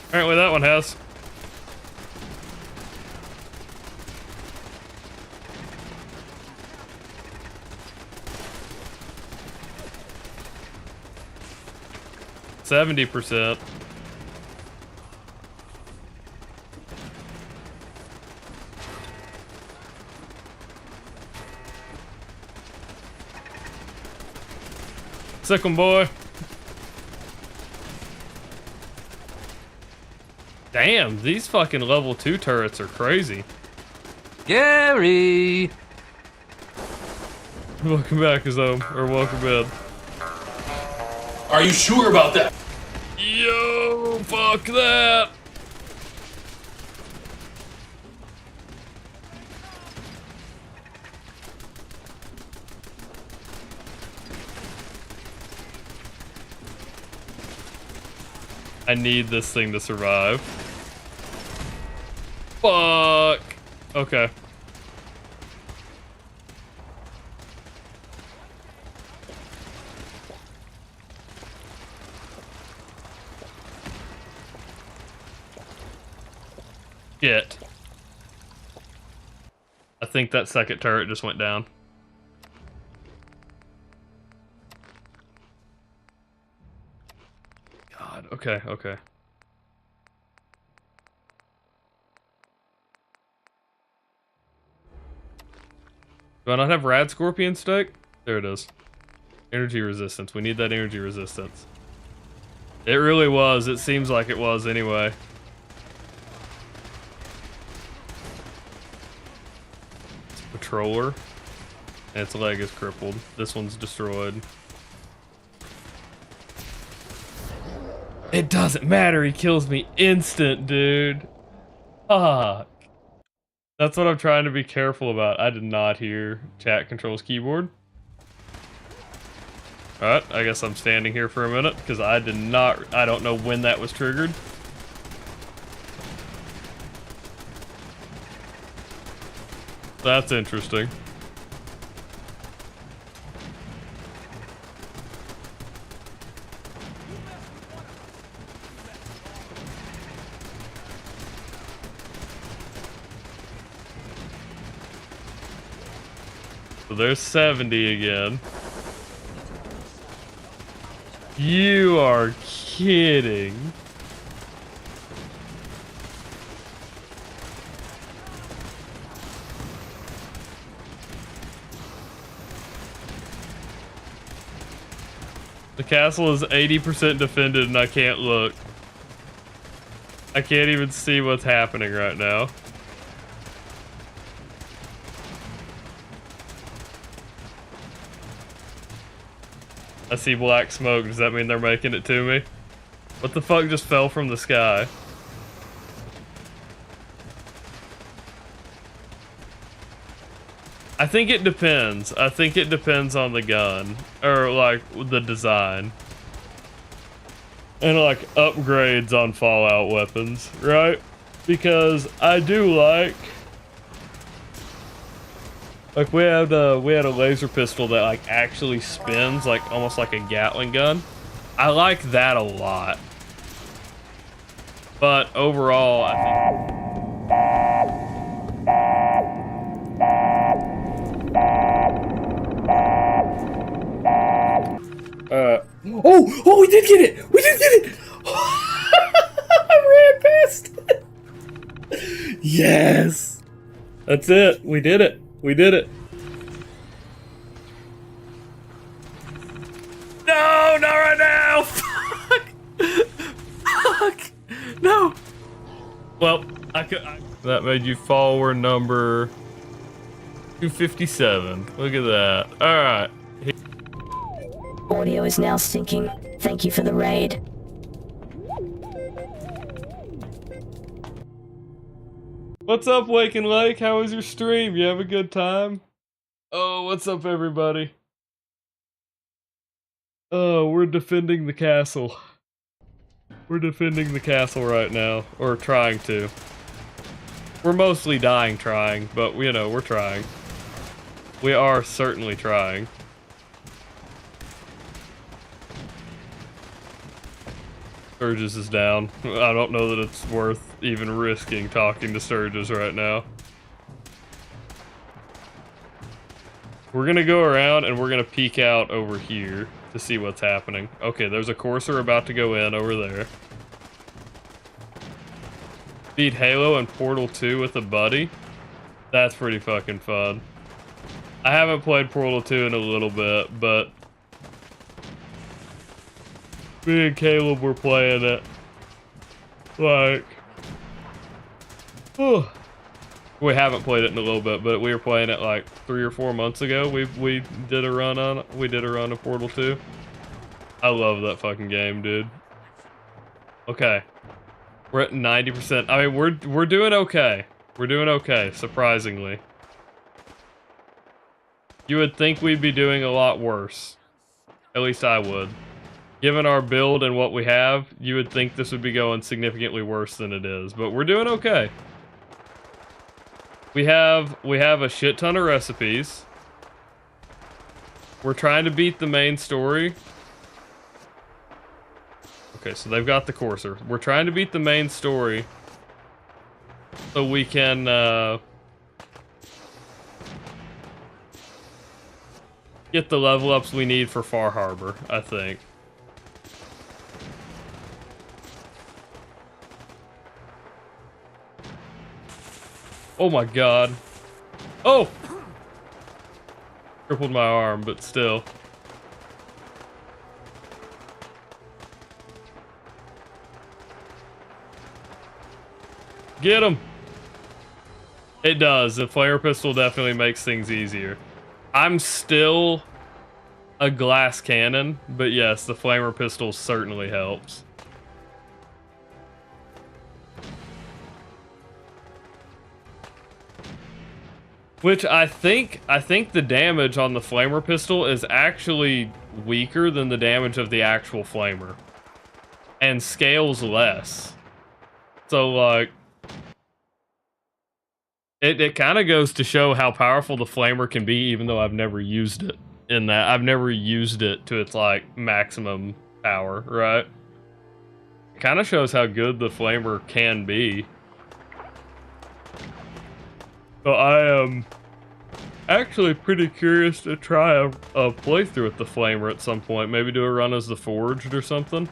Apparently that one has. %. Sick 'em, boy. Damn, these fucking level 2 turrets are crazy. Gary! Welcome back, Azome, or welcome in. Are you sure about that? Yo, fuck that! I need this thing to survive. Fuck! Okay. Shit. I think that second turret just went down. God, okay, okay. Do I not have Rad Scorpion Steak? There it is. Energy resistance. We need that energy resistance. It really was. It seems like it was anyway. Patroller. And its leg is crippled. This one's destroyed. It doesn't matter, he kills me instant, dude. Fuck. That's what I'm trying to be careful about. I did not hear chat controls keyboard. Alright, I guess I'm standing here for a minute, because I don't know when that was triggered. That's interesting. So there's 70 again. You are kidding. The castle is 80% defended and I can't look. I can't even see what's happening right now. I see black smoke. Does that mean they're making it to me? What the fuck just fell from the sky? I think it depends. I think it depends on the gun. Or, like, the design. And, like, upgrades on Fallout weapons, right? Because I do like we had a laser pistol that like actually spins like almost like a Gatling gun. I like that a lot. But overall, I think Oh, we did get it! We did get it! I ran past it. Yes! That's it. We did it. We did it. No, not right now! Fuck! Fuck! No! Well, that made you follower number 257. Look at that. Alright. Audio is now syncing. Thank you for the raid. What's up, Wake and Lake? How was your stream? You have a good time? Oh, what's up, everybody? Oh, we're defending the castle. We're defending the castle right now. Or trying to. We're mostly dying trying, but, you know, we're trying. We are certainly trying. Sturgis is down. I don't know that it's worth even risking talking to Sturgis right now. We're gonna go around and we're gonna peek out over here to see what's happening. Okay, there's a courser about to go in over there. Beat Halo and Portal 2 with a buddy. That's pretty fucking fun. I haven't played Portal 2 in a little bit, but me and Caleb were playing it. Like, we haven't played it in a little bit, but we were playing it like 3 or 4 months ago. We did a run on it. We did a run of Portal 2. I love that fucking game, dude. Okay, we're at 90%. I mean, we're doing okay. We're doing okay, surprisingly. You would think we'd be doing a lot worse. At least I would. Given our build and what we have, you would think this would be going significantly worse than it is, but we're doing okay. We have a shit ton of recipes. We're trying to beat the main story. Okay, so they've got the courser. We're trying to beat the main story so we can get the level ups we need for Far Harbor, I think. Oh my god. Oh! Crippled my arm, but still. Get him! It does. The flare pistol definitely makes things easier. I'm still a glass cannon, but yes, the flamer pistol certainly helps. Which I think the damage on the flamer pistol is actually weaker than the damage of the actual flamer. And scales less. So like it kind of goes to show how powerful the flamer can be, even though I've never used it in that. I've never used it to its like maximum power, right? It kind of shows how good the flamer can be. So I am actually pretty curious to try a playthrough with the flamer at some point. Maybe do a run as the Forged or something.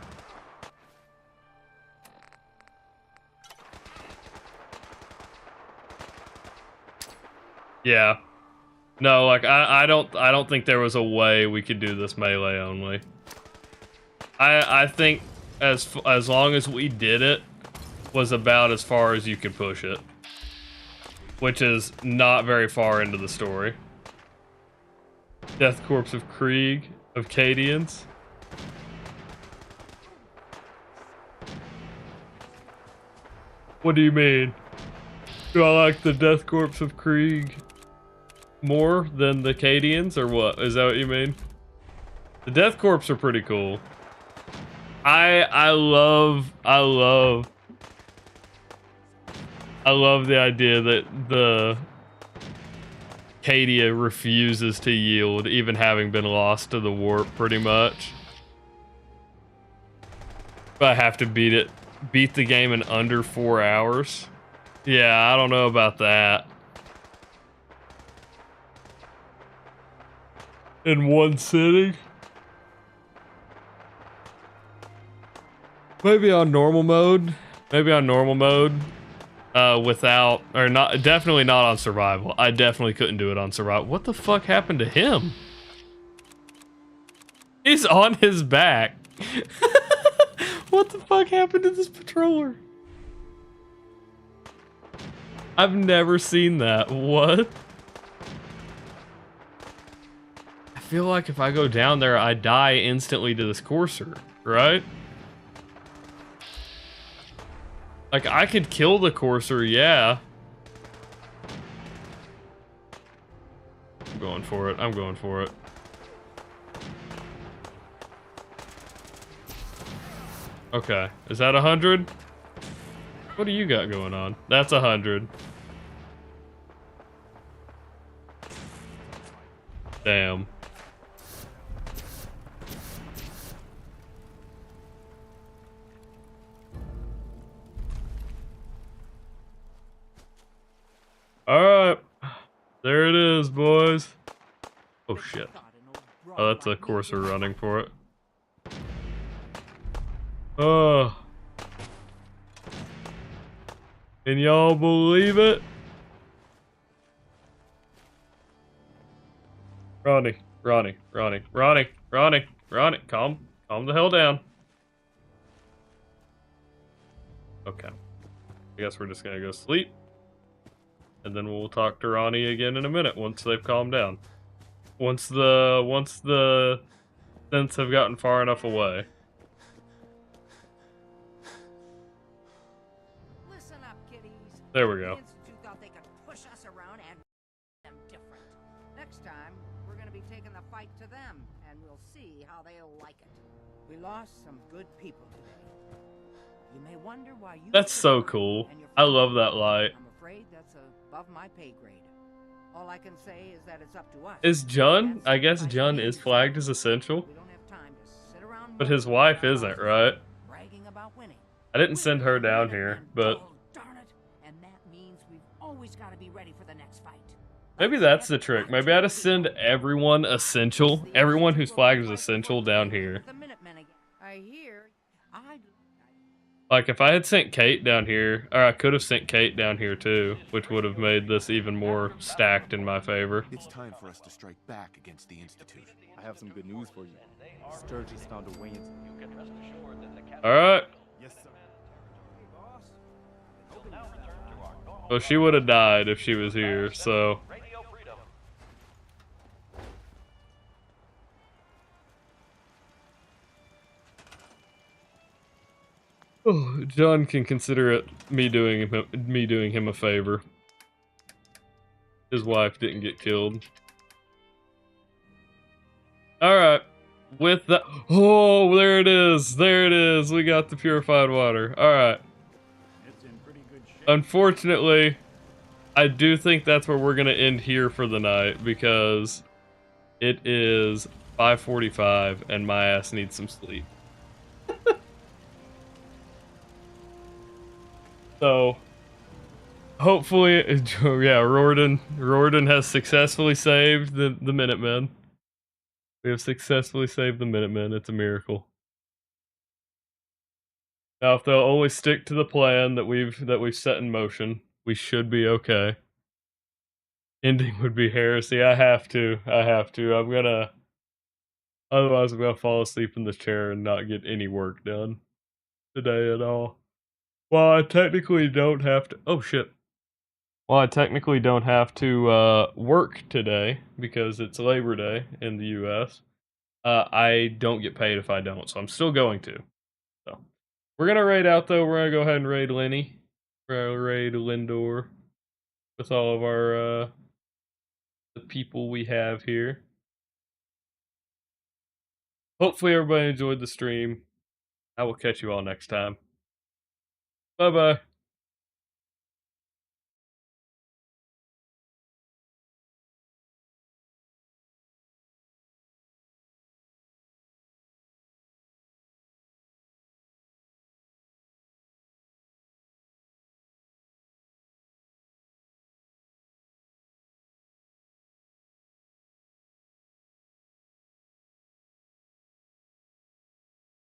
Yeah. No, like I don't think there was a way we could do this melee only. I think as long as we did it was about as far as you could push it. Which is not very far into the story. Death Corpse of Krieg, of Cadians. What do you mean? Do I like the Death Corpse of Krieg more than the Cadians, or what? Is that what you mean? The Death Corps are pretty cool. I love the idea that the Cadia refuses to yield, even having been lost to the warp pretty much. But I have to beat the game in under 4 hours. Yeah, I don't know about that. In one sitting? Maybe on normal mode. Without, or not, definitely not on survival. I definitely couldn't do it on survival. What the fuck happened to him? He's on his back. What the fuck happened to this patroller? I've never seen that. What? I feel like if I go down there, I die instantly to this courser, right? Like, I could kill the courser, yeah. I'm going for it. I'm going for it. Okay. Is that 100? What do you got going on? That's 100. Damn. Alright. There it is, boys. Oh, shit. Oh, that's a courser running for it. Oh. Can y'all believe it? Ronnie, calm the hell down. Okay. I guess we're just gonna go sleep. And then we'll talk to Ronnie again in a minute once they've calmed down. Once the synths have gotten far enough away. Listen up, kiddies. There we go. The Institute thought they could push us around and them different. Next time, we're gonna be taking the fight to them, and we'll see how they'll like it. We lost some good people today. You may wonder why you. That's so cool. I love that light. I'm afraid that's above my pay grade. All I can say is that it's up to us. Is Jun? I guess Jun is flagged as essential. But his wife isn't, right? Bragging about winning. I didn't send her down here, but Darn it. And that means we've always got to be ready for the next fight. maybe that's the trick. Maybe I just send everyone essential, everyone who's flagged as essential down here. The Minutemen again. I hear. Like if I had sent Kate down here, or I could have sent Kate down here too, which would have made this even more stacked in my favor. It's time for us to strike back against the Institute. I have some good news for you. Sturgis found a way into. Alright. Yes, sir. Well, she would have died if she was here, so. Oh, John can consider it me doing him a favor. His wife didn't get killed. All right, with that. Oh, there it is. There it is. We got the purified water. All right. It's in pretty good shape. Unfortunately, I do think that's where we're gonna end here for the night because it is 5:45 and my ass needs some sleep. So, hopefully, yeah, Rorden has successfully saved the Minutemen. We have successfully saved the Minutemen. It's a miracle. Now, if they'll only stick to the plan that we've set in motion, we should be okay. Ending would be heresy. I have to. I'm gonna. Otherwise, I'm gonna fall asleep in the chair and not get any work done today at all. Well, I technically don't have to. Oh shit. Well, I technically don't have to work today because it's Labor Day in the U.S. I don't get paid if I don't, so I'm still going to. So we're gonna raid out though. We're gonna go ahead and raid Lenny. We're gonna raid Lindor with all of our the people we have here. Hopefully everybody enjoyed the stream. I will catch you all next time. Bye bye.